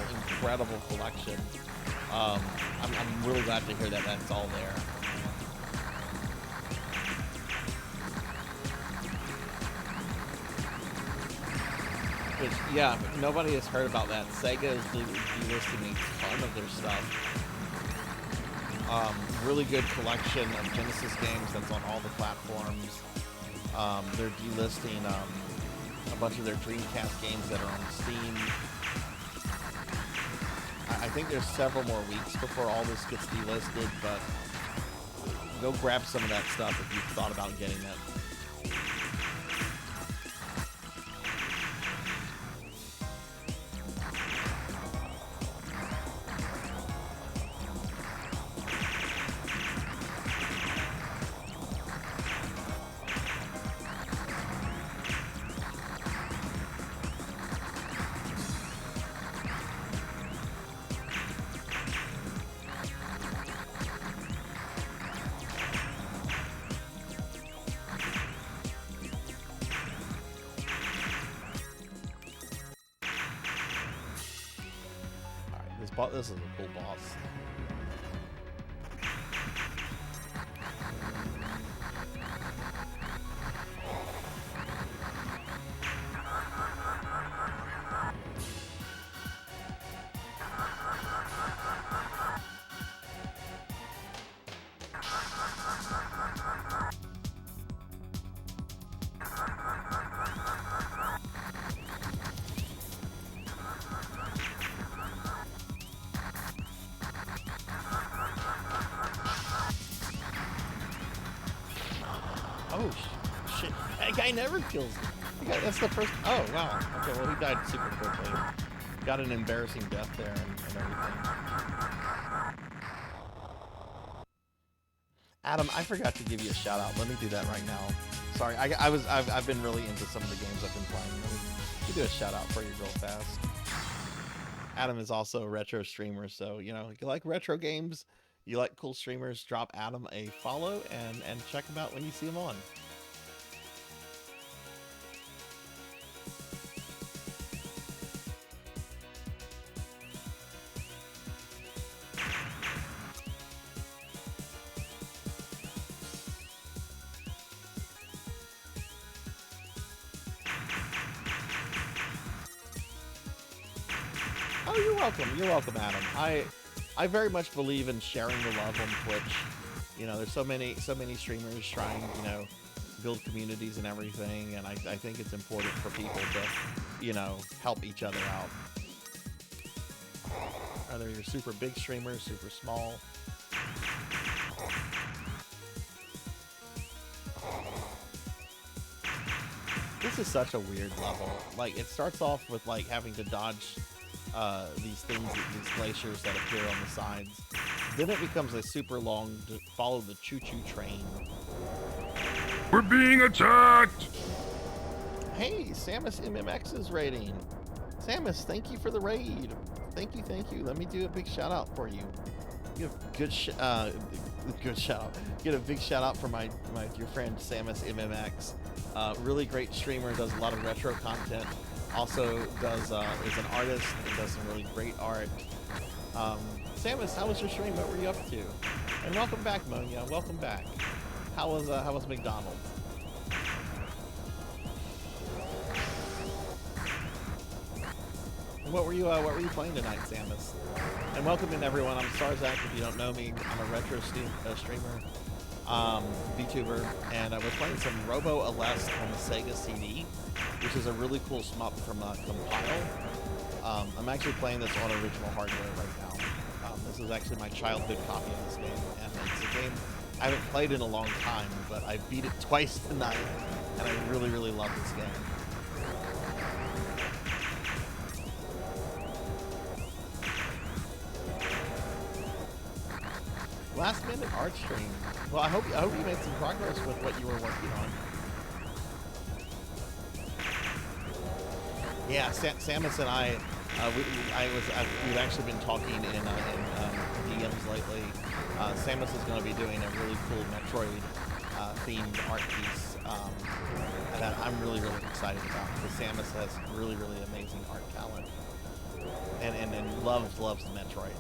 collection. I'm really glad to hear that that's all there. Which, yeah, nobody has heard about that. Sega is delisting a ton of their stuff. Really good collection of Genesis games that's on all the platforms. They're delisting a bunch of their Dreamcast games that are on Steam. I think there's several more weeks before all this gets delisted, but go grab some of that stuff if you've thought about getting it. This is a cool boss. Oh, shit. That guy never kills me. That's the first... Oh, wow. Okay, well, he died super quickly. Got an embarrassing death there and everything. Adam, I forgot to give you a shout out. Let me do that right now. Sorry, I've been really into some of the games I've been playing. Let me do a shout out for you real fast. Adam is also a retro streamer, so, you know, if you like retro games, you like cool streamers, drop Adam a follow and check him out when you see him on. Oh, you're welcome. You're welcome, Adam. I very much believe in sharing the love on Twitch. You know, there's so many streamers trying, you know, build communities and everything, and I think it's important for people to, you know, help each other out. Whether you're super big streamers, super small. This is such a weird level. Like, it starts off with, like, having to dodge these things, these glaciers that appear on the sides. Then it becomes a super long to follow the choo-choo train. We're being attacked! Hey, Samus MMX's rating. Samus, thank you for the raid. Thank you, thank you. Let me do a big shout out for you. You have good shout out. Get a big shout out for my dear friend Samus MMX. Really great streamer, does a lot of retro content. Also is an artist and does some really great art. Samus, how was your stream? What were you up to? And welcome back, Monia. Welcome back. How was McDonald's? What were you playing tonight, Samus? And welcome in, everyone. I'm Sarzac. If you don't know me, I'm a retro streamer, VTuber, and we're playing some Robo Aleste on the Sega CD, which is a really cool shmup from Compile. I'm actually playing this on original hardware right now. This is actually my childhood copy of this game, and it's a game I haven't played in a long time, but I beat it twice tonight, and I really, really love this game. Last minute art stream. Well, I hope you made some progress with what you were working on. Yeah, Samus and I, we've actually been talking in DMs lately. Samus is going to be doing a really cool Metroid themed art piece that I'm really, really excited about, because Samus has really, really amazing art talent and loves Metroid.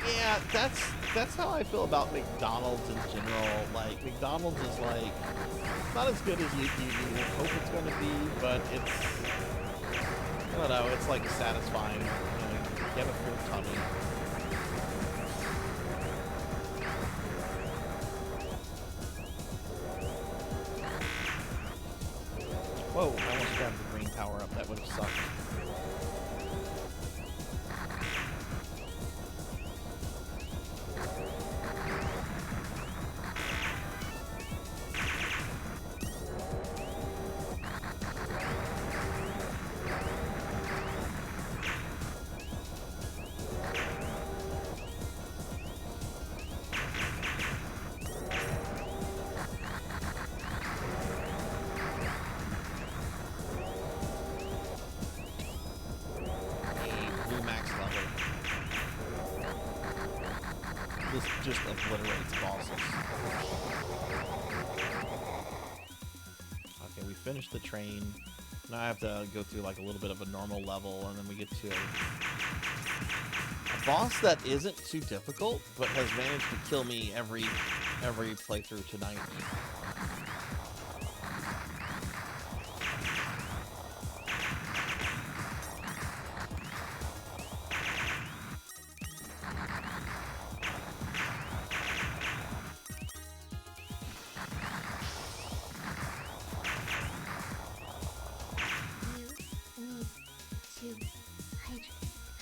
Yeah, that's how I feel about McDonald's in general. Like, McDonald's is like not as good as you hope it's going to be, but it's, I don't know, it's like satisfying. You know, you have a full tummy. Whoa, I almost grabbed the green power up. That would have sucked. Just obliterates bosses. Okay, we finished the train. Now I have to go through like a little bit of a normal level, and then we get to a boss that isn't too difficult, but has managed to kill me every playthrough tonight.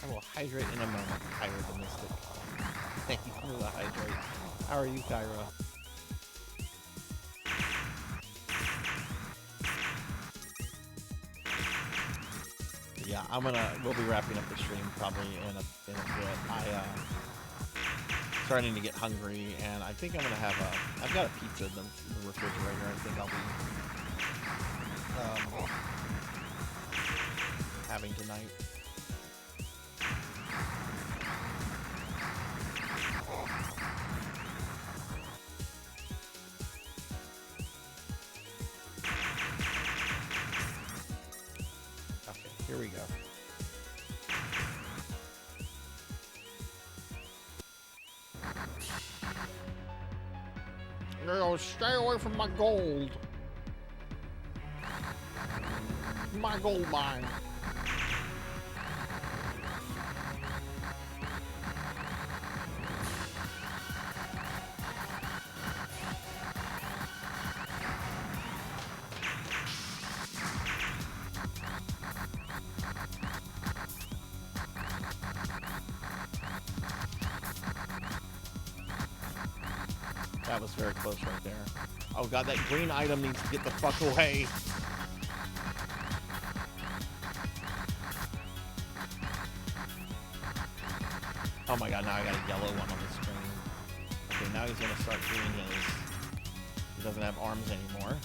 I will hydrate in a moment, Kyra the Mystic. Thank you for the hydrate. How are you, Kyra? Yeah, we'll be wrapping up the stream probably in a bit. Starting to get hungry, and I think I'm gonna have I've got a pizza in the refrigerator. I think I'll be having tonight. Okay, here we go. No, stay away from my gold. My gold mine. That was very close right there. Oh god, that green item needs to get the fuck away. Oh my god, now I got a yellow one on the screen. Okay, now he's gonna start doing his... He doesn't have arms anymore.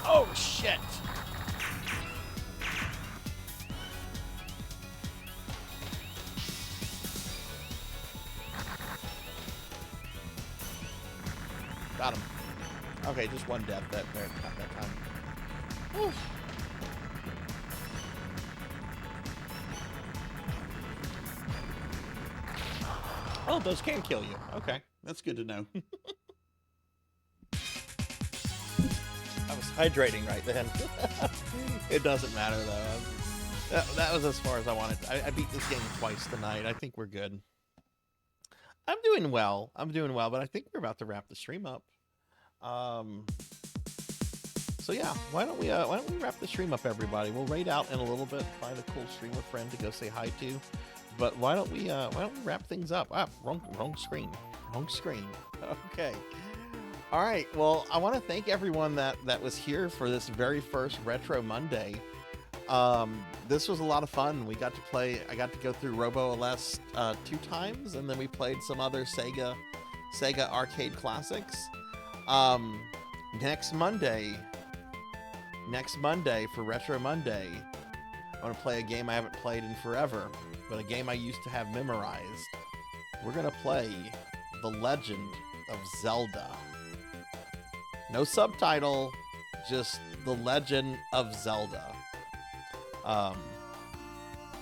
Oh shit! Got him. Okay, just one death that time. Oof. Oh, those can kill you. Okay, that's good to know. I was hydrating right then. It doesn't matter though. That was as far as I wanted. I beat this game twice tonight. I think we're good. I'm doing well, but I think we're about to wrap the stream up. So yeah, why don't we wrap the stream up, everybody? We'll raid out in a little bit, find a cool streamer friend to go say hi to. But why don't we wrap things up? Ah, wrong screen. Okay. All right. Well, I want to thank everyone that was here for this very first Retro Monday. This was a lot of fun. We got to play. I got to go through Robo Aleste 2 times, and then we played some other Sega arcade classics. Next Monday for Retro Monday, I want to play a game I haven't played in forever, but a game I used to have memorized. We're gonna play The Legend of Zelda. No subtitle, just The Legend of Zelda.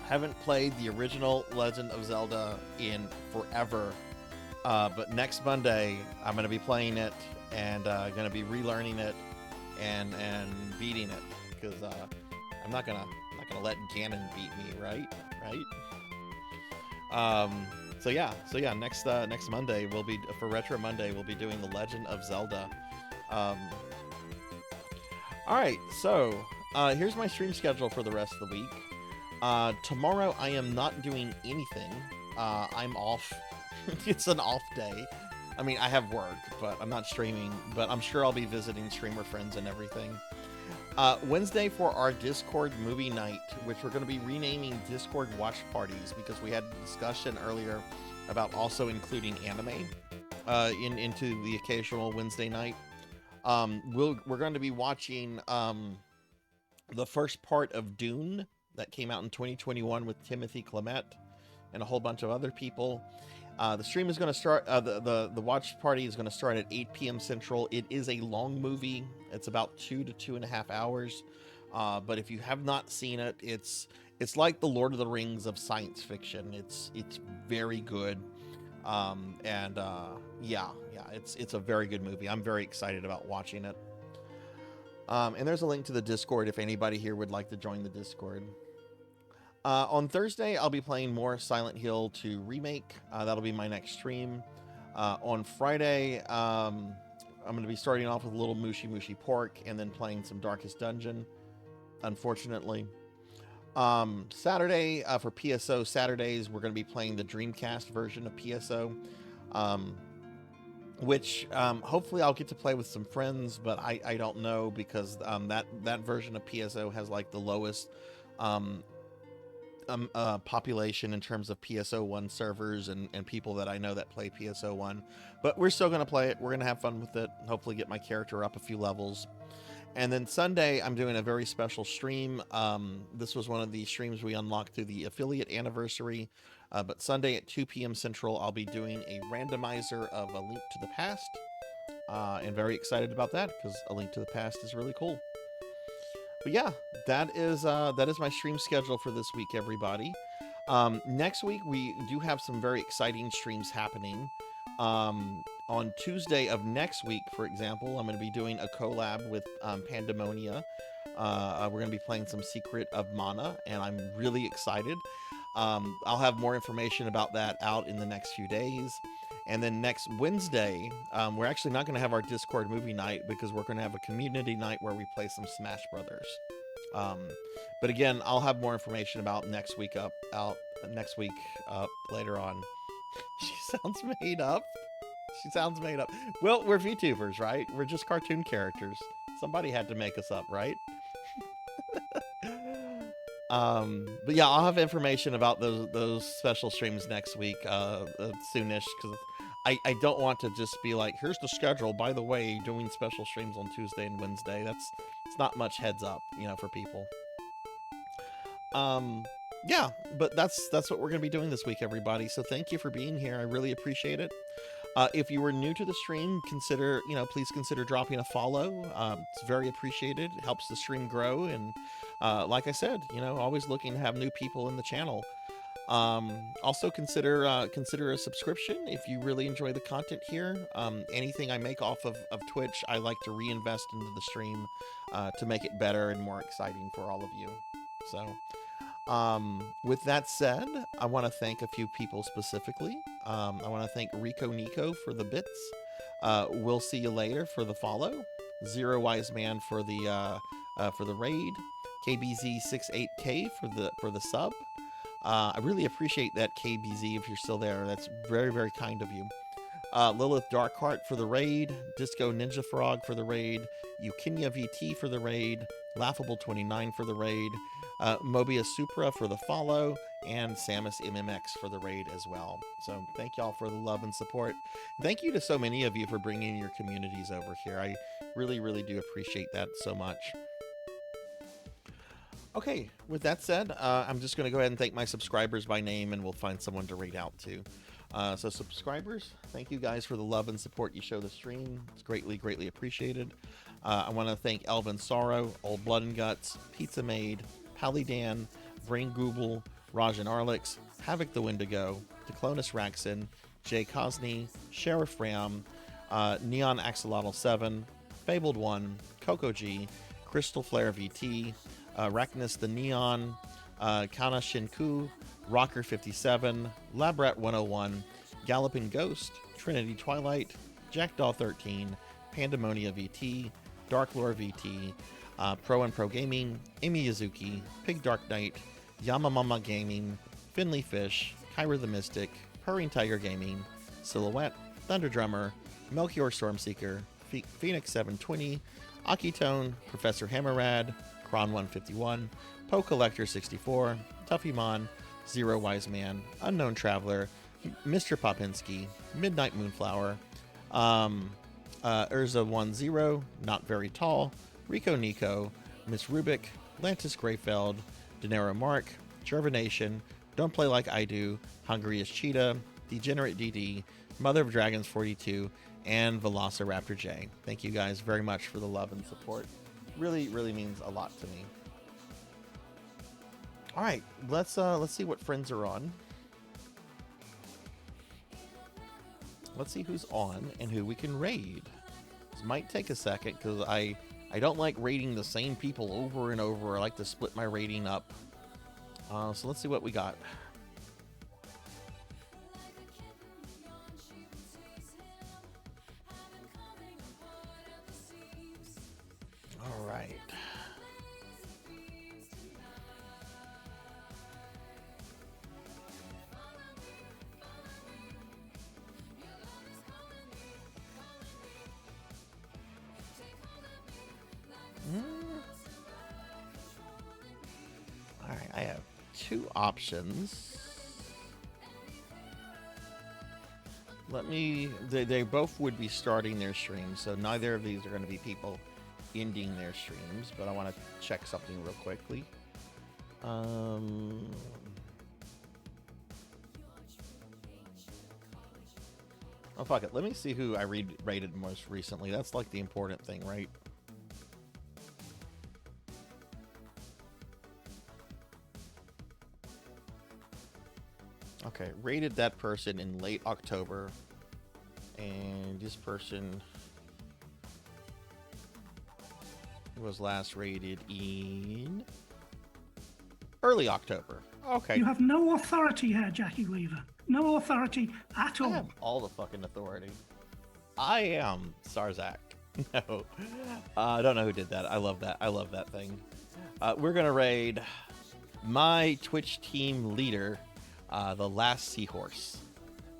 Haven't played the original Legend of Zelda in forever, but next Monday I'm gonna be playing it and gonna be relearning it and beating it, because I'm not gonna let Ganon beat me, right? So yeah, next Monday we'll be, for Retro Monday, we'll be doing The Legend of Zelda. All right, so here's my stream schedule for the rest of the week. Tomorrow I am not doing anything. I'm off. It's an off day. I mean, I have work, but I'm not streaming, but I'm sure I'll be visiting streamer friends and everything. Wednesday for our Discord movie night, which we're going to be renaming Discord Watch Parties, because we had a discussion earlier about also including anime into the occasional Wednesday night. We're going to be watching the first part of Dune that came out in 2021 with Timothy Chalamet and a whole bunch of other people. The stream is going to start, the watch party is going to start at 8 p.m. Central. It is a long movie. It's about 2 to 2.5 hours. But if you have not seen it, it's like the Lord of the Rings of science fiction. It's very good. Yeah, it's a very good movie. I'm very excited about watching it. And there's a link to the Discord if anybody here would like to join the Discord. On Thursday, I'll be playing more Silent Hill 2 Remake. That'll be my next stream. On Friday, I'm going to be starting off with a little Mushy Mushy Pork and then playing some Darkest Dungeon, unfortunately. Saturday, for PSO Saturdays, we're going to be playing the Dreamcast version of PSO, which hopefully I'll get to play with some friends, but I don't know, because that version of PSO has like the lowest population in terms of PSO1 servers and people that I know that play PSO1. But we're still going to play it. We're going to have fun with it. Hopefully get my character up a few levels. And then Sunday, I'm doing a very special stream. This was one of the streams we unlocked through the affiliate anniversary. But Sunday at 2 p.m. Central, I'll be doing a randomizer of A Link to the Past. And very excited about that, because A Link to the Past is really cool. But yeah, that is my stream schedule for this week, everybody. Next week, we do have some very exciting streams happening. On Tuesday of next week, for example, I'm going to be doing a collab with Pandemonia. We're going to be playing some Secret of Mana, and I'm really excited. I'll have more information about that out in the next few days. And then next Wednesday, we're actually not going to have our Discord movie night, because we're going to have a community night where we play some Smash Brothers. But again, I'll have more information about next week up later on. She sounds made up. She sounds made up. Well, we're VTubers, right? We're just cartoon characters. Somebody had to make us up, right? But yeah, I'll have information about those special streams next week, soonish, because I don't want to just be like, here's the schedule, by the way, doing special streams on Tuesday and Wednesday. It's not much heads up, for people. Yeah, but that's what we're going to be doing this week, everybody. So thank you for being here. I really appreciate it. If you were new to the stream, please consider dropping a follow. It's very appreciated. It helps the stream grow. And like I said, always looking to have new people in the channel. Also consider a subscription if you really enjoy the content here. Anything I make off of Twitch, I like to reinvest into the stream to make it better and more exciting for all of you. So with that said, I want to thank a few people specifically. I want to thank Rico Nico for the bits. We'll see you later for the follow. Zero Wise Man for the raid. KBZ68K for the sub. I really appreciate that, KBZ, if you're still there. That's very, very kind of you. Lilith Darkheart for the raid. Disco Ninja Frog for the raid. Eukinia VT for the raid. Laughable29 for the raid. Mobius Supra for the follow. And Samus MMX for the raid as well. So thank y'all for the love and support. Thank you to so many of you for bringing your communities over here. I really, really do appreciate that so much. Okay, with that said, I'm just going to go ahead and thank my subscribers by name, and we'll find someone to raid out to. So subscribers, thank you guys for the love and support you show the stream. It's greatly, greatly appreciated. I want to thank Elvin Sorrow, Old Blood and Guts, Pizza Maid, Pally Dan, Brain Google, Rajan Arlix, Havoc the Wendigo, Declonus Raxon, Jay Cosney, Sheriff Ram, Neon Axolotl 7, Fabled 1, Coco G, Crystal Flare VT, Arachnus the Neon, Kana Shinku, Rocker 57, Labrat 101, Galloping Ghost, Trinity Twilight, Jackdaw 13, Pandemonia VT, Dark Lore VT, Pro and Pro Gaming, Amy Yazuki, Pig Dark Knight, Yamamama Gaming, Finley Fish, Kyra the Mystic, Purring Tiger Gaming, Silhouette, Thunder Drummer, Melchior Stormseeker, Phoenix 720, Akitone, Professor Hammerrad, Kron 151, Poe Collector 64, Tuffymon, Zero Wise Man, Unknown Traveler, Mr. Popinski, Midnight Moonflower, Urza10, Not Very Tall, Rico Nico, Miss Rubik, Lantis Greyfeld, Denero Mark, Gervination, Don't Play Like I Do, Hungry as Cheetah, Degenerate DD, Mother of Dragons 42, and Velociraptor J. Thank you guys very much for the love and support. Really, really means a lot to me. All right, let's see what friends are on. Let's see who's on and who we can raid. This might take a second because I don't like raiding the same people over and over. I like to split my raiding up. So let's see what we got. All right. All right, I have two options. They both would be starting their streams, so neither of these are going to be people ending their streams, but I want to check something real quickly. Oh, fuck it. Let me see who I rated most recently. That's like the important thing, right? Okay, rated that person in late October, and this person was last rated in early October. Okay. You have no authority here, Jackie Weaver. No authority at all. I have all the fucking authority. I am Sarzac. No. I don't know who did that. I love that. I love that thing. We're going to raid my Twitch team leader, the last Seahorse.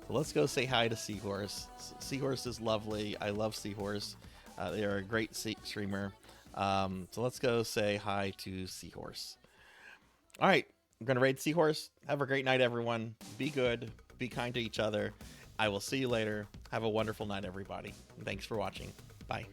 So let's go say hi to Seahorse. Seahorse is lovely. I love Seahorse. They are a great streamer. So let's go say hi to Seahorse. All right. I'm going to raid Seahorse. Have a great night, everyone. Be good. Be kind to each other. I will see you later. Have a wonderful night, everybody. Thanks for watching. Bye.